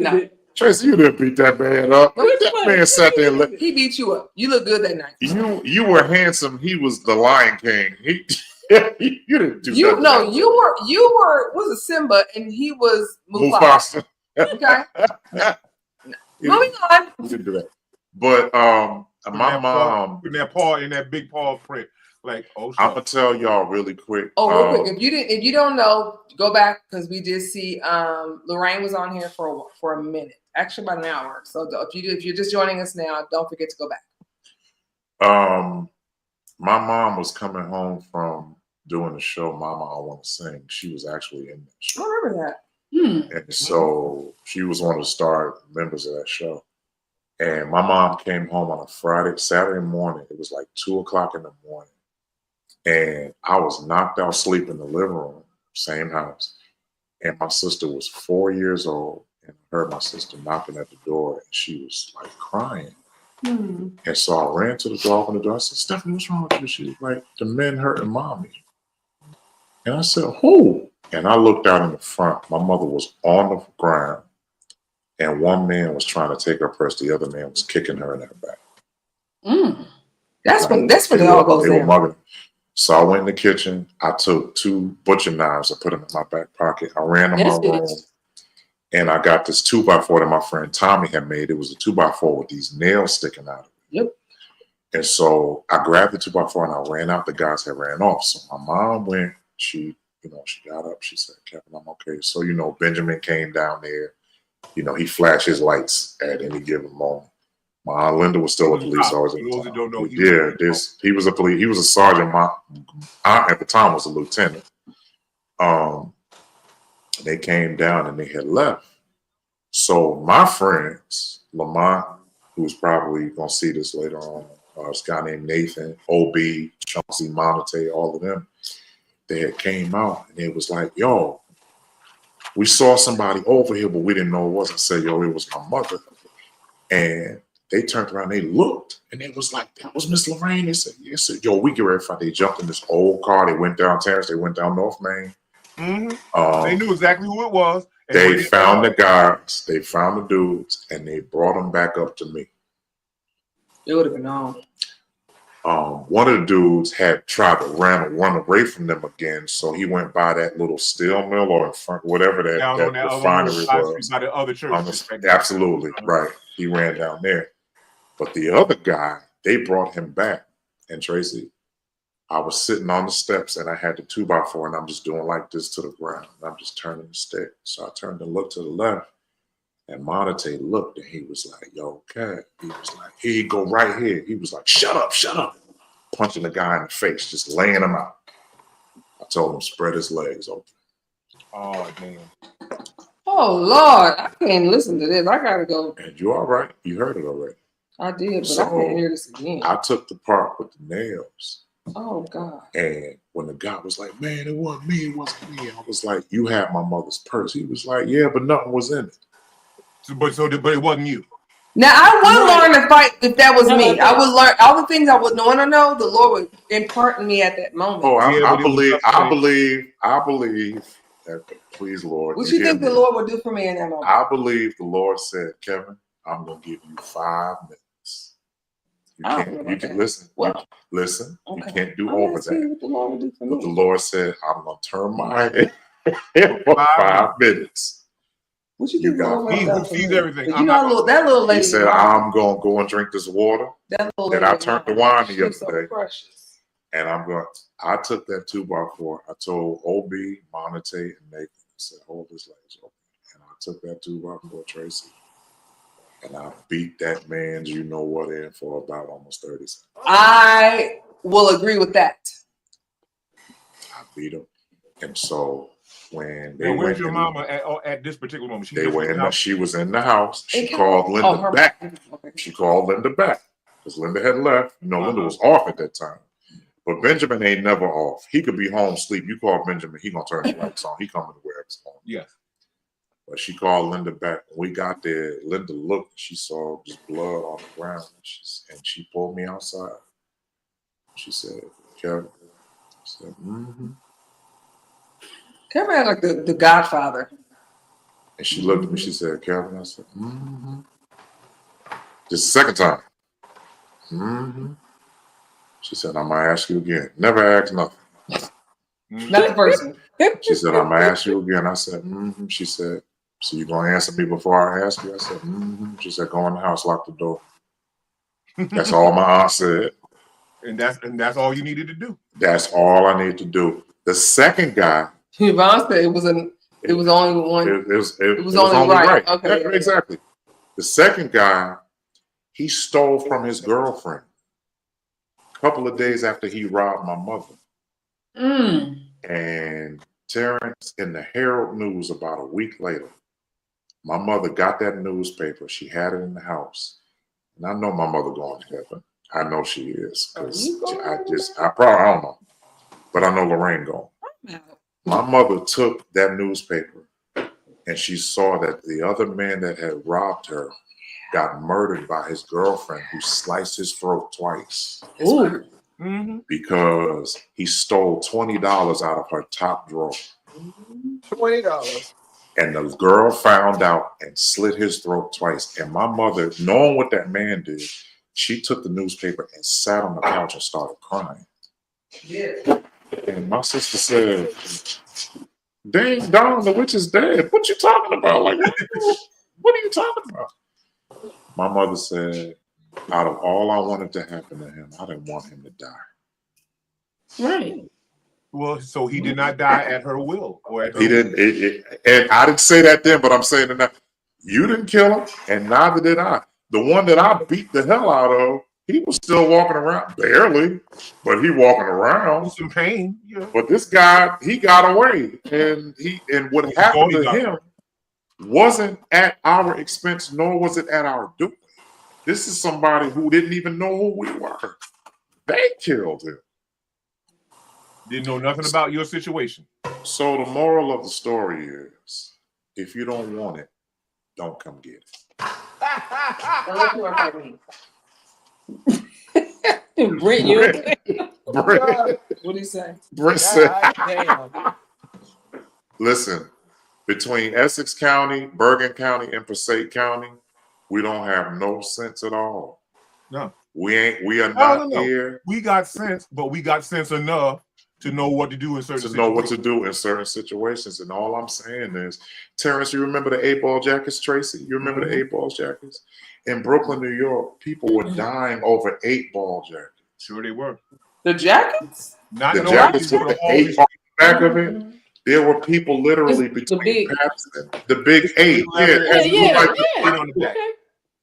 No. Tracy, you didn't beat that man up. That man sat there. He beat you up. You look good that night. You were handsome. He was the Lion King. You didn't do that. No, you were was a Simba and he was Mufasa. Okay. Moving on. We didn't do that. But my mom in that paw in that big paw print. Like, I'm gonna tell y'all really quick. Real quick. If you don't know, go back because we did see Lorraine was on here for a minute, actually about an hour. So if you're just joining us now, don't forget to go back. My mom was coming home from doing the show Mama I Want to Sing. She was actually in that show. I remember that. And so she was one of the star members of that show. And my mom came home on a Saturday morning. It was like 2:00 in the morning. And I was knocked out asleep in the living room, same house. And my sister was 4 years old. And I heard my sister knocking at the door. And she was like crying. And so I ran to the door, opened the door. I said, "Stephanie, what's wrong with you?" She was like, "The men hurting mommy." And I said, "Who?" And I looked out in the front. My mother was on the ground. And one man was trying to take her purse. The other man was kicking her in her back. That's when it all goes down. So I went in the kitchen. I took 2 butcher knives. I put them in my back pocket. I ran to my room. And I got this 2x4 that my friend Tommy had made. It was a 2x4 with these nails sticking out of it. Yep. And so I grabbed the 2x4 and I ran out. The guys had ran off. So my mom went. She got up. She said, "Kevin, I'm okay." So, Benjamin came down there. He flashed his lights at any given moment. My Aunt Linda was still a police sergeant. He was a police. He was a sergeant. My aunt at the time was a lieutenant. They came down and they had left. So my friends, Lamont, who's probably gonna see this later on, this guy named Nathan, OB, Chauncey, Monte, all of them, they had came out and it was like, "Yo, we saw somebody over here, but we didn't know it was." I said, "Yo, it was my mother." And they turned around, they looked, and it was like, "That was Miss Lorraine." They said, "Yes." "Yo, we get ready to fight." They jumped in this old car. They went down Terrace. They went down North Main. They knew exactly who it was. They found the guys. They found the dudes, and they brought them back up to me. It would have been on. One of the dudes had tried to run away from them again, so he went by that little steel mill or in front, whatever that refinery was. By the other church. Absolutely, right. He ran down there. But the other guy, they brought him back. And Tracy, I was sitting on the steps and I had the 2x4 and I'm just doing like this to the ground. I'm just turning the stick. So I turned and looked to the left. And Monte looked and he was like, "Yo, Cat." He was like, "Here you go right here." He was like, shut up. Punching the guy in the face, just laying him out. I told him, "Spread his legs open." Oh damn. Oh Lord, I can't listen to this. I gotta go. And you all right? You heard it already. I did, but So, I can't hear this again. I took the part with the nails. Oh God. And when the guy was like, man, it wasn't me, it wasn't me. I was like, you had my mother's purse. He was like, yeah, but nothing was in it. But it wasn't you. Now I would learn to fight if that was me. I would learn all the things I would want to know. The Lord would impart in me at that moment. Oh, I believe that, please, Lord. What you think the Lord would do for me in that moment? I believe the Lord said, Kevin, I'm gonna give you 5 minutes. You can listen. Well, listen. Okay. You can't do I'm over asking you that. what the Lord would do for But me. the Lord said, I'm gonna turn my head for 5 minutes. What you think the Lord would He do who for sees me? everything. You know, that little lady. He said, I'm gonna go and drink this water. That little Then lady. I turned the wine the She's other day. so precious. And I took that 2x4. I told OB, Monte, and Nathan, I said, hold this legs open. And I took that 2x4, Tracy, and I beat that man's you know what in for about almost 30 seconds. I will agree with that. I beat him. And so when they Now, where's went your in, mama at this particular moment? she was in the house. She called Linda back. She called Linda back because Linda had left. Linda was off at that time. But Benjamin ain't never off. He could be home sleep. You call Benjamin, he gonna turn the lights on. He coming to wherever it's on. Yes. But she called Linda back. When we got there, Linda looked. She saw just blood on the ground, and she pulled me outside. She said, "Kevin," I said, "Mm-hmm." Kevin like the Godfather. And she looked at me. She said, "Kevin," I said, "Mm-hmm." Just the second time. Mm-hmm. She said, "I'm gonna ask you again." Never ask nothing. Not the first one. She said, "I'm gonna ask you again." I said, "Mm-hmm." She said, "So you gonna answer me before I ask you?" I said, "Mm-hmm." She said, "Go in the house, lock the door." That's all my aunt said. And that's all you needed to do. That's all I need to do. The second guy. Yvonne said it was only one. It was only right. Okay. Yeah, exactly. The second guy, he stole from his girlfriend a couple of days after he robbed my mother. And Terrence, in the Herald News about a week later, my mother got that newspaper. She had it in the house. And I know my mother going to heaven. I know she is. Because I don't know. But I know Lorraine going. My mother took that newspaper and she saw that the other man that had robbed her got murdered by his girlfriend who sliced his throat twice. Because he stole $20 out of her top drawer. $20. And the girl found out and slit his throat twice. And my mother, knowing what that man did, she took the newspaper and sat on the couch and started crying. Yeah. And my sister said, "Dang, Don, the witch is dead. What you talking about? Like, what are you talking about?" My mother said, out of all I wanted to happen to him, I didn't want him to die. Right. Well, so he did not die at her will, or at her He didn't. And I didn't say that then, but I'm saying it now. You didn't kill him, and neither did I. The one that I beat the hell out of, he was still walking around, barely, but he walking around. Some pain. Yeah. But this guy, he got away, and what happened to him wasn't at our expense, nor was it at our doing. This is somebody who didn't even know who we were. They killed him. Didn't know nothing about your situation. So the moral of the story is, if you don't want it, don't come get it. Brent, what do you say? Brent said, listen, between Essex County, Bergen County, and Passaic County, we don't have no sense at all. No. We are not here. We got sense, but we got sense enough to know what to do in certain situations. To know what to do in certain situations. And all I'm saying is, Terrence, you remember the 8-ball jackets, Tracy? You remember the 8-ball jackets? In Brooklyn, New York, people were dying over 8-ball jackets. Sure they were. The jackets? Not the jackets with the 8 on the back of it. There were people literally between Patterson, the big 8. Yeah. Okay.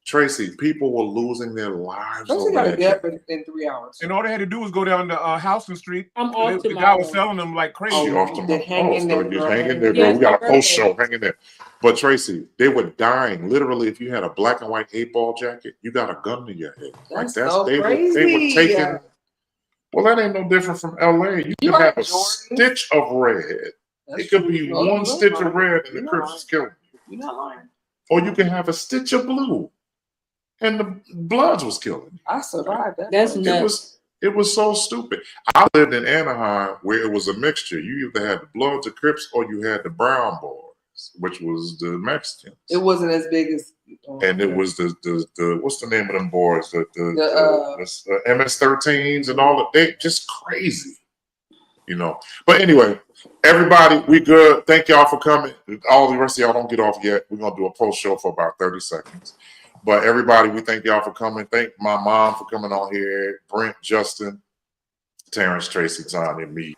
Tracy, people were losing their lives. Tracy got to get up in 3 hours. And all they had to do was go down to Houston Street. I'm off The guy was selling them like crazy. She off tomorrow. Hang in there, girl. Hang in there, girl. We got a post show. Hang in there. But Tracy, they were dying. Literally, if you had a black and white 8-ball jacket, you got a gun to your head. That's so crazy. They were taking. Well, that ain't no different from LA. You can have a stitch of red. It could be one stitch of red and the Crips is killing you. You're not lying. Or you can have a stitch of blue and the Bloods was killing you. I survived that. That's nuts. It was so stupid. I lived in Anaheim where it was a mixture. You either had the Bloods, the Crips, or you had the Brown Boys, which was the Mexicans. It wasn't as big as. And it was the what's the name of them boys? The MS-13s and all that. They just crazy, you know. But anyway, everybody, we good. Thank y'all for coming. All the rest of y'all don't get off yet. We're gonna do a post show for about 30 seconds. But everybody, we thank y'all for coming. Thank my mom for coming on here. Brent, Justin, Terrence, Tracy, John, and me,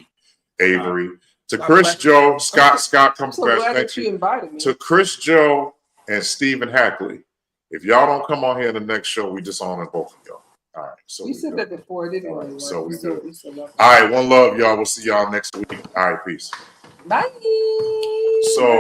Avery. To Chris Joe, Scott comes back. Thank you. Invited me. To Chris Joe and Stephen Hackley. If y'all don't come on here in the next show, we dishonor both of y'all. All right. So you said that before. It didn't really work. So we do. All right. One love, y'all. We'll see y'all next week. All right. Peace. Bye. So.